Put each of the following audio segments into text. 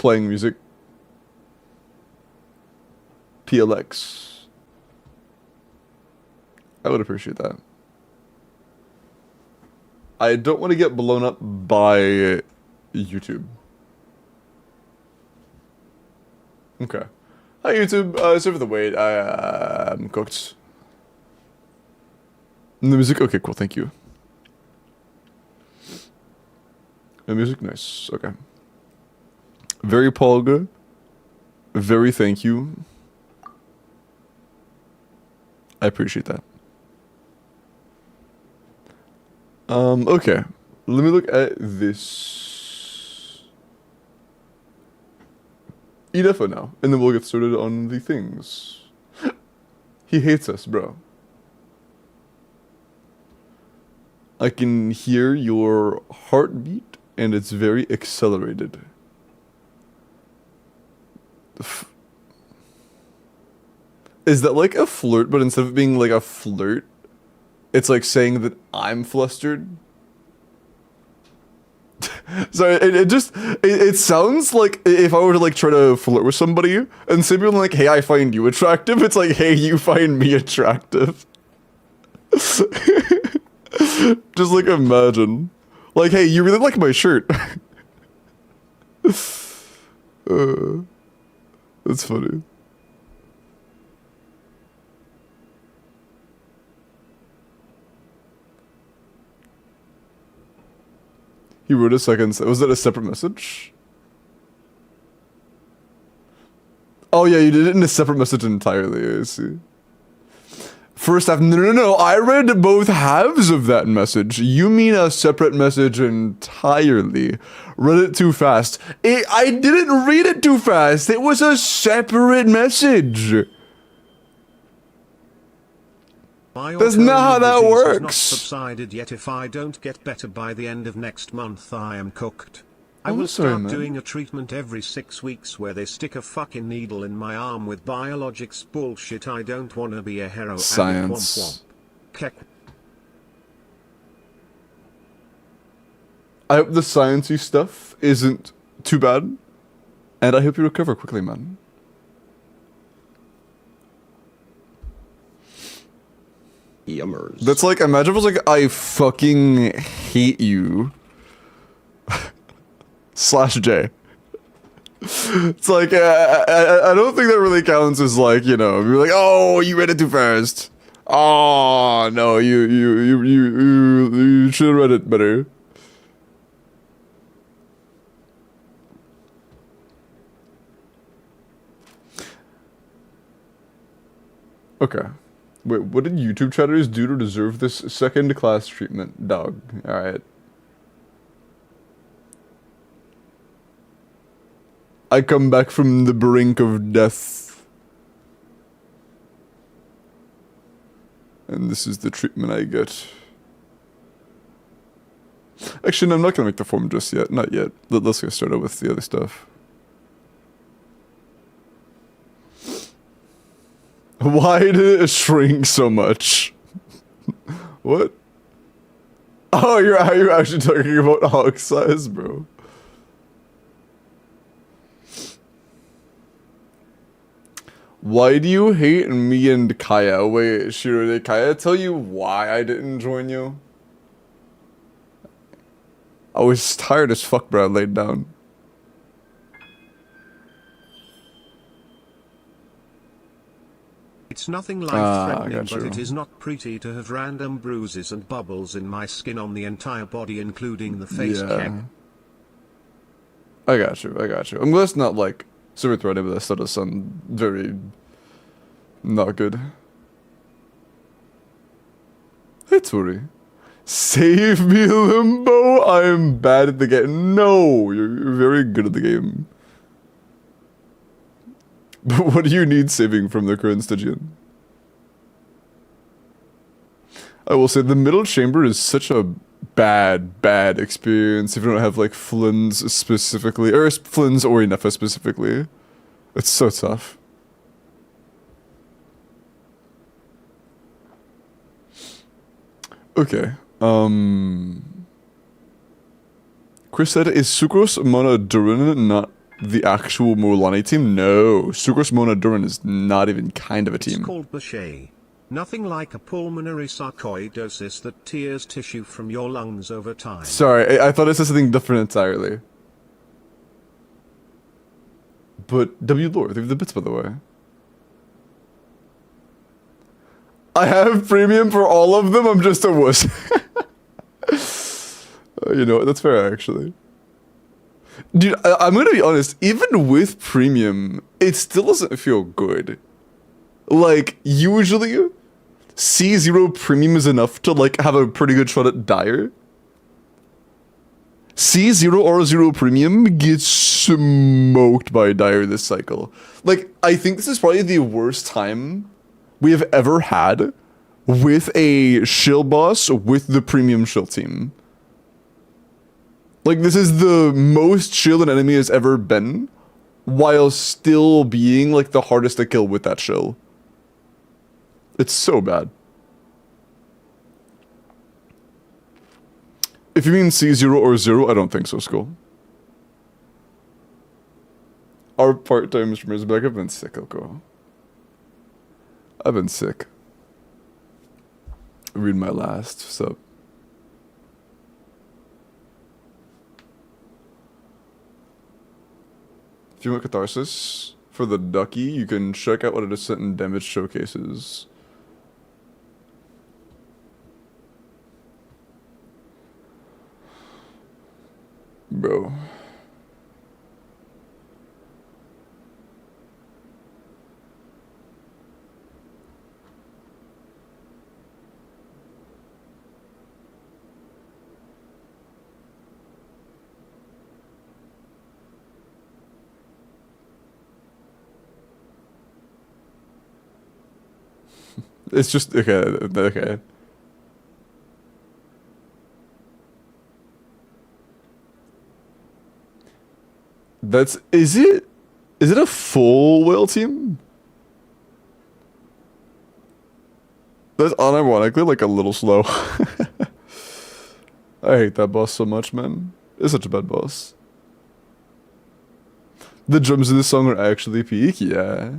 playing music. PLX. I would appreciate that. I don't want to get blown up by YouTube. Okay. Hi YouTube, sorry for the wait. I'm cooked. The music, okay, cool, thank you. The music, nice, okay. Very Polga. Very thank you. I appreciate that. Okay. Let me look at this. E-defo now, and then we'll get started on the things. He hates us, bro. I can hear your heartbeat, and it's very accelerated. Is that like a flirt, but instead of being like a flirt, it's like saying that I'm flustered? Sorry, it sounds like if I were to like try to flirt with somebody and say something like, hey, I find you attractive, it's like, hey, you find me attractive. Just like imagine. Like, hey, you really like my shirt. That's funny. He wrote a second. Was that a separate message? Oh yeah, you did it in a separate message entirely. I see. First half. No. I read both halves of that message. You mean a separate message entirely? Read it too fast. I didn't read it too fast. It was a separate message. That's not how that works. Not subsided yet. If I don't get better by the end of next month, I am cooked. I will start doing a treatment every 6 weeks where they stick a fucking needle in my arm with biologics bullshit. I don't want to be a hero. Science. I hope the sciencey stuff isn't too bad, and I hope you recover quickly, man. Yummers. That's like, imagine if it was like, I fucking hate you. /J. It's like, I don't think that really counts as like, you know, you're like, oh, you read it too fast. Oh, no, you should have read it better. Okay. Wait, what did YouTube chatters do to deserve this second-class treatment, dog? Alright. I come back from the brink of death. And this is the treatment I get. Actually, no, I'm not gonna make the form just yet. Not yet. Let's get started with the other stuff. Why did it shrink so much? What? Oh, you're actually talking about hog size, bro. Why do you hate me and Kaya? Wait, Shiro, did Kaya tell you why I didn't join you? I was tired as fuck, bro. I laid down. It's nothing life-threatening, but it is not pretty to have random bruises and bubbles in my skin on the entire body, including the face cap. I got you. I'm glad it's not like super threatening, but that still does sound very not good. Hey, Tori. Save me, Limbo! I am bad at the game. No, you're very good at the game. But what do you need saving from the current Stygian? I will say the middle chamber is such a bad experience if you don't have like Flynn's specifically, or Flynn's or Inefa specifically. It's so tough. Okay. Chris said, is sucrose monodurine not The actual Mulan team? No. Sucrose Mona Duran is not even kind of a team. It's called Boucher. Nothing like a pulmonary sarcoidosis that tears tissue from your lungs over time. Sorry, I thought it said something different entirely. But W Lord, leave the bits by the way. I have premium for all of them, I'm just a wuss. You know what, that's fair actually. Dude, I'm gonna be honest, even with premium, it still doesn't feel good. Like, usually, C0 premium is enough to, like, have a pretty good shot at Dire. C0 R0 premium gets smoked by Dire this cycle. Like, I think this is probably the worst time we have ever had with a shill boss with the premium shill team. Like, this is the most chill an enemy has ever been, while still being, like, the hardest to kill with that shill. It's so bad. If you mean C0 or 0, I don't think so, Skull. Our part-time streamers back. I've been sick, Elko. I've been sick. Read my last, sup. If you want Catharsis for the Ducky, you can check out what it is sent in damage showcases. Bro. It's just, okay. Is it a full whale team? That's unironically like a little slow. I hate that boss so much, man. It's such a bad boss. The drums in this song are actually peak, yeah.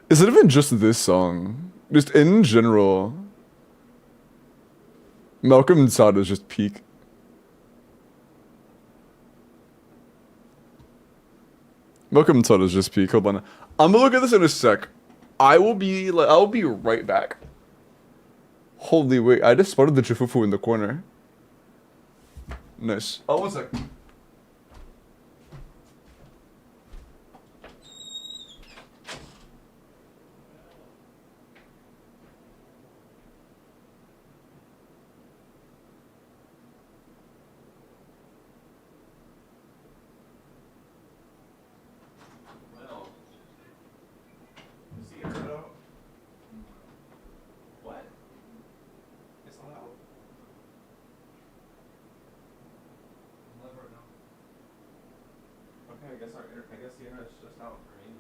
Is it even just this song? Just in general. Malcolm and Sada is just peak. Malcolm and Sada is just peak. Hold on. I'm gonna look at this in a sec. I'll be right back. Holy wait, I just spotted the Chifufu in the corner. Nice. Oh, 1 sec. I guess the internet's just out for me,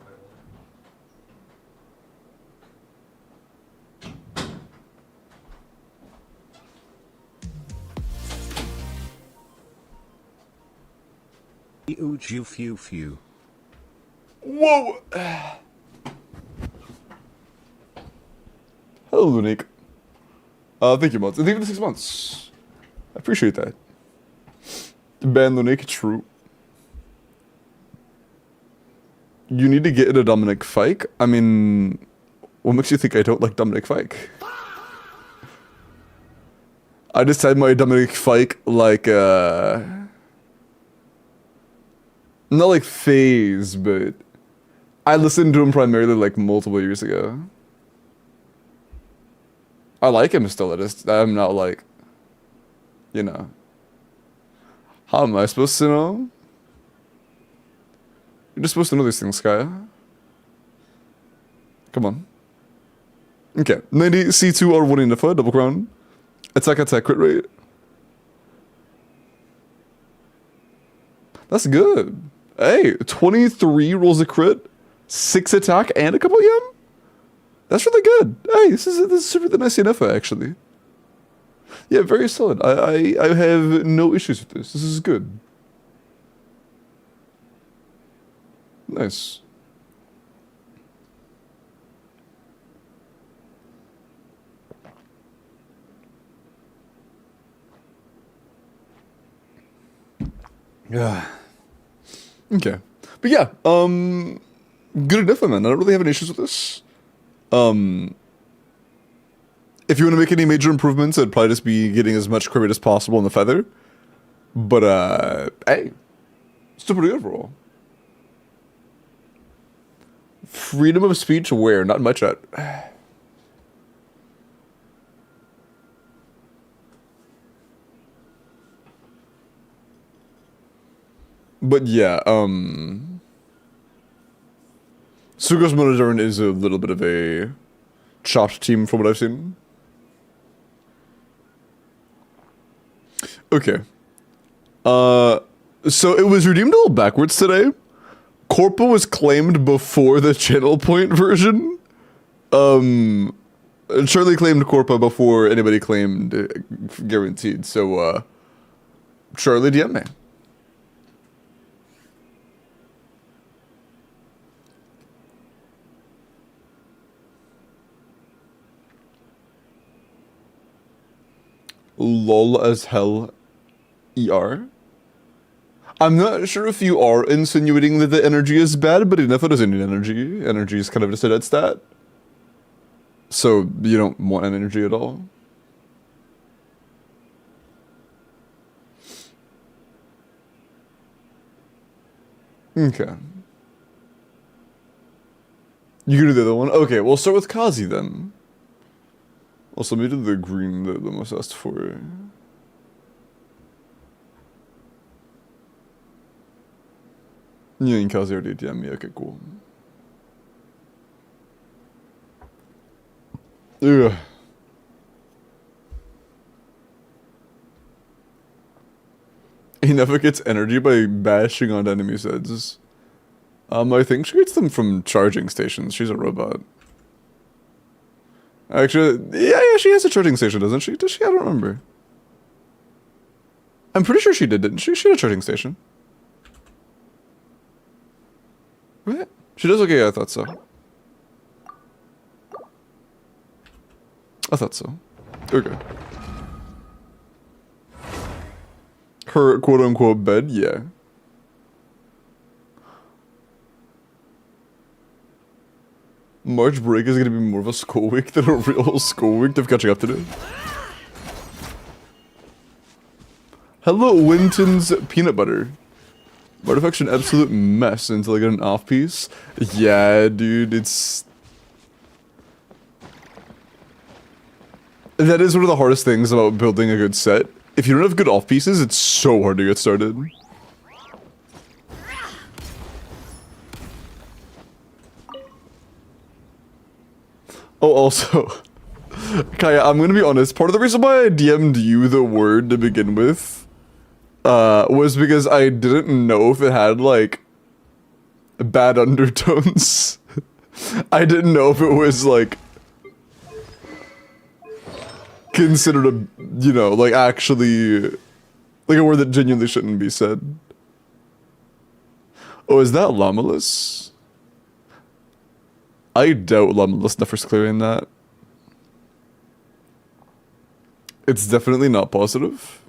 but Ooju few few. Whoa! Hello, Lunique. Thank you, mods. Thank you for the 6 months. I appreciate that. Ban Lunique, true. You need to get into Dominic Fike? I mean, what makes you think I don't like Dominic Fike? I just had my Dominic Fike like, not like phase, but I listened to him primarily like multiple years ago. I like him still, I'm not like, you know. How am I supposed to know? You're just supposed to know these things, Kaya. Come on. Okay, 90 C2 or 1 in the foot, double crown. Attack, crit rate. That's good. Hey, 23 rolls a crit, 6 attack, and a couple yum? That's really good. Hey, this is super nice CNF actually. Yeah, very solid. I have no issues with this. This is good. Nice. Yeah. Okay. But yeah, good enough, man. I don't really have any issues with this. If you want to make any major improvements, it'd probably just be getting as much credit as possible in the feather. But, hey, still pretty good overall. Freedom of speech where? Not much at. But yeah, Sugo's Monodern is a little bit of a chopped team from what I've seen. Okay. So it was redeemed a little backwards today. Corpo was claimed before the channel point version. Charlie claimed Corpo before anybody claimed guaranteed. So, Charlie DM me. Lol as hell ER. I'm not sure if you are insinuating that the energy is bad, but enough it doesn't need energy. Energy is kind of just a dead stat. So you don't want an energy at all. Okay. You can do the other one? Okay, we'll start with Kazi then. Also, let me do the green that the most asked for. Yeah, and Kazi already DM me. Okay, cool. Ugh. He never gets energy by bashing on enemies' heads. I think she gets them from charging stations. She's a robot. Actually, yeah, she has a charging station, doesn't she? Does she? I don't remember. I'm pretty sure she did, didn't she? She had a charging station. What? She does? Okay, I thought so. I thought so. Okay. Her quote-unquote bed? Yeah. March break is gonna be more of a school week than a real school week. They're catching up to do. Hello, Winton's peanut butter. Artifaction absolute mess until I get an off piece. Yeah, dude, it's... That is one of the hardest things about building a good set. If you don't have good off pieces, it's so hard to get started. Oh, also, Kaya, I'm gonna be honest, part of the reason why I DM'd you the word to begin with, was because I didn't know if it had, like, bad undertones. I didn't know if it was, like, considered a, you know, like, actually, like a word that genuinely shouldn't be said. Oh, is that Lamulus? I doubt Lamulus Neffer's clearing that. It's definitely not positive.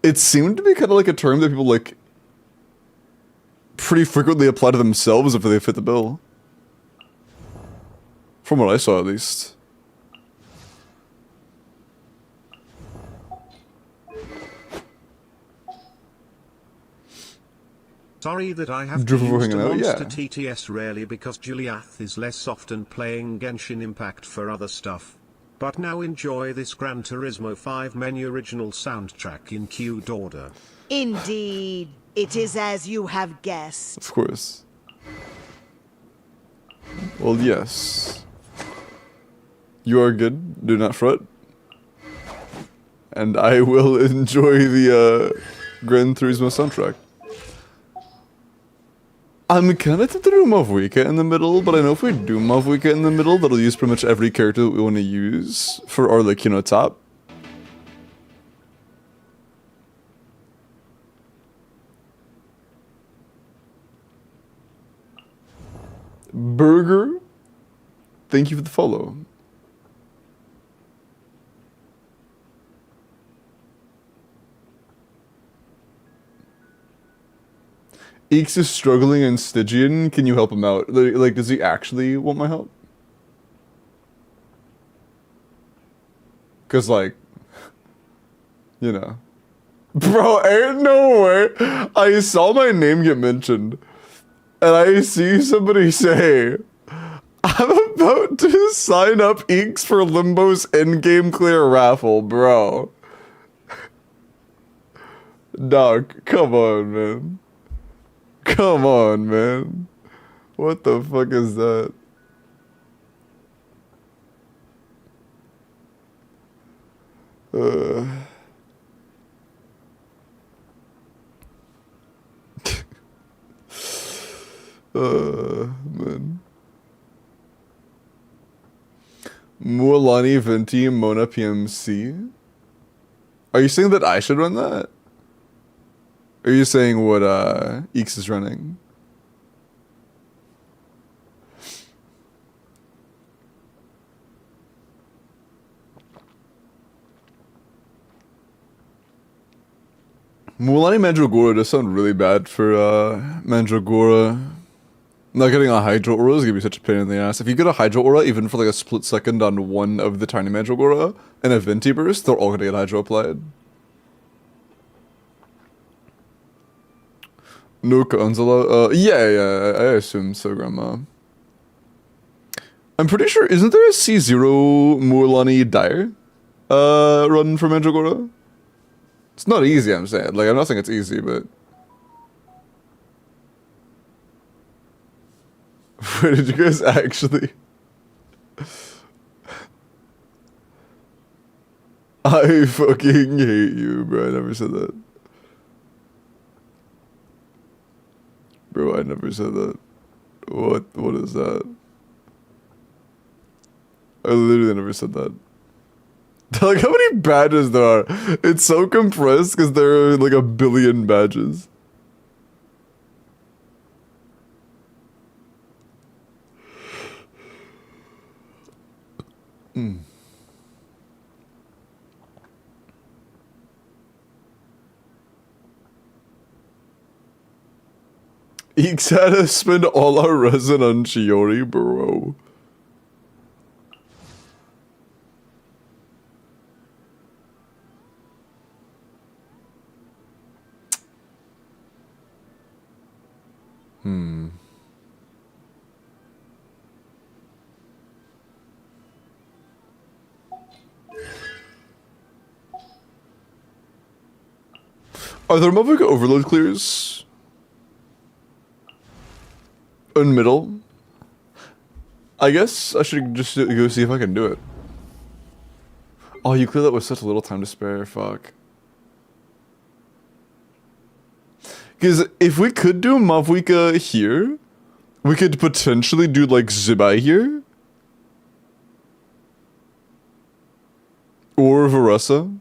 It seemed to be kind of like a term that people, like, pretty frequently apply to themselves if they fit the bill. From what I saw, at least. Sorry that I have to Drivel use the hanging out, monster yeah. TTS rarely because Juliath is less often playing Genshin Impact for other stuff. But now enjoy this Gran Turismo 5 menu original soundtrack in queued order. Indeed, it is as you have guessed. Of course. Well, yes. You are good, do not fret. And I will enjoy the Gran Turismo soundtrack. I'm kinda tempted to do Mavwika in the middle, but I know if we do Mavwika in the middle, that'll use pretty much every character that we want to use for our, like, you know, top. Burger, thank you for the follow. Eeks is struggling in Stygian. Can you help him out? Like, does he actually want my help? Cause like, you know, bro, ain't no way. I saw my name get mentioned, and I see somebody say, "I'm about to sign up Eeks for Limbo's endgame clear raffle, bro." Dog, come on, man. Come on, man. What the fuck is that? Man. Mualani Venti Mona PMC? Are you saying that I should run that? Or are you saying what Eeks is running? Mualani Mandragora does sound really bad for Mandragora. Not getting a Hydro Aura is gonna be such a pain in the ass. If you get a Hydro Aura, even for like a split second on one of the tiny Mandragora and a Venti Burst, they're all gonna get Hydro applied. No Anzala? Yeah, I assume so, Grandma. I'm pretty sure, isn't there a C0 Mualani Dire run for Mandragora? It's not easy, I'm saying. Like, I'm not saying it's easy, but... Wait, did you guys actually... I fucking hate you, bro. I never said that. Bro, I never said that. What is that? I literally never said that. Like, how many badges there are? It's so compressed because there are like a billion badges. Eeks had to spend all our resin on Chiori, bro. Are there motherfucking overload clears? In middle? I guess I should just go see if I can do it. Oh, you cleared that with such little time to spare, fuck. Because if we could do Mavwika here, we could potentially do like Zibai here. Or Varessa.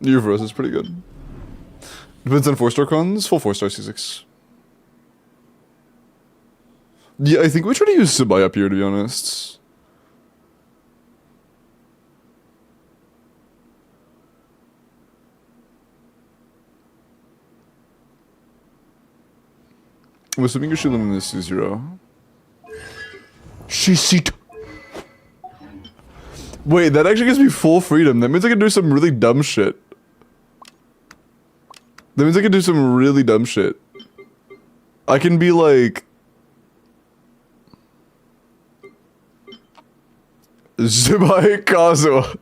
Your Varessa is pretty good. Depends on 4-star cons, full 4-star C6. Yeah, I think we try to use Zibai up here, to be honest. I'm assuming you're shooting this C0. Shishito. Wait, that actually gives me full freedom. That means I can do some really dumb shit. That means I can do some really dumb shit. I can be like... Zibai Kazuha.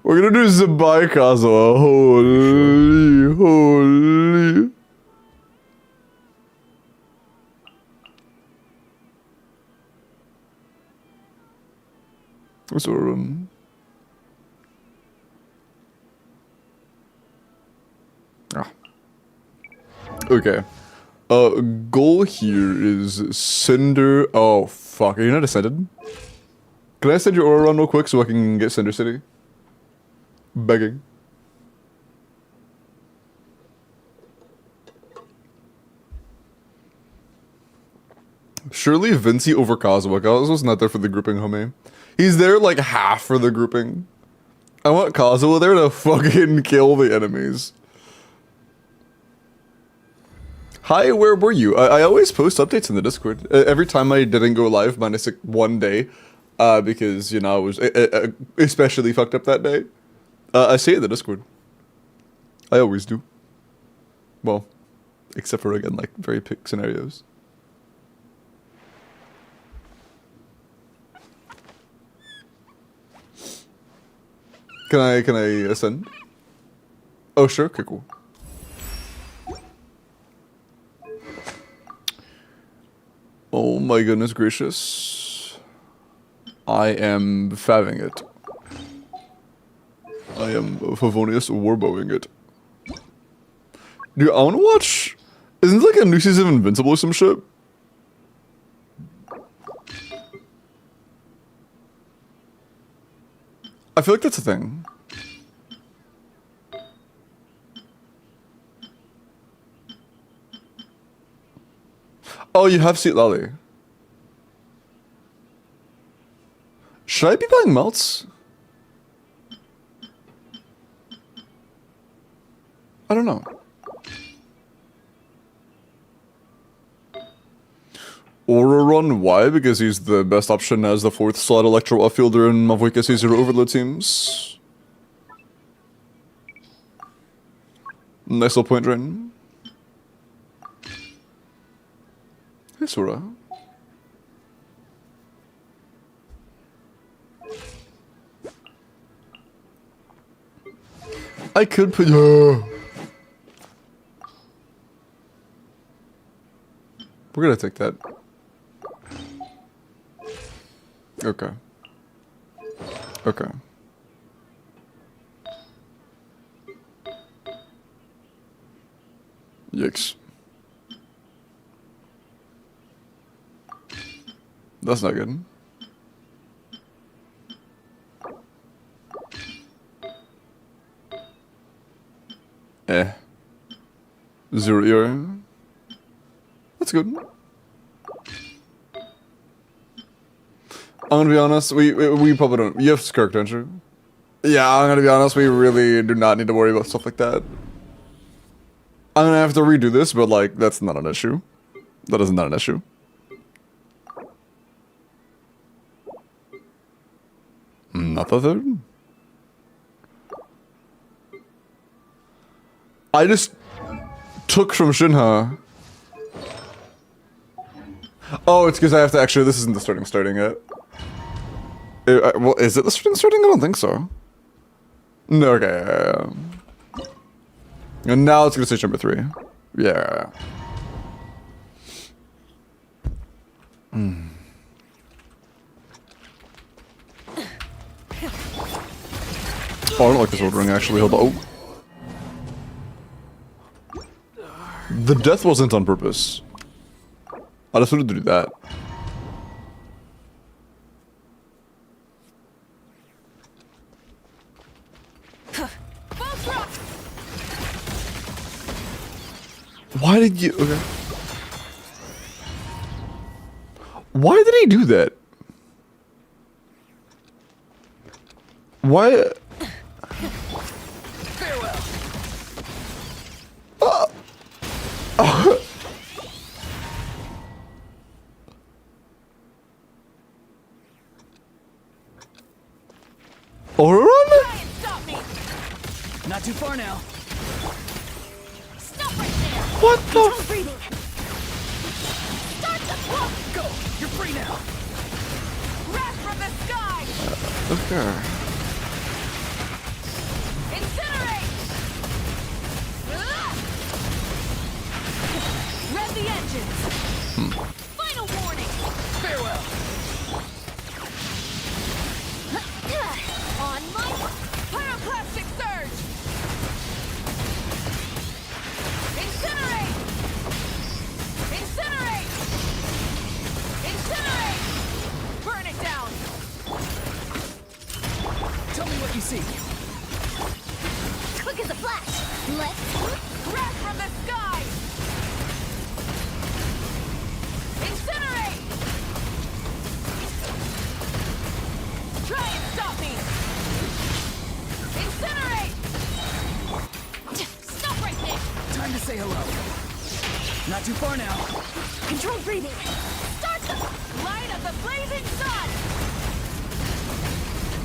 We're gonna do Zibai Kazuha. Holy. What's our run? Okay. Goal here is Cinder. Oh, fuck. Are you not ascended? Can I send your aura run real quick so I can get Cinder City? Begging. Surely Vinci over Kazuha. Kazuha's not there for the grouping, homie. He's there like half for the grouping. I want Kazuha there to fucking kill the enemies. Hi, where were you? I always post updates in the Discord. Every time I didn't go live, minus like 1 day, because, you know, I was especially fucked up that day. I say it in the Discord. I always do. Well, except for, again, like, very pick scenarios. Can I ascend? Oh, sure. Okay, cool. Oh my goodness gracious. I am faving it. I am Favonius warbowing it. Dude, I wanna watch... Isn't it like a new season of Invincible or some shit? I feel like that's a thing. Oh, you have Seat Lolly. Should I be buying melts? I don't know. Aura Run, why? Because he's the best option as the 4th slot electro outfielder in Mavoi Zero overload teams. Nice little point drain. Hey, Sora. I could put... We're gonna take that. Okay. Okay. Yikes. That's not good. Zero ERA. That's good. I'm gonna be honest, we probably don't. You have Skirk, don't you? Yeah, I'm gonna be honest, we really do not need to worry about stuff like that. I'm gonna have to redo this, but like, that's not an issue. That is not an issue. Not the third? I just took from Shinha. Oh, it's because I have to actually, this isn't the starting yet. Well, is it the starting? I don't think so. No, okay. And now it's gonna say number 3. Yeah. Oh, I don't like this ordering actually. Hold on. Oh. The death wasn't on purpose. I just wanted to do that. Why did you... Okay. Why did he do that? Why... Farewell. Or Stop me. Not too far now. Stop right there. what the? Breathing. Start the clock. Go. You're free now. Wrath from the sky. Okay. Incinerate. Rev the engines. Final warning. Farewell. On my pyroclastic surge. Incinerate. Incinerate. Incinerate. Burn it down. Tell me what you see. Quick as a flash. Let's wrath from the sky. Incinerate. Incinerate! Stop right there! Time to say hello. Not too far now. Controlled breathing! Start the light of the blazing sun!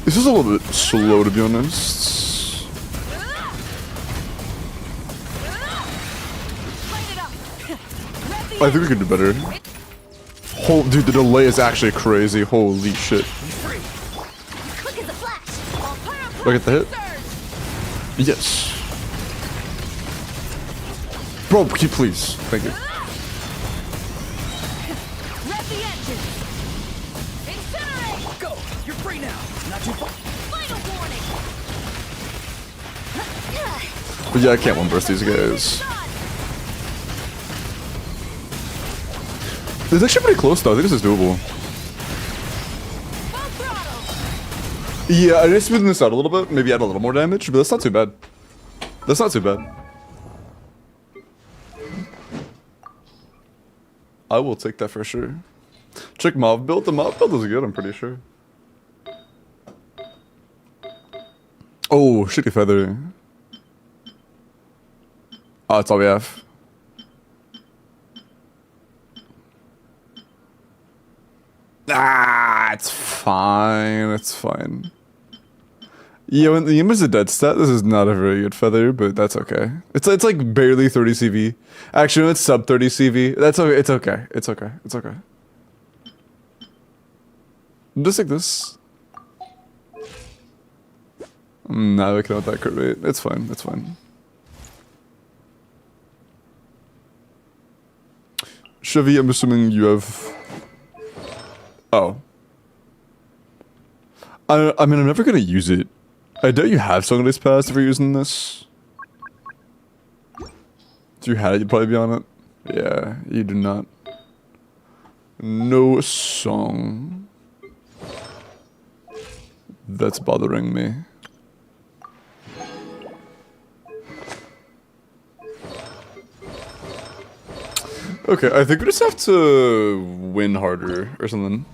This is a little bit slow, to be honest. Light it up! Rev the I think we could do better. Dude, the delay is actually crazy. Holy shit. Free. Quick as a flash! All pyroclastic Look at the hit. surge! Yes. Bro, please. Thank you. Rev the engine! Incinerate! Go. You're free now. Not too far. Final warning! But yeah, I can't one burst these guys. Sun! It's actually pretty close though. I think this is doable. Full throttle! Yeah, I just smoothing this out a little bit. Maybe add a little more damage, but that's not too bad. That's not too bad. I will take that for sure. Check mob build. The mob build is good, I'm pretty sure. Oh, shitty feather. Oh, that's all we have. Ah, it's fine. It's fine. Yeah, when the image is a dead stat, this is not a very good feather, but that's okay. It's like barely 30 CV. Actually, no, it's sub 30 CV. That's okay. It's okay. It's okay. It's okay. Just like this. I'm not looking at that crit rate. It's fine. It's fine. Chevy, I'm assuming you have. Oh. I mean, I'm never gonna use it. I doubt you have Song Days Past if you're using this. If you had it, you'd probably be on it. Yeah, you do not. No song. That's bothering me. Okay, I think we just have to win harder or something.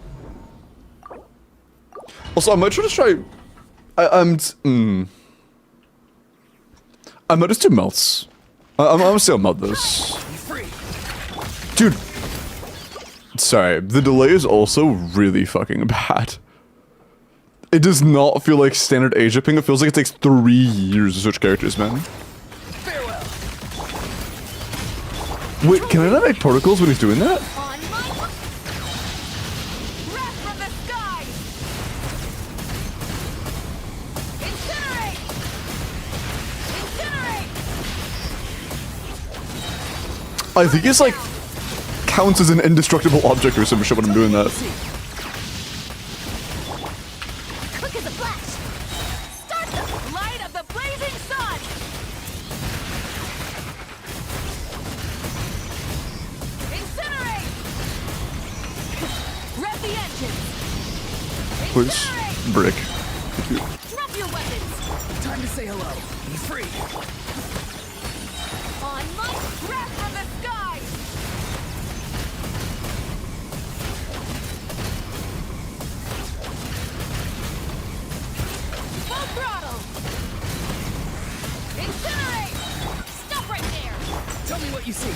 Also, I might try to try. I might just do melts. I'm gonna say I'll melt this. Dude. Sorry, the delay is also really fucking bad. It does not feel like standard age shipping. It feels like it takes 3 years to switch characters, man. Farewell. Wait, can I not make particles when he's doing that? On my wrath from the sky! Incinerate! Incinerate! I think it's like counts as an indestructible object or some shit when I'm doing that. Quick as a flash! Start the light of the blazing sun! Incinerate! Rev the engine! Please. Incinerate! Brick. Drop your weapons! Time to say hello. Be free. On my wrath from the sky! Full throttle! Incinerate! Stop right there! Tell me what you see.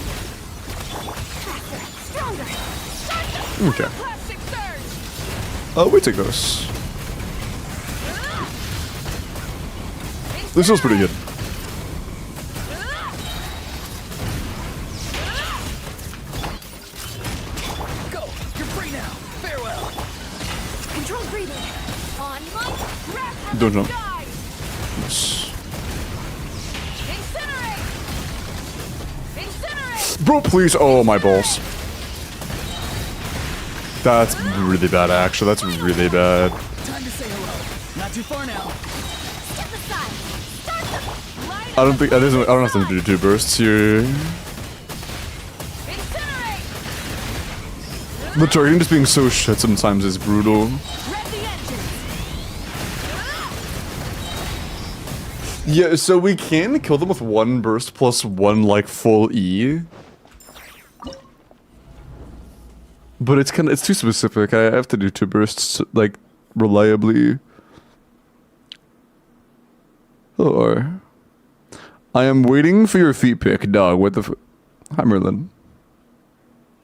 Faster! Stronger! Start the Okay. plastic surge! Oh, we take those. This feels pretty good. Go. You're free now. Farewell. Controlled breathing! On my wrath from Don't the jump. sky! Yes. Incinerate! Incinerate! Bro, please. Oh, my balls. That's really bad, actually. That's really bad. Time to say hello. Not too far now. Step aside! Start the light I don't think I don't have to do 2 bursts here. Incinerate! The targeting just being so shit sometimes is brutal. Rev the engine! Yeah, so we can kill them with 1 burst plus 1 like full E. But it's too specific. I have to do 2 bursts like reliably. Hello. I am waiting for your feet pic, dog. What the f- Hi, Merlin.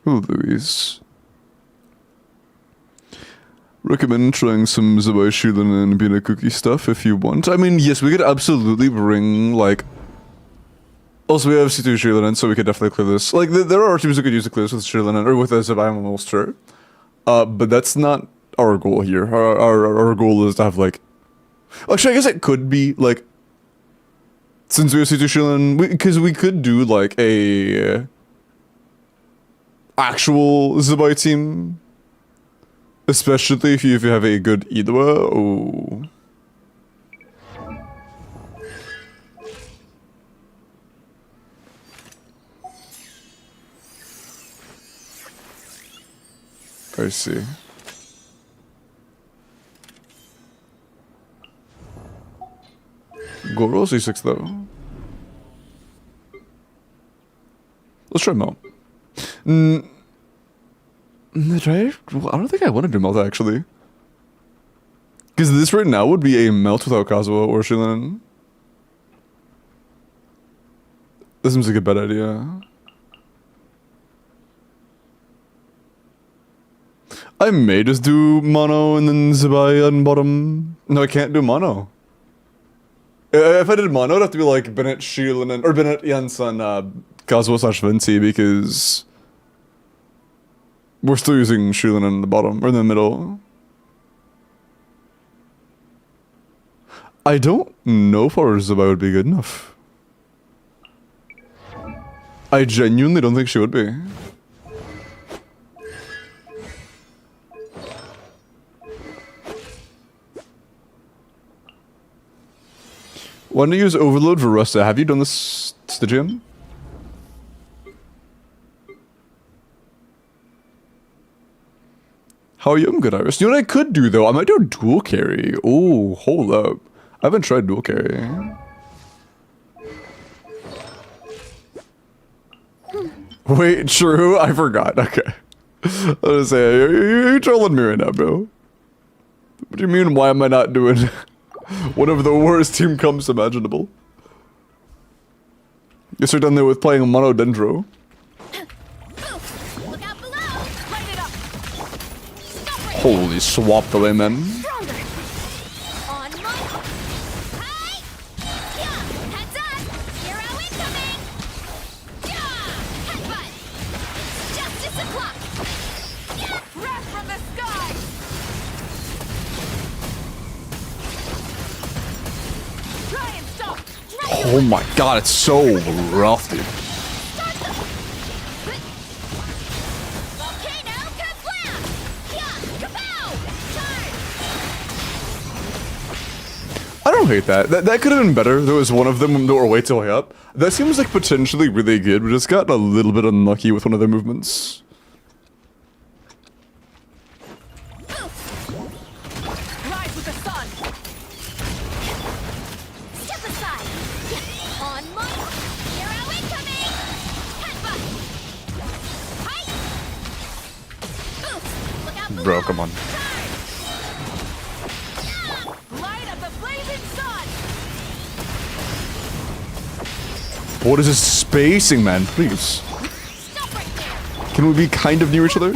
Hello, Louise. Recommend trying some Zabai Shulin and Bina Cookie stuff if you want. I mean, yes, we could absolutely bring, like... Also, we have C2 Shulin, so we could definitely clear this. Like, there are teams who could use to clear this with Shulin, or with a Zabai, I'm almost sure. But that's not our goal here. Our goal is to have, like... Actually, I guess it could be, like... Since we have C2 Shulin, because we could do, like, a... actual Zabai team. Especially if you have a good Idwa. Oh. I see. Go roll C6 though. Let's try Mo. Try? Well, I don't think I want to do Melt actually. Because this right now would be a Melt without Kazuo or Shilin. This seems like a bad idea. I may just do Mono and then Zabai on bottom. No, I can't do Mono. If I did Mono, it'd have to be like Bennett, Shilin, and, or Bennett, Janssen, Kazuo / Vinci, because we're still using Shulin in the bottom, or in the middle. I don't know if our Zabai would be good enough. I genuinely don't think she would be. Why don't you use Overload for Rusta? Have you done this, Stygian? How are you? I'm good, Iris. You know what I could do, though? I might do dual carry. Oh, hold up. I haven't tried dual carry. Wait, true? I forgot. Okay. I was say, you're trolling me right now, bro. What do you mean, why am I not doing one of the worst team comps imaginable? Guess you're done there with playing Mono Dendro. Holy swap the way, man. Oh my god, it's so rough, dude. I don't hate that. That could have been better. There was one of them that were way too high up. That seems like potentially really good. We just got a little bit unlucky with one of their movements. Bro, come on. What is this spacing, man? Please. Can we be kind of near each other?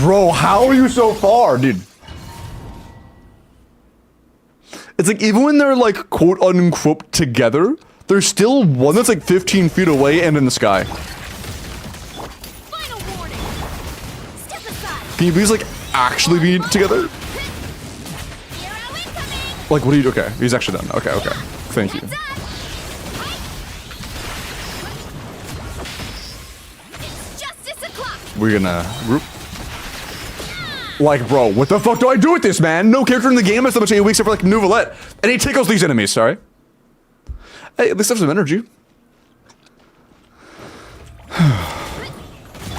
Bro, how are you so far, dude? It's like, even when they're like, quote unquote, together, there's still one that's like 15 feet away and in the sky. Can you please, like, actually be together? Like, what do you do? Okay, he's actually done. Okay, okay. Thank you. We're gonna group. Like, bro, what the fuck do I do with this, man? No character in the game has that much AoE except for, like, Nouvelette. And he tickles these enemies, sorry. Hey, at least have some energy.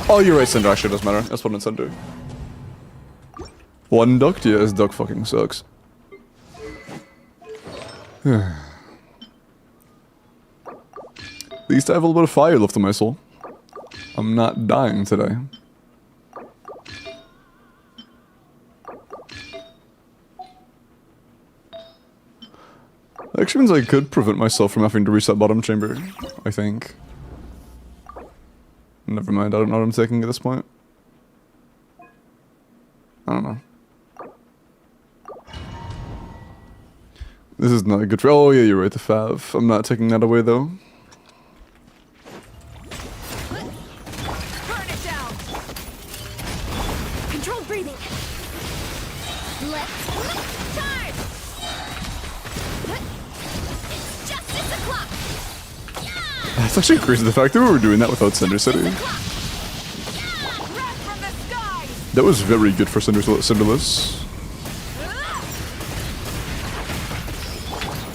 Oh, you're right, Cinder. Actually, it doesn't matter. That's what it's Cinder. One duct? Yeah, this duck fucking sucks. At least I have a little bit of fire left in my soul. I'm not dying today. Actually means I could prevent myself from having to reset bottom chamber, I think. Never mind, I don't know what I'm taking at this point. I don't know. This is not good for- oh yeah, you're right, the Fav. I'm not taking that away though. Burn it down. Controlled breathing. Let's charge. It's justice o'clock. That's actually crazy, the fact that we were doing that without Cinder City. Wrath from the sky. That was very good for Cinderless.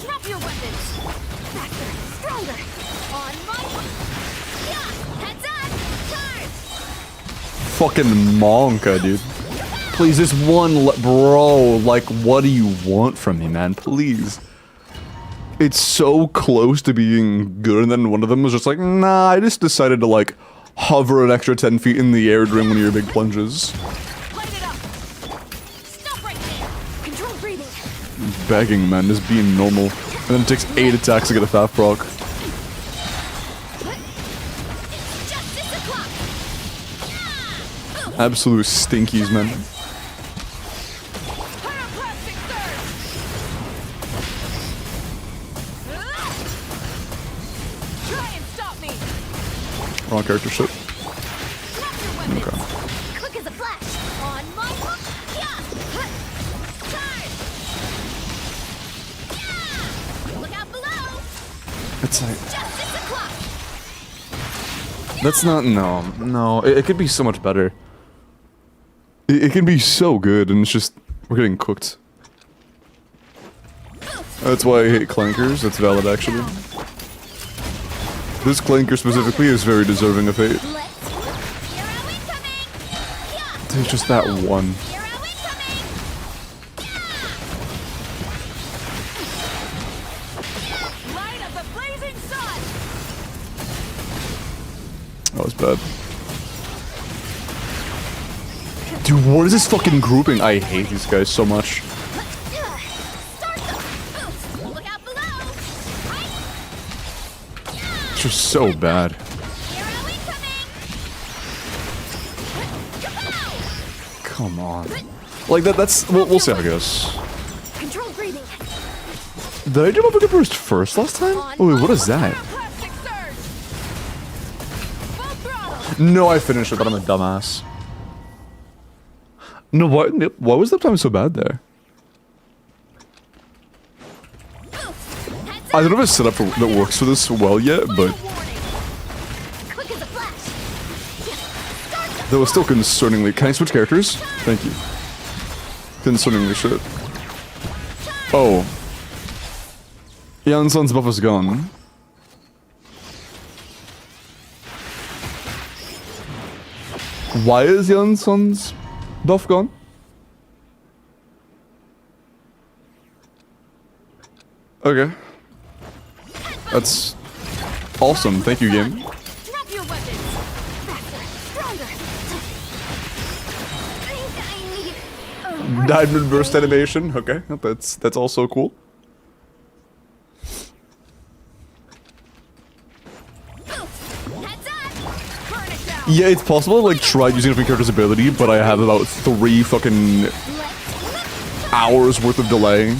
Drop your weapons. Faster, stronger. On my heads up. Charge. Fucking Monka, dude. Please, this one, bro, like, what do you want from me, man? Please. It's so close to being good, and then one of them was just like, nah, I just decided to, like, hover an extra 10 feet in the air during one of your big plunges. Light it up. Stop right there. Controlled breathing. Begging, man, just being normal. And then it takes 8 attacks to get a Faf proc. It's justice o'clock. Absolute stinkies, man. Pyroclastic surge. Try and stop me. Wrong character shit. Drop your weapons. Okay. Quick as a flash. On my hook. Charge. Look out below. It's like, Justice o'clock. that's not, no, it could be so much better. It can be so good, and it's just, we're getting cooked. That's why I hate clankers, that's valid actually. This clanker specifically is very deserving of hate. Let's. Hero incoming. There's just that one. Hero incoming. Light of the blazing sun. That was bad. Dude, what is this fucking grouping? I hate these guys so much. Start them. Look out below. It's just so bad. Hero incoming. Kapow! Come on. Like, that's, we'll see how it goes. Controlled breathing. Did I do my boogie burst first last time? Oh wait, what is that? Pyroclastic surge. Full throttle. No, I finished it, but I'm a dumbass. No, why was the time so bad there? I don't know if it's set up for that works for this well yet, but Quick as a flash. that was still concerningly. Can I switch characters? Thank you. Concerningly shit. Oh. Janson's buff is gone. Why is Janson's buff gone? Okay. That's awesome. Thank you, game. Drop your weapons. Faster, stronger. I need Diamond burst animation. Okay, that's also cool. heads up. Burn it down. Yeah, it's possible to like try using different character's ability, but I have about 3 fucking hours worth of delay.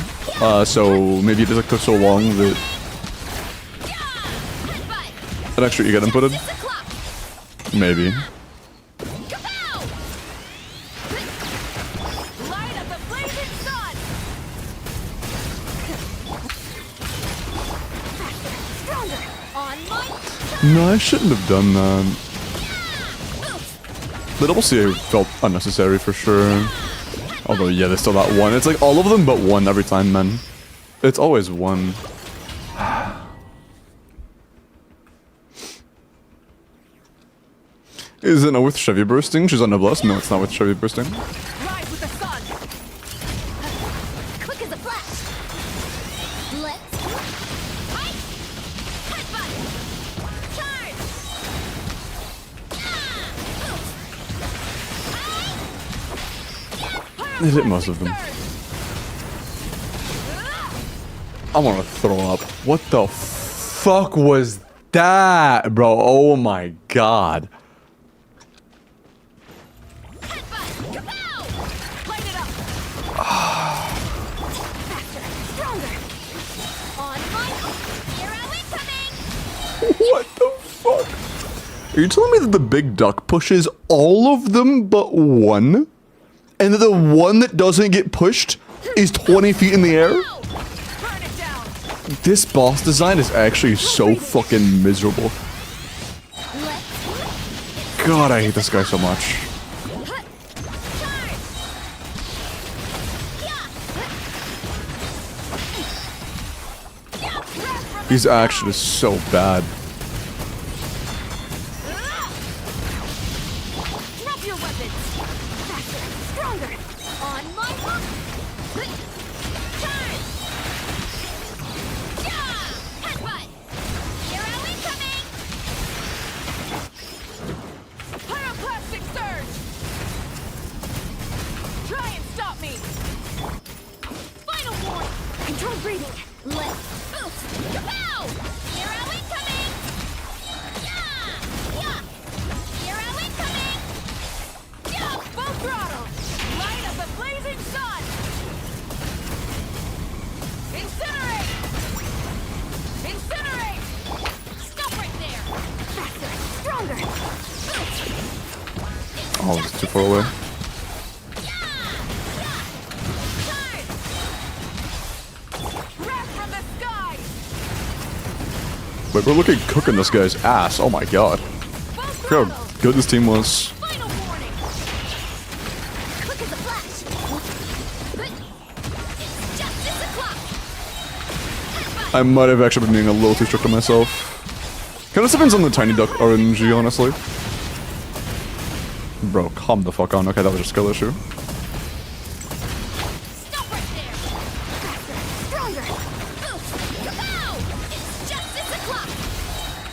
So maybe it just like took so long that an extra you get inputted. Maybe. Light of the blazing sun. Faster, stronger. On my No, I shouldn't have done that. The double CA felt unnecessary for sure. Although, yeah, there's still that one. It's like all of them but one every time, man. It's always one. Is it not with Chevy bursting? She's on Noblesse? No, it's not with Chevy bursting. rise with the sun. Quick as a flash. Let's. Fight. Headbutt. Charge. Is it most of them? I wanna throw up. What the fuck was that, bro? Oh my god. Headbutt! Kapow! Light it up! Faster! Stronger! On my... Hero incoming! What the fuck? Are you telling me that the big duck pushes all of them but one? And that the one that doesn't get pushed is 20 feet in the air? Burn it down! This boss design is actually so fucking miserable. God, I hate this guy so much. He's actually so bad. Drop your weapons! Faster! Stronger! On my hook! Charge! Yeah! Headbutt! Hero incoming! Pyroclastic surge! Try and stop me! Final warning! Control breathing! Let's boost! Kapow! Hero incoming! Yeah! Yeah! Hero incoming! Yeah! Full throttle! Light up a blazing sun! Incinerate! Incinerate! Stop right there! Faster! Stronger! Boost! Oh, it's too far away. Charge! Wrath from the sky! But we're looking cooking this guy's ass. Oh my god. Full Look throttle! how good this team was. Final warning! Quick as a flash! It's justice o'clock! I might have actually been being a little too strict on myself. Kind of depends on the tiny duck RNG, honestly. Bro, calm the fuck down. Okay, that was a skill issue. Stop right there! Faster! Stronger! Boost! Kapow! It's justice o'clock!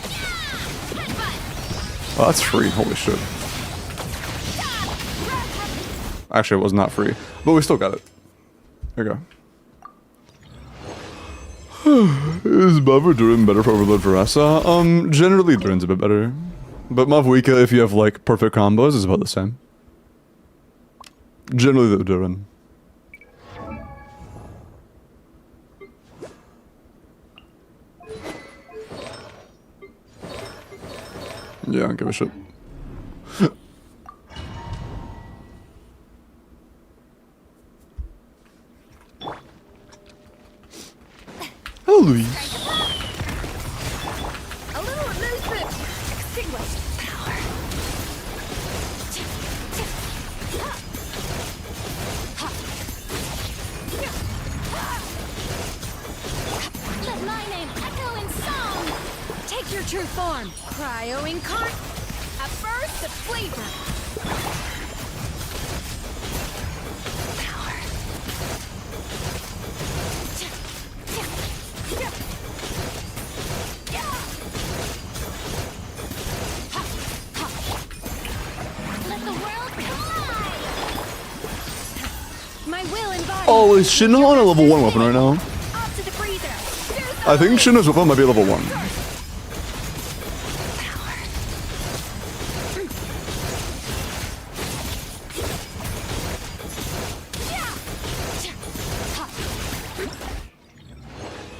Yeah! Headbutt! Oh, that's free. Holy shit. Actually, it was not free. But we still got it. There you go. Is Buffer doing better for Overload Verasa? Generally Durin's a bit better. But Mavwika, if you have like perfect combos, is about the same. Generally the Durin. Yeah, I don't give a shit. Hello, Louise. A little loose bit! Extinguished power! Let my name echo in song! Take your true form, cryo incarnate! A burst of flavor! Power! Let the world collide! My will embody. Oh, is Shinna on a level 1 weapon right now? Off to the freezer. I think Shinna's weapon might be level 1.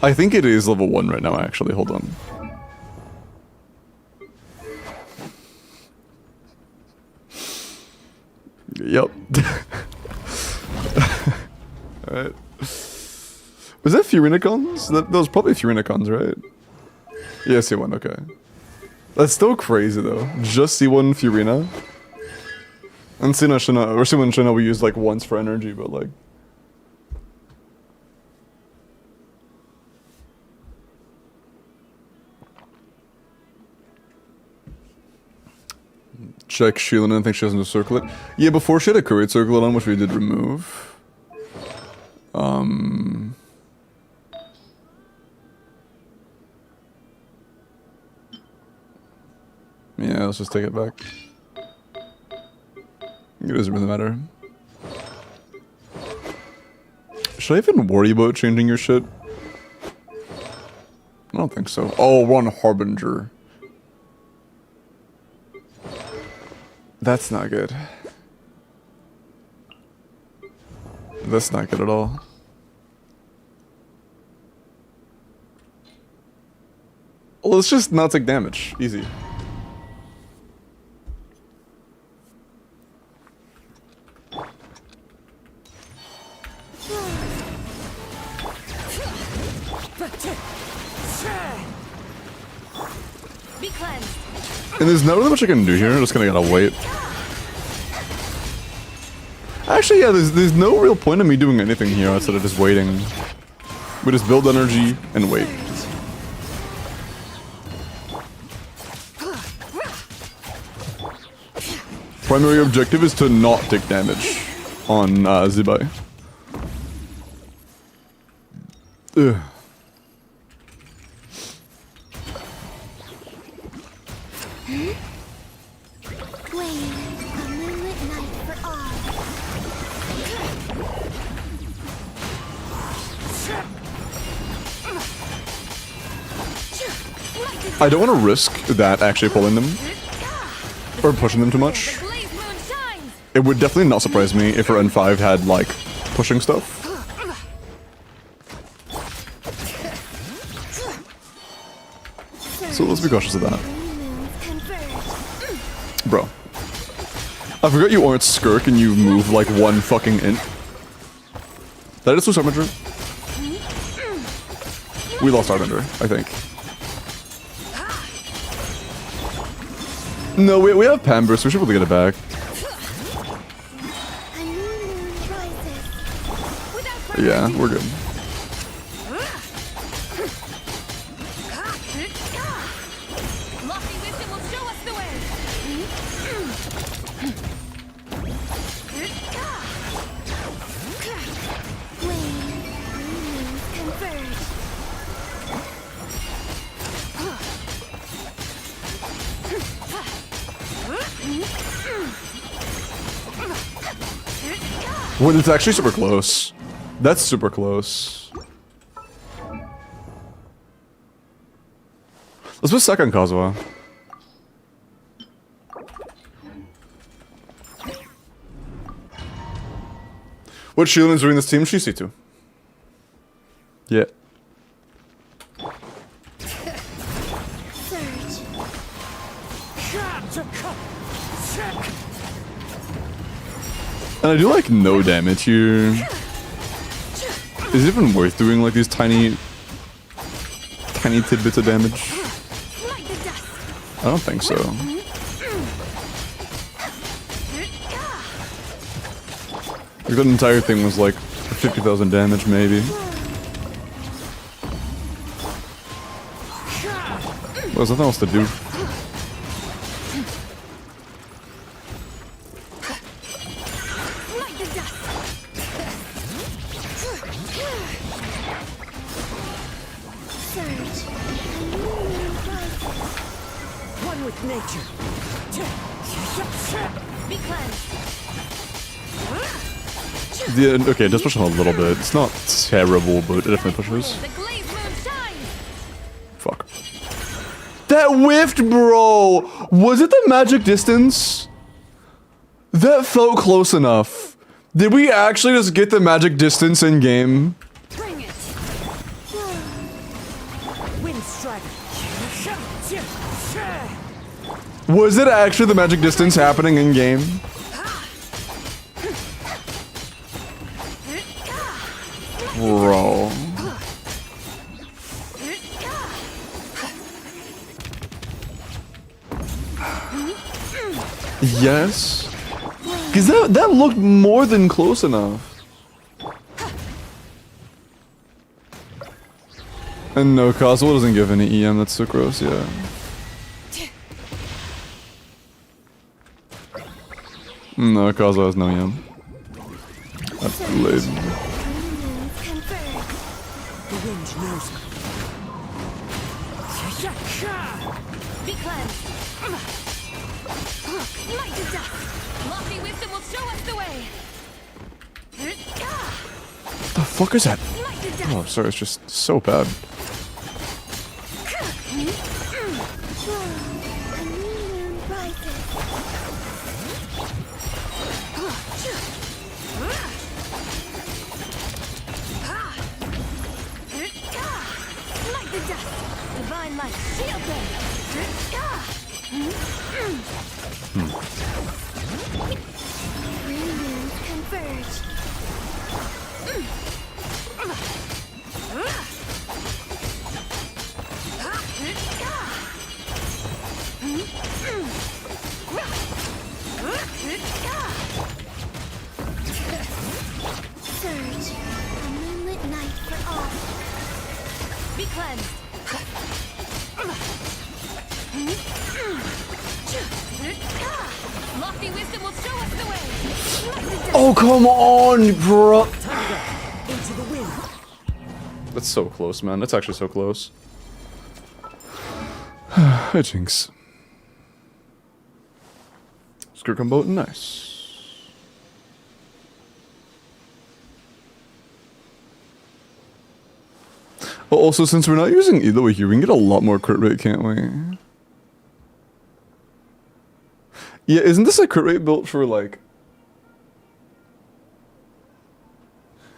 I think it is level 1 right now, actually. Hold on. Yep. Alright. Was that Furinacons? That was probably Furinacons, right? Yeah, C1, okay. That's still crazy though. Just C1 Furina. And C1 Shinna we use like once for energy, but like... Check Sheila, I think she has no circlet. Yeah, before she had a courier circlet on, which we did remove. Yeah, let's just take it back. It doesn't really matter. Should I even worry about changing your shit? don't think so. Oh, we're on Harbinger. That's not good. That's not good at all. Well, let's just not take damage. Easy. Be cleansed. And there's not really much I can do here. I'm just gonna gotta wait. Actually, yeah, there's no real point in me doing anything here outside of just waiting. We just build energy and wait. Primary objective is to not take damage on Zibai. Ugh. I don't want to risk that actually pulling them or pushing them too much. It would definitely not surprise me if her N5 had like pushing stuff. So let's be cautious of that. Bro. I forgot you aren't Skirk and you move like one fucking int. That is so Harbinger. We lost Harbinger, I think. No, we have Pamber, so we should probably get it back. Yeah, we're good. Well, it's actually super close. That's super close. Let's put second Kazuha. What Shieldon is doing this team? She's C2. Yeah. And I do like no damage here. Is it even worth doing like these tiny tidbits of damage? I don't think so. Like that entire thing was like 50,000 damage maybe. There's nothing else to do. Okay, it does push on a little bit. It's not terrible, but it definitely pushes. Fuck. That whiffed, bro! Was it the magic distance? That felt close enough. Did we actually just get the magic distance in game? Bring it. Wind strider. Was it actually the magic distance happening in game? Bro. Yes. Because that looked more than close enough. And no, Kazuha doesn't give any EM, that's so gross, yeah. No, Kazuha has no EM. That's too late. The wind knows me. Be cleansed. Light to dust. Lofty wisdom will show us the way. What the fuck is that? Oh, sorry, it's just so bad. cleansed. Lofty wisdom will show us the way. Oh, come on, bro. Into the wind. That's so close, man. That's actually so close. Hi, Jinx. Skirt combo, nice. Well, also, since we're not using Elo here, we can get a lot more crit rate, can't we? Yeah, isn't this a crit rate built for, like...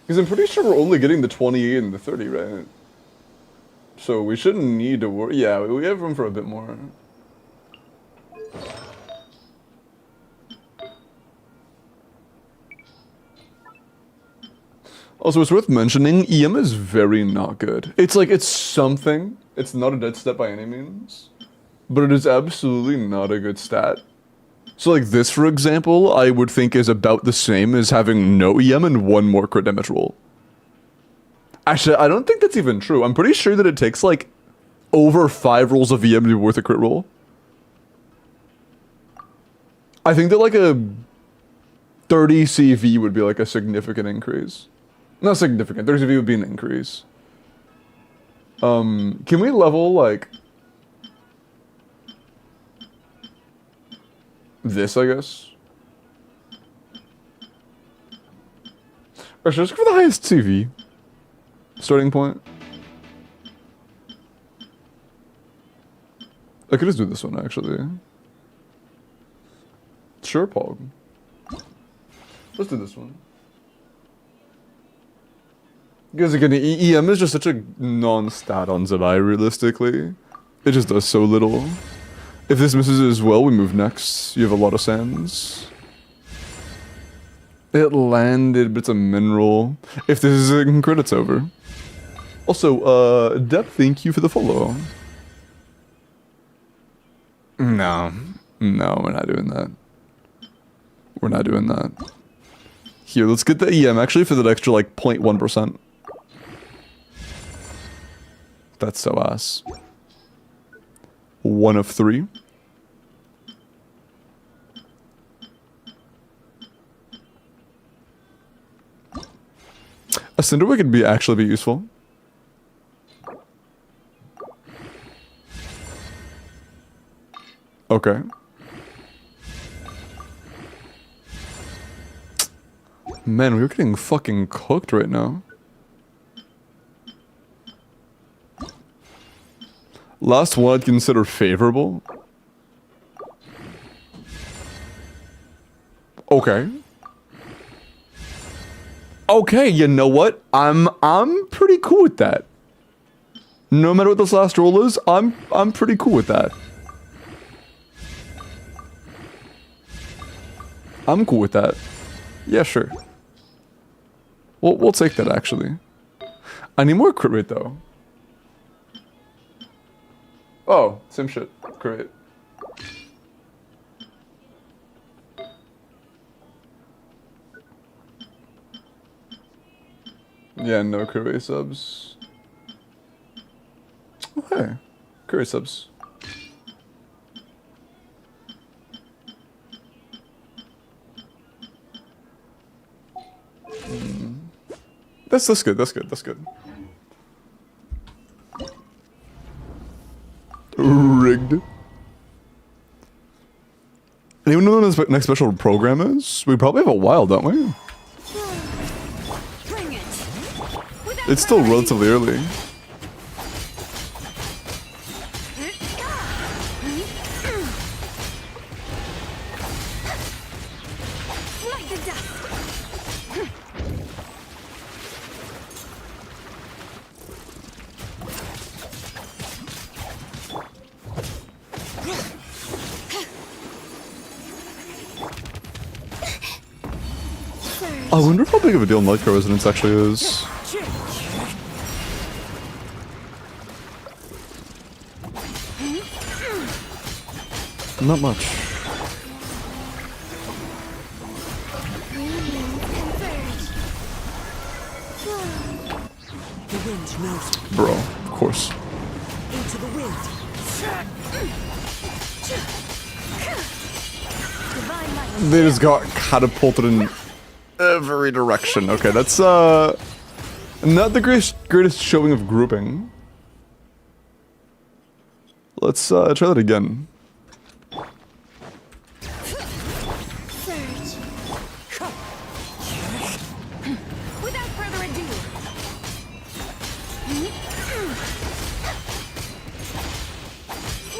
Because I'm pretty sure we're only getting the 28 and the 30, right? So we shouldn't need to worry. Yeah, we have room for a bit more. Also, it's worth mentioning, EM is very not good. It's like, it's something. It's not a dead stat by any means. But it is absolutely not a good stat. So like this, for example, I would think is about the same as having no EM and one more crit damage roll. Actually, I don't think that's even true. I'm pretty sure that it takes like over 5 rolls of EM to be worth a crit roll. I think that like a 30 CV would be like a significant increase. Not significant, 30 CV would be an increase. Can we level like this, I guess? Or should I just go for the highest CV? Starting point? I could just do this one, actually. Sure, Pog. Let's do this one. Because again, EM is just such a non-stat on Zabai, realistically. It just does so little. If this misses as well, we move next. You have a lot of sands. It landed, but it's a mineral. If this is a crit, it's over. Also, Dep, thank you for the follow. No. No, we're not doing that. We're not doing that. Here, let's get the EM actually for that extra, like, 0.1%. That's so ass. 1 of 3. A Cinderwick could be actually be useful. Okay. Man, we're getting fucking cooked right now. Last one I'd consider favorable. Okay. Okay, you know what? I'm pretty cool with that. No matter what this last roll is, I'm pretty cool with that. I'm cool with that. Yeah, sure. We'll take that, actually. I need more crit rate, though. Oh, same shit. Great. Yeah, no crit rate subs. Okay. Crit rate subs. That's good, that's good, that's good. Rigged. Anyone know what the next special program is? We probably have a while, don't we? Bring it. It's still relatively early. Like the dust. I wonder how big of a deal micro resonance actually is. Not much. The wind knows. Bro, course. Into the wind. Divine light. They just got catapulted in every direction. Okay, that's not the greatest showing of grouping. Let's try that again. Surge. Without further ado.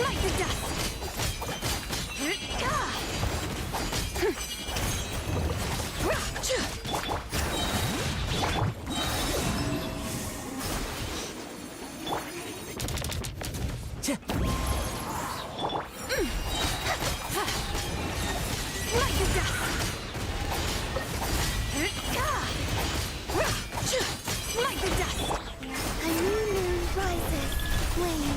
Light the dust. Light the dust. Light the dust. A new moon rises. Flame.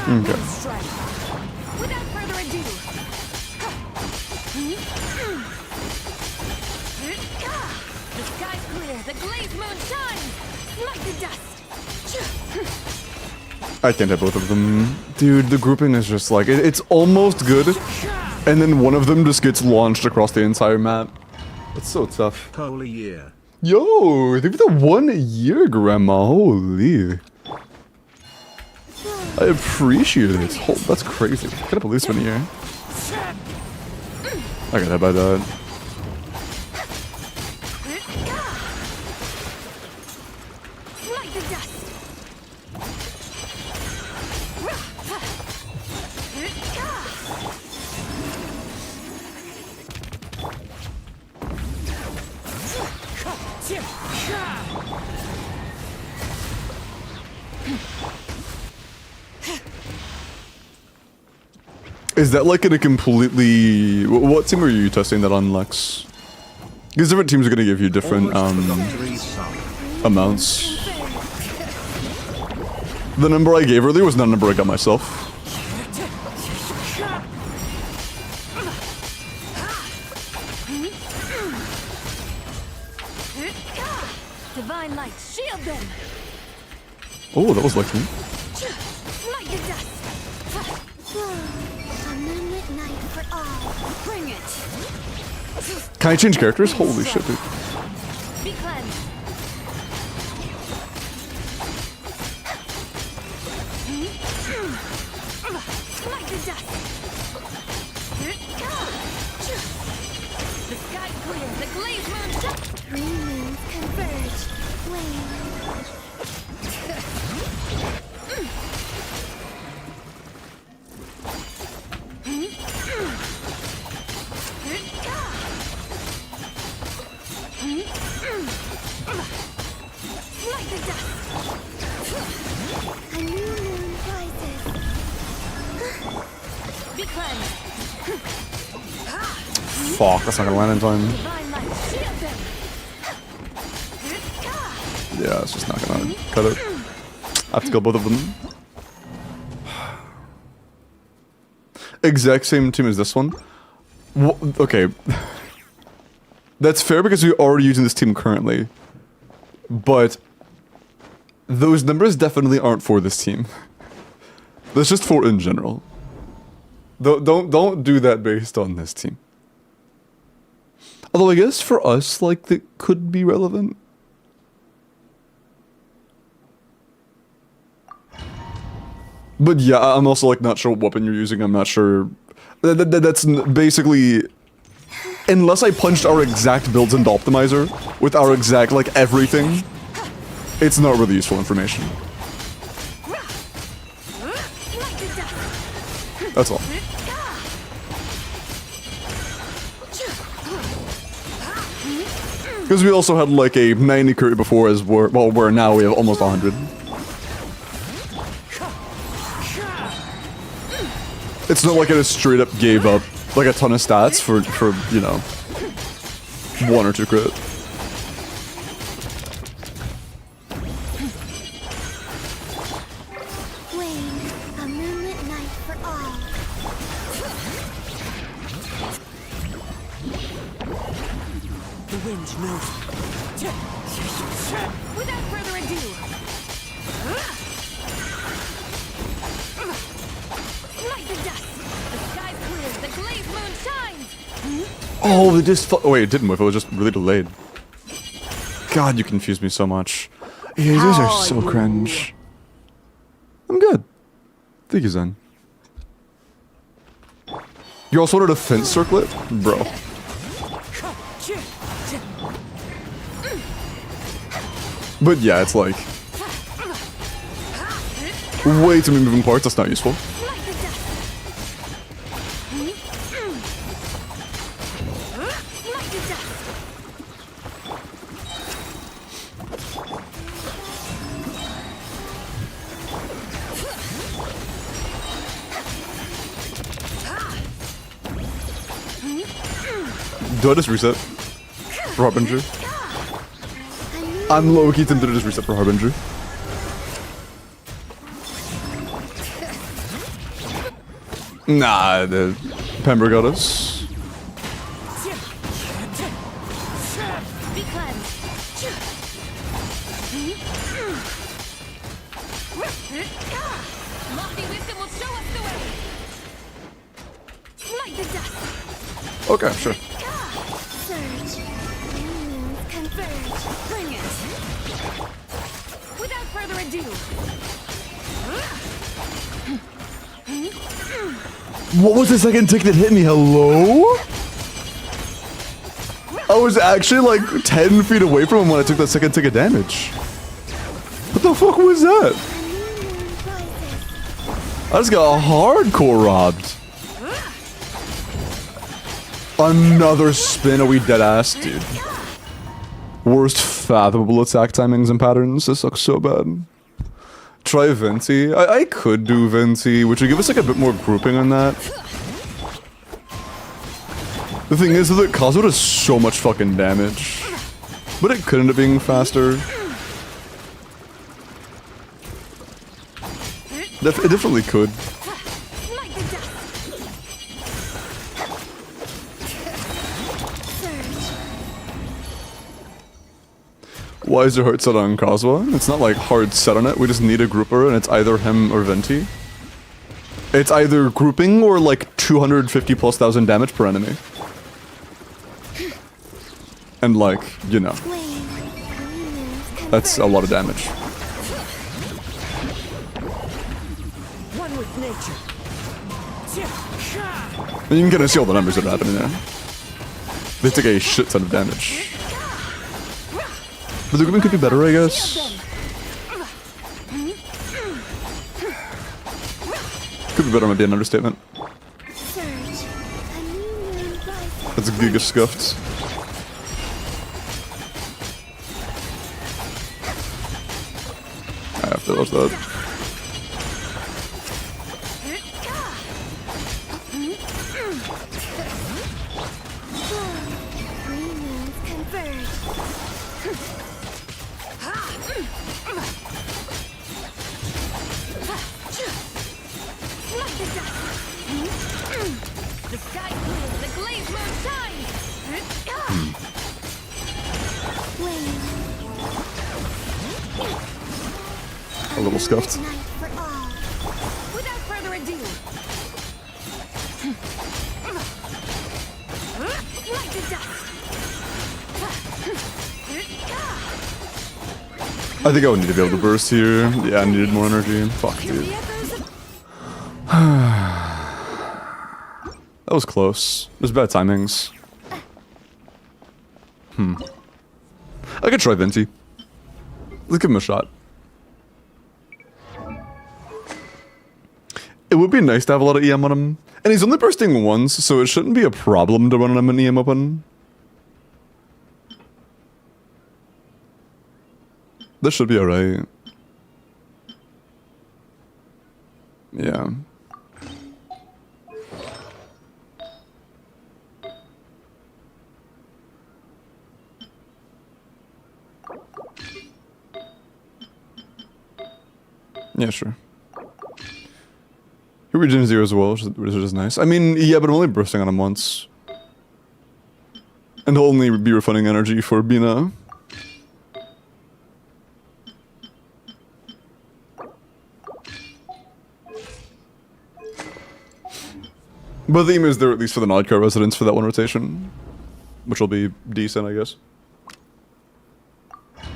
Okay. Strike. Without further ado. The sky's clear. The glazed moon shines. Light the dust. I can't have both of them. Dude, the grouping is just like, it's almost good, and then one of them just gets launched across the entire map. It's so tough. Holy year. Yo, give it a 1 year, Grandma. Holy. I appreciate it. Oh, that's crazy. Get a policeman here. I got hit by that. Light the dust. Is that like in a completely... What team are you testing that on, Lex? Because different teams are going to give you different amounts. The number I gave earlier was not a number I got myself. Divine light, shield them. Oh, that was lucky. Light the dust. A moonlit night for all. Bring it. Can I change characters? Holy shit, dude. Be cleansed. Light the dust. The sky's clear. The glazed moon shines. Three moons converge. Light the dust. A new moon rises. Be cleansed. Fuck, that's not gonna land in time. Divine light, shield them. Yeah, it's just not gonna cut it. I have to kill both of them. Exact same team as this one. Okay. That's fair because we're already using this team currently. But those numbers definitely aren't for this team. That's just for in general. Don't do that based on this team. Although I guess for us, like, that could be relevant. But yeah, I'm also like not sure what weapon you're using. I'm not sure. That's basically, unless I punched our exact builds into optimizer with our exact like everything, it's not really useful information. That's all. Because we also had like a 90 curry before, as well, where now we have almost 100. It's not like I just straight up gave up like a ton of stats for you know, 1 or 2 crit. Wane, a moonlit night for all. Revenge knows. Without further ado. Light the dust. The sky's clear. The glazed moon shines. Oh, they just oh, wait, it didn't whiff. It was just really delayed. God, you confuse me so much. Yeah, these are How so are you? cringe. I'm good. Thank you, Zen. You also ordered a fence circlet? Bro. But yeah, it's like way too many moving parts. That's not useful. Light the dust. Light the dust. Do I just reset for Harbinger? I'm low-key tempted to just reset for Harbinger. Nah, the Pember got us. Be cleansed. Lofty wisdom will show us the way. Light the dust. Okay, sure. Surge. Moons converge. Bring it. Without further ado. What was the second tick that hit me? Hello? I was actually like 10 feet away from him when I took that second tick of damage. What the fuck was that? I just got hardcore robbed. Another spin, are we dead ass, dude? Worst fathomable attack timings and patterns. This sucks so bad. Try Venti. I could do Venti, which would give us like a bit more grouping on that. The thing is that Kazuo does so much fucking damage. But it could end up being faster. It definitely could. Light the dust. Surge. Why is your heart set on Kazuo? It's not like hard set on it, we just need a grouper and it's either him or Venti. It's either grouping or like 250 plus thousand damage per enemy. And like, you know, that's a lot of damage. One with nature. And you can kind of see all the numbers that are happening there. They take a shit ton of damage. But the grouping could be better, I guess. Could be better might be an understatement. That's giga scuffed. I have to watch that. The sky clears, the glazed moon shines. A little scuffed. Without further ado. Light the dust. I think I would need to be able to burst here. Yeah, I needed more energy. Fuck, dude. That was close. It was bad timings. I could try Venti. Let's give him a shot. It would be nice to have a lot of EM on him. And he's only bursting once, so it shouldn't be a problem to run him an EM open. This should be alright. Yeah. Yeah, sure. He regen 0 as well, which is nice. I mean, yeah, but I'm only bursting on him once. And he'll only be refunding energy for Bina. But the theme is there at least for the Nodcar residents for that one rotation. Which will be decent, I guess.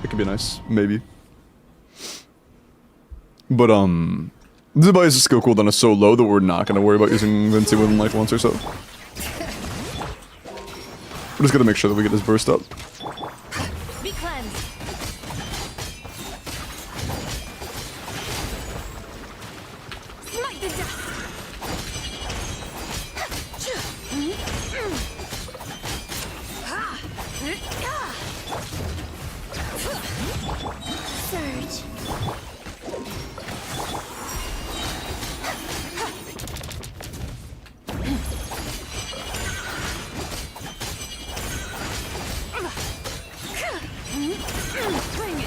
It could be nice, maybe. But, Zubai's skill cooldown is so low that we're not gonna worry about using Vinci within like once or so. We're just gonna make sure that we get his burst up. Be cleansed. Smite the dust. Surge. Bring it.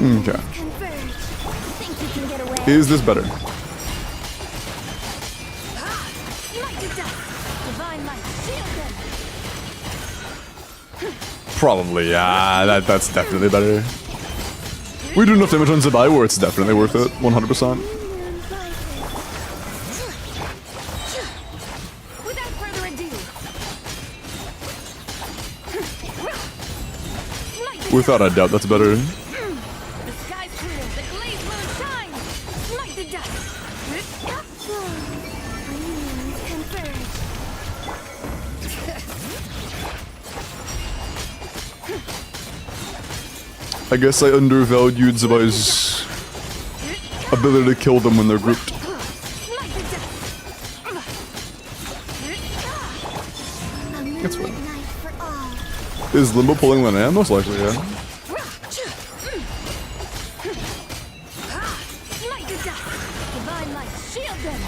Okay. Converge. Think you can get away? Is this better? Smite the dust. Divine light. Shield them. Probably, yeah. That's definitely better. We do enough damage on Zubai where it's definitely worth it. 100%. Without further ado. Smite the Without a doubt, that's better. The sky's clear, the glazed moon shines! Smite the dust! Converge. I guess I undervalued Zubai's ability to kill them when they're grouped. Smite the dust! That's fine. Night for all. Is Limbo pulling Linnea? Most likely, yeah. Smite the dust! Divine light, shield them!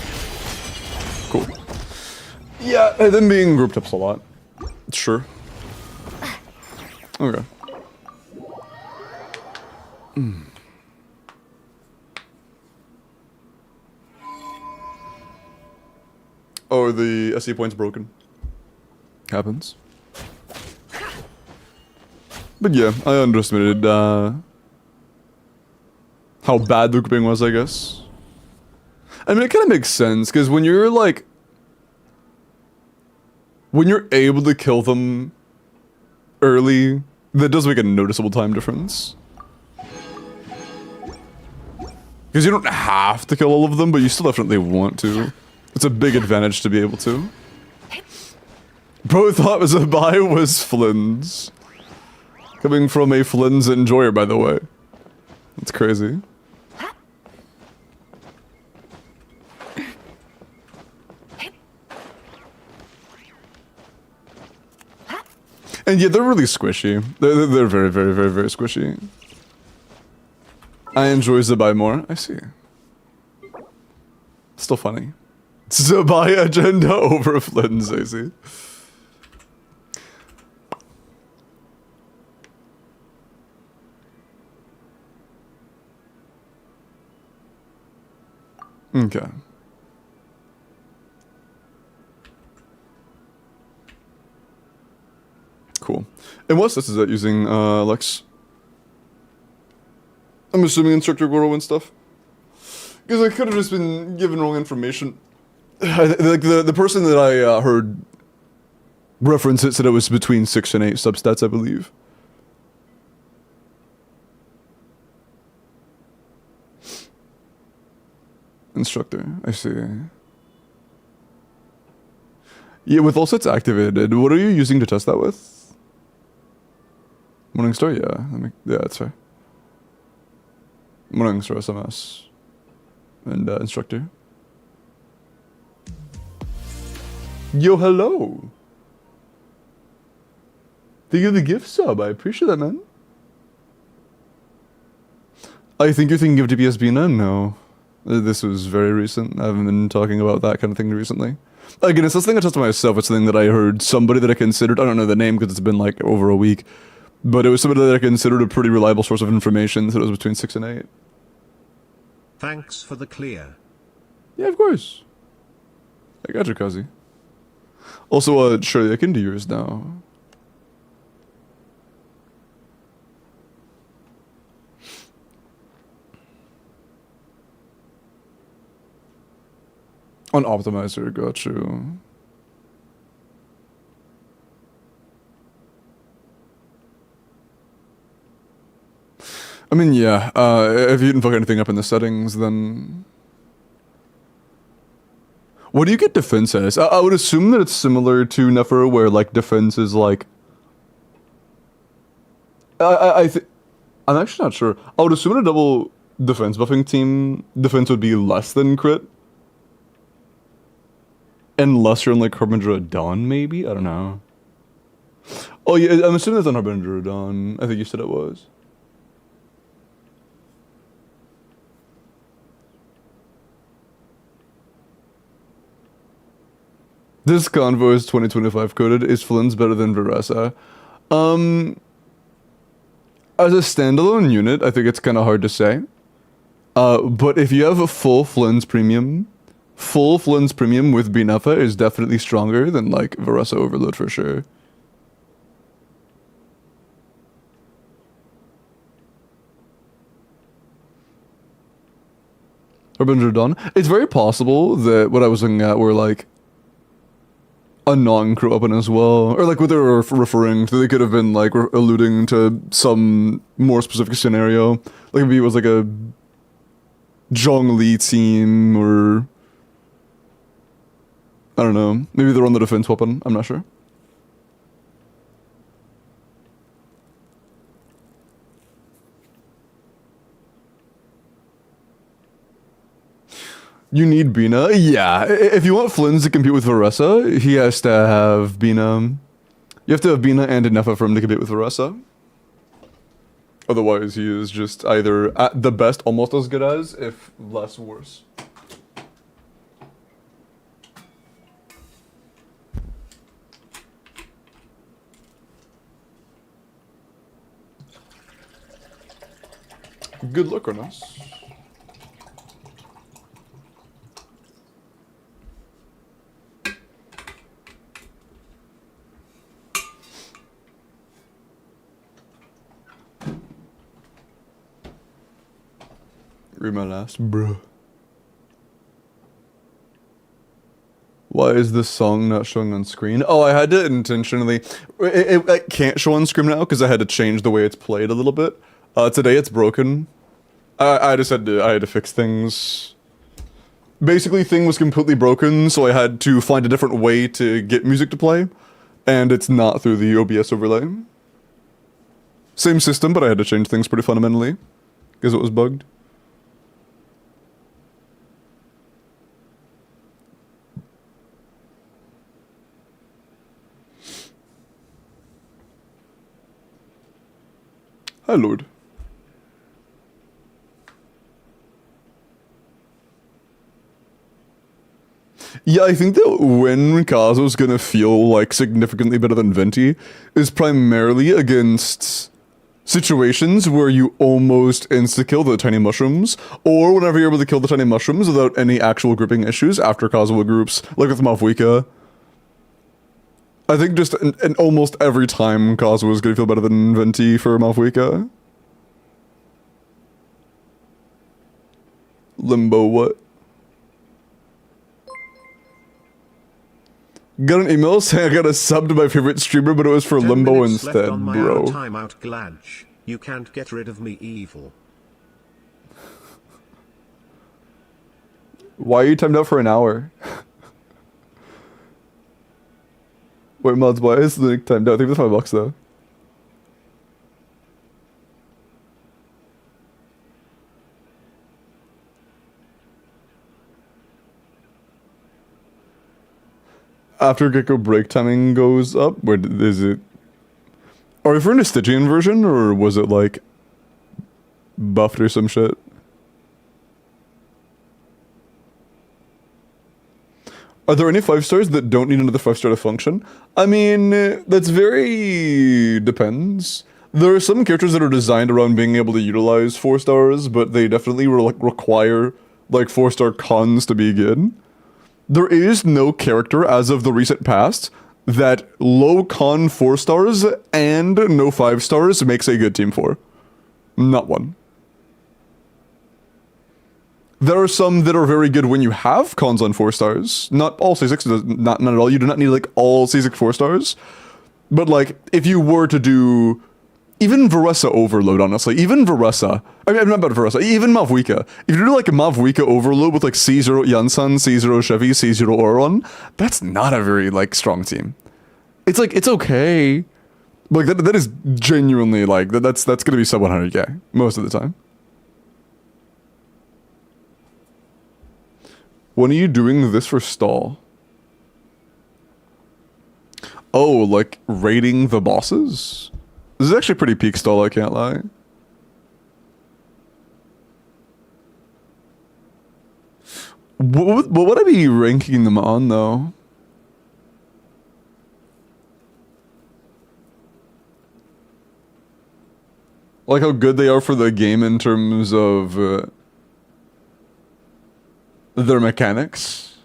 Cool. Yeah, them being grouped up's a lot. Sure. Okay. Oh, the SE point's broken. Happens. But yeah, I underestimated how bad the grouping was, I guess. I mean, it kind of makes sense, because when you're like... When you're able to kill them early, that does make a noticeable time difference. Because you don't have to kill all of them, but you still definitely want to. It's a big advantage to be able to. Bro thought Zubai was Flynn's. Coming from a Flynn's enjoyer, by the way. That's crazy. And yeah, they're really squishy. They're very, very, very, very squishy. I enjoy Zubai more. I see. Still funny. Zubai agenda over Flynn's, I see. Okay. Cool. And what's this? Is that using Lex? I'm assuming Instructor Goro and stuff. Because I could have just been given wrong information. Like the person that I heard reference it said it was between 6 and 8 substats, I believe. Instructor, I see. Yeah, with all sets activated, what are you using to test that with? Morningstar, yeah. Yeah, that's fair. Morningstar SMS. And Instructor. Yo, hello! Thank you for the gift sub, I appreciate that, man. I think you're thinking of DPS Bina? No. This was very recent. I haven't been talking about that kind of thing recently. Again, it's something I tested myself. It's something that I heard somebody that I considered, I don't know the name because it's been like over a week, but it was somebody that I considered a pretty reliable source of information, so it was between 6 and 8. Thanks for the clear. Yeah, of course. I got you, Kazi. Also, Shirley, I can do yours now. On optimizer, got you. I mean, yeah, if you didn't fuck anything up in the settings, then... What do you get defense as? I would assume that it's similar to Nefer, where, like, defense is, like... I'm actually not sure. I would assume in a double defense buffing team, defense would be less than crit. Unless you're in, like, Harbinger of Dawn, maybe? I don't know. Oh, yeah, I'm assuming that's on Harbinger of Dawn. I think you said it was. This convo is 2025 coded. Is Flynn's better than Veresa? As a standalone unit, I think it's kind of hard to say. But if you have a full Flynn's premium with Binefa is definitely stronger than, like, Veresa Overload for sure. Harbinger Dawn. It's very possible that what I was looking at were, like, a non-crew weapon as well, or like what they were referring to. They could have been like alluding to some more specific scenario, like maybe it was like a Zhongli team, or I don't know. Maybe they're on the defense weapon. I'm not sure. You need Bina? Yeah. If you want Flynn's to compete with Veresa, he has to have Bina. You have to have Bina and Nefa for him to compete with Veresa. Otherwise, he is just either at the best almost as good as, if less worse. Good luck on us. Read my last, bro. Why is this song not showing on screen? Oh, I had to intentionally... It can't show on screen now because I had to change the way it's played a little bit. Today it's broken. I just had to fix things. Basically, thing was completely broken, so I had to find a different way to get music to play. And it's not through the OBS overlay. Same system, but I had to change things pretty fundamentally. Because it was bugged. Hi, Lord. Yeah, I think that when Kazu's gonna feel, like, significantly better than Venti is primarily against situations where you almost insta-kill the tiny mushrooms, or whenever you're able to kill the tiny mushrooms without any actual gripping issues after Kazuha groups, like with Mafuika. I think just in almost every time Kazuha is gonna feel better than Venti for Mafuika. Limbo what? Got an email saying I got a sub to my favorite streamer, but it was for Limbo instead, on my bro. Timeout Gladge. You can't get rid of me, evil. Why are you timed out for an hour? Wait, mods, why is the timed out? I think it's $5 though. After Gecko break timing goes up, where is it? Are we referring to Stygian version, or was it like buffed or some shit? Are there any 5-stars that don't need another 5-star to function? I mean, that's very... depends. There are some characters that are designed around being able to utilize 4-stars, but they definitely require, like, 4-star cons to be good. There is no character as of the recent past that low con 4 stars and no 5 stars makes a good team for. Not one. There are some that are very good when you have cons on 4 stars. Not all C6, not at all. You do not need like all C6 4 stars. But like, if you were to do even Varessa Overload, honestly, even Varessa, I mean, I'm not about Varessa, even Mavwika. If you do like a Mavwika Overload with like C0 Yansan, C0 Chevy, C0 Oron, that's not a very like strong team. It's like, it's okay. Like that is genuinely like, that's gonna be sub 100k most of the time. When are you doing this for stall? Oh, like raiding the bosses? This is actually pretty peak stall, I can't lie. What would I be ranking them on, though? Like how good they are for the game in terms of their mechanics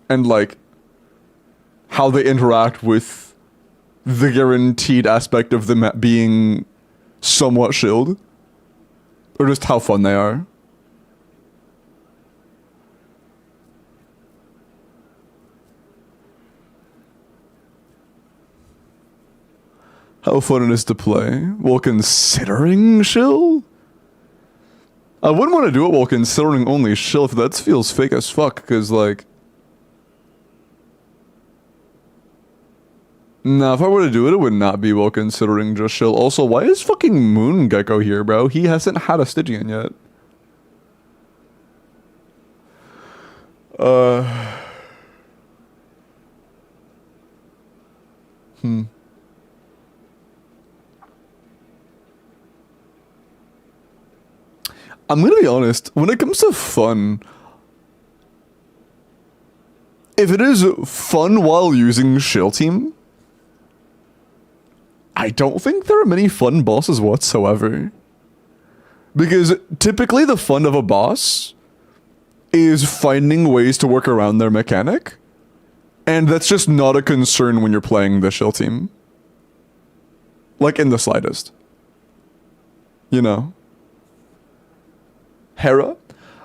and like how they interact with the guaranteed aspect of them being somewhat shilled, or just how fun they are. How fun it is to play while considering shill? I wouldn't want to do it while considering only shill if that feels fake as fuck, because like... Nah, if I were to do it, it would not be while considering just shill. Also, why is fucking Moon Gecko here, bro? He hasn't had a Stygian yet. I'm gonna be honest, when it comes to fun, if it is fun while using shill team, I don't think there are many fun bosses whatsoever. Because typically the fun of a boss is finding ways to work around their mechanic, and that's just not a concern when you're playing the shill team. Like in the slightest. You know? Hera.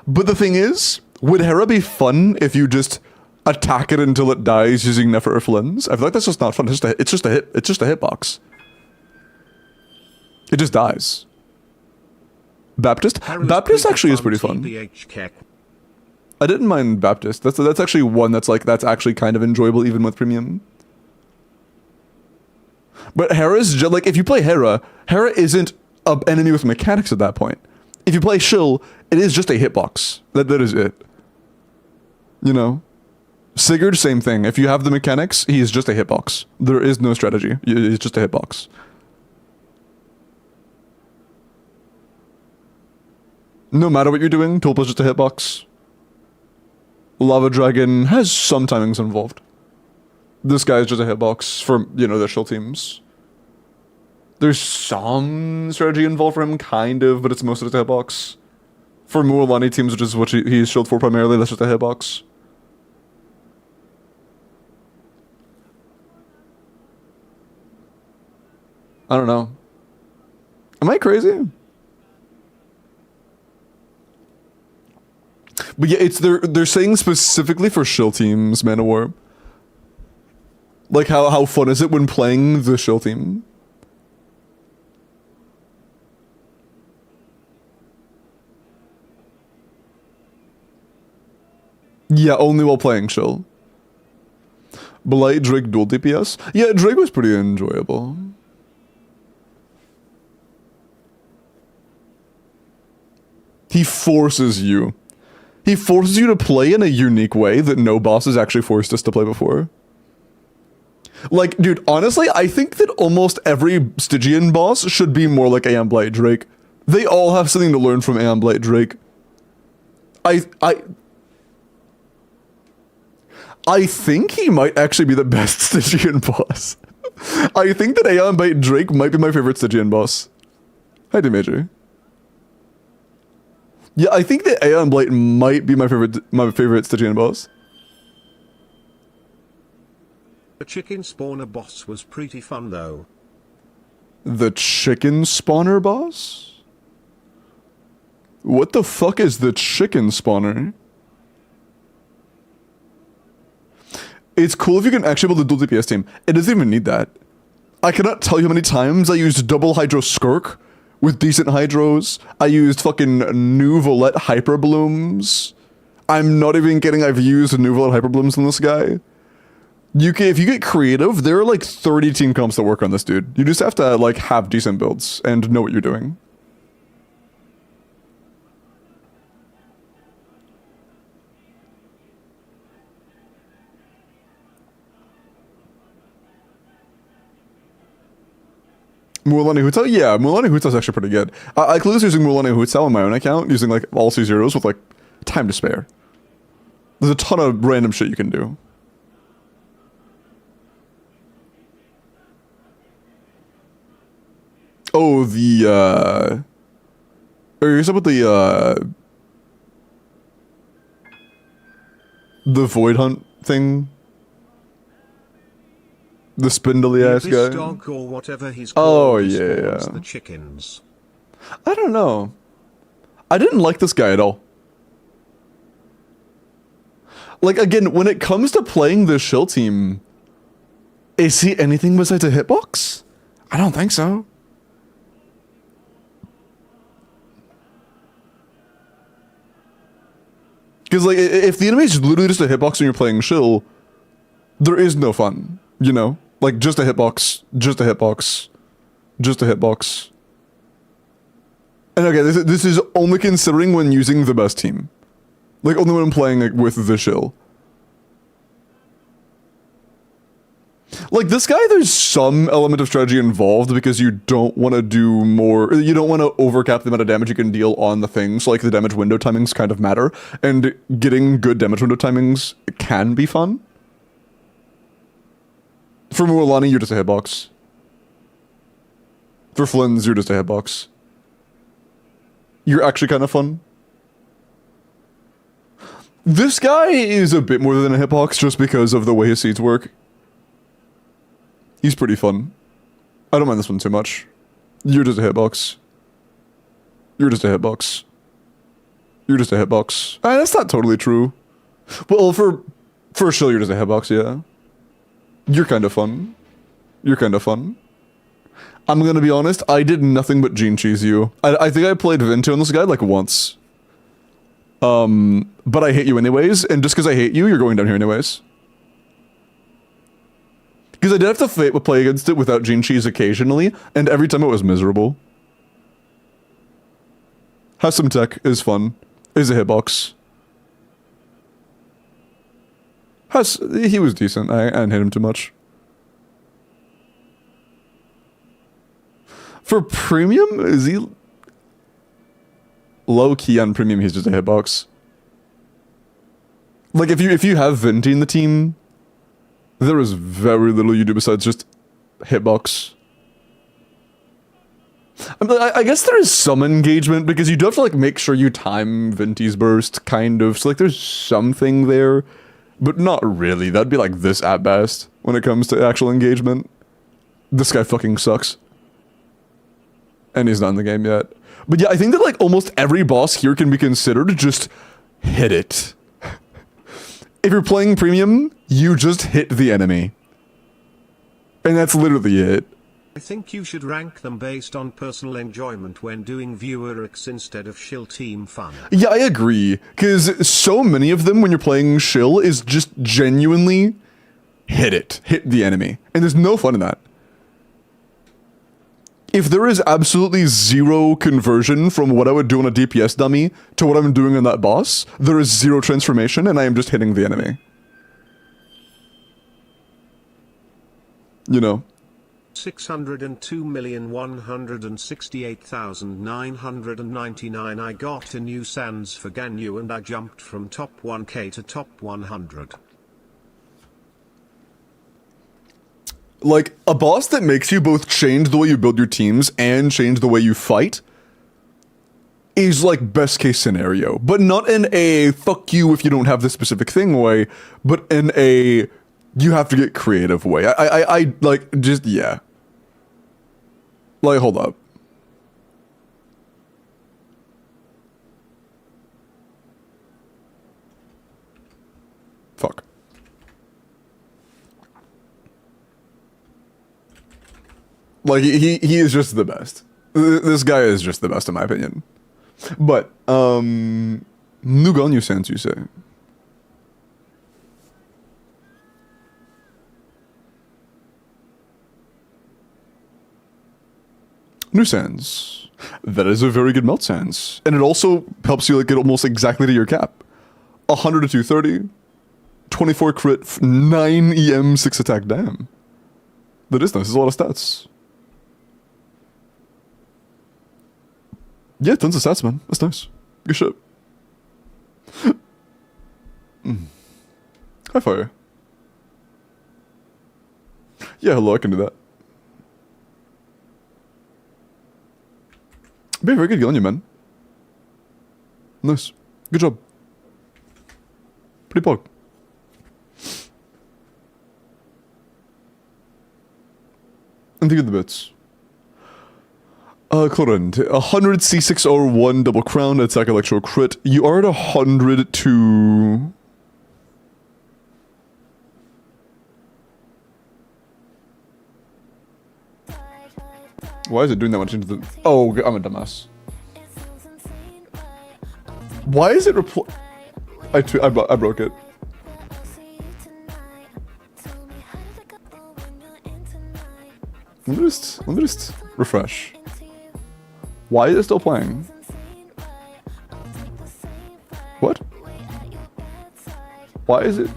But the thing is, would Hera be fun if you just attack it until it dies using Nefer Lens? I feel like that's just not fun. It's just a hitbox. It just dies. Baptist? Baptist actually is pretty fun. I didn't mind Baptist. That's actually one that's actually kind of enjoyable even with premium. But Hera's just like, if you play Hera isn't an enemy with mechanics at that point. If you play shill, it is just a hitbox. That is it. You know? Sigurd, same thing. If you have the mechanics, he is just a hitbox. There is no strategy. It's just a hitbox. No matter what you're doing, Tulpa's just a hitbox. Lava Dragon has some timings involved. This guy is just a hitbox for, you know, the shill teams. There's some strategy involved for him, kind of, but it's mostly just a hitbox. For Mualani teams, which is what he's shilled for primarily, that's just a hitbox. I don't know. Am I crazy? But yeah, they're saying specifically for shill teams, Manowar. Like how fun is it when playing the shill team? Yeah, only while playing shill. Blight, Drake, dual DPS? Yeah, Drake was pretty enjoyable. He forces you. He forces you to play in a unique way that no boss has actually forced us to play before. Like, dude, honestly, I think that almost every Stygian boss should be more like Aeon Blight Drake. They all have something to learn from Aeon Blight Drake. I think he might actually be the best Stygian boss. I think that Aeon Blight Drake might be my favorite Stygian boss. Hi, D-Major. Yeah, I think that Aeon Blight might be my favorite Stygian boss. The chicken spawner boss was pretty fun though. The chicken spawner boss? What the fuck is the chicken spawner? It's cool if you can actually build a dual DPS team. It doesn't even need that. I cannot tell you how many times I used double hydro skirk with decent hydros. I used fucking new Volette hyper blooms. I'm not even kidding, I've used new Volette hyper blooms on this guy. If you get creative, there are like 30 team comps that work on this dude. You just have to like have decent builds and know what you're doing. Mualani Hutao? Yeah, Mualani Hutao's actually pretty good. I close using Mualani Hutao on my own account, using like all C0s with like time to spare. There's a ton of random shit you can do. Oh, are you talking about the Void Hunt thing? The spindly ass guy? Dog or whatever he's called, yeah. The chickens. I don't know. I didn't like this guy at all. Like, again, when it comes to playing the shill team, is he anything besides a hitbox? I don't think so. Because, like, if the enemy is literally just a hitbox when you're playing shill, there is no fun, you know? Like, just a hitbox, just a hitbox, just a hitbox. And okay, this is only considering when using the best team. Like, only when I'm playing like, with the shill. Like, this guy, there's some element of strategy involved because you don't want to do more, you don't want to overcap the amount of damage you can deal on the things, like the damage window timings kind of matter, and getting good damage window timings can be fun. For Mualani, you're just a hitbox. For Flynn's, you're just a hitbox. You're actually kind of fun. This guy is a bit more than a hitbox just because of the way his seeds work. He's pretty fun. I don't mind this one too much. You're just a hitbox. You're just a hitbox. You're just a hitbox. That's not totally true. Well, for sure, you're just a hitbox, yeah. You're kind of fun. You're kind of fun. I'm gonna be honest, I did nothing but gene cheese you. I think I played Vento on this guy like once. But I hate you anyways, and just because I hate you, you're going down here anyways. Because I did have to play against it without gene cheese occasionally, and every time it was miserable. Have some tech is fun. Is a hitbox. He was decent. I didn't hit him too much. For premium, is he low key on premium? He's just a hitbox. Like if you have Venti in the team, there is very little you do besides just hitbox. I guess there is some engagement because you do have to like make sure you time Venti's burst, kind of. So like there's something there. But not really. That'd be like this at best when it comes to actual engagement. This guy fucking sucks. And he's not in the game yet. But yeah, I think that like almost every boss here can be considered just hit it. If you're playing premium, you just hit the enemy. And that's literally it. I think you should rank them based on personal enjoyment when doing viewer X instead of shill team fun. Yeah, I agree. Because so many of them when you're playing shill is just genuinely hit it. Hit the enemy. And there's no fun in that. If there is absolutely zero conversion from what I would do on a DPS dummy to what I'm doing on that boss, there is zero transformation and I am just hitting the enemy. You know? 602,168,999. I got a new Sans for Ganyu and I jumped from top 1k to top 100. Like, a boss that makes you both change the way you build your teams and change the way you fight is like best case scenario. But not in a fuck you if you don't have this specific thing way, but in a You have to get creative way. I like, just, yeah. Like, hold up. Fuck. Like, he is just the best. This guy is just the best in my opinion. But, Nuganyu sense, you say? New sands. That is a very good melt sands. And it also helps you like get almost exactly to your cap. 100 to 230. 24 crit, 9 EM, 6 attack, damn. That is nice, there's a lot of stats. Yeah, tons of stats, man. That's nice. Good shit. High fire. Yeah, hello, I can do that. Be very good on you, man. Nice. Good job. Pretty pog. And think of the bits. Current. 100 C6R1 double crown attack electro crit. You are at 100 to... Why is it doing that much into the... Oh, I'm a dumbass. Why is it I broke it. Let me just refresh. Why is it still playing? What? Why is it?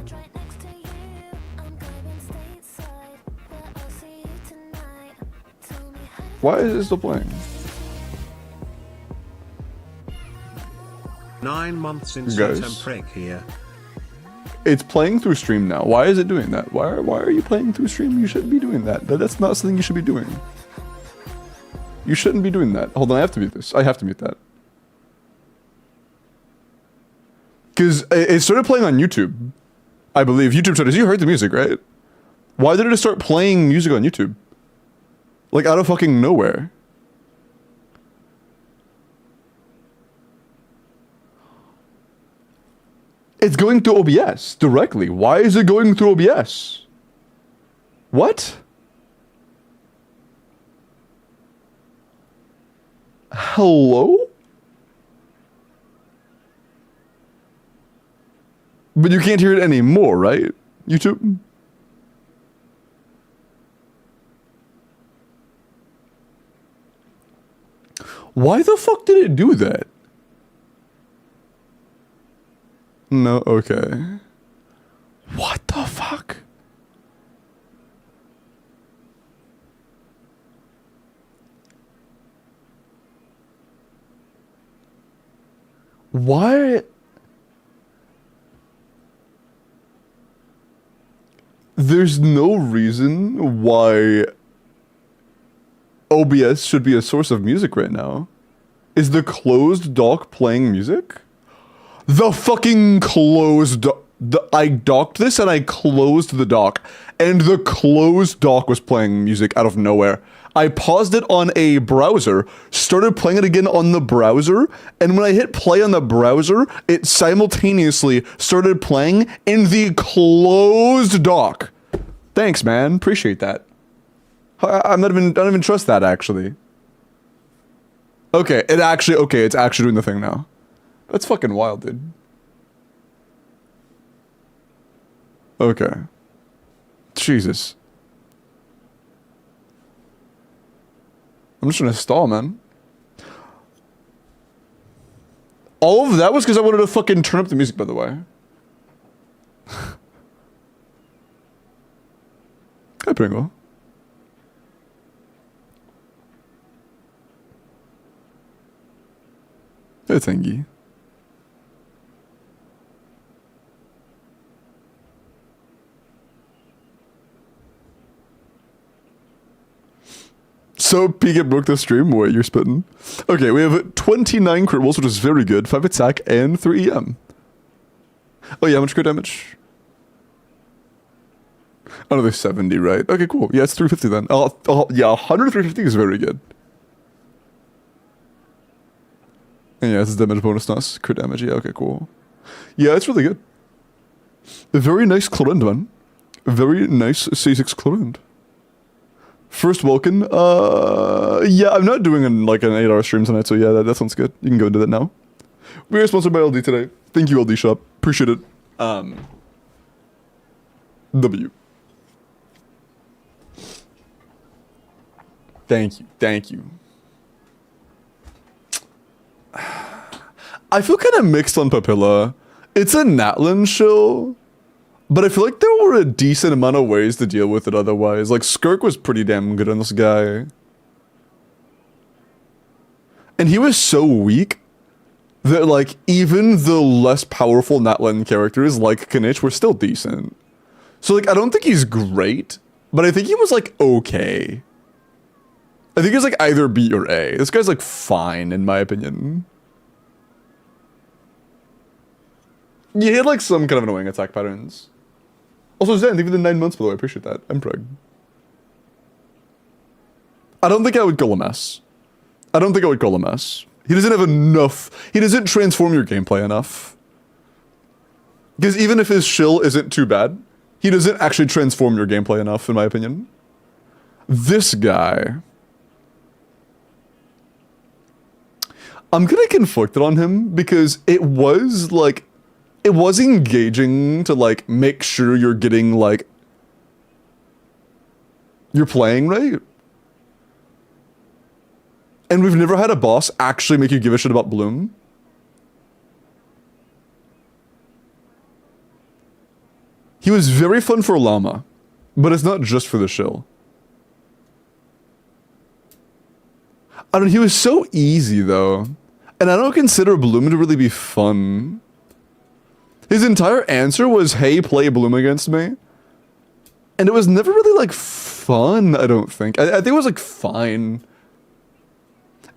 Why is it still playing? 9 months since Guys. Tempreg here. It's playing through stream now. Why is it doing that? Why are you playing through stream? You shouldn't be doing that. That's not something you should be doing. You shouldn't be doing that. Hold on, I have to mute this. I have to mute that. Because it started playing on YouTube. I believe. YouTube started. You heard the music, right? Why did it start playing music on YouTube? Like out of fucking nowhere. It's going through OBS directly. Why is it going through OBS? What? Hello? But you can't hear it anymore, right? YouTube? Why the fuck did it do that? No, okay. What the fuck? Why? There's no reason why OBS should be a source of music right now. Is the closed dock playing music? The fucking closed dock. I docked this and I closed the dock. And the closed dock was playing music out of nowhere. I paused it on a browser, started playing it again on the browser, and when I hit play on the browser, it simultaneously started playing in the closed dock. Thanks, man. Appreciate that. I don't even trust that, actually. Okay, it's actually doing the thing now. That's fucking wild, dude. Okay. Jesus. I'm just gonna stall, man. All of that was because I wanted to fucking turn up the music, by the way. Hi, Pringle. Hey, Tengi. So, Piget broke the stream. Wait, you're spitting. Okay, we have 29 crit rolls, which is very good. 5 attack and 3 EM. Oh yeah, how much crit damage? Another 70, right? Okay, cool. Yeah, it's 350 then. Yeah, 100 to 350 is very good. And yeah, it's damage bonus, not crit damage. Yeah, okay, cool. Yeah, it's really good. A very nice Clorend, man. Very nice C6 Clorend. First Welkin. Yeah, I'm not doing an 8-hour stream tonight, so yeah, that sounds good. You can go and do that now. We are sponsored by LD today. Thank you, LD Shop. Appreciate it. W. Thank you. Thank you. I feel kind of mixed on Papilla. It's a Natlin shill, but I feel like there were a decent amount of ways to deal with it otherwise. Like, Skirk was pretty damn good on this guy. And he was so weak that, like, even the less powerful Natlin characters, like Kanich, were still decent. So, like, I don't think he's great, but I think he was, like, okay. I think he's, like, either B or A. This guy's, like, fine, in my opinion. Yeah, he had, like, some kind of annoying attack patterns. Also, Zen, thank you for the 9 months, by the way. I appreciate that. I'm preg. I don't think I would call him S. I don't think I would call him S. He doesn't have enough. He doesn't transform your gameplay enough. Because even if his shill isn't too bad, he doesn't actually transform your gameplay enough, in my opinion. This guy. I'm gonna conflicted on him because it was, like, it was engaging to, like, make sure you're getting, like, you're playing right. And we've never had a boss actually make you give a shit about Bloom. He was very fun for Llama, but it's not just for the shill. I don't know, he was so easy though. And I don't consider Bloom to really be fun. His entire answer was, hey, play Bloom against me. And it was never really, like, fun, I don't think. I think it was, like, fine.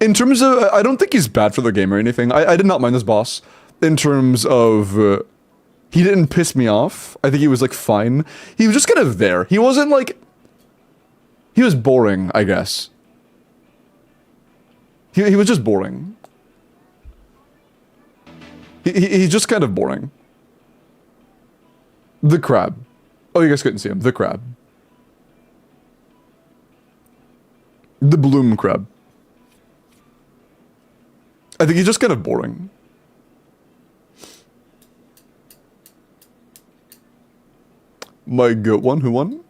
In terms of, I don't think he's bad for the game or anything. I did not mind this boss. In terms of, he didn't piss me off. I think he was, like, fine. He was just kind of there. He wasn't, like, he was boring, I guess. He was just boring. He's just kind of boring. The crab. Oh, you guys couldn't see him. The crab. The Bloom crab. I think he's just kind of boring. My goat one, who won?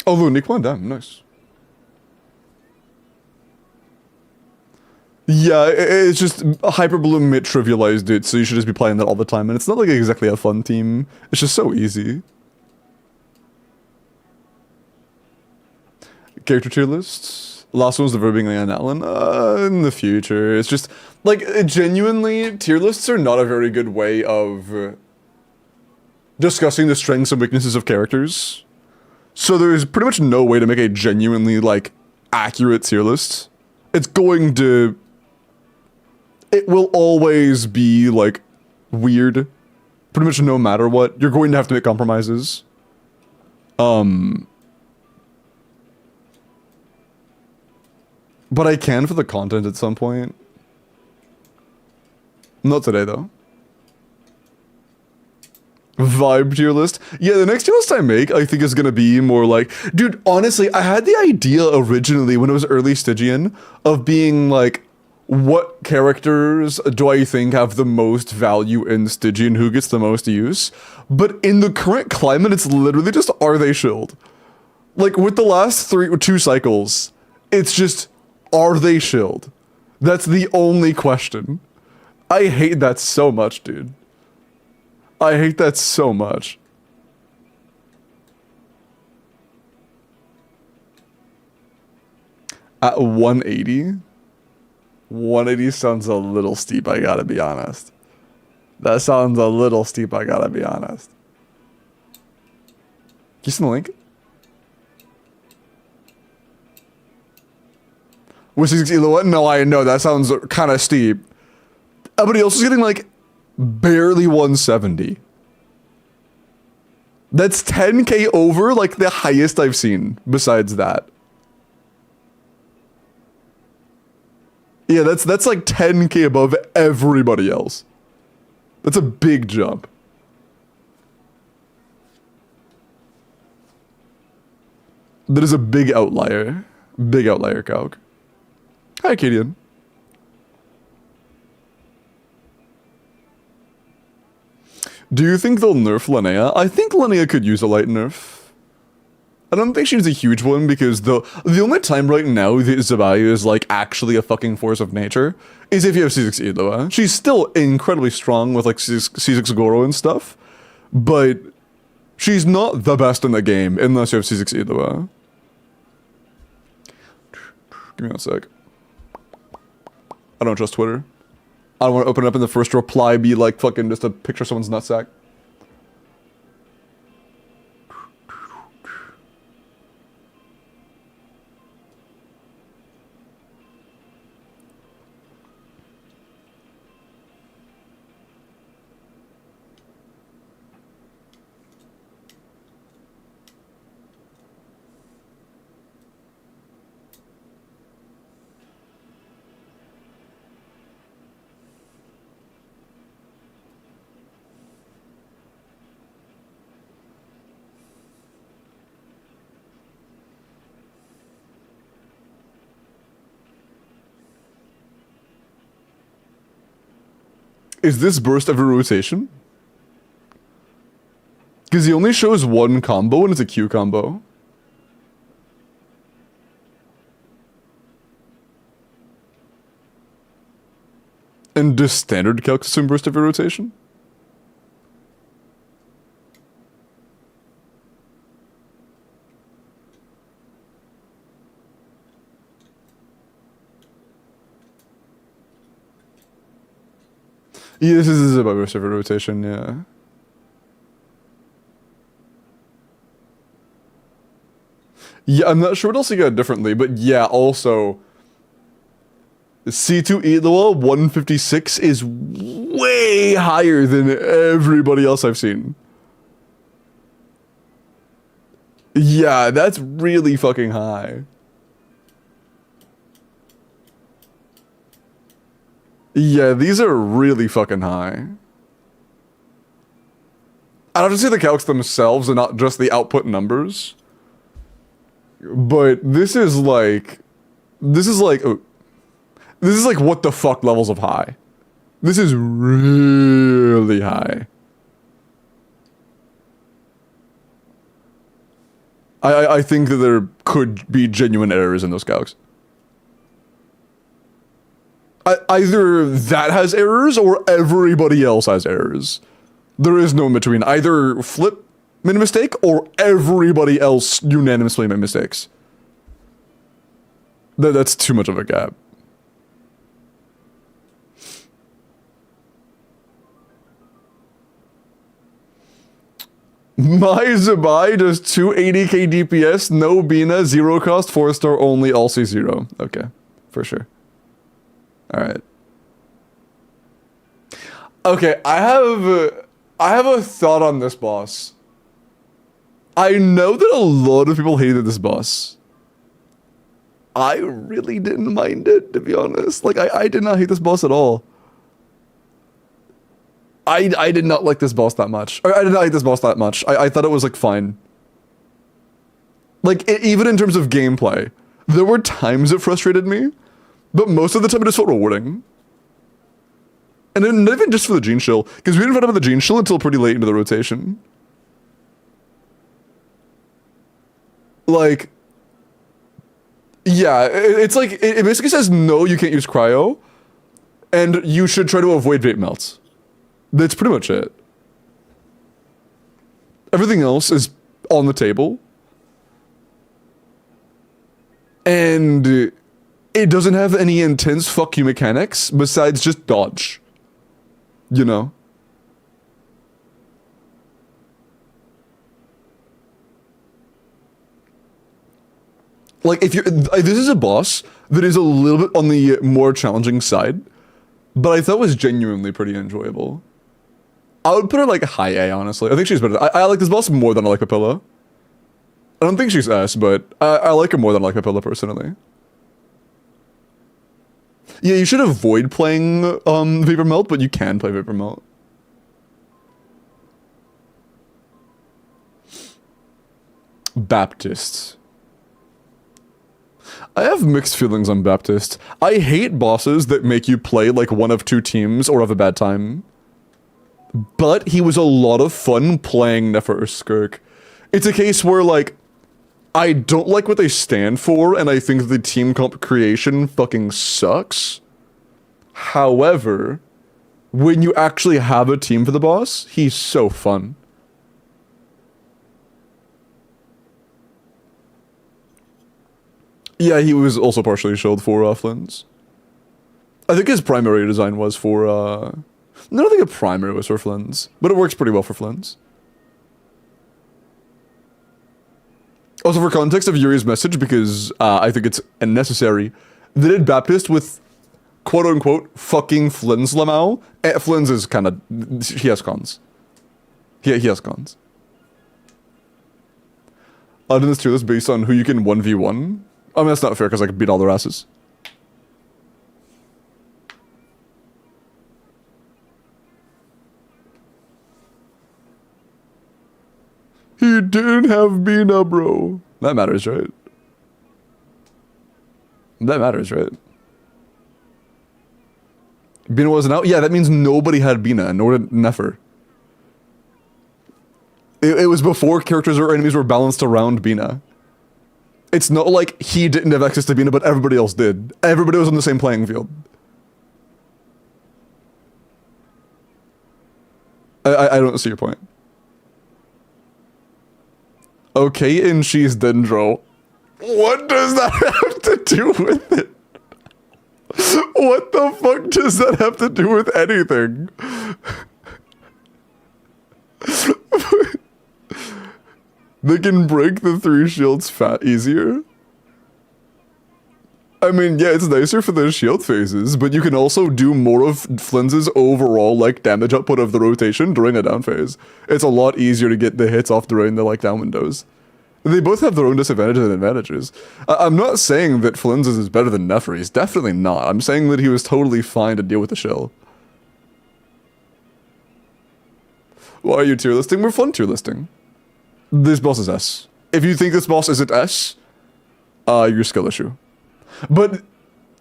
Oh, Lunique won, damn, nice. Yeah, it's just Hyper Bloom trivialized it, so you should just be playing that all the time, and it's not like exactly a fun team. It's just so easy. Character tier lists. Last one's the very beginning on Natlin. In the future, it's just like genuinely tier lists are not a very good way of discussing the strengths and weaknesses of characters. So there's pretty much no way to make a genuinely like accurate tier list. It's going to. It will always be, like, weird. Pretty much no matter what. You're going to have to make compromises. But I can for the content at some point. Not today, though. Vibe tier list. Yeah, the next tier list I make, I think is gonna be more like... Dude, honestly, I had the idea originally, when it was early Stygian, of being, like... What characters do I think have the most value in Stygian? Who gets the most use? But in the current climate, it's literally just, are they shilled? Like, with the last 2 cycles, it's just, are they shilled? That's the only question. I hate that so much, dude. I hate that so much. At 180? 180 sounds a little steep, I gotta be honest. That sounds a little steep, I gotta be honest. You see the link? With 60 kilowatt? No, I know, that sounds kind of steep. Everybody else is getting like barely 170. That's 10k over like the highest I've seen besides that. Yeah, that's like 10k above everybody else. That's a big jump. That is a big outlier. Big outlier, Calc. Hi, Kadian. Do you think they'll nerf Linnea? I think Linnea could use a light nerf. I don't think she's a huge one because the only time right now that Zabaya is like actually a fucking force of nature is if you have C6 Idloa. She's still incredibly strong with like C6 Goro and stuff, but she's not the best in the game unless you have C6 Idloa. Give me one sec. I don't trust Twitter. I don't want to open it up and the first reply be like fucking just a picture of someone's nutsack. Is this burst every rotation? Because he only shows one combo and it's a Q combo. And does standard calc assume burst every rotation? Yeah, this is about burst every rotation, yeah. Yeah, I'm not sure what else you got differently, but yeah, also C2 Idloa 156 is way higher than everybody else I've seen. Yeah, that's really fucking high. Yeah, these are really fucking high. I have to see the calcs themselves and not just the output numbers. But this is like what the fuck levels of high. This is really high. I think that there could be genuine errors in those calcs. Either that has errors or everybody else has errors. There is no in between. Either Flip made a mistake or everybody else unanimously made mistakes. That's too much of a gap. My Zabai does 280k DPS, no Bina, 0 cost, 4-star only, all C0. Okay, for sure. Alright. Okay, I have a thought on this boss. I know that a lot of people hated this boss. I really didn't mind it, to be honest. Like, I did not hate this boss at all. I did not like this boss that much. Or I did not like this boss that much. I thought it was, like, fine. Like, even in terms of gameplay, there were times it frustrated me. But most of the time it just felt rewarding. And then not even just for the Gene Shill, because we didn't find out about the Gene Shill until pretty late into the rotation. Like, yeah, it's like, it basically says no, you can't use cryo, and you should try to avoid vape melts. That's pretty much it. Everything else is on the table. And it doesn't have any intense fuck you mechanics besides just dodge. You know? Like, if you're, this is a boss that is a little bit on the more challenging side, but I thought was genuinely pretty enjoyable. I would put her like high A, honestly. I think she's better. I like this boss more than I like Papilla. I don't think she's S, but I like her more than I like Papilla personally. Yeah, you should avoid playing Vapor Melt, but you can play Vapor Melt. Baptist. I have mixed feelings on Baptist. I hate bosses that make you play like one of two teams or have a bad time. But he was a lot of fun playing Nefer or Skirk. It's a case where like, I don't like what they stand for, and I think the team comp creation fucking sucks. However, when you actually have a team for the boss, he's so fun. Yeah, he was also partially shelled for Flynn's. I think his primary design was for, no, I don't think a primary was for Flynn's, but it works pretty well for Flynn's. Also, for context of Yuri's message, because I think it's necessary, they did Baptist with quote-unquote fucking Flynn's Lamau. Flynn's is kind of, he has cons. He has cons. I did this tier list based on who you can 1v1. I mean, that's not fair because I could beat all their asses. He didn't have Bina, bro. That matters, right? That matters, right? Bina wasn't out? Yeah, that means nobody had Bina, nor did Nefer. It was before characters or enemies were balanced around Bina. It's not like he didn't have access to Bina, but everybody else did. Everybody was on the same playing field. I don't see your point. Okay, and she's Dendro. What does that have to do with it? What the fuck does that have to do with anything? They can break the 3 shields easier? I mean, yeah, it's nicer for the shield phases, but you can also do more of Flynn's overall, like, damage output of the rotation during a down phase. It's a lot easier to get the hits off during the, like, down windows. They both have their own disadvantages and advantages. I'm not saying that Flynn's is better than Nefer. He's definitely not. I'm saying that he was totally fine to deal with the shell. Why are you tier listing? We're fun tier listing. This boss is S. If you think this boss isn't S, your skill issue. But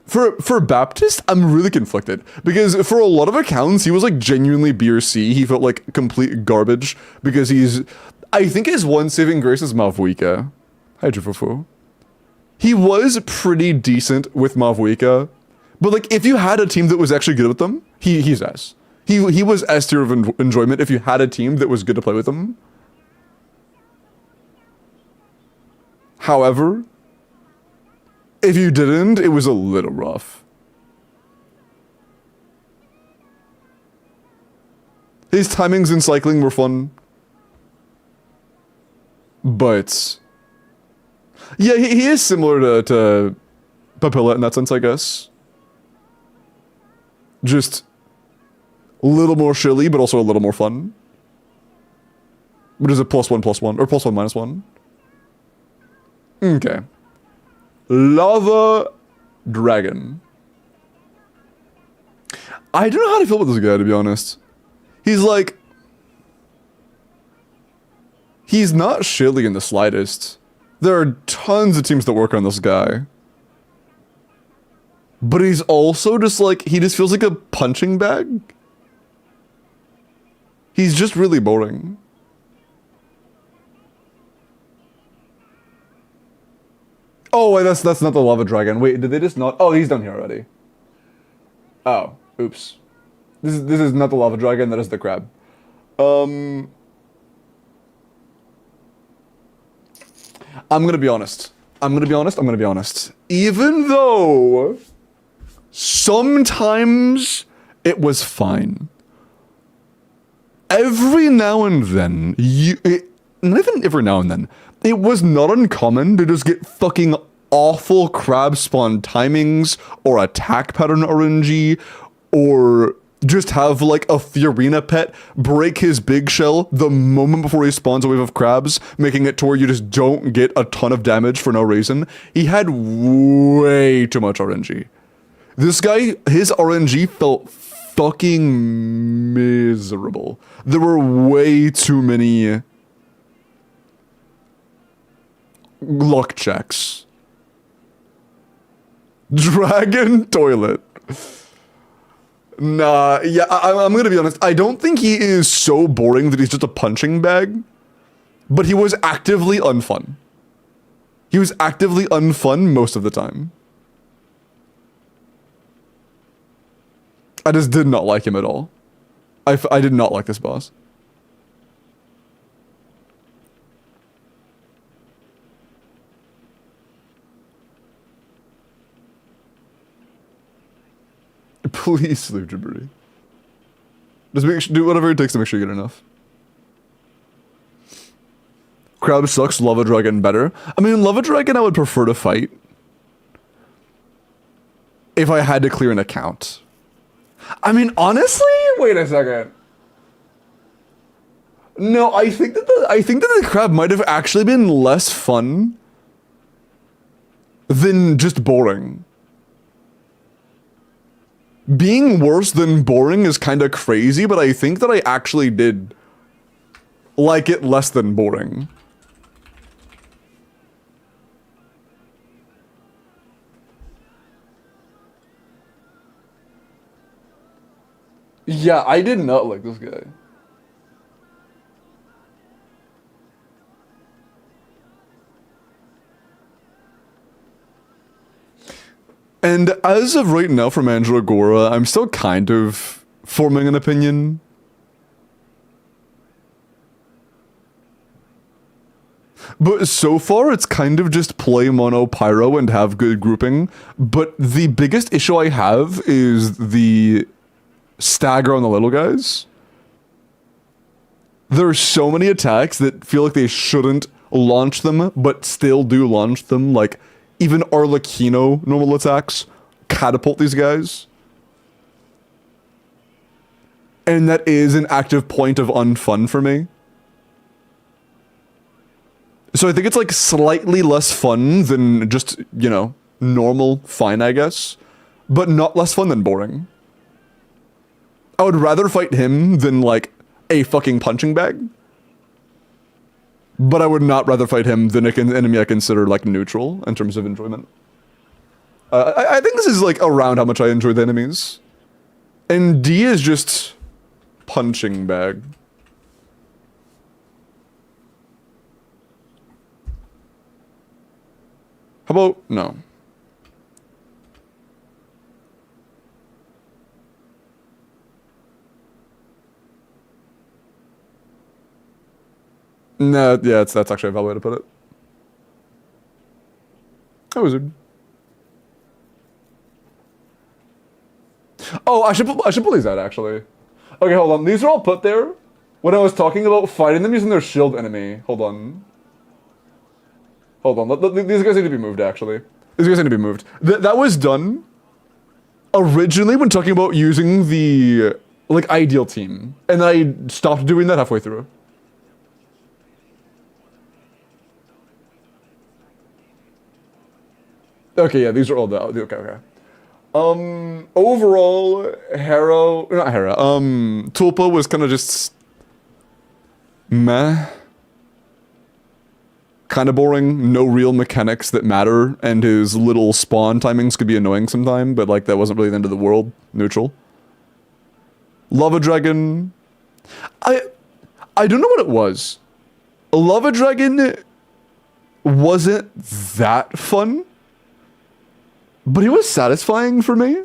for Baptist, I'm really conflicted. Because for a lot of accounts, he was like genuinely B or C. He felt like complete garbage because he's... I think his one saving grace is Mavuika. Hi, Jufufu. He was pretty decent with Mavuika. But like, if you had a team that was actually good with them, he's S. He was S tier of enjoyment if you had a team that was good to play with him. However, if you didn't, it was a little rough. His timings in cycling were fun. But... yeah, he is similar to Papilla in that sense, I guess. Just a little more shilly, but also a little more fun. What is it, +1/+1, or +1 -1? Okay. Lava Dragon. I don't know how to feel about this guy, to be honest. He's like... he's not shilly in the slightest. There are tons of teams that work on this guy. But he's also just like... he just feels like a punching bag. He's just really boring. Oh, wait, that's not the lava dragon. Wait, did they just not... oh, he's down here already. Oh, oops. This is not the lava dragon, that is the crab. I'm gonna be honest. I'm gonna be honest. Even though sometimes it was fine. Every now and then, not even every now and then, it was not uncommon to just get fucking awful crab spawn timings, or attack pattern RNG, or just have like a Fiorina pet break his big shell the moment before he spawns a wave of crabs, making it to where you just don't get a ton of damage for no reason. He had way too much RNG. This guy, his RNG felt fucking miserable. There were way too many luck checks. Dragon toilet. Nah, yeah, I'm gonna be honest. I don't think he is so boring that he's just a punching bag, but he was actively unfun. He was actively unfun most of the time. I just did not like him at all. I did not like this boss. Please sleep, Jabari. Just do whatever it takes to make sure you get enough. Crab sucks, Lava Dragon better. I mean, Lava Dragon I would prefer to fight if I had to clear an account. I mean, honestly, wait a second. No, I think that the crab might have actually been less fun than just boring. Being worse than boring is kind of crazy, but I think that I actually did like it less than boring. Yeah, I did not like this guy. And as of right now for Mandragora, I'm still kind of forming an opinion. But so far, it's kind of just play mono pyro and have good grouping. But the biggest issue I have is the stagger on the little guys. There are so many attacks that feel like they shouldn't launch them, but still do launch them. Like, even Arlecchino normal attacks catapult these guys. And that is an active point of unfun for me. So I think it's like slightly less fun than just, you know, normal fine, I guess. But not less fun than boring. I would rather fight him than like a fucking punching bag. But I would not rather fight him than an enemy I consider like neutral in terms of enjoyment. I think this is like around how much I enjoy the enemies. And D is just punching bag. How about no? No, yeah, that's actually a valid way to put it. Hi, wizard. Oh, I should pull these out actually. Okay, hold on. These are all put there when I was talking about fighting them using their shield enemy. Hold on. Hold on. These guys need to be moved actually. These guys need to be moved. That was done originally when talking about using the like ideal team, and I stopped doing that halfway through. Okay, yeah, these are all the okay. Overall, Tulpa was kind of just meh. Kind of boring, no real mechanics that matter, and his little spawn timings could be annoying sometime, but like that wasn't really the end of the world. Neutral. Lava Dragon. I don't know what it was. Lava Dragon wasn't that fun. But he was satisfying for me.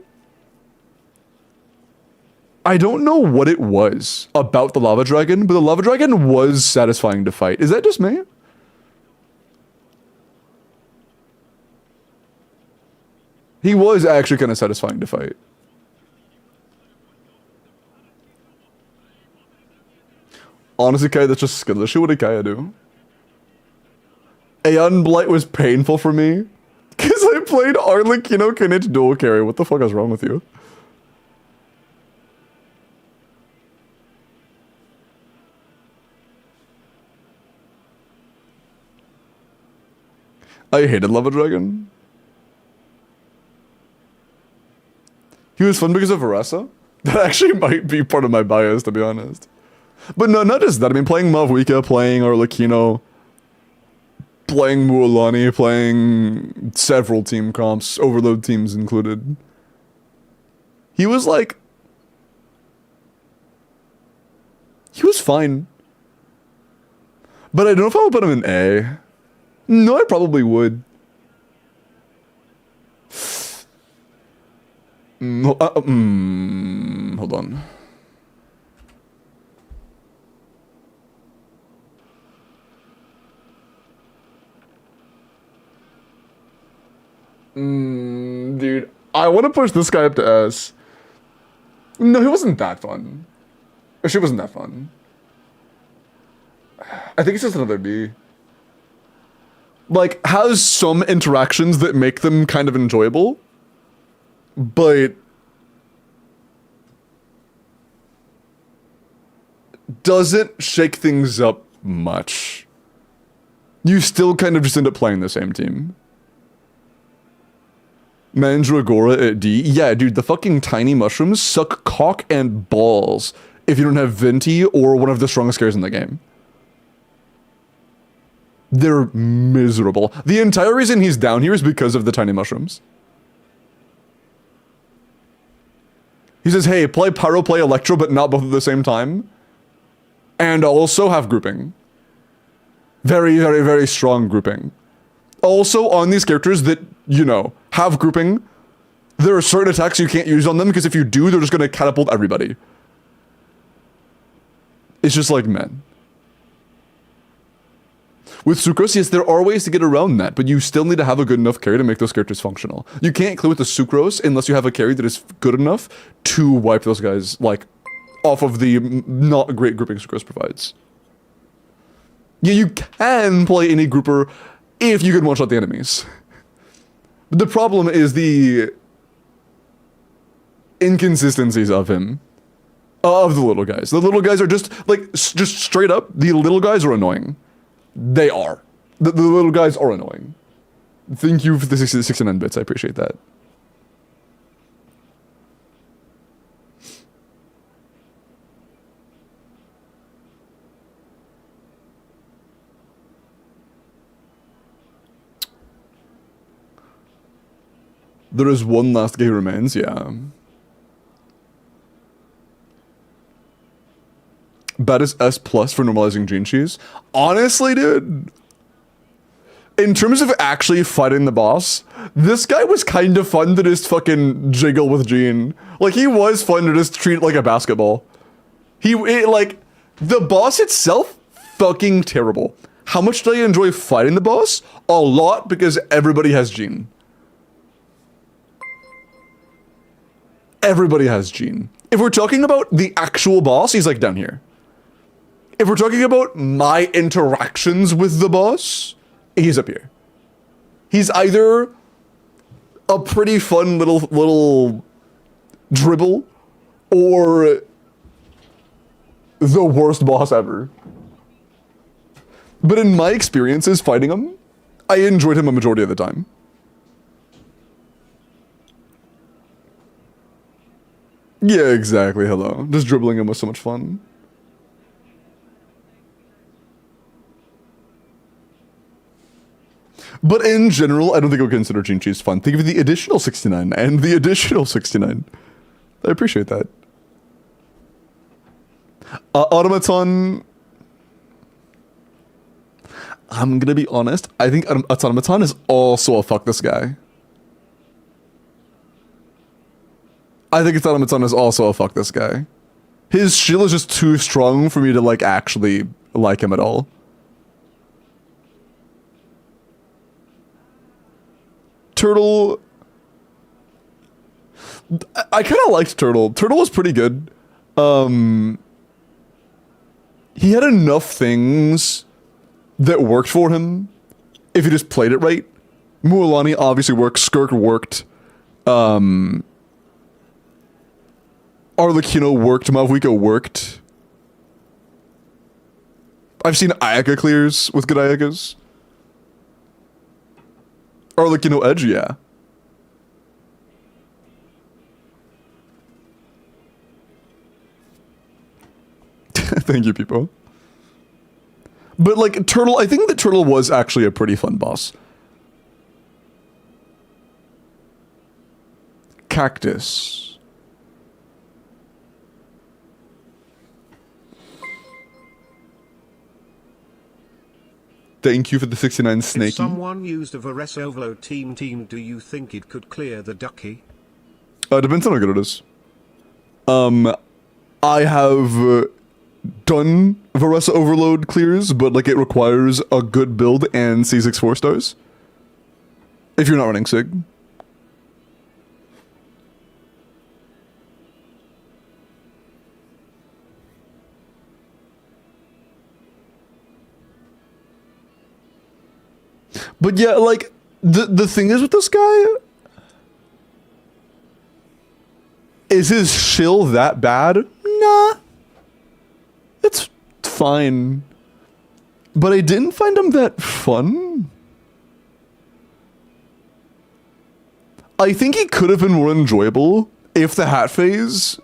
I don't know what it was about the Lava Dragon, but the Lava Dragon was satisfying to fight. Is that just me? He was actually kind of satisfying to fight. Honestly, Kaya, that's just skilless. What did Kaya do? Aeon Blight was painful for me. Because I played Arlecchino Kinich dual carry. What the fuck is wrong with you? I hated Lava Dragon. He was fun because of Varasa. That actually might be part of my bias, to be honest. But no, not just that. I mean, playing Mavwika, playing Arlecchino, playing Mualani, playing several team comps, overload teams included. He was like... He was fine. But I don't know if I would put him in A. No, I probably would. Hold on. Dude, I want to push this guy up to S. No, he wasn't that fun. Or she wasn't that fun. I think it's just another B. Like, has some interactions that make them kind of enjoyable, but doesn't shake things up much. You still kind of just end up playing the same team. Mandragora at D. Yeah, dude, the fucking tiny mushrooms suck cock and balls if you don't have Venti or one of the strongest carries in the game. They're miserable. The entire reason he's down here is because of the tiny mushrooms. He says, hey, play Pyro, play Electro, but not both at the same time. And also have grouping. Very, very, very strong grouping. Also, on these characters that, you know, have grouping, there are certain attacks you can't use on them because if you do, they're just going to catapult everybody. It's just like men. With Sucrose, yes, there are ways to get around that, but you still need to have a good enough carry to make those characters functional. You can't clear with the Sucrose unless you have a carry that is good enough to wipe those guys, like, off of the not great grouping Sucrose provides. Yeah, you can play any grouper if you can one-shot the enemies. But the problem is the inconsistencies of him. Of the little guys. The little guys are just, like, just straight up, the little guys are annoying. They are. The little guys are annoying. Thank you for the 69 bits. I appreciate that. There is one last guy who remains, yeah. Bad is S plus for normalizing gene cheese. Honestly, dude, in terms of actually fighting the boss, this guy was kind of fun to just fucking jiggle with Gene. Like, he was fun to just treat it like a basketball. Like, the boss itself, fucking terrible. How much do I enjoy fighting the boss? A lot, because everybody has Gene. Everybody has Gene. If we're talking about the actual boss, he's like down here. If we're talking about my interactions with the boss, he's up here. He's either a pretty fun little dribble or the worst boss ever. But in my experiences fighting him, I enjoyed him a majority of the time. Yeah, exactly, hello. Just dribbling him was so much fun. But in general, I don't think I would consider Gene Cheese fun. Think of the additional 69 and the additional 69. I appreciate that. Automaton... I'm gonna be honest, I think Automaton is also a fuck this guy. I think Automaton is also a fuck this guy. His shield is just too strong for me to, like, actually like him at all. Turtle... I kind of liked Turtle. Turtle was pretty good. He had enough things that worked for him if he just played it right. Mualani obviously worked. Skirk worked. Arlecchino worked. Mavwika worked. I've seen Ayaka clears with good Ayakas. Or like, you know, Edge, yeah. Thank you, people. But like Turtle, I think that Turtle was actually a pretty fun boss. Cactus. Thank you for the 69 Snakey. If someone used a Varese Overload team, do you think it could clear the ducky? Depends on how good it is. I have done Varese Overload clears, but like it requires a good build and C6 4-stars. If you're not running Sig. But yeah, like, the thing is with this guy, is his shill that bad? Nah. It's fine. But I didn't find him that fun. I think he could have been more enjoyable if the hat phase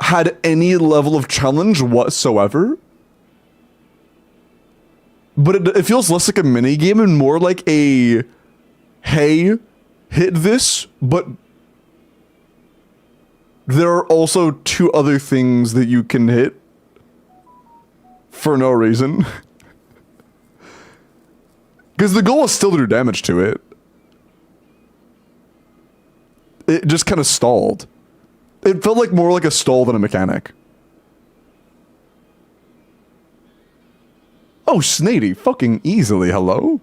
had any level of challenge whatsoever. But it feels less like a mini game and more like a, hey, hit this, but there are also 2 other things that you can hit for no reason. Because the goal is still to do damage to it. It just kind of stalled. It felt like more like a stall than a mechanic. Oh, Snady, fucking easily, hello?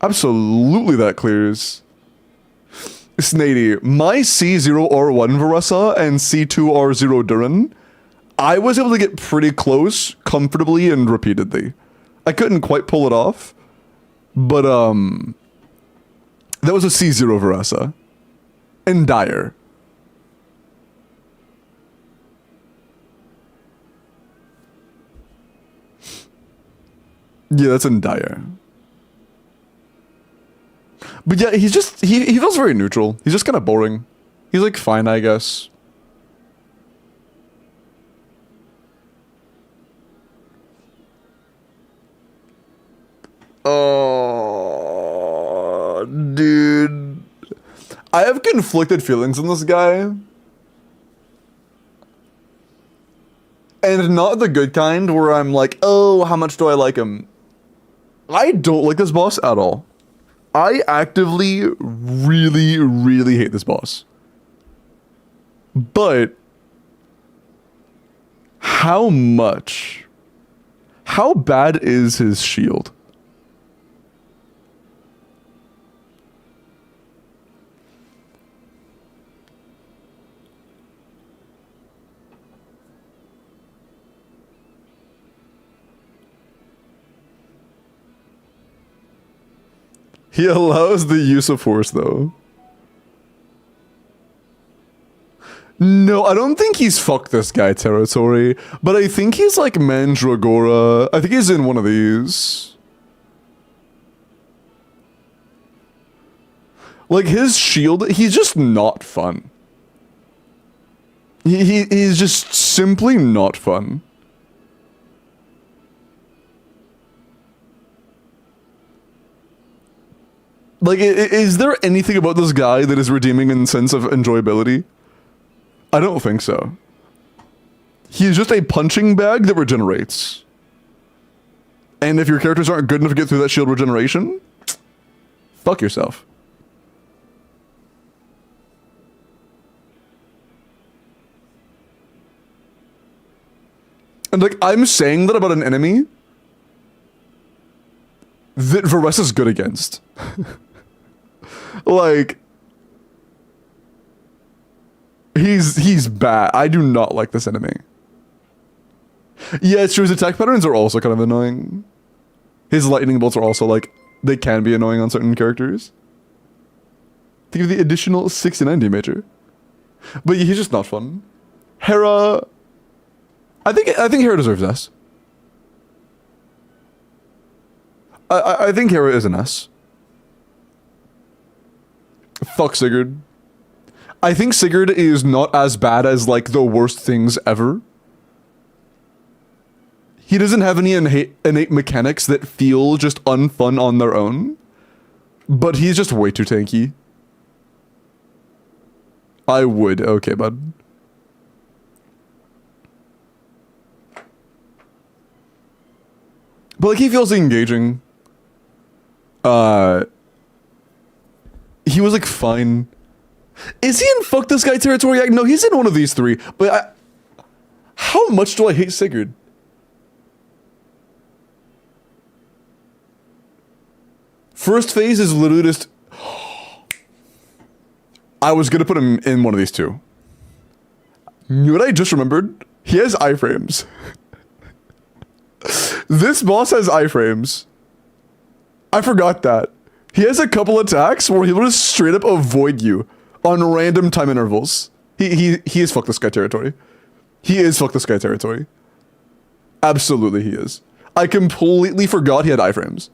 Absolutely that clears. Snady, my C0R1 Varesa and C2R0 Duran, I was able to get pretty close, comfortably and repeatedly. I couldn't quite pull it off, but that was a C0 Varesa. And Dire. Yeah, that's in Dire. But yeah, he's just, he feels very neutral. He's just kind of boring. He's like fine, I guess. Oh, dude. I have conflicted feelings on this guy. And not the good kind where I'm like, oh, how much do I like him? I don't like this boss at all. I actively really, really hate this boss. But how much? How bad is his shield? He allows the use of force, though. No, I don't think he's fuck this guy territory, but I think he's like Mandragora. I think he's in one of these. Like his shield, he's just not fun. He's just simply not fun. Like, is there anything about this guy that is redeeming in the sense of enjoyability? I don't think so. He's just a punching bag that regenerates. And if your characters aren't good enough to get through that shield regeneration, fuck yourself. And like, I'm saying that about an enemy that Varesa's good against. Like, he's bad. I do not like this enemy. Yeah, it's true. His attack patterns are also kind of annoying. His lightning bolts are also like, they can be annoying on certain characters. Think of the additional 69 damager. But he's just not fun. Hera, I think Hera deserves this. I think Hera is an S. Fuck Sigurd. I think Sigurd is not as bad as, like, the worst things ever. He doesn't have any innate mechanics that feel just unfun on their own. But he's just way too tanky. I would. Okay, bud. But, like, he feels engaging. He was, like, fine. Is he in fuck this guy territory? No, he's in one of these three. But how much do I hate Sigurd? First phase is literally just... I was gonna put him in one of these two. You know what I just remembered? He has iframes. This boss has iframes. I forgot that. He has a couple attacks where he will just straight up avoid you on random time intervals. He is fuck this guy territory. He is fuck this guy territory. Absolutely he is. I completely forgot he had iframes.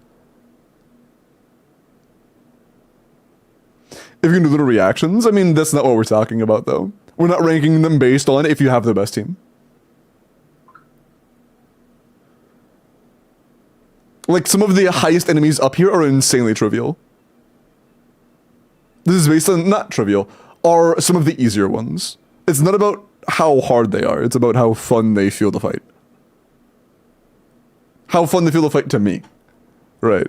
If you can do little reactions, I mean, that's not what we're talking about, though. We're not ranking them based on if you have the best team. Like, some of the highest enemies up here are insanely trivial. This is based on, not trivial, are some of the easier ones. It's not about how hard they are, it's about how fun they feel to fight. How fun they feel to fight to me. Right.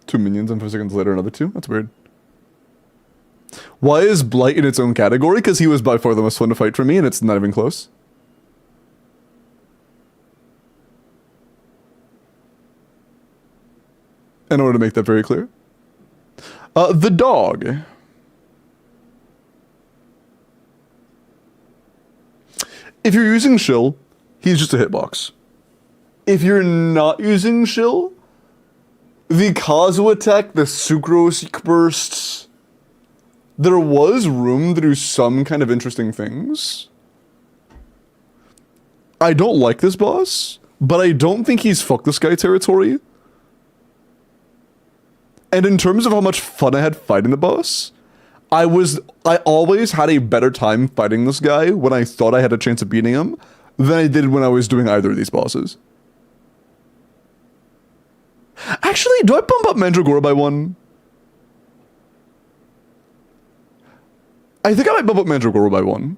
Two minions and 5 seconds later another two? That's weird. Why is Blight in its own category? Because he was by far the most fun to fight for me and it's not even close. In order to make that very clear. The dog. If you're using Shill, he's just a hitbox. If you're not using Shill, the Kazu attack, the Sucrose bursts, there was room to do some kind of interesting things. I don't like this boss, but I don't think he's fuck this guy territory. And in terms of how much fun I had fighting the boss, I always had a better time fighting this guy when I thought I had a chance of beating him than I did when I was doing either of these bosses. Actually, do I bump up Mandragora by 1? I think I might bump up Mandragora by 1.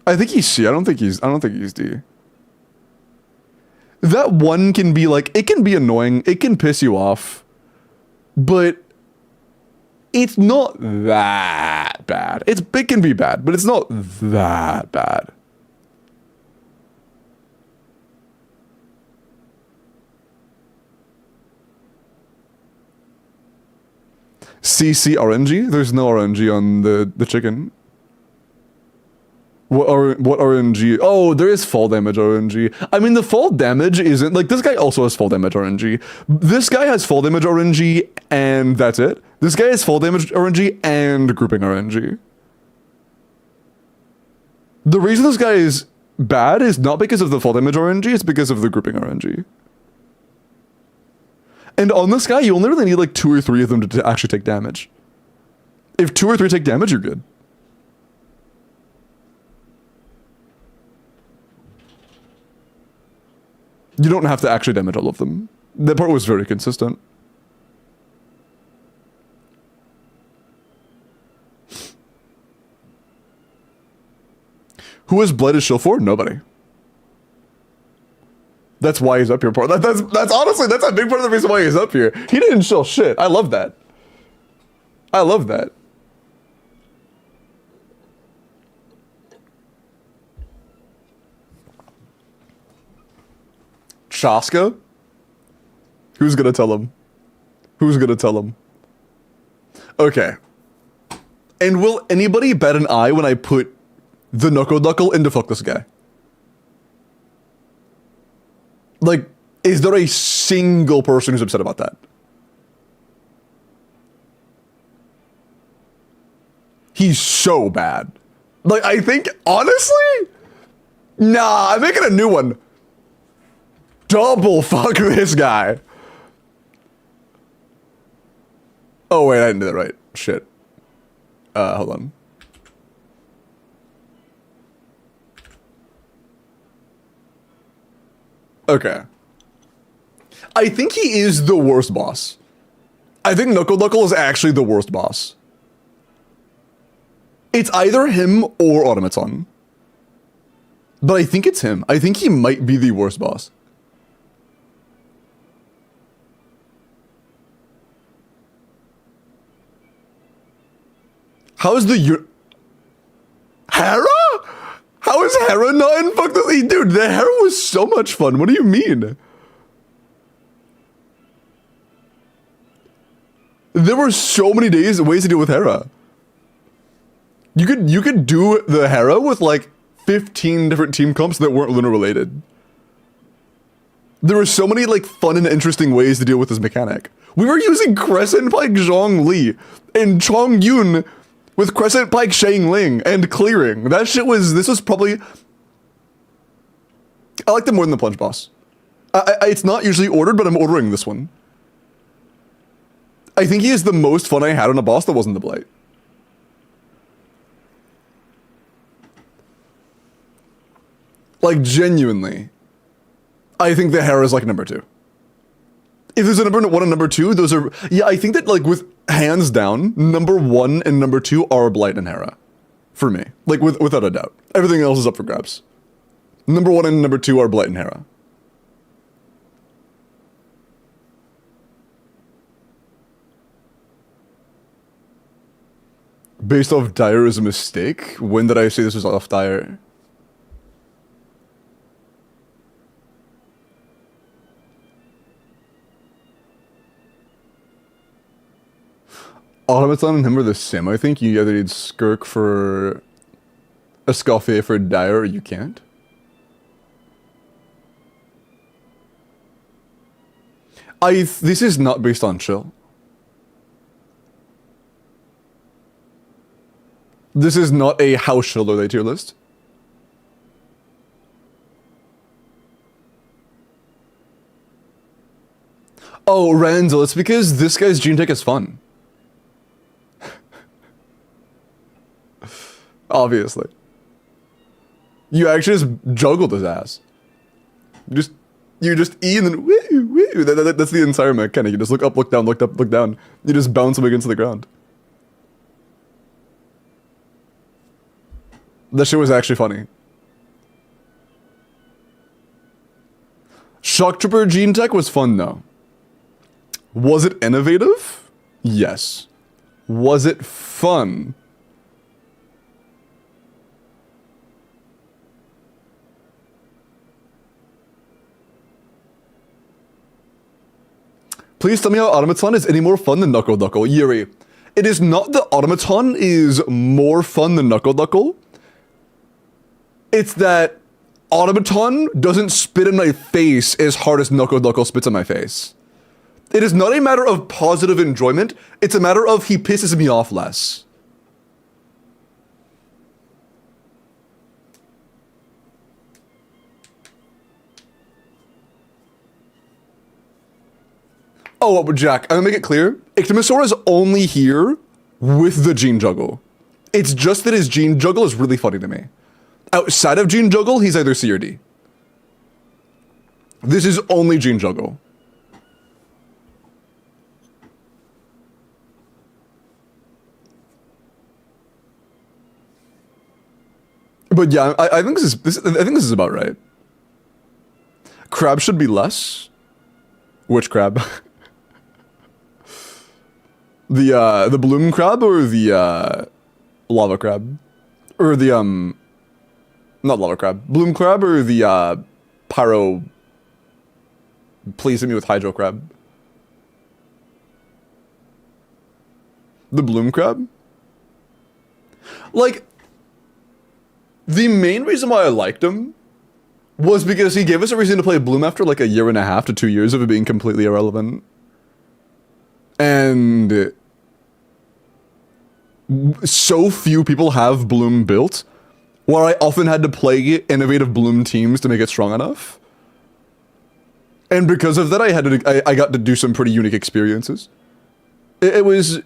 I think he's C. I don't think he's D. That 1 can be like, it can be annoying, it can piss you off, but it's not that bad. It can be bad, but it's not that bad. CC RNG? There's no RNG on the chicken. What RNG? Oh, there is fall damage RNG. I mean, the fall damage isn't... Like, this guy also has fall damage RNG. This guy has fall damage RNG, and that's it. This guy has fall damage RNG and grouping RNG. The reason this guy is bad is not because of the fall damage RNG, it's because of the grouping RNG. And on this guy, you only really need like 2 or 3 of them to actually take damage. If 2 or 3 take damage, you're good. You don't have to actually damage all of them. That part was very consistent. Who has Blighted Shill for? Nobody. That's why he's up here. That's honestly, that's a big part of the reason why he's up here. He didn't shill shit. I love that. I love that. Chaska? Who's gonna tell him? Who's gonna tell him? Okay. And will anybody bat an eye when I put the Knuckle into fuck this guy? Like, is there a single person who's upset about that? He's so bad. Like, I think honestly? Nah, I'm making a new one. Double fuck this guy. Oh wait, I didn't do that right. Shit. Hold on. Okay. I think he is the worst boss. I think Knuckle is actually the worst boss. It's either him or Automaton. But I think it's him. I think he might be the worst boss. How is the Hera? How is Hera not in fuck this? Dude, the Hera was so much fun. What do you mean? There were so many ways to deal with Hera. You could do the Hera with like 15 different team comps that weren't Luna related. There were so many like fun and interesting ways to deal with this mechanic. We were using Crescent Pike Zhongli and Chong Yun with Crescent Pike Shang Ling and clearing. That shit was, this was probably, I liked it more than the plunge boss. It's not usually ordered, but I'm ordering this one. I think he is the most fun I had on a boss that wasn't the Blight. Like, genuinely. I think the Hera is like number 2. If there's a number 1 and number 2, those are... Yeah, I think that, like, with hands down, number 1 and number 2 are Blight and Hera. For me. Like, without a doubt. Everything else is up for grabs. Number 1 and number 2 are Blight and Hera. Based off Dire is a mistake? When did I say this was off Dire? Automaton and him are the same. I think you either need Skirk for Escoffier for Dire or you can't. This is not based on chill. This is not a how chill are they tier list. Oh, Randall, it's because this guy's gene tech is fun. Obviously. You actually just juggled his ass. You just E and then woo, woo. That's the entire mechanic. You just look up, look down, look up, look down. You just bounce him against the ground. That shit was actually funny. Shock Trooper Gene Tech was fun though. Was it innovative? Yes. Was it fun? Please tell me how Automaton is any more fun than Knuckle. Yuri, it is not that Automaton is more fun than Knuckle. It's that Automaton doesn't spit in my face as hard as Knuckle spits in my face. It is not a matter of positive enjoyment, it's a matter of he pisses me off less. Oh, Jack, I'm gonna make it clear. Ictimosaur is only here with the Gene Juggle. It's just that his Gene Juggle is really funny to me. Outside of Gene Juggle, he's either C or D. This is only Gene Juggle. But yeah, I think this is about right. Crab should be less. Which crab? The bloom crab or the lava crab? Or the not lava crab. Bloom crab or the pyro please hit me with hydro crab? The bloom crab? Like, the main reason why I liked him was because he gave us a reason to play Bloom after like 1.5 to 2 years of it being completely irrelevant. And so few people have Bloom built where I often had to play innovative bloom teams to make it strong enough. And because of that, I got to do some pretty unique experiences. It was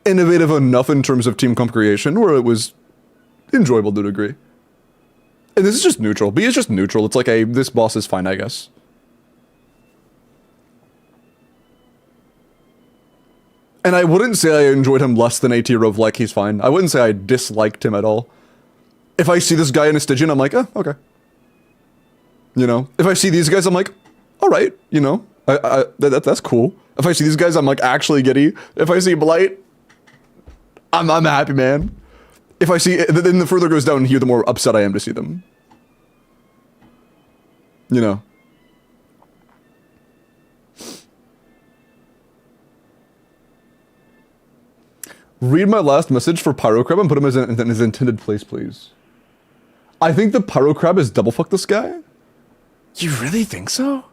innovative enough in terms of team comp creation where it was enjoyable to a degree. And this is just neutral. B is just neutral. It's like this boss is fine, I guess. And I wouldn't say I enjoyed him less than AT Rove, like he's fine. I wouldn't say I disliked him at all. If I see this guy in a Stygian, I'm like, oh, okay. You know? If I see these guys, I'm like, alright, you know? That's cool. If I see these guys, I'm like actually giddy. If I see Blight, I'm a happy man. If I see, then the further it goes down here, the more upset I am to see them. You know? Read my last message for Pyrocrab and put him in his intended place, please. I think the Pyrocrab is double fuck this guy. You really think so?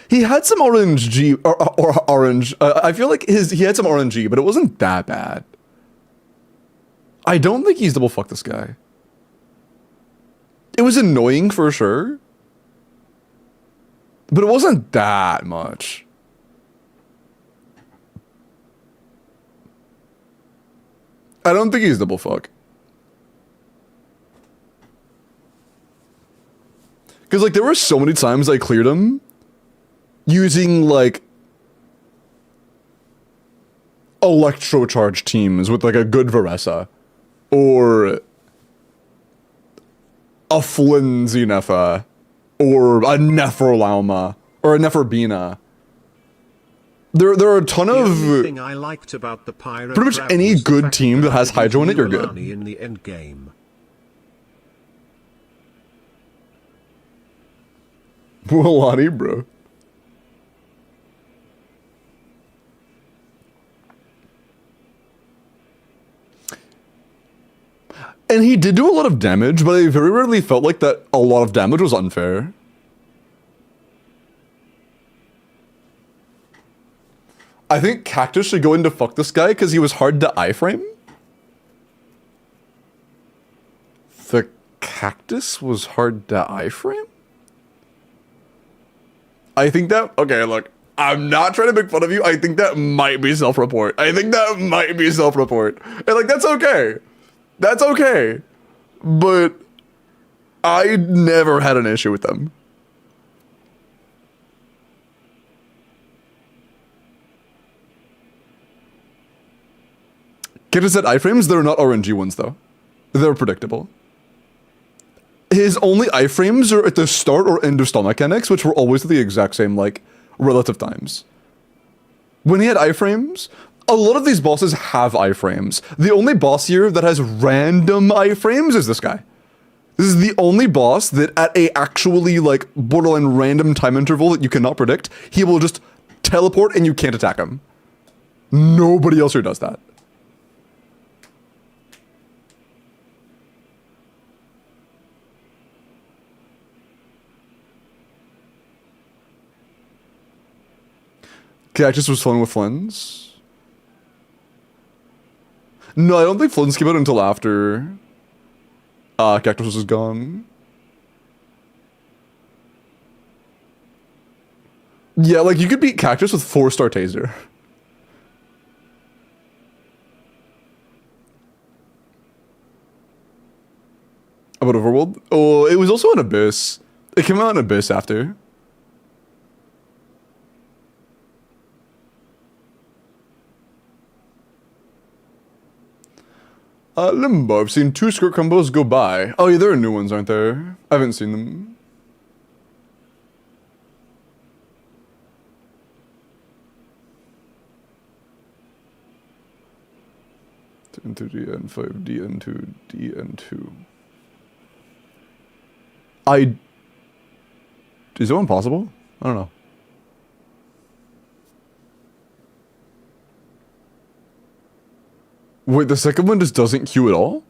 He had some RNG, or orange. I feel like he had some RNG, but it wasn't that bad. I don't think he's double fuck this guy. It was annoying for sure, but it wasn't that much. I don't think he's double fuck. Because, like, there were so many times I cleared him using, like, electrocharge teams with, like, a good Varesa. Or a Flynn Zenepha. Or a Neferlauma. Or a Neferbina. There are a ton of... thing I liked about the Pyro pretty much any good team that has Hydro in it, you're good. In the end game. Milani, bro. And he did do a lot of damage, but I very rarely felt like that a lot of damage was unfair. I think Cactus should go into fuck this guy because he was hard to iframe. The Cactus was hard to iframe? I think that... Okay, look. I'm not trying to make fun of you. I think that might be self-report. I think that might be self-report. And, like, that's okay. That's okay. But I never had an issue with them. Kid said iframes, they're not RNG ones though. They're predictable. His only iframes are at the start or end of stall mechanics, which were always the exact same, like, relative times. When he had iframes, a lot of these bosses have iframes. The only boss here that has random iframes is this guy. This is the only boss that at a actually, like, borderline random time interval that you cannot predict, he will just teleport and you can't attack him. Nobody else here does that. Cactus was fun with Flynn's. No, I don't think Flynn's came out until after Cactus was gone. Yeah, like you could beat Cactus with 4-star taser. About Overworld? Oh, it was also an Abyss. It came out in Abyss after. Limbo, I've seen 2 skirt combos go by. Oh yeah, there are new ones, aren't there? I haven't seen them. Into DN5, DN2, DN2. Is that one possible? I don't know. Wait, the second one just doesn't queue at all?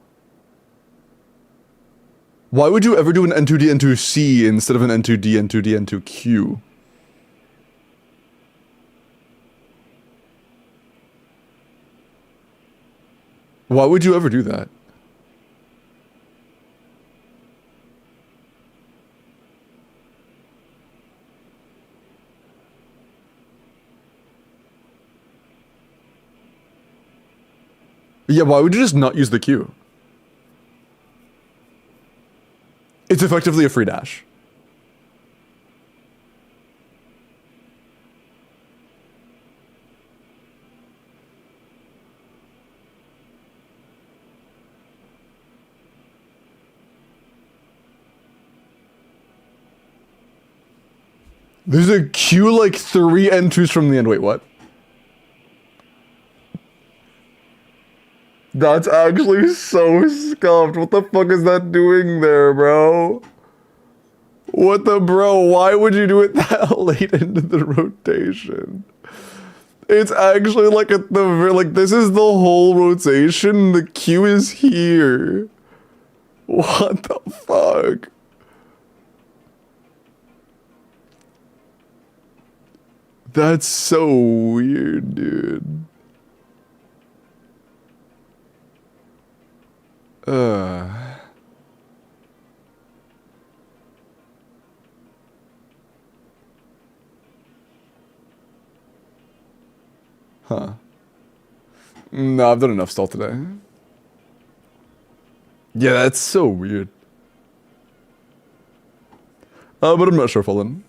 Why would you ever do an N2D, N2C instead of an N2D, N2D, N2Q? Why would you ever do that? Yeah, why would you just not use the Q? It's effectively a free dash. There's a Q like 3 N2s from the end. Wait, what? That's actually so scuffed. What the fuck is that doing there, bro? What the bro? Why would you do it that late into the rotation? It's actually like at the like this is the whole rotation. The Q is here. What the fuck? That's so weird, dude. Huh. No, I've done enough stall today. Yeah, that's so weird. But I'm not sure, Fallen.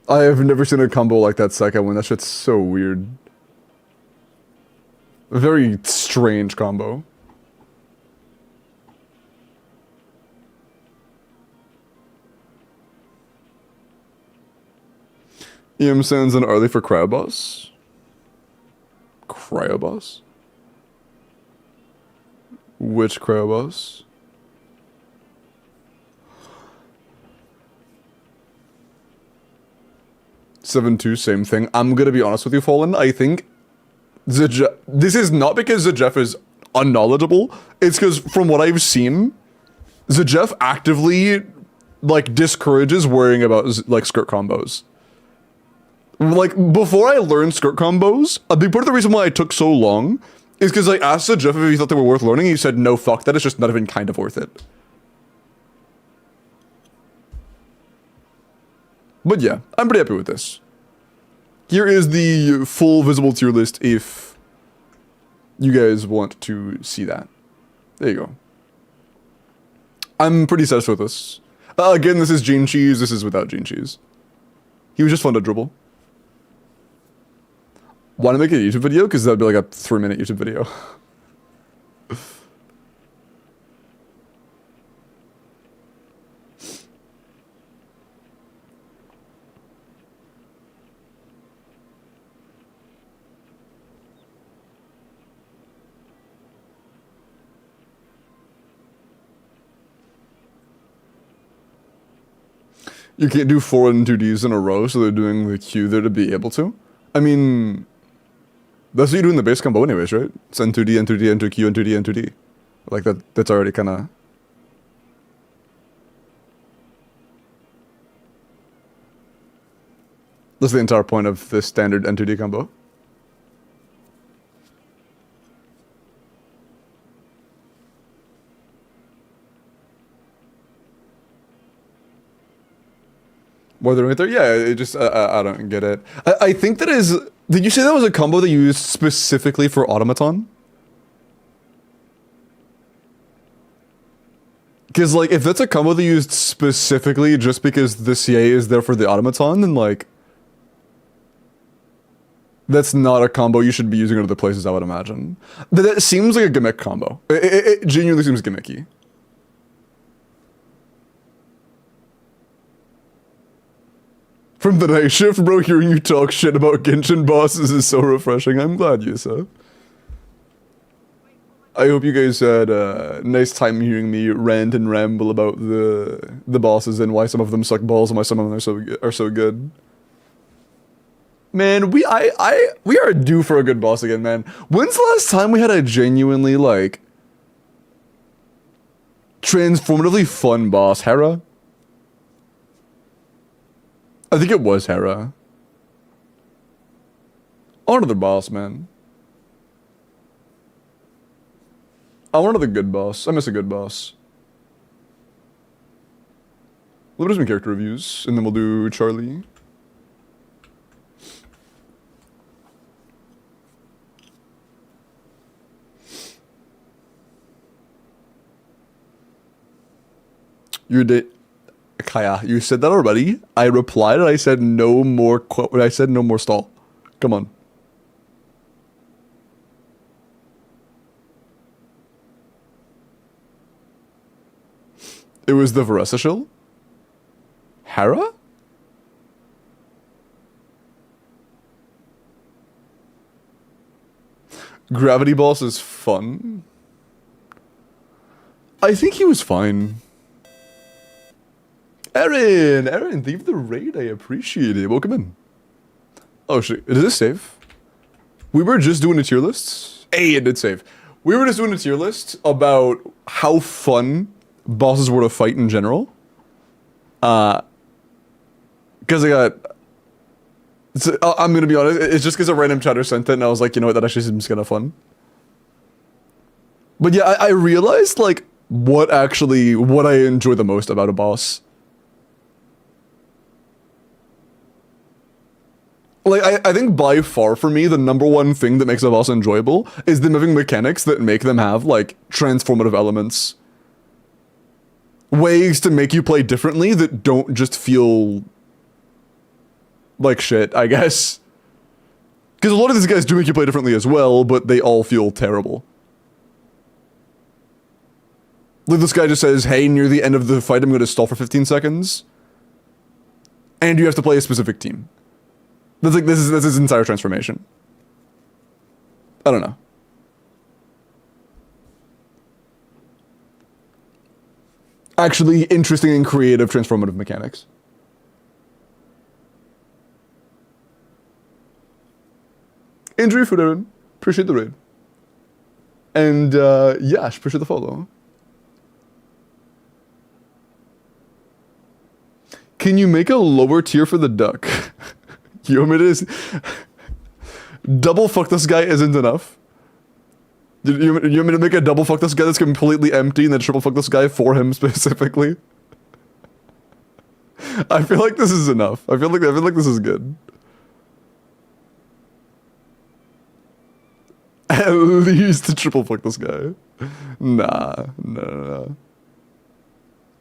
I have never seen a combo like that second one. That shit's so weird. A very strange combo. EM sends an early for Cryoboss. Cryoboss? Which Cryoboss? Seven two, same thing. I'm gonna be honest with you, Fallen. I think this is not because Zajef is unknowledgeable. It's because from what I've seen, Zajef actively like discourages worrying about like skirt combos. Like before I learned skirt combos, a big part of the reason why I took so long is because I asked Zajef if he thought they were worth learning. He said no, fuck that. It's just not even kind of worth it. But yeah, I'm pretty happy with this. Here is the full visible tier list if you guys want to see that. There you go. I'm pretty satisfied with this. Again, this is Gene Cheese. This is without Gene Cheese. He was just fun to dribble. Want to make a YouTube video? Because that'd be like a 3-minute YouTube video. You can't do 4 and 2Ds in a row, so they're doing the Q there to be able to. I mean, that's what you do in the base combo anyways, right? It's N2D, N2D, N2Q, N2D, N2D. Like that's already kind of... That's the entire point of the standard N2D combo. More than right there? Yeah, it just, I don't get it. I think that is... Did you say that was a combo that you used specifically for Automaton? Because, like, if that's a combo that you used specifically just because the CA is there for the Automaton, then, like... That's not a combo you should be using in other places, I would imagine. That seems like a gimmick combo. It genuinely seems gimmicky. From the night shift, bro, hearing you talk shit about Genshin bosses is so refreshing. I'm glad, Yusa. I hope you guys had a nice time hearing me rant and ramble about the bosses and why some of them suck balls and why some of them are so good. Man, we are due for a good boss again, man. When's the last time we had a genuinely, like, transformatively fun boss? Hera? I think it was Hera. I want another boss, man. I want another good boss. I miss a good boss. We'll do some character reviews, and then we'll do Charlie. Your day, Kaya. You said that already. I replied and I said no more. I said no more stall. Come on. It was the Varesa shill? Hera? Gravity Boss is fun. I think he was fine. Aaron, thank you for the raid. I appreciate it. Welcome in. Oh shit, is this save? We were just doing a tier list. Hey, it did save. We were just doing a tier list about how fun bosses were to fight in general. Because I got... I'm gonna be honest, it's just because a random chatter sent it and I was like, you know what, that actually seems kind of fun. But yeah, I realized, like, what I enjoy the most about a boss. Like, I think by far for me, the number one thing that makes a boss enjoyable is the moving mechanics that make them have, like, transformative elements. Ways to make you play differently that don't just feel like shit, I guess. Because a lot of these guys do make you play differently as well, but they all feel terrible. Like this guy just says, hey, near the end of the fight, I'm going to stall for 15 seconds. And you have to play a specific team. That's like, this is his entire transformation. I don't know. Actually interesting and creative transformative mechanics. Injury food, Aaron. Appreciate the raid. And, Yash, appreciate the follow. Can you make a lower tier for the duck? You want me to... Double fuck this guy isn't enough? You want me to make a double fuck this guy that's completely empty and then triple fuck this guy for him specifically? I feel like this is enough. I feel like this is good. At least to triple fuck this guy. Nah.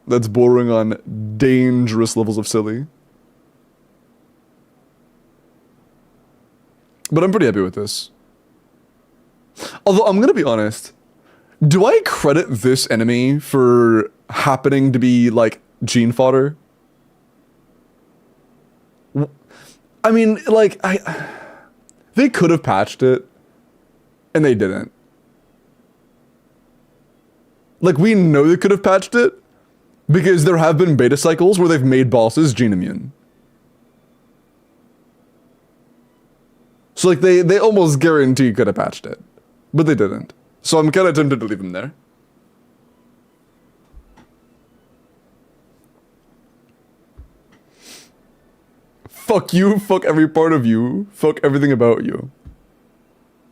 That's bordering on dangerous levels of silly. But I'm pretty happy with this. Although, I'm gonna be honest. Do I credit this enemy for happening to be, like, gene fodder? I mean, like, they could have patched it. And they didn't. Like, we know they could have patched it. Because there have been beta cycles where they've made bosses gene immune. So, like, they almost guarantee could have patched it. But they didn't. So I'm kind of tempted to leave them there. Fuck you, fuck every part of you, fuck everything about you.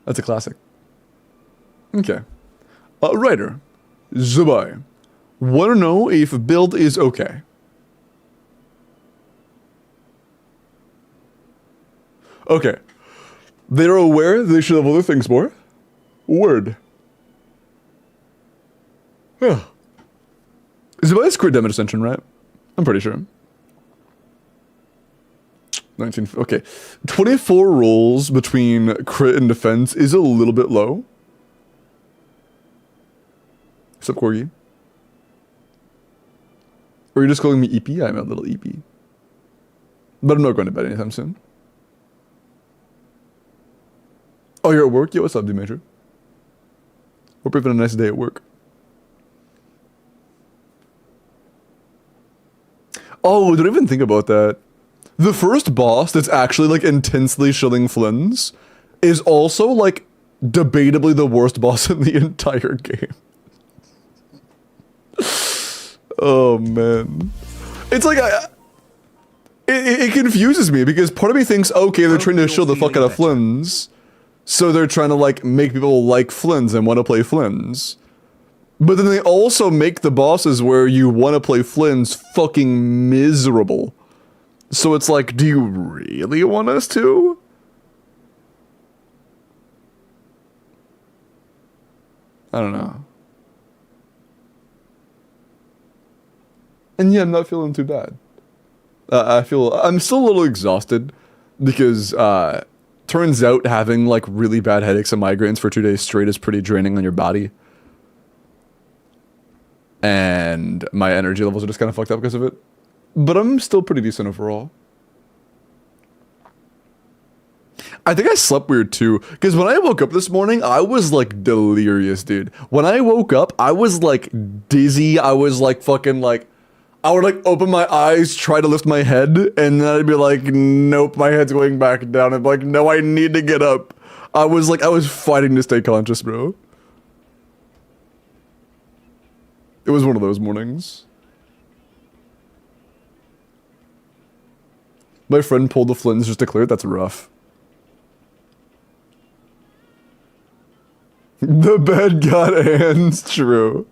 That's a classic. Okay. Writer. Zubai. Wanna know if build is okay. Okay. They're aware they should have other things more. Word. Yeah. Zubai's crit damage ascension, right? I'm pretty sure. 19, okay. 24 rolls between crit and defense is a little bit low. What's up, Corgi? Or are you just calling me EP? I'm a little EP. But I'm not going to bed anytime soon. Oh, you're at work? Yo, what's up, D-Major? Hope you're having a nice day at work. Oh, don't even think about that. The first boss that's actually, like, intensely shilling Flynn's is also, like, debatably the worst boss in the entire game. Oh, man. It's like, it confuses me, because part of me thinks, okay, they're trying to shill the fuck out of Flynn's, so they're trying to, like, make people like Flynn's and want to play Flynn's. But then they also make the bosses where you want to play Flynn's fucking miserable. So it's like, do you really want us to? I don't know. And yeah, I'm not feeling too bad. I'm still a little exhausted because turns out having like really bad headaches and migraines for 2 days straight is pretty draining on your body. And my energy levels are just kind of fucked up because of it. But I'm still pretty decent overall. I think I slept weird too, because when I woke up this morning, I was like delirious, dude. When I woke up, I was like dizzy. I was like fucking like, I would like open my eyes, try to lift my head, and then I'd be like, nope, my head's going back down. I'd be like, no, I need to get up. I was fighting to stay conscious, bro. It was one of those mornings. My friend pulled the Flins just to clear it. That's rough. The bed got hands. True.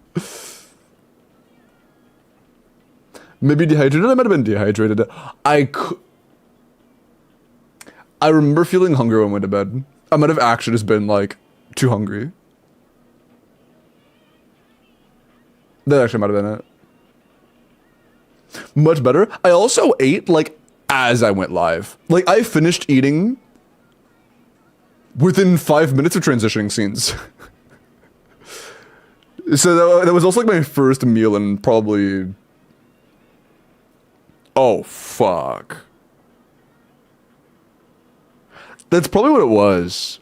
Maybe dehydrated? I might have been dehydrated. I remember feeling hungry when I went to bed. I might have actually just been, like, too hungry. That actually might have been it. Much better. I also ate, like, as I went live. Like, I finished eating within 5 minutes of transitioning scenes. So that was also, like, my first meal in probably... Oh, fuck. That's probably what it was.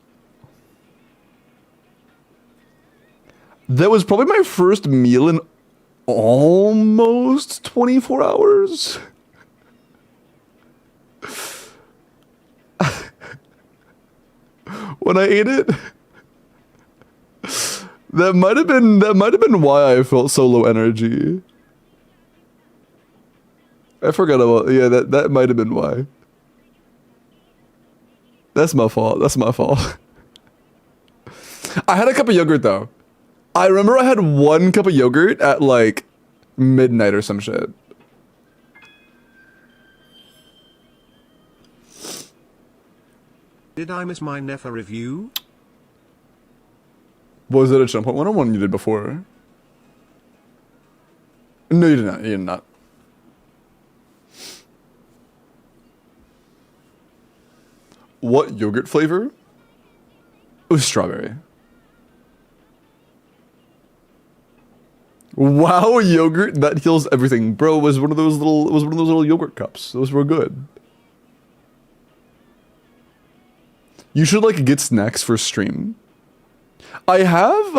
That was probably my first meal in almost 24 hours. When I ate it, that might have been why I felt so low energy. I forgot about, yeah, that might have been why. That's my fault. That's my fault. I had a cup of yogurt though. I remember I had 1 cup of yogurt at like midnight or some shit. Did I miss my Nefa review? Was it a jump point 101 you did before? No, you did not. You did not. What yogurt flavor? It was strawberry. Wow, yogurt that heals everything, bro. Was one of those little yogurt cups. Those were good. You should like get snacks for stream. I have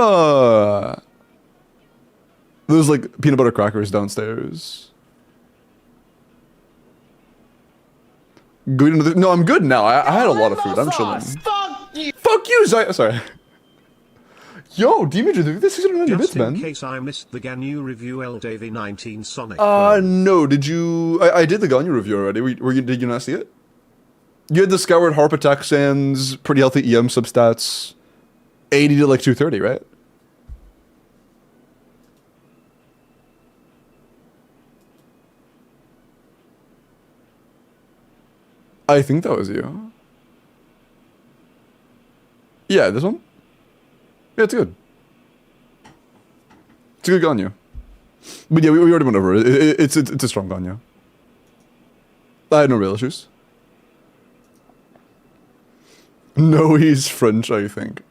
those like peanut butter crackers downstairs. Good another, no, I'm good now. I had a lot of food. I'm chilling. Fuck you! Fuck you, sorry. Yo, Dimitri, this is 690 bits, man. Just in case I missed the Ganyu review, Davy 19 Sonic. No, did you... I did the Ganyu review already. Did you not see it? You had the Scoured Harp attack sands, pretty healthy EM substats, 80 to like 230, right? I think that was you. Yeah, this one? Yeah, it's good. It's a good Ganyu. But yeah, we already went over it. It's a strong Ganyu. I had no real issues. No, he's French, I think.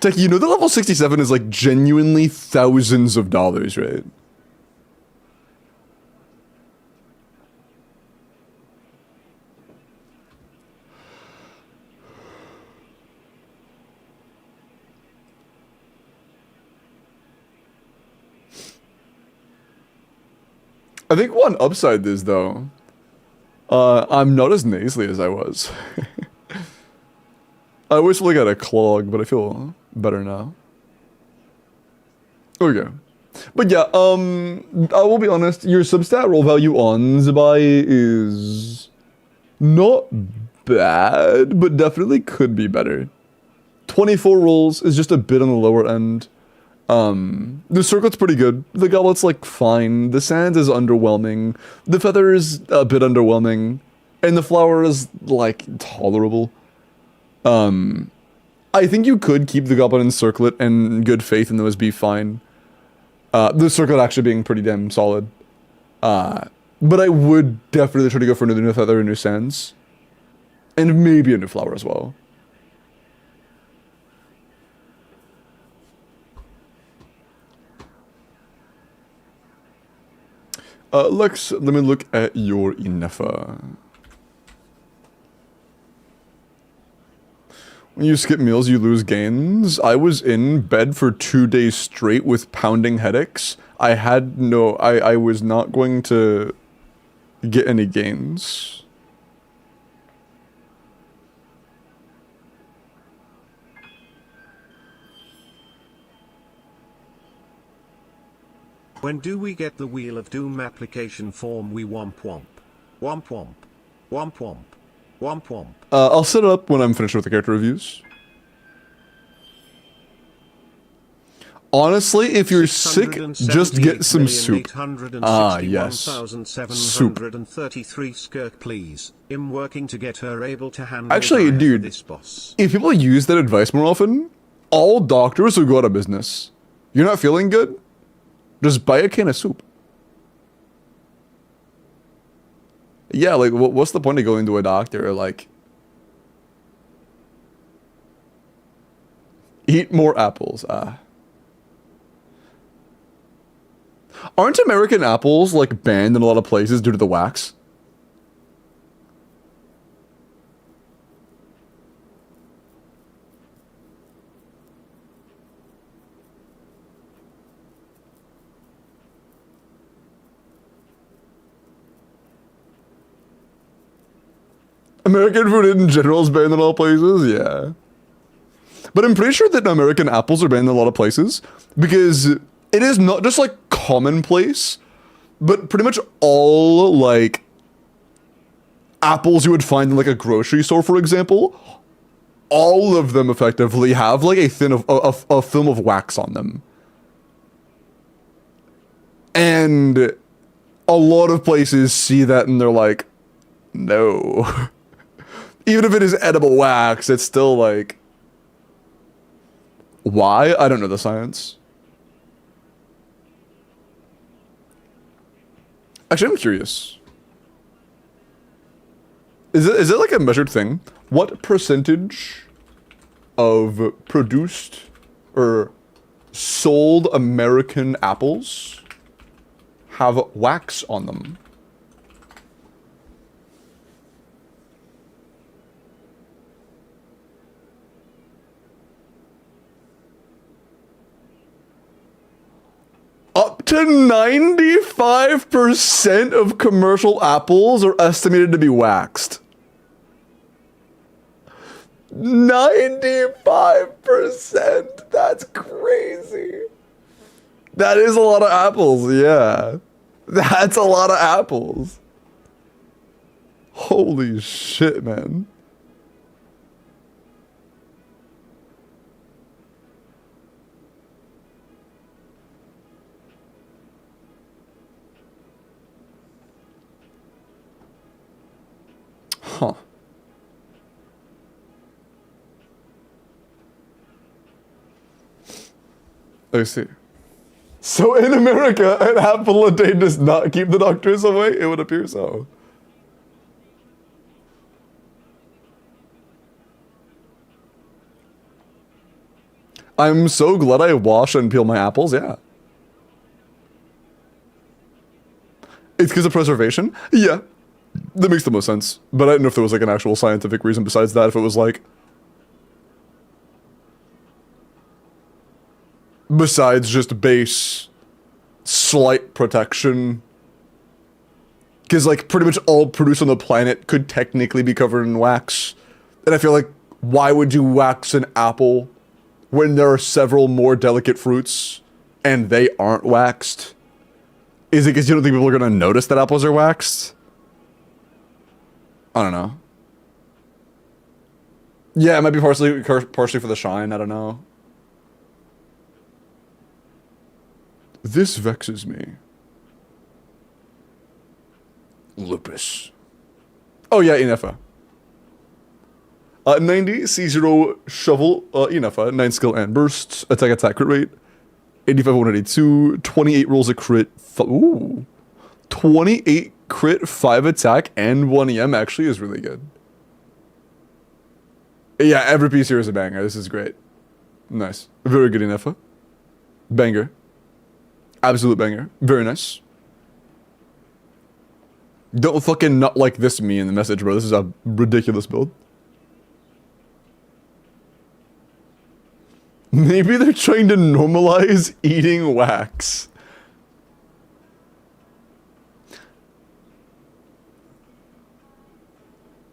Tech, you know that level 67 is like genuinely thousands of dollars, right? I think one upside is though, I'm not as nasally as I was. I always feel like I had a clog, but I feel better now. Okay. But yeah, I will be honest, your substat roll value on Zabai is not bad, but definitely could be better. 24 rolls is just a bit on the lower end. The circlet's pretty good. The goblet's like fine. The sand is underwhelming. The feather is a bit underwhelming. And the flower is like tolerable. I I think you could keep the Goblin and Circlet and Good Faith and those be fine. The Circlet actually being pretty damn solid. But I would definitely try to go for another New Feather and New Sands. And maybe a New Flower as well. Lex, let me look at your Inefa. When you skip meals, you lose gains. I was in bed for 2 days straight with pounding headaches. I was not going to get any gains. When do we get the Wheel of Doom application form? We womp womp. Womp womp. Womp womp. Womp womp. I'll set it up when I'm finished with the character reviews. Honestly, if you're sick, just get some soup. Ah, yes. Soup. Skirk, please. I'm working to get her able to handle Actually, dude, this boss. If people use that advice more often, all doctors will go out of business. You're not feeling good? Just buy a can of soup. Yeah, like, what's the point of going to a doctor? Like, eat more apples. Aren't American apples, like, banned in a lot of places due to the wax? American food in general is banned in all places, yeah. But I'm pretty sure that American apples are banned in a lot of places because it is not just like commonplace, but pretty much all like apples you would find in like a grocery store, for example, all of them effectively have like a film of wax on them. And a lot of places see that and they're like, no. Even if it is edible wax, it's still like... Why? I don't know the science. Actually, I'm curious. Is it like a measured thing? What percentage of produced or sold American apples have wax on them? Up to 95% of commercial apples are estimated to be waxed. 95%? That's crazy. That is a lot of apples, yeah. That's a lot of apples. Holy shit, man. Huh. I see. So in America, an apple a day does not keep the doctors away? It would appear so. I'm so glad I wash and peel my apples, yeah. It's because of preservation? Yeah. That makes the most sense. But I don't know if there was like an actual scientific reason besides that. If it was like... Besides just base... Slight protection. Because like pretty much all produce on the planet could technically be covered in wax. And I feel like, why would you wax an apple when there are several more delicate fruits and they aren't waxed? Is it because you don't think people are going to notice that apples are waxed? I don't know. Yeah, it might be partially for the shine, I don't know. This vexes me. Lupus. Oh yeah, Inefa. 90, C0, shovel, enough, 9 skill and burst, attack crit rate, 85, 182, 28 rolls a crit, ooh, 28 crit, 5 attack, and 1 EM actually is really good. Yeah, every piece here is a banger, this is great. Nice. Very good enough. Banger. Absolute banger. Very nice. Don't fucking not like this me in the message, bro. This is a ridiculous build. Maybe they're trying to normalize eating wax.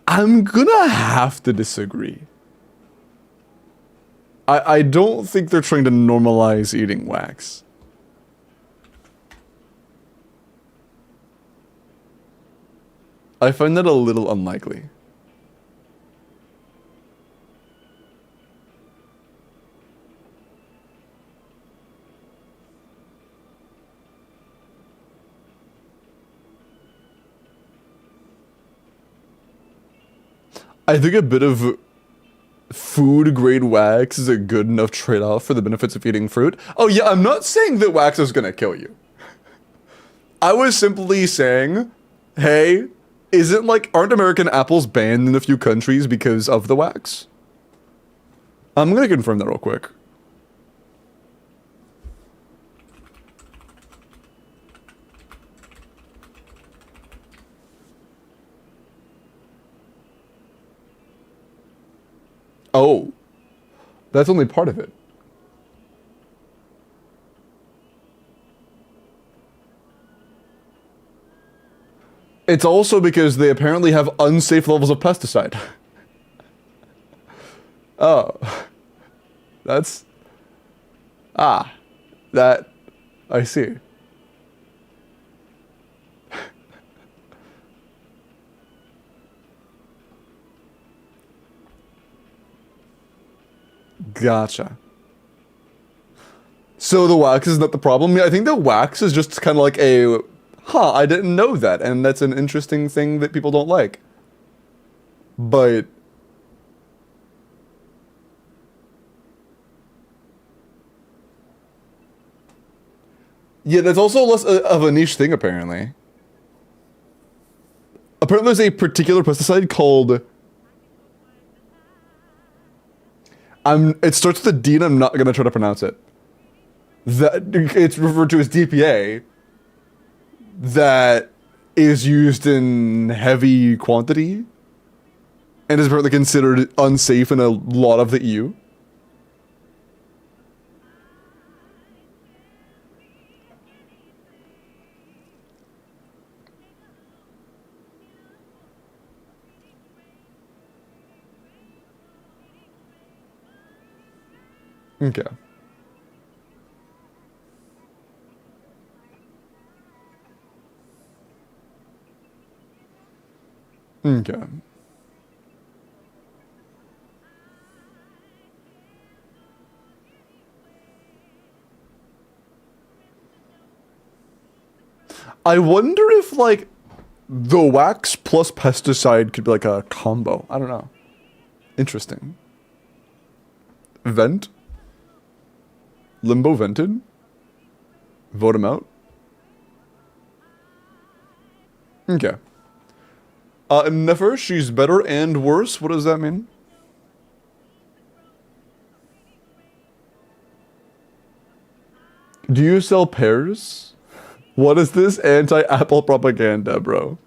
I'm gonna have to disagree. I don't think they're trying to normalize eating wax. I find that a little unlikely. I think a bit of food grade wax is a good enough trade-off for the benefits of eating fruit. Oh yeah, I'm not saying that wax is gonna kill you. I was simply saying, hey, aren't American apples banned in a few countries because of the wax? I'm gonna confirm that real quick. Oh, that's only part of it. It's also because they apparently have unsafe levels of pesticide. Oh. That's... Ah. That... I see. Gotcha. So the wax is not the problem? Yeah, I think the wax is just kind of like a... Huh, I didn't know that, and that's an interesting thing that people don't like. But... yeah, that's also less of a niche thing, apparently. Apparently there's a particular pesticide called... it starts with a D and I'm not going to try to pronounce it. It's referred to as DPA. That is used in heavy quantity. And is apparently considered unsafe in a lot of the EU. Okay. Okay. I wonder if, like, the wax plus pesticide could be like a combo. I don't know. Interesting. Vent? Limbo vented? Vote him out? Okay. Never, she's better and worse. What does that mean? Do you sell pears? What is this anti-Apple propaganda, bro?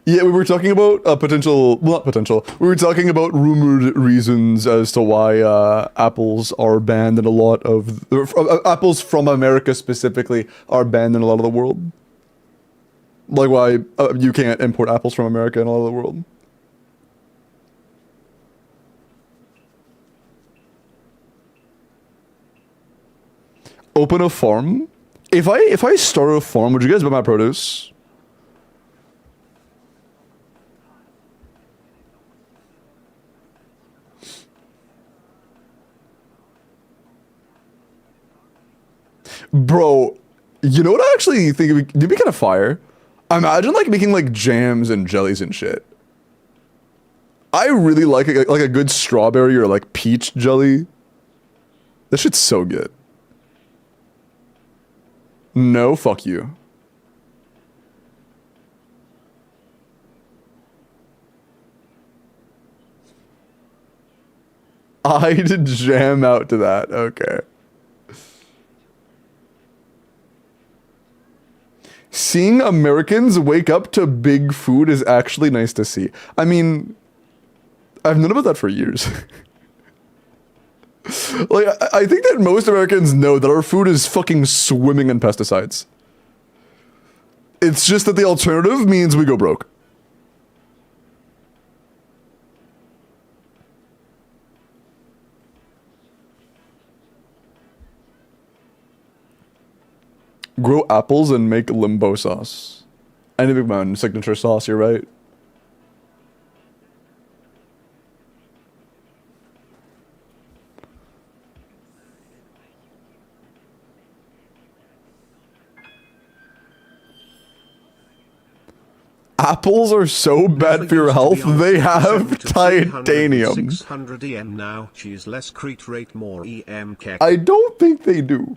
Yeah, we were talking about potential, well, not potential, we were talking about rumored reasons as to why apples are banned in a lot of, apples from America specifically are banned in a lot of the world. Like why you can't import apples from America in a lot of the world. Open a farm? If I start a farm, would you guys buy my produce? Bro, You know what I actually think it'd be kind of fire? Imagine like making like jams and jellies and shit. I really like a good strawberry or like peach jelly. That shit's so good. No, fuck you. I'd jam out to that. Okay. Seeing Americans wake up to big food is actually nice to see. I mean, I've known about that for years. Like, I think that most Americans know that our food is fucking swimming in pesticides. It's just that the alternative means we go broke. Grow apples and make limbo sauce. Any Big Mountain signature sauce, you're right. Apples are so bad for your health, they have titanium. 600 EM now. She's less crete rate, more EM kek. I don't think they do.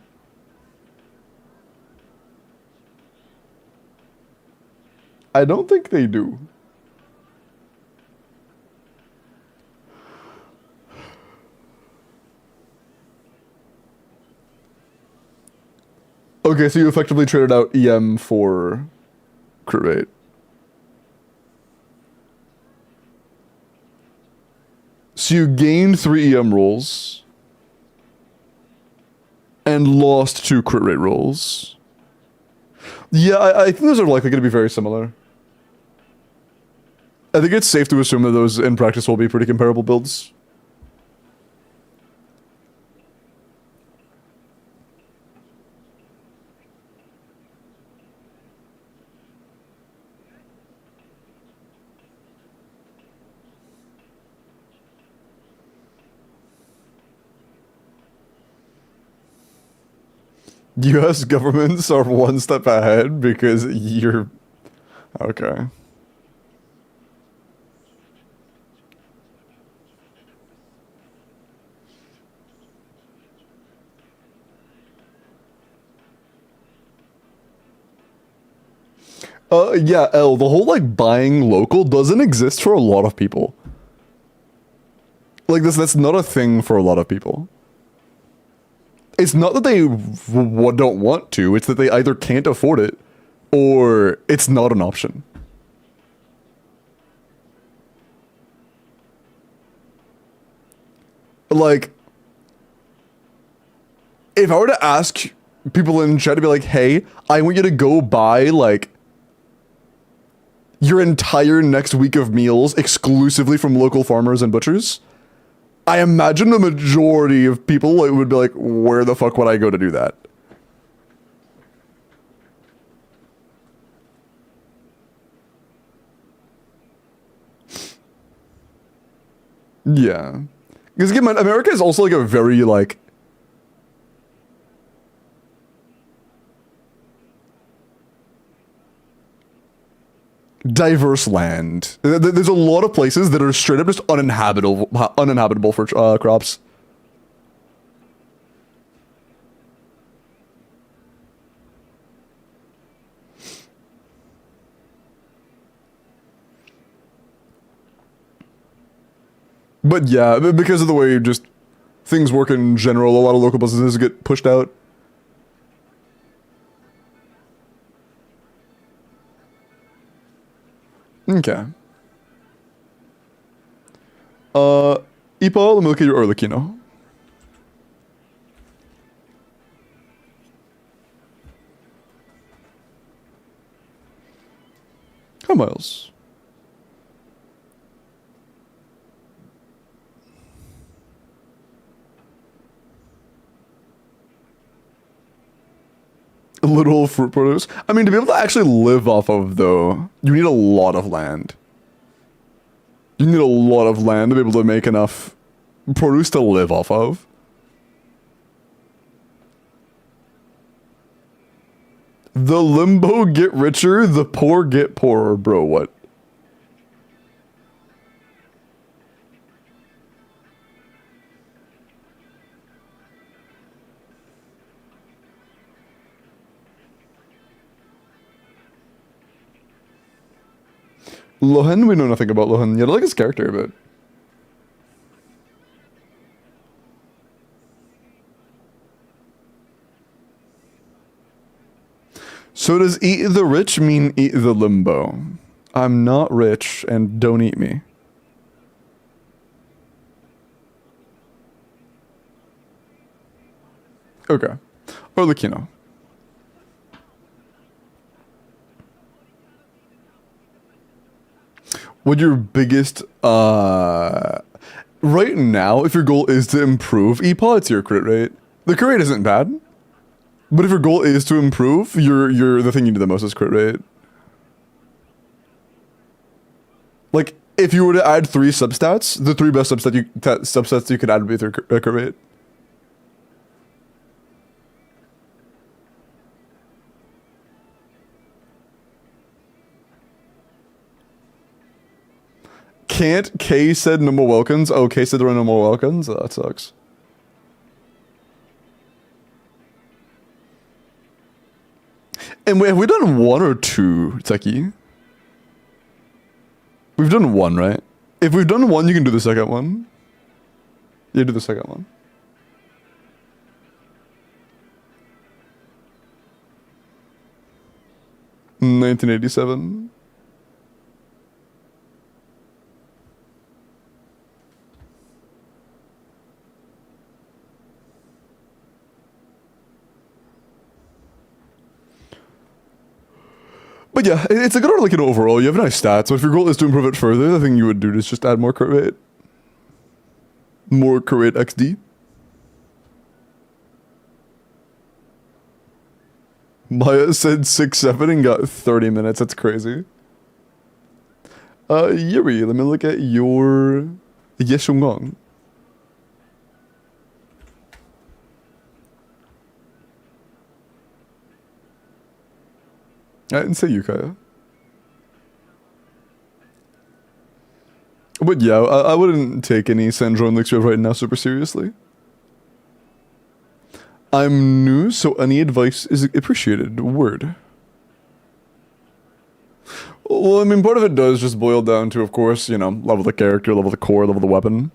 I don't think they do. Okay, so you effectively traded out EM for crit rate. So you gained 3 EM rolls and lost 2 crit rate rolls. Yeah, I think those are likely going to be very similar. I think it's safe to assume that those in practice will be pretty comparable builds. US governments are one step ahead because you're... Okay. Yeah, L, the whole, like, buying local doesn't exist for a lot of people. Like, that's not a thing for a lot of people. It's not that they don't want to, it's that they either can't afford it, or it's not an option. Like, if I were to ask people in chat to be like, hey, I want you to go buy, like, your entire next week of meals exclusively from local farmers and butchers, I imagine the majority of people would be like, where the fuck would I go to do that? Yeah. Because again, America is also like a very like... diverse land. There's a lot of places that are straight up just uninhabitable for crops. But yeah, because of the way just things work in general, a lot of local businesses get pushed out. Okay. Ipo, let me look at your Orlikino. How miles? Little fruit produce. I mean, to be able to actually live off of, though, you need a lot of land. You need a lot of land to be able to make enough produce to live off of. The limbo get richer, the poor get poorer, bro. What? Lohan, we know nothing about Lohan. Yeah, I like his character, but so does eat the rich mean eat the limbo? I'm not rich and don't eat me. Okay. Or Lucino. What your biggest right now, if your goal is to improve EPA, it's your crit rate. The crit rate isn't bad. But if your goal is to improve, you're the thing you do the most is crit rate. Like, if you were to add 3 substats, the 3 best substats you could add with your crit rate. Can't K said no more Welkins? Oh, K said there are no more Welkins? Oh, that sucks. And wait, have we done 1 or 2, Techie? We've done 1, right? If we've done 1, you can do the second one. Yeah, do the second one. $1987. But yeah, it's a good article, like, you know, overall. You have nice stats, but if your goal is to improve it further, the thing you would do is just add more crit rate. More crit rate XD. Maya said 6-7 and got 30 minutes. That's crazy. Yuri, let me look at your Yeshungang. I didn't say Yukaya. But yeah, I wouldn't take any Sandro and Lixia right now super seriously. I'm new, so any advice is appreciated. Word. Well, I mean, part of it does just boil down to, of course, you know, level the character, level the core, level the weapon,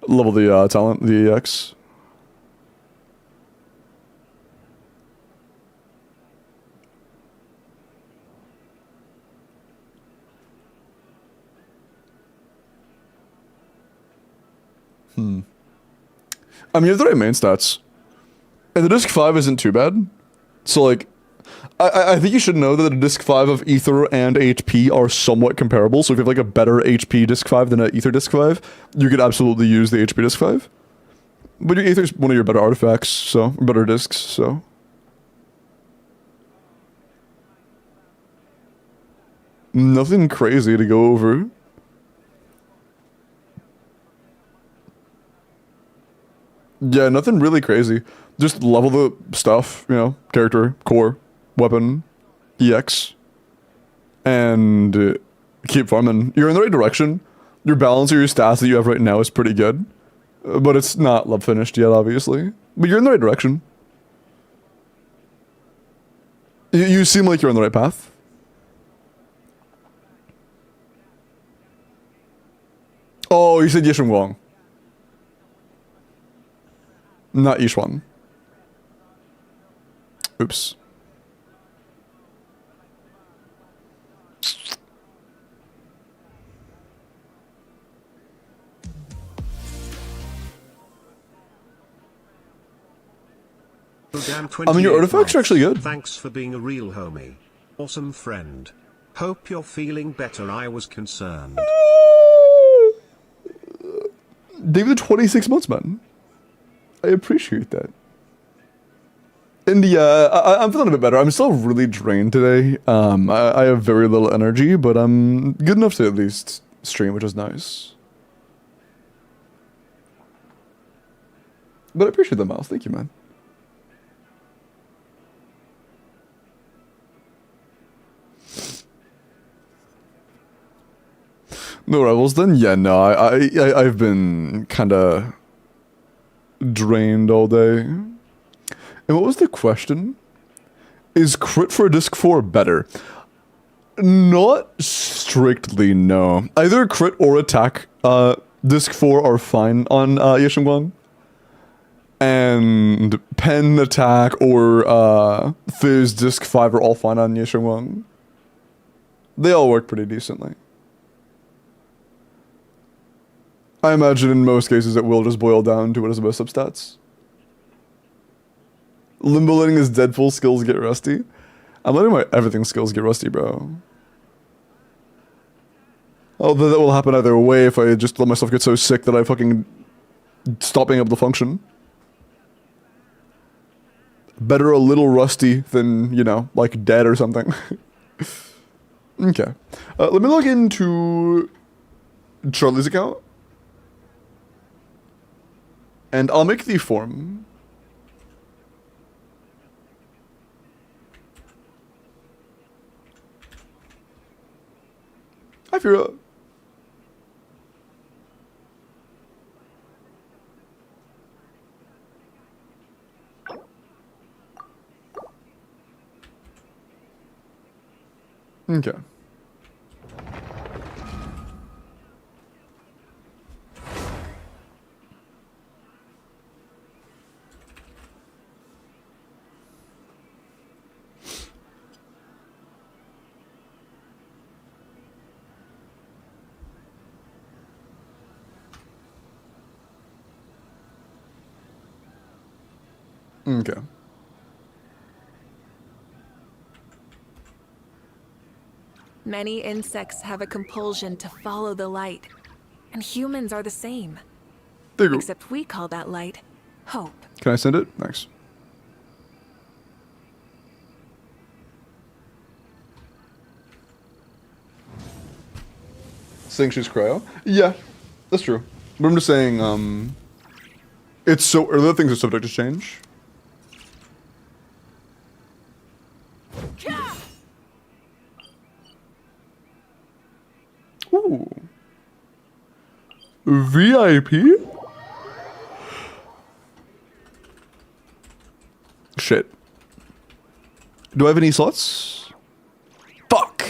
level the talent, the EX. I mean, you have the right main stats. And the disc 5 isn't too bad. So, like, I think you should know that the disc 5 of Ether and HP are somewhat comparable. So if you have, like, a better HP disc 5 than an Ether disc 5, you could absolutely use the HP disc 5. But your Ether's one of your better artifacts, so, better discs, so. Nothing crazy to go over. Yeah, nothing really crazy. Just level the stuff, you know, character, core, weapon, EX, and keep farming. You're in the right direction. Your balance of your stats that you have right now is pretty good, but it's not love finished yet, obviously. But you're in the right direction. You seem like you're on the right path. Oh, you said Yishun Wong. Not Yishwan. Oops. I mean, your artifacts are actually good. Thanks for being a real homie. Awesome friend. Hope you're feeling better. I was concerned. David, 26 months, man. I appreciate that. And yeah, I'm feeling a bit better. I'm still really drained today. I have very little energy, but I'm good enough to at least stream, which is nice. But I appreciate the mouse. Thank you, man. No rivals then? Yeah, no, I've been kind of drained all day. And what was the question? Is crit for disc 4 better? Not strictly, no. Either crit or attack disc 4 are fine on Yeshengwang. And pen attack or fizz disc 5 are all fine on Yeshengwang. They all work pretty decently. I imagine in most cases it will just boil down to what is the best substats. Limbo letting his Deadpool skills get rusty. I'm letting my everything skills get rusty, bro. Although that will happen either way if I just let myself get so sick that I fucking stop being able to function. Better a little rusty than, you know, like dead or something. Okay. Let me log into Charlie's account. And I'll make the form. Hi, Fira. Okay. Okay. Many insects have a compulsion to follow the light, and humans are the same. There you go. Except we call that light hope. Can I send it? Thanks. Saying she's cryo? Yeah, that's true. But I'm just saying, it's so early, things are subject to change. Ooh. VIP? Shit. Do I have any slots? Fuck.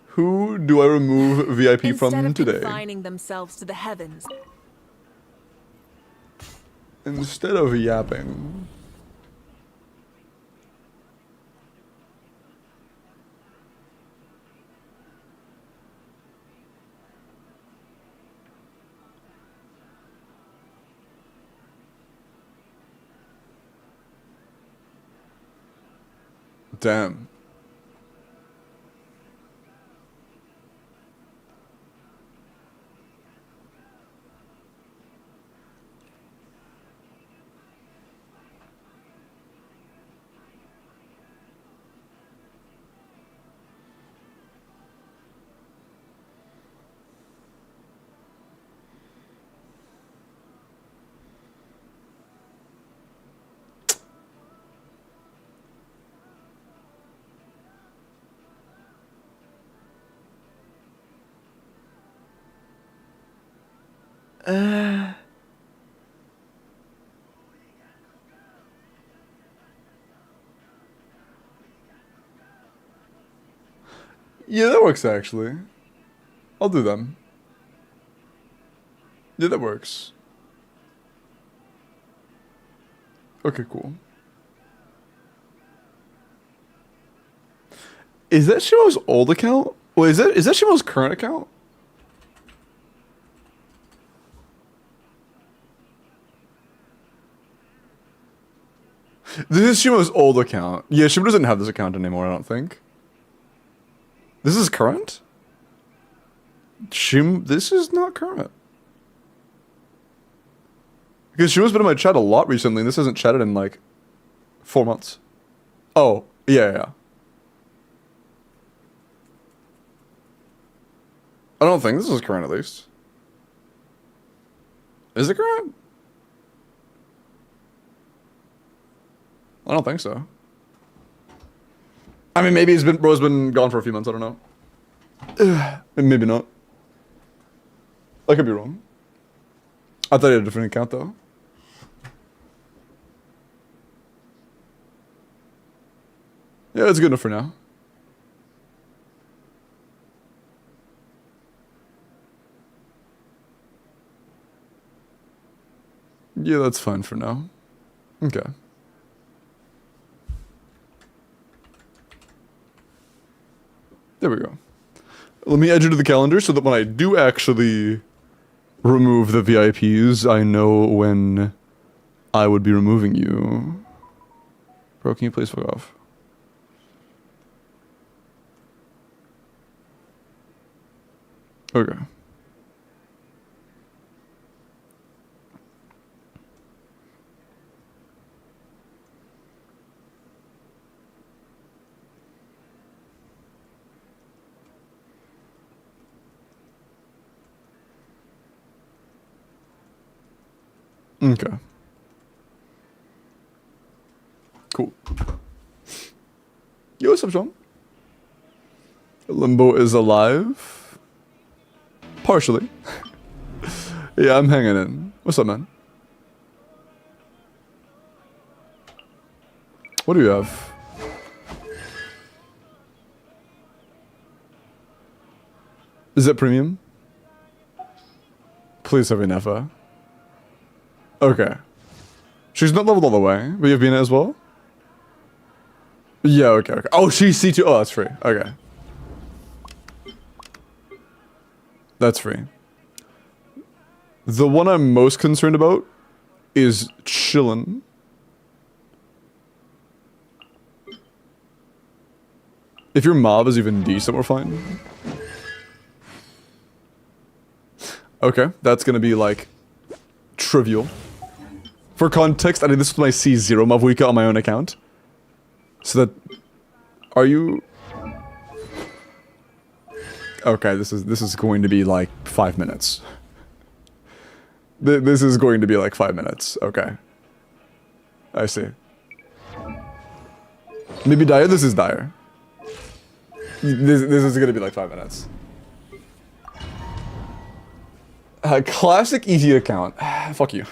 Who do I remove VIP from Instead of today? confining themselves to the heavens. Instead of yapping. Damn. Yeah, that works actually. I'll do them. Yeah, that works. Okay, cool. Is that Shimo's old account? Wait, is that Shimo's current account? This is Shimo's old account. Yeah, Shimo doesn't have this account anymore, I don't think. This is current? This is not current. Because Shimo's been in my chat a lot recently, and this hasn't chatted in like 4 months. Oh, yeah. I don't think this is current at least. Is it current? I don't think so. I mean, maybe bro's been gone for a few months. I don't know. Maybe not. I could be wrong. I thought he had a different account though. Yeah, it's good enough for now. Yeah, that's fine for now. Okay. There we go. Let me add you to the calendar so that when I do actually remove the VIPs, I know when I would be removing you. Bro, can you please fuck off? Okay. Okay. Cool. Yo, what's up, Sean? Limbo is alive. Partially. Yeah, I'm hanging in. What's up, man? What do you have? Is that premium? Please have enough. Okay. She's not leveled all the way, but you've been it as well? Yeah, okay, okay. Oh, she's C2. Oh, that's free. Okay. That's free. The one I'm most concerned about is chillin'. If your mob is even decent, we're fine. Okay, that's gonna be like trivial. For context, I did this with my C0 Mavuika on my own account. So that... Are you... Okay, this is going to be like 5 minutes. This is going to be like 5 minutes. Okay. I see. Maybe dire? This is dire. This is gonna be like 5 minutes. Classic ET account. Fuck you.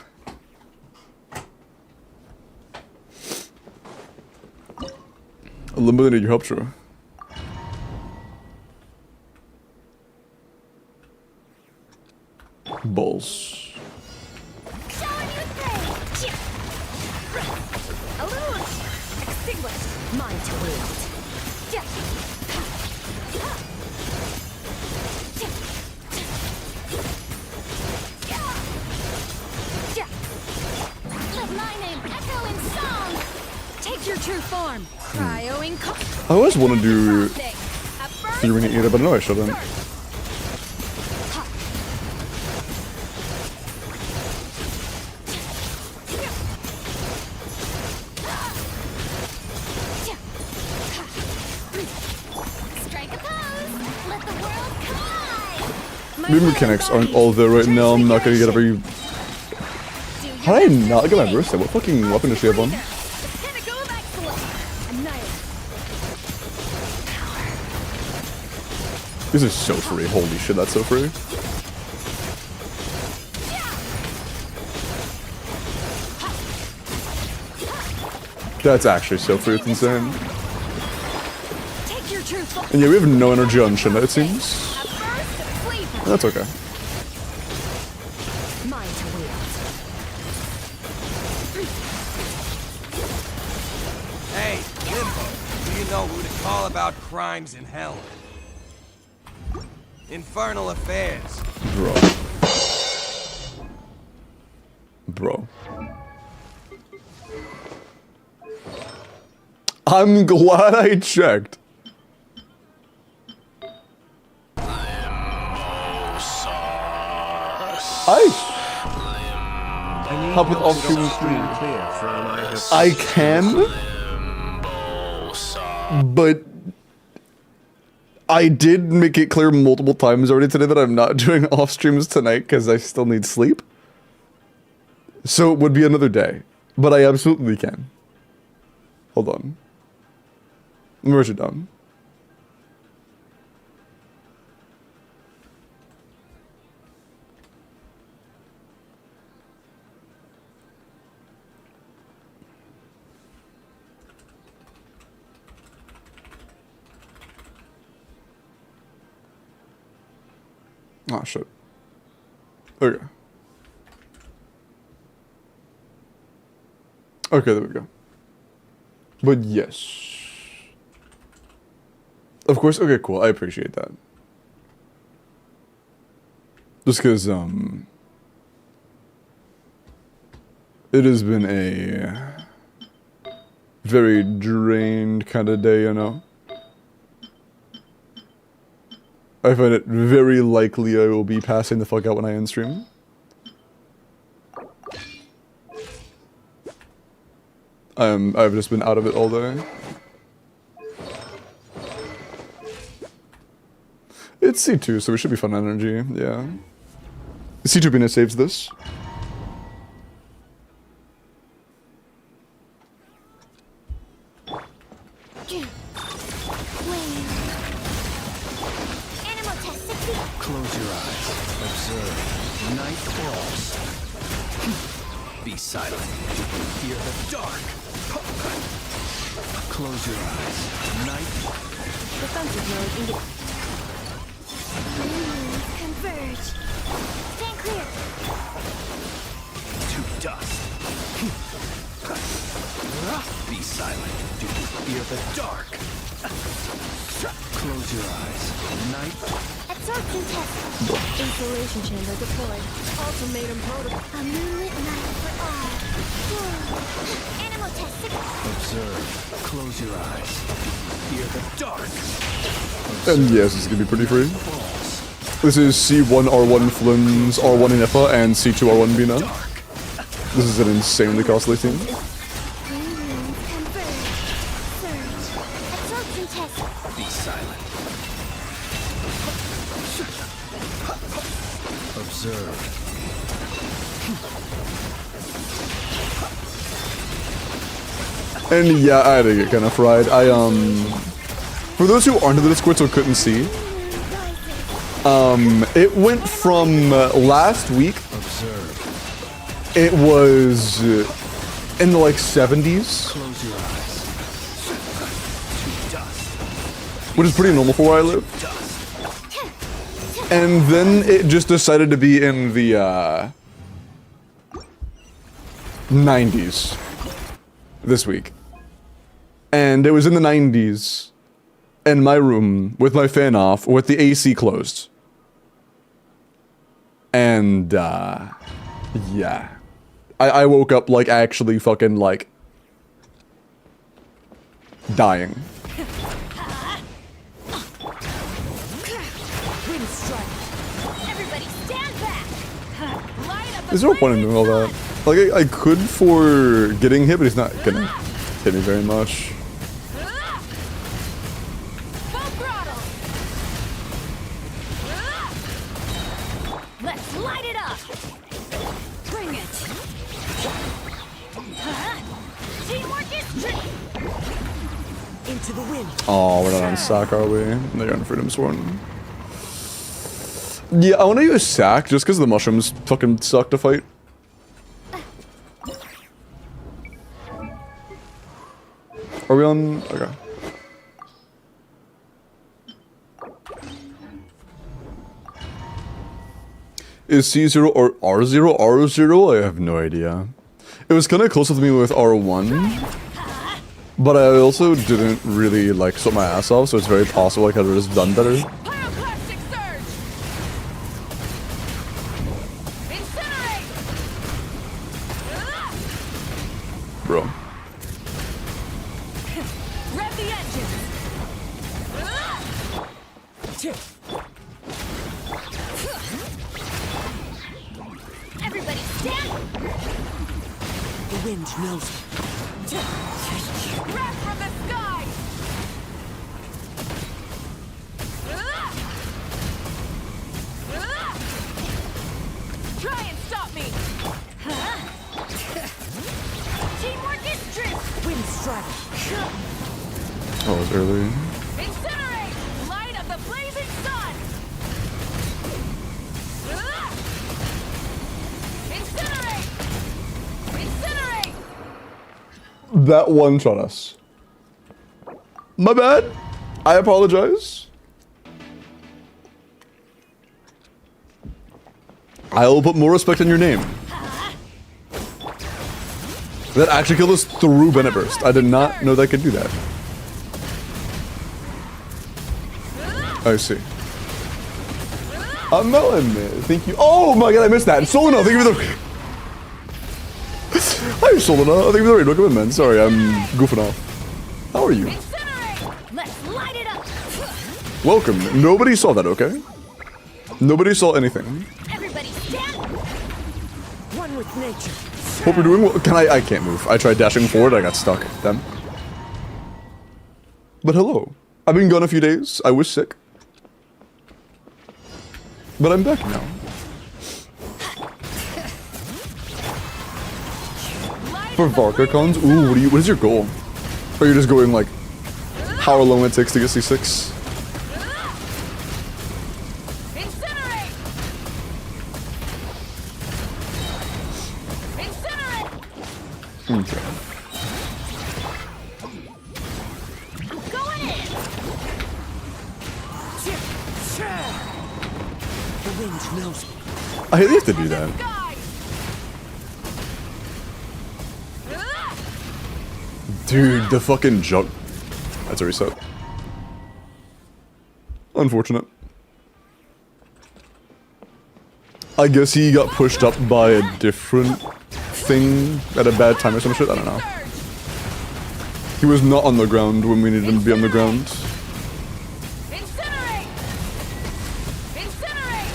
Limbo, need your help, true. Bulls. A little extinguished. Mind to wield. Let my name echo in song. Take your true form. Cryo in I always want to do the ring eater, but no, I shouldn't. Maybe mechanics aren't all there right now. I'm not gonna get every. How did I not get my birthday? What fucking weapon does she have on? This is so free. Holy shit, that's so free. That's actually so free. It's insane. And yeah, we have no energy on Shinda, it seems. That's okay. Hey, Limbo, do you know who to call about crimes in hell? Infernal affairs. Bro. I'm glad I checked. Help with off-stream I can, but I did make it clear multiple times already today that I'm not doing off streams tonight because I still need sleep. So it would be another day, but I absolutely can. Hold on. Let me write it down. Oh, shit. Okay. Okay, there we go. But yes. Of course, okay, cool. I appreciate that. Just because, it has been a very drained kind of day, you know? I find it very likely I will be passing the fuck out when I end stream. I've just been out of it all day. It's C2, so we should be fun energy, yeah. C2 Bina saves this. Close your eyes. Observe. Night falls. Be silent. You can hear the dark. Close your eyes. Night. Defensive mode engaged. Converge. Stand clear. To dust. Be silent. You can hear the dark. Close your eyes. Night. Absorption test. Insulation chamber deployed. Ultimatum protocol. A moonlit night for all. Animal test. Observe. Close your eyes. Hear the dark. And yes, it's gonna be pretty free. This is C1 R1 Flims, R1 Inifa, and C2 R1 Bina. This is an insanely costly team. Absorption test. Be silent. Observe. And yeah, I had to get kind of fried. For those who aren't in the Discord so couldn't see, it went from last week, it was in the like 70s, which is pretty normal for where I live. And then it just decided to be in the 90s this week. And it was in the 90s in my room with my fan off with the AC closed. And yeah. I woke up like actually fucking like dying. There's no point in doing all that. Like, I could for getting hit, but he's not gonna hit me very much. Let's light it up. Bring it. Teamwork is tricky. Into the wind. Oh, we're not on sack, are we? They're on Freedom Sworn. Yeah, I want to use sack just because the mushrooms fucking suck to fight. Are we on? Okay. Is C0 or R0? R0? I have no idea. It was kind of close with me with R1. But I also didn't really like sweat my ass off, so it's very possible I could have just done better. Bro. Rev the engine. Everybody stand. The wind knows. Rev from the sky. Try and stop me. Teamwork is tricky. Wind strike. early. Incinerate! Light of the blazing sun! Incinerate! Incinerate! That one shot us. My bad. I apologize. I will put more respect on your name. That actually killed us through Bennett Burst. I did not know that could do that. I see. Melon, thank you. Oh my god, I missed that. Solana, thank you for the... Hi, Solana. Thank you for the raid. Welcome in, man. Sorry, I'm goofing off. How are you? Let's light it up. Welcome. Nobody saw that, okay? Nobody saw anything. Everybody stand. One with nature. Hope you're doing well. Can I can't move. I tried dashing forward, I got stuck. Damn. But hello. I've been gone a few days. I was sick. But I'm back now. For VarkaCons? Ooh, what is your goal? Or are you just going like how long it takes to get C6? Incinerate! Incinerate! Okay. I'm going in! The wind knows me. I hate they have to do that. Dude, the fucking jump. That's a reset. Unfortunate. I guess he got pushed up by a different thing at a bad time or some shit. I don't know. He was not on the ground when we needed him to be on the ground. Incinerate! Incinerate!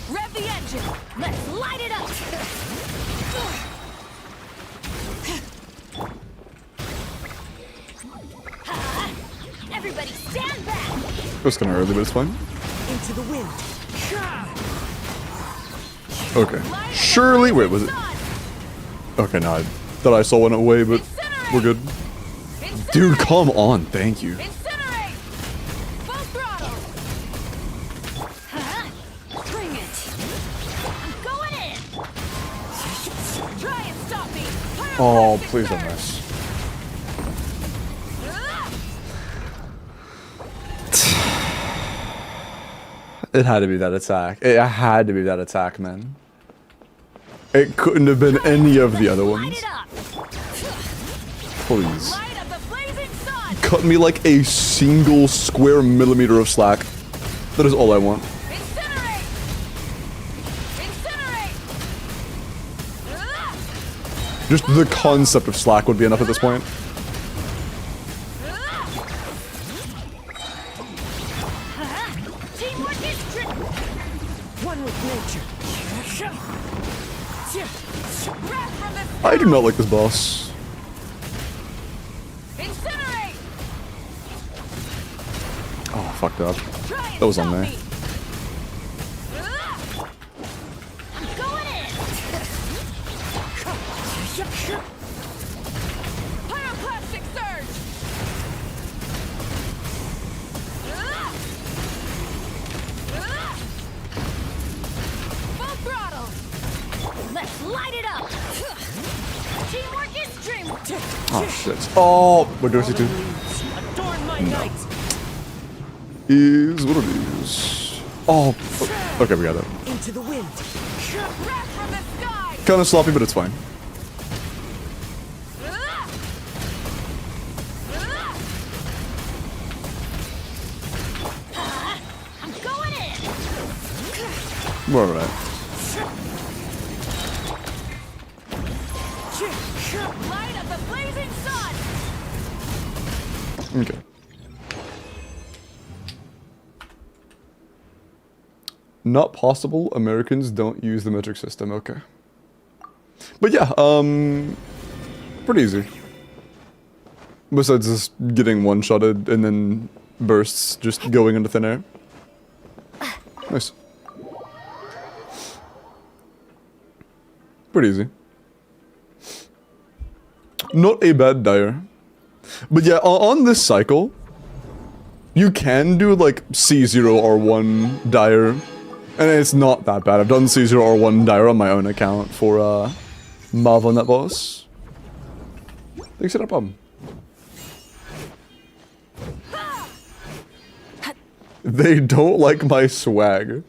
Rev the engine! Let's light it up! Everybody stand back! It was kind of early, but it's fine. Into the wind. Okay. Surely, wait, was it? Okay, no, I thought I saw one away, but we're good. Dude, come on, thank you. Incinerate! Full throttle! Bring it! I'm going in! Try and stop me! Oh, please don't miss. It had to be that attack. It had to be that attack, man. It couldn't have been any of the other ones. Please. Cut me like a single square millimeter of slack. That is all I want. Incinerate! Incinerate! Just the concept of slack would be enough at this point. Teamwork is One with nature. I do not like this boss. Incinerate! Oh, fucked up. That was on there. I'm going in! Pyroclastic surge! Full throttle! Let's light it up! Teamwork is dreamwork! Oh shit. Oh, we're doing C2. Adorn my night. Is what it is. Oh, okay, we got it. Into the wind. Wrath from the sky! Kind of sloppy, but it's fine. I'm going in! We're alright. Light of the blazing sun! Okay. Not possible. Americans don't use the metric system. Okay. But yeah, pretty easy. Besides just getting one-shotted and then bursts just going into thin air. Nice. Pretty easy. Not a bad dire. But yeah, on this cycle, you can do like C0R1 dire, and it's not that bad. I've done C0R1 dire on my own account for Marv on that boss. Thanks, no problem. They don't like my swag.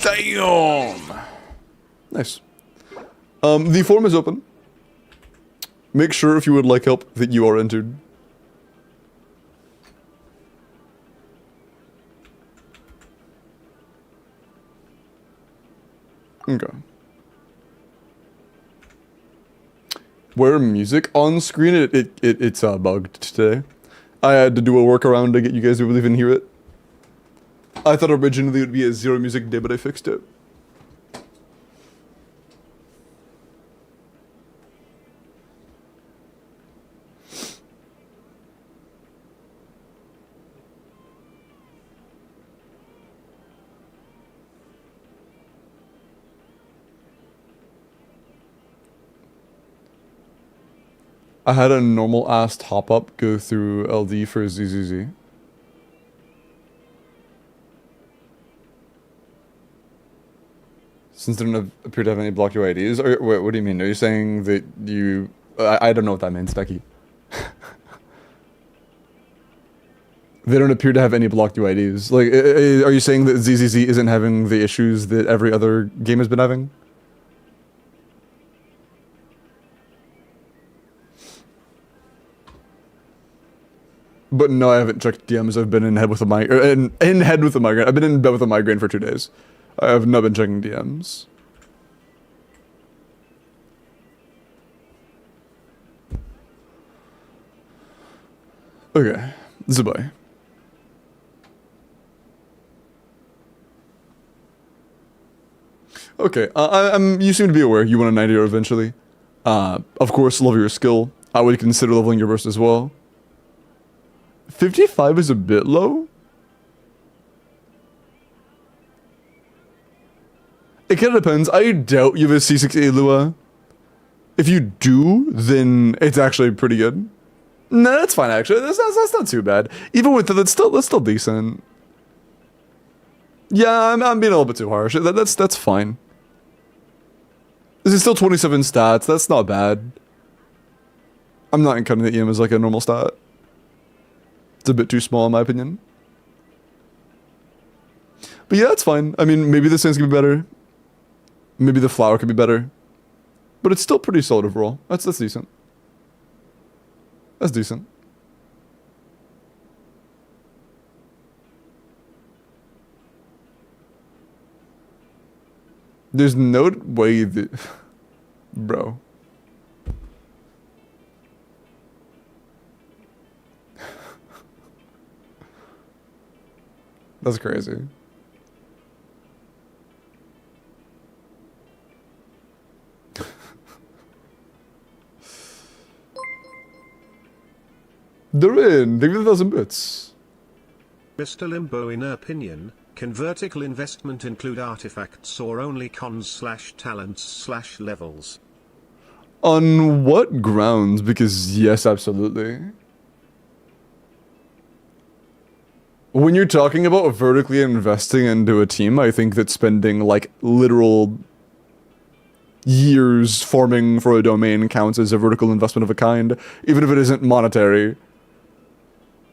Damn! Nice. The forum is open. Make sure if you would like help that you are entered. Okay. Where music on screen, it's bugged today. I had to do a workaround to get you guys to even hear it. I thought originally it would be a 0 music day, but I fixed it. I had a normal ass top up go through LD for ZZZ. Since they don't appear to have any blocked UIDs? Or, wait, what do you mean? Are you saying that you... I don't know what that means, Becky. They don't appear to have any blocked UIDs. Like, are you saying that ZZZ isn't having the issues that every other game has been having? But no, I haven't checked DMs. I've been in head with a migraine. In head with a migraine. I've been in bed with a migraine for 2 days. I have not been checking DMs. Okay, Zubai. Okay, you seem to be aware you want a 90 eventually. Of course, love your skill. I would consider leveling your burst as well. 55 is a bit low. It kind of depends. I doubt you have a C6 Lua. If you do, then it's actually pretty good. No, that's fine actually. That's not too bad. Even with that, that's still decent. Yeah, I'm being a little bit too harsh. That's fine. This is still 27 stats. That's not bad. I'm not counting the EM as like a normal stat. It's a bit too small in my opinion. But yeah, that's fine. I mean, maybe the things could be better. Maybe the flower could be better. But it's still pretty solid overall. That's decent. That's decent. There's no way that... Bro. That's crazy. They're in. They give 1,000 bits. Mr. Limbo, in opinion, can vertical investment include artifacts or only cons/talents/levels? On what grounds? Because yes, absolutely. When you're talking about vertically investing into a team, I think that spending like literal years farming for a domain counts as a vertical investment of a kind, even if it isn't monetary.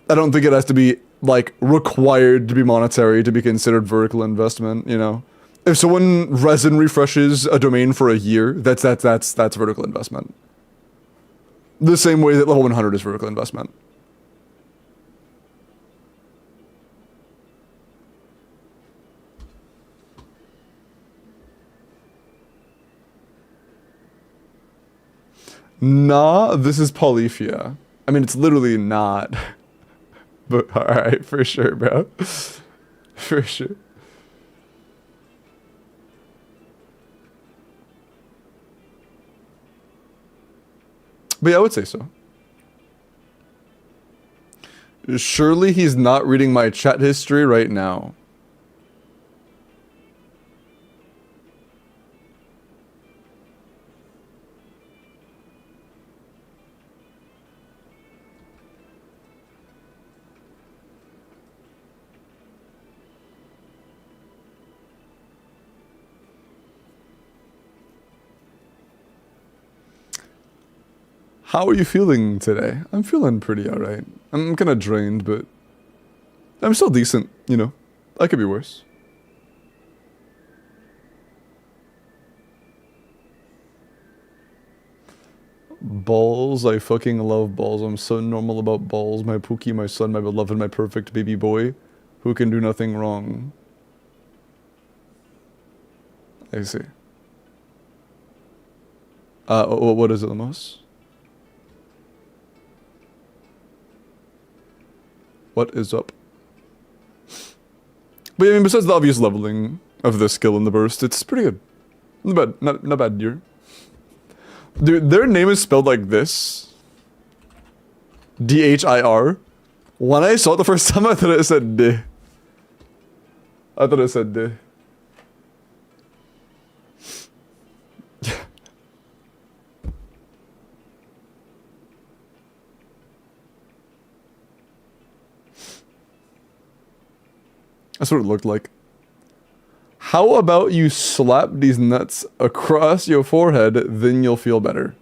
I don't think it has to be like required to be monetary to be considered vertical investment, you know. If someone resin refreshes a domain for a year, that's vertical investment. The same way that level 100 is vertical investment. Nah, this is Polyphia. I mean, it's literally not. But alright, for sure, bro. For sure. But yeah, I would say so. Surely he's not reading my chat history right now. How are you feeling today? I'm feeling pretty alright. I'm kind of drained, but I'm still decent, you know. I could be worse. Balls, I fucking love balls. I'm so normal about balls. My Pookie, my son, my beloved, my perfect baby boy, who can do nothing wrong. I see. What is it, Lemos? What is up? But I mean, besides the obvious leveling of the skill in the burst, it's pretty good. Not bad, not bad, dear. Dude, their name is spelled like this. D-H-I-R. When I saw it the first time, I thought it said D. I thought it said D. That's what it looked like. How about you slap these nuts across your forehead, then you'll feel better.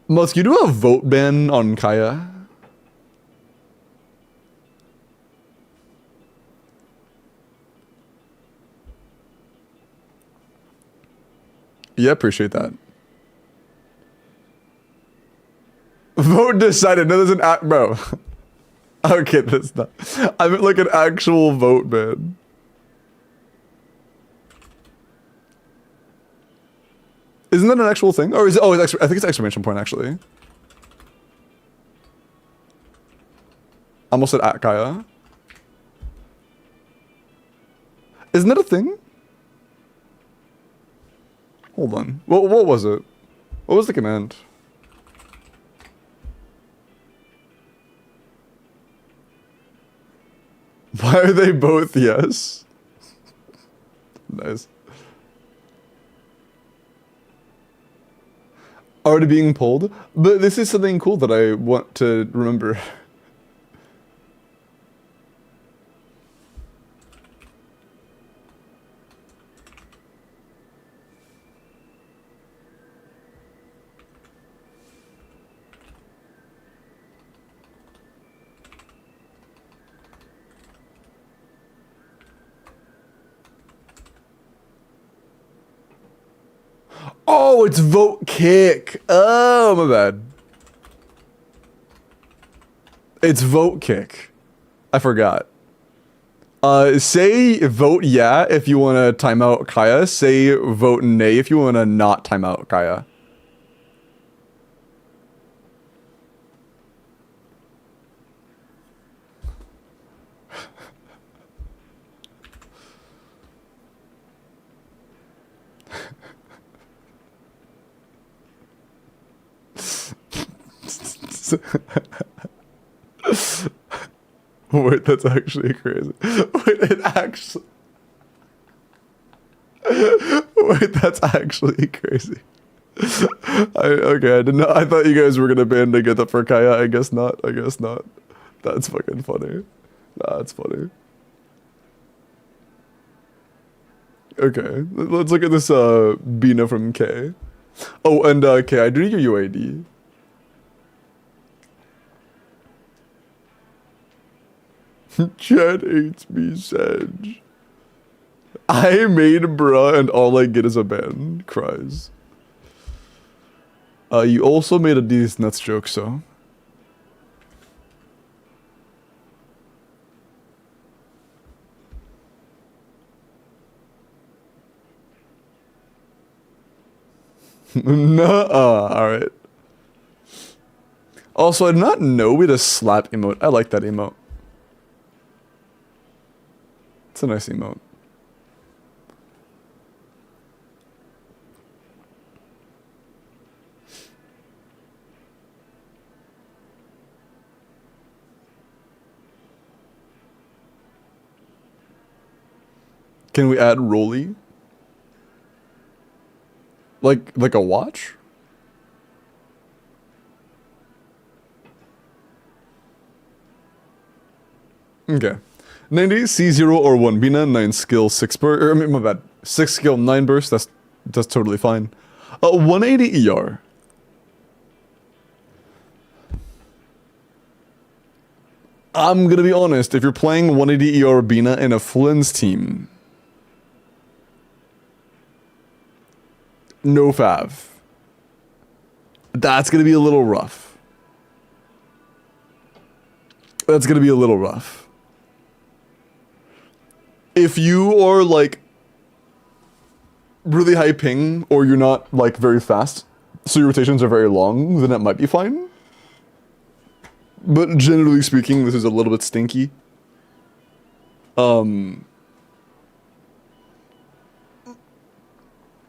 Musk, you do a vote ban on Kaya? Yeah, appreciate that. Vote decided. No, there's an act, bro. Okay, that's not. I meant like an actual vote, man. Isn't that an actual thing? Or is it? Oh, it's I think it's exclamation point actually. Almost said at Kaya. Isn't that a thing? Hold on. What was it? What was the command? Why are they both yes? Nice. Already being pulled? But this is something cool that I want to remember. Oh, it's vote kick. Oh, my bad. It's vote kick. I forgot. Say vote yeah if you want to time out Kaya. Say vote nay if you want to not time out Kaya. Wait, that's actually crazy. Wait, it actually... Wait, that's actually crazy. Okay, I didn't know. I thought you guys were gonna band together for Kaya. I guess not. I guess not. That's fucking funny. That's funny. Okay, let's look at this Bina from K. Oh, and K, I do need your UAD. Chad hates me, Sag. I made bruh and all I get is a ban. Cries. You also made a these nuts joke, so. Nuh-uh, alright. Also, I did not know we had a slap emote. I like that emote. It's a nice emote. Can we add Rolly? Like a watch? Okay. 90 C0 or 1 Bina, 9 skill, 6 burst. I mean, my bad. 6 skill, 9 burst. That's totally fine. 180 ER. I'm gonna be honest. If you're playing 180 ER Bina in a Flynn's team, no fav. That's gonna be a little rough. That's gonna be a little rough. If you are like really high ping or you're not like very fast, so your rotations are very long, then it might be fine. But generally speaking, this is a little bit stinky. You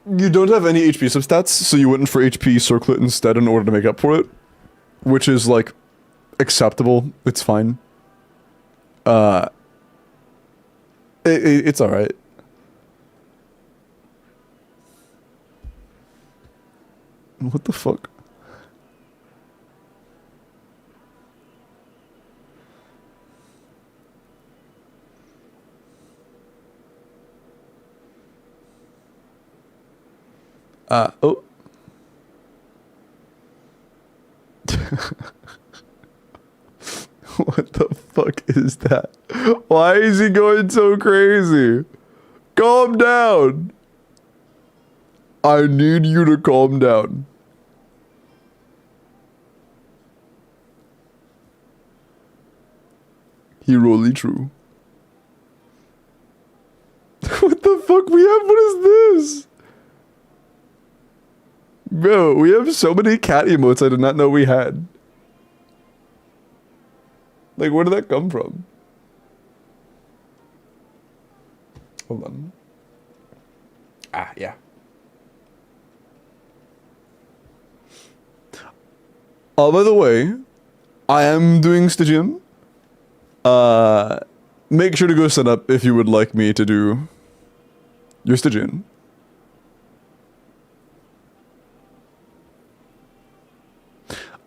don't have any HP substats, so you went for HP Circlet instead in order to make up for it. Which is, like, acceptable. It's fine. It's alright. What the fuck? Oh. What the fuck is that? Why is he going so crazy? Calm down. I need you to calm down. Heroically true. What the fuck we have? What is this? Bro, we have so many cat emotes I did not know we had. Like, where did that come from? Hold on. Ah, yeah. By the way, I am doing STYGIAN. Make sure to go set up if you would like me to do your STYGIAN.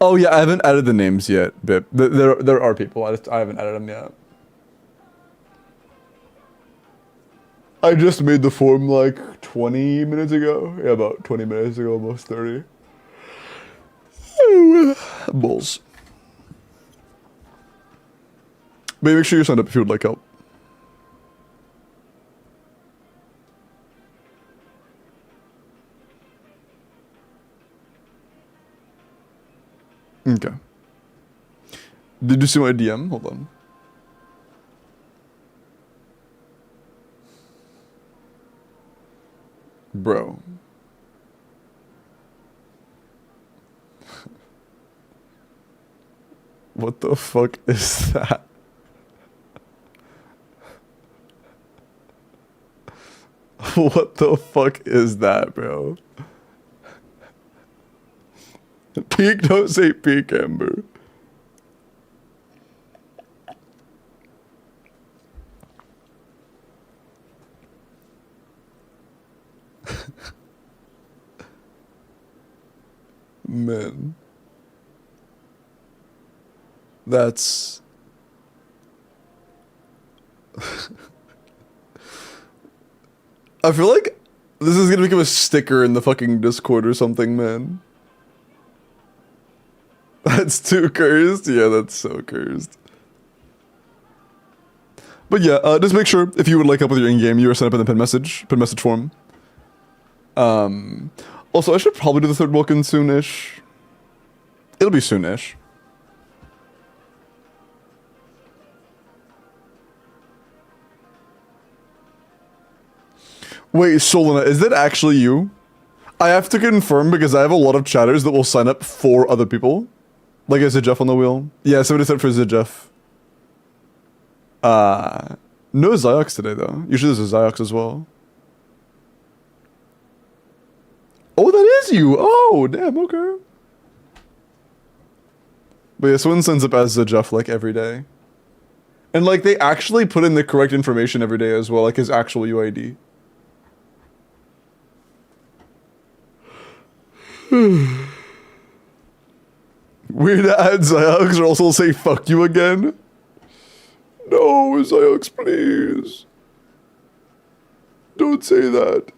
Oh yeah, I haven't added the names yet, Bip. There are people. I haven't added them yet. I just made the form like 20 minutes ago. Yeah, about 20 minutes ago, almost 30. Bulls. But make sure you're signed up if you would like help. Okay. Did you see my DM? Hold on. Bro. What the fuck is that? What the fuck is that, bro? Peek, don't say peek, Amber. Man. That's... I feel like this is gonna become a sticker in the fucking Discord or something, man. That's too cursed? Yeah, that's so cursed. But yeah, just make sure if you would like help with your in-game, you are set up in the pin message form. Also, I should probably do the third Welkin soonish. It'll be soonish. Wait, Solana, is that actually you? I have to confirm because I have a lot of chatters that will sign up for other people. Like a Jeff on the wheel. Yeah, somebody said for Jeff. No Ziox today though. Usually there's a Ziox as well. Oh, that is you! Oh, damn, okay. But yeah, someone signs up as Jeff like every day. And like they actually put in the correct information every day as well, like his actual UID. Weird to add Ziox or also say fuck you again. No, Zyx, please. Don't say that.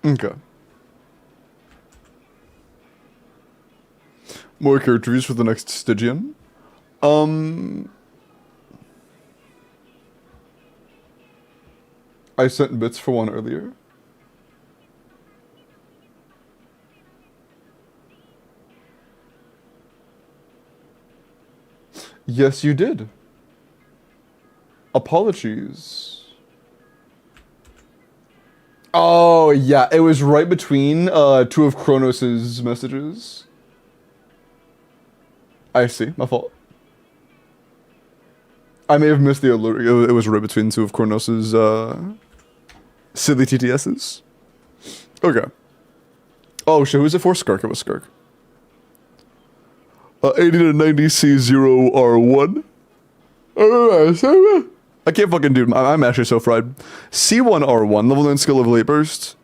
Okay. More character reviews for the next Stygian. I sent bits for one earlier. Yes, you did. Apologies. Oh, yeah, it was right between two of Kronos's messages. I see, my fault. I may have missed the alert. It was right between two of Kronos's silly TTSs. Okay. Oh shit, who's it for? Skirk, it was Skirk. 80 to 90 C0R1. I can't fucking do it. I'm actually so fried. C1R1, level 9 skill, level 8 burst.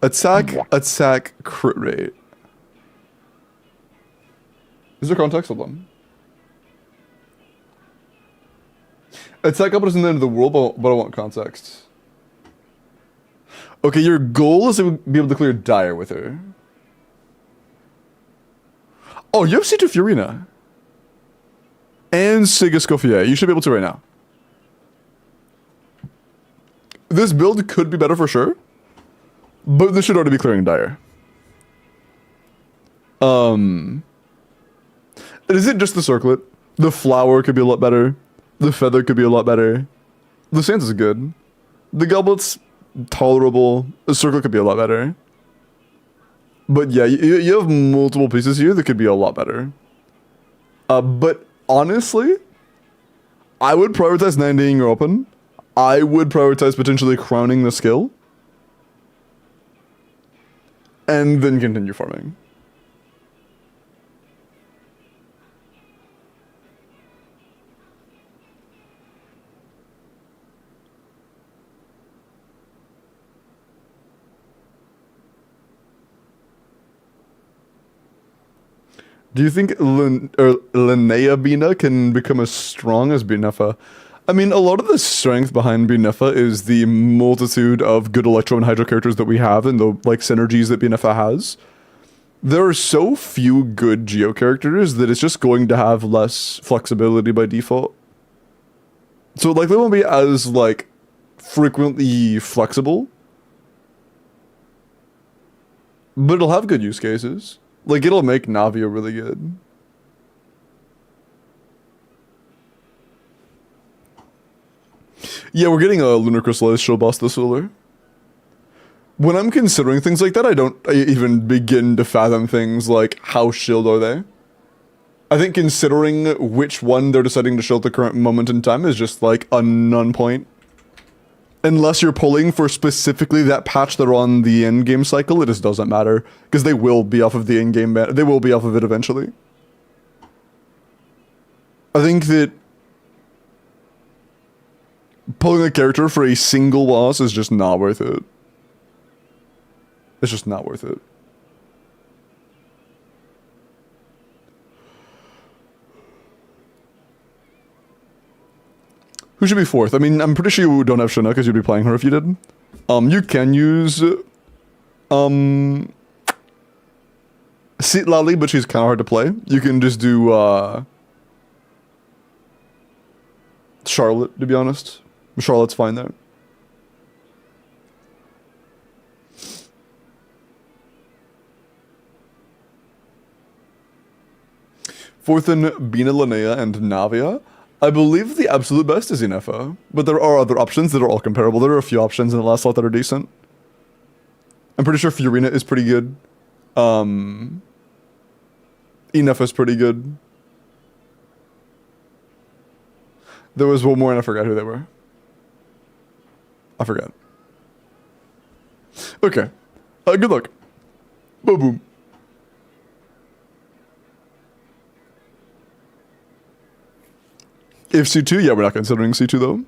Attack, crit rate. Is there context of them? Attack up isn't the end of the world, but I want context. Okay, your goal is to be able to clear Dire with her. Oh, you have C2 Furina. And Sigiscofier. You should be able to right now. This build could be better for sure. But this should already be clearing Dire. Is it just the circlet? The flower could be a lot better. The feather could be a lot better. The sands is good. The goblet's tolerable. The circlet could be a lot better. But yeah, you have multiple pieces here that could be a lot better. But honestly, I would prioritize 90ing your open. I would prioritize potentially crowning the skill. And then continue farming. Do you think Linnea Bina can become as strong as Binefa? I mean, a lot of the strength behind Binefa is the multitude of good Electro and Hydro characters that we have and the like synergies that Binefa has. There are so few good Geo characters that it's just going to have less flexibility by default. So it likely won't be as like frequently flexible. But it'll have good use cases. Like, it'll make Navia really good. Yeah, we're getting a Lunar Crystallized Shield boss this solar. When I'm considering things like that, I don't even begin to fathom things like, how shield are they? I think considering which one they're deciding to shield at the current moment in time is just, like, a non-point. Unless you're pulling for specifically that patch that are on the end-game cycle, it just doesn't matter. Because they will be off of the end-game, they will be off of it eventually. I think that pulling a character for a single boss is just not worth it. It's just not worth it. Who should be fourth? I mean, I'm pretty sure you don't have Shana because you'd be playing her if you did. You can use Citlali, but she's kind of hard to play. You can just do Charlotte, to be honest. Charlotte's fine there. Fourth in Bina, Linnea, and Navia. I believe the absolute best is Inefa, but there are other options that are all comparable. There are a few options in the last slot that are decent. I'm pretty sure Fiorina is pretty good. Inefa's pretty good. There was one more and I forgot who they were. I forgot. Okay. Good luck. Boom. If C2, yeah, we're not considering C2 though.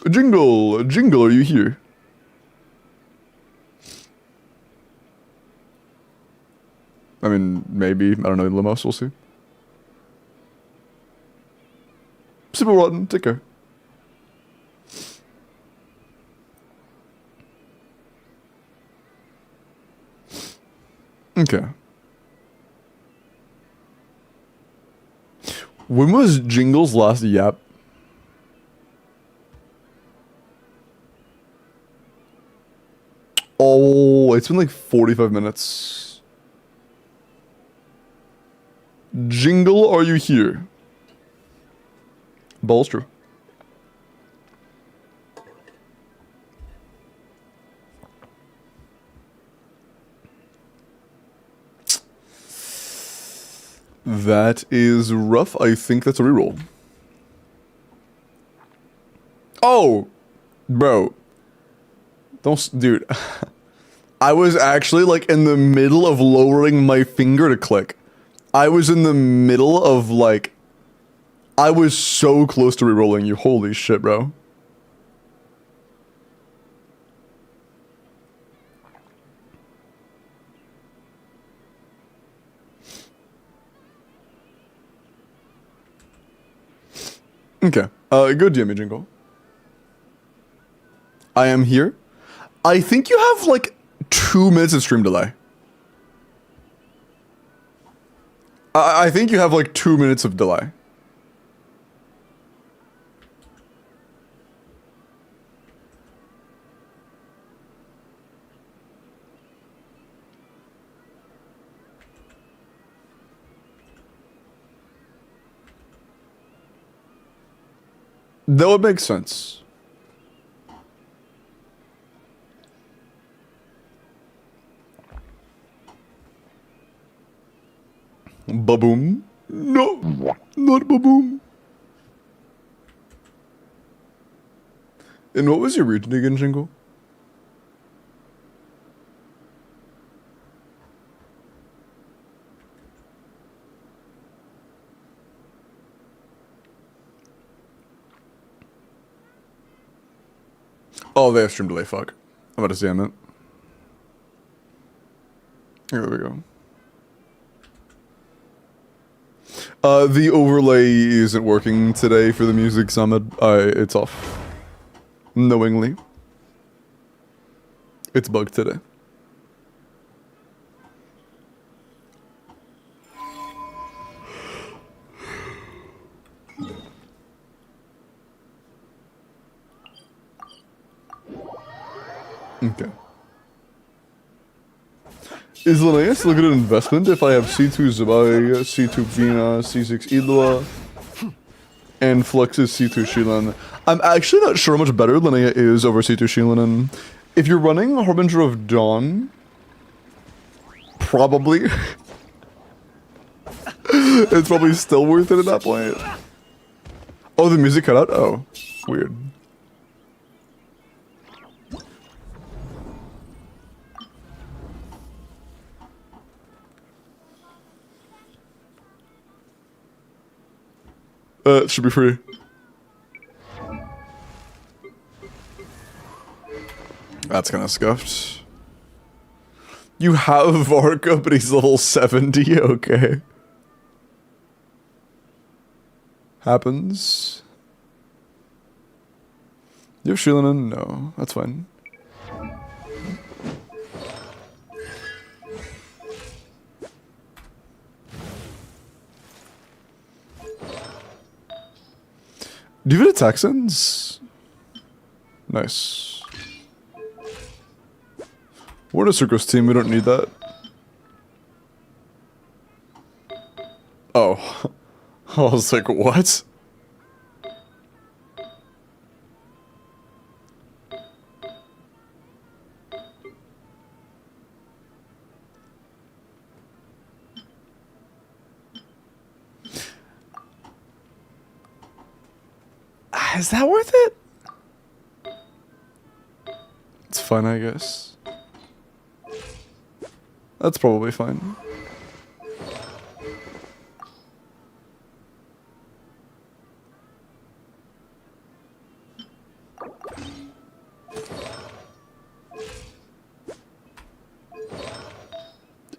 Jingle, are you here? I mean, maybe. I don't know, Limos, we'll see. Super rotten, take care. Okay. When was Jingle's last yap? Oh, it's been like 45 minutes. Jingle, are you here? Ball's true. That is rough. I think that's a reroll. Oh! Bro. Dude. I was actually like in the middle of lowering my finger to click. I was in the middle of like... I was so close to rerolling you. Holy shit, bro. Okay. Good DM, Jingle. I am here. I think you have like 2 minutes of stream delay. I think you have like 2 minutes of delay. That would make sense. Baboom? No, not baboom. And what was your region again, Jingle? Oh, they have stream delay, fuck. I'm about to stand it. Here we go. The overlay isn't working today for the music summit. It's off. Knowingly. It's bugged today. Okay. Is Linnea still a good investment if I have C2 Zabai, C2 Bina, C6 Idla, and Flux's C2 Shilan? I'm actually not sure how much better Linnea is over C2 Shilan, and if you're running Harbinger of Dawn, probably. It's probably still worth it at that point. Oh, the music cut out? Oh, weird. It should be free. That's kind of scuffed. You have Varka, but he's level 70? Okay. Happens. You have Shilanen? No, that's fine. Do you have attack sense? Nice. We're in a Circus team, we don't need that. I was like, what? Is that worth it? It's fine, I guess. That's probably fine.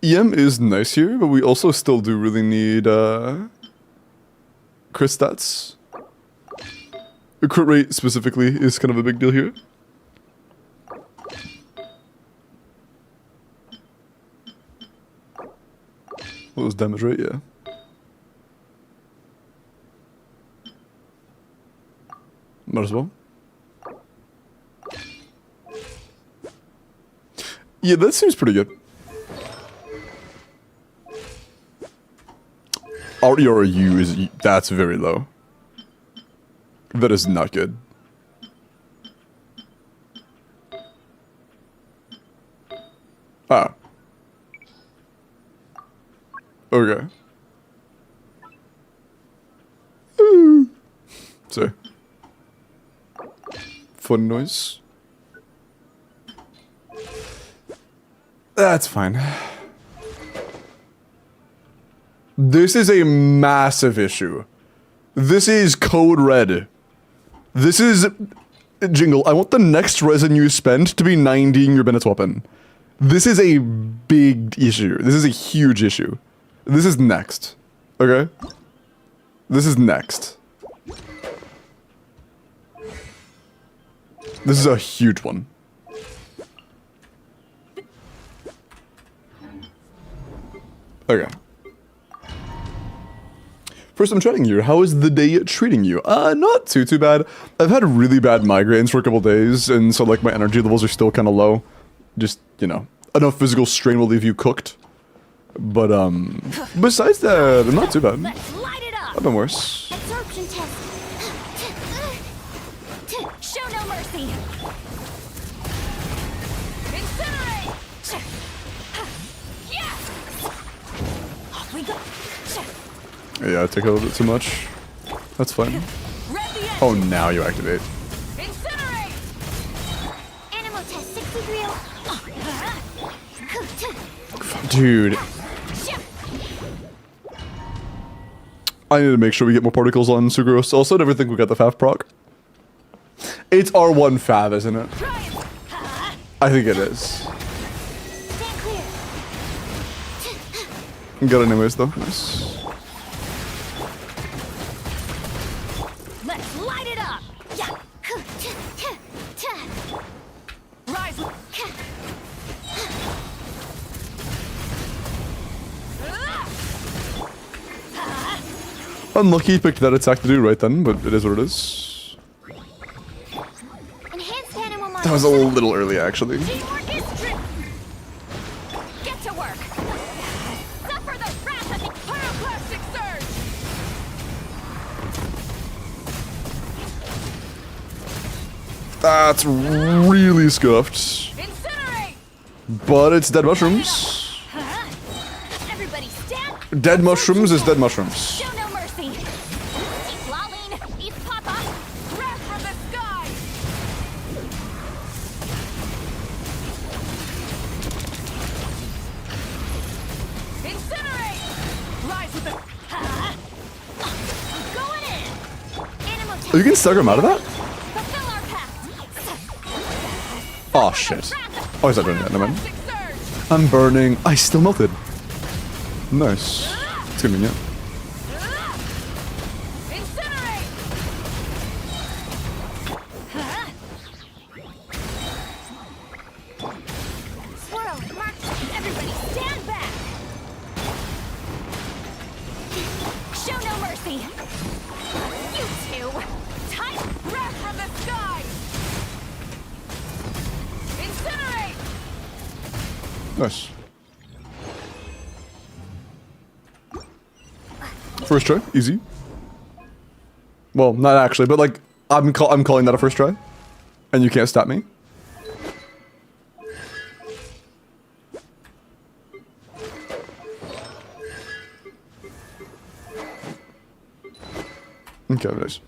EM is nice here, but we also still do really need crit stats. The crit rate specifically is kind of a big deal here. What was damage rate? Yeah. Might as well. Yeah, that seems pretty good. Our ERU is... that's very low. That is not good. Ah. Okay. So. Fun noise. That's fine. This is a massive issue. This is code red. This is... Jingle, I want the next resin you spend to be 90 in your Bennett's weapon. This is a big issue. This is a huge issue. This is next. Okay? This is next. This is a huge one. Okay. First time chatting you. How is the day treating you? Not too bad. I've had really bad migraines for a couple days, and so like my energy levels are still kind of low. Just, you know, enough physical strain will leave you cooked. But besides that, not too bad. I've been worse. Absorption test. Show no mercy. Incinerate. Yeah. Off we go. Yeah, I take a little bit too much. That's fine. Oh, now you activate. Incinerate. Animal test 63. Dude. I need to make sure we get more particles on Sugros. Also, I never think we got the Fav proc. It's R1 Fav, isn't it? I think it is. Got it anyways, though. Nice. Let's light it up. Yeah. Rise. Unlucky he picked that attack to do right then, but it is what it is. That was a little early, actually. Get to work. Suffer the wrath of the pyroclastic surge. That's really scuffed. Incinerate. But it's dead mushrooms. Everybody stand. Dead mushrooms is dead mushrooms. Show no mercy. Eat Laline. Eat Papa. Wrath from the sky. Incinerate. Rise with the. Going in. Animal test. Oh, you can stagger him out of that? Fulfill our pact. Oh shit. Oh, is that doing that? Never mind. I'm burning. I still melted. Nice. It's convenient. Incinerate. Swirl, march. Everybody stand back. Show no mercy. You two. Tight wrath from the sky. Incinerate. Nice. First try, easy. Well, not actually, but like, I'm calling that a first try. And you can't stop me. Okay, nice.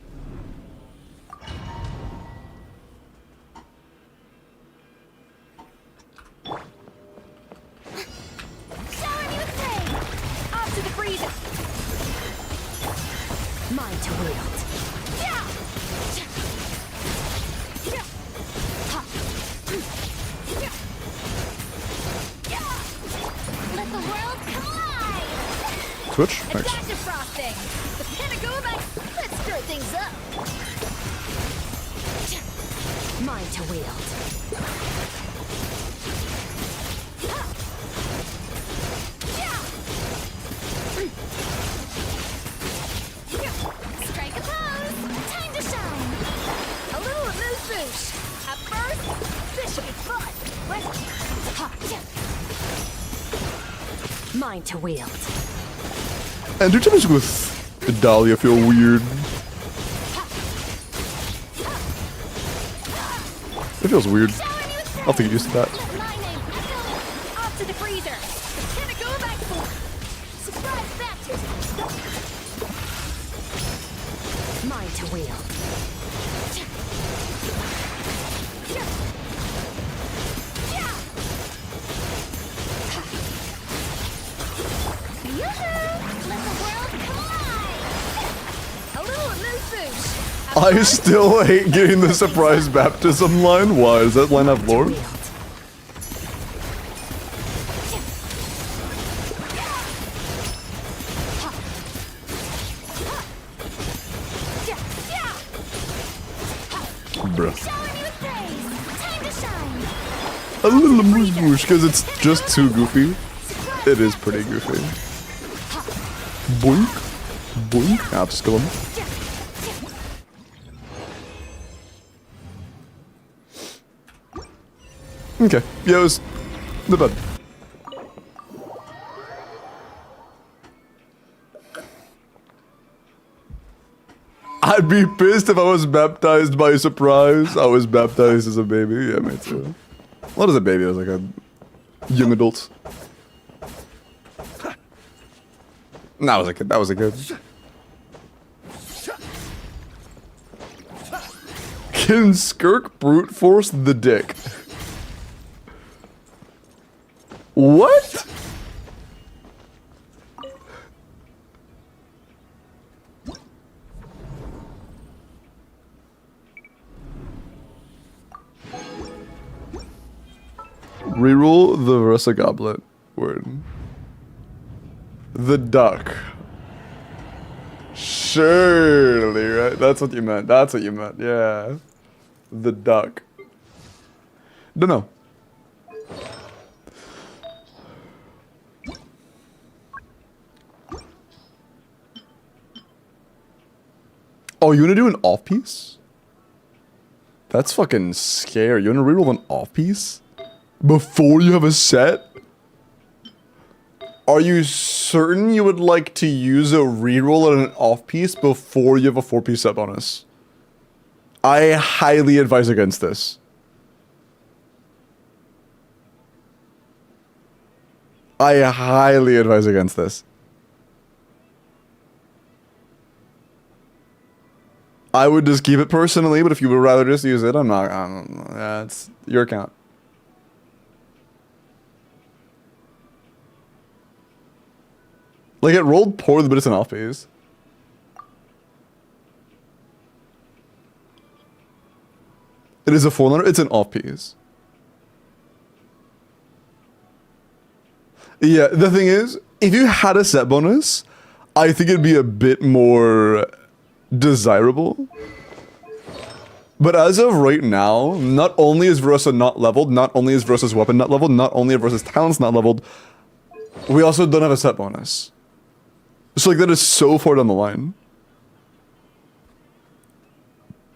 Shower me with rain. Off to the freezer. Mine to wield. Yeah. Yeah. Ha. Yeah. Yeah. Let the world collide. Twitch? A Thanks. dash of frosting. The pinnacle of ice. Let's stir things up. Mine to wield. Ha. Yeah. Strike a pose. Time to shine. A little amuse bouche. At first, this should be fun. Let's. Ha. Yeah. Mine to wield. And do times with Dahlia feel weird. It feels weird. I'll have to get used to that. Let my name echo off to the freezer. The pinnacle of excellence. Surprise baptism. Mine to wield. Yoo-hoo! Let the world collide. A little amuse bouche. I still hate getting the surprise baptism line. Why? Does that line have lore? Bruh. Shower me with praise. Time to shine. A little amuse because it's just too goofy. It is pretty goofy. Boink. Boink. I'll just kill him. Okay. Yeah, it was not bad. I'd be pissed if I was baptized by surprise. I was baptized as a baby. Yeah, me too. What is a baby? I was like a young adult. No, that was a kid. That was a kid. Can Skirk brute force the dick? What? Reroll the Versa Goblet. Word. The duck. Surely, right? That's what you meant. That's what you meant. Yeah. The duck. Don't know. Oh, you wanna do an off piece? That's fucking scary. You wanna reroll an off piece? Before you have a set? Are you certain you would like to use a reroll and an off piece before you have a 4-piece set bonus? I highly advise against this. I highly advise against this. I would just keep it personally, but if you would rather just use it, I'm not. Yeah, it's your account. Like, it rolled poorly, but it's an off piece. It is a 4-letter. It's an off piece. Yeah, the thing is, if you had a set bonus, I think it'd be a bit more desirable. But as of right now, not only is Versa not leveled, not only is Versa's weapon not leveled, not only are Versa's talents not leveled, we also don't have a set bonus. So like, that is so far down the line.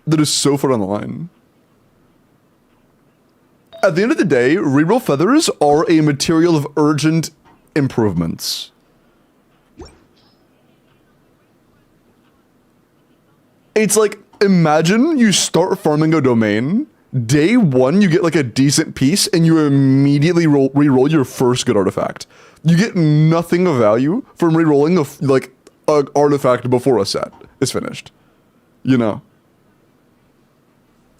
That is so far down the line. At the end of the day, reroll feathers are a material of urgent improvements. It's like, imagine you start farming a domain, day one you get like a decent piece, and you immediately re-roll your first good artifact. You get nothing of value from re-rolling like an artifact before a set is finished. You know?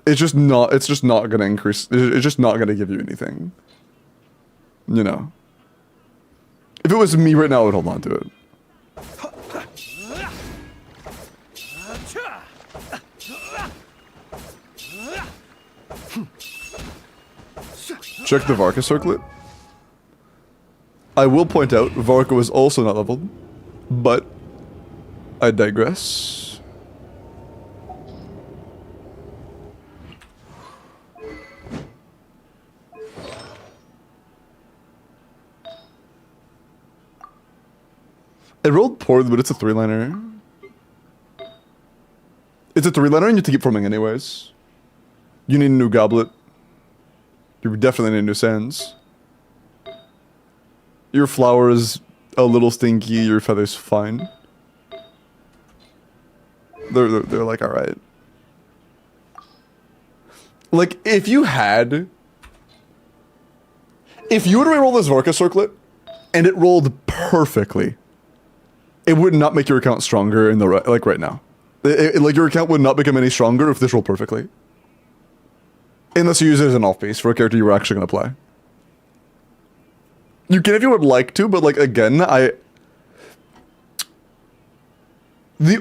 It's just not gonna increase, it's just not gonna give you anything. You know? If it was me right now, I would hold on to it. Check the Varka circlet. I will point out, Varka was also not leveled, but I digress. It rolled poorly, but it's a 3-liner. It's a 3-liner and you have to keep farming anyways. You need a new goblet. You definitely need new sands. Your flower is a little stinky, your feather's fine. They're like, alright. Like, if you were to re-roll this Varka circlet, and it rolled perfectly, it would not make your account stronger in the like right now. Like, your account would not become any stronger if this rolled perfectly. Unless you use it as an off-base for a character you were actually going to play. You can if you would like to, but like, again, the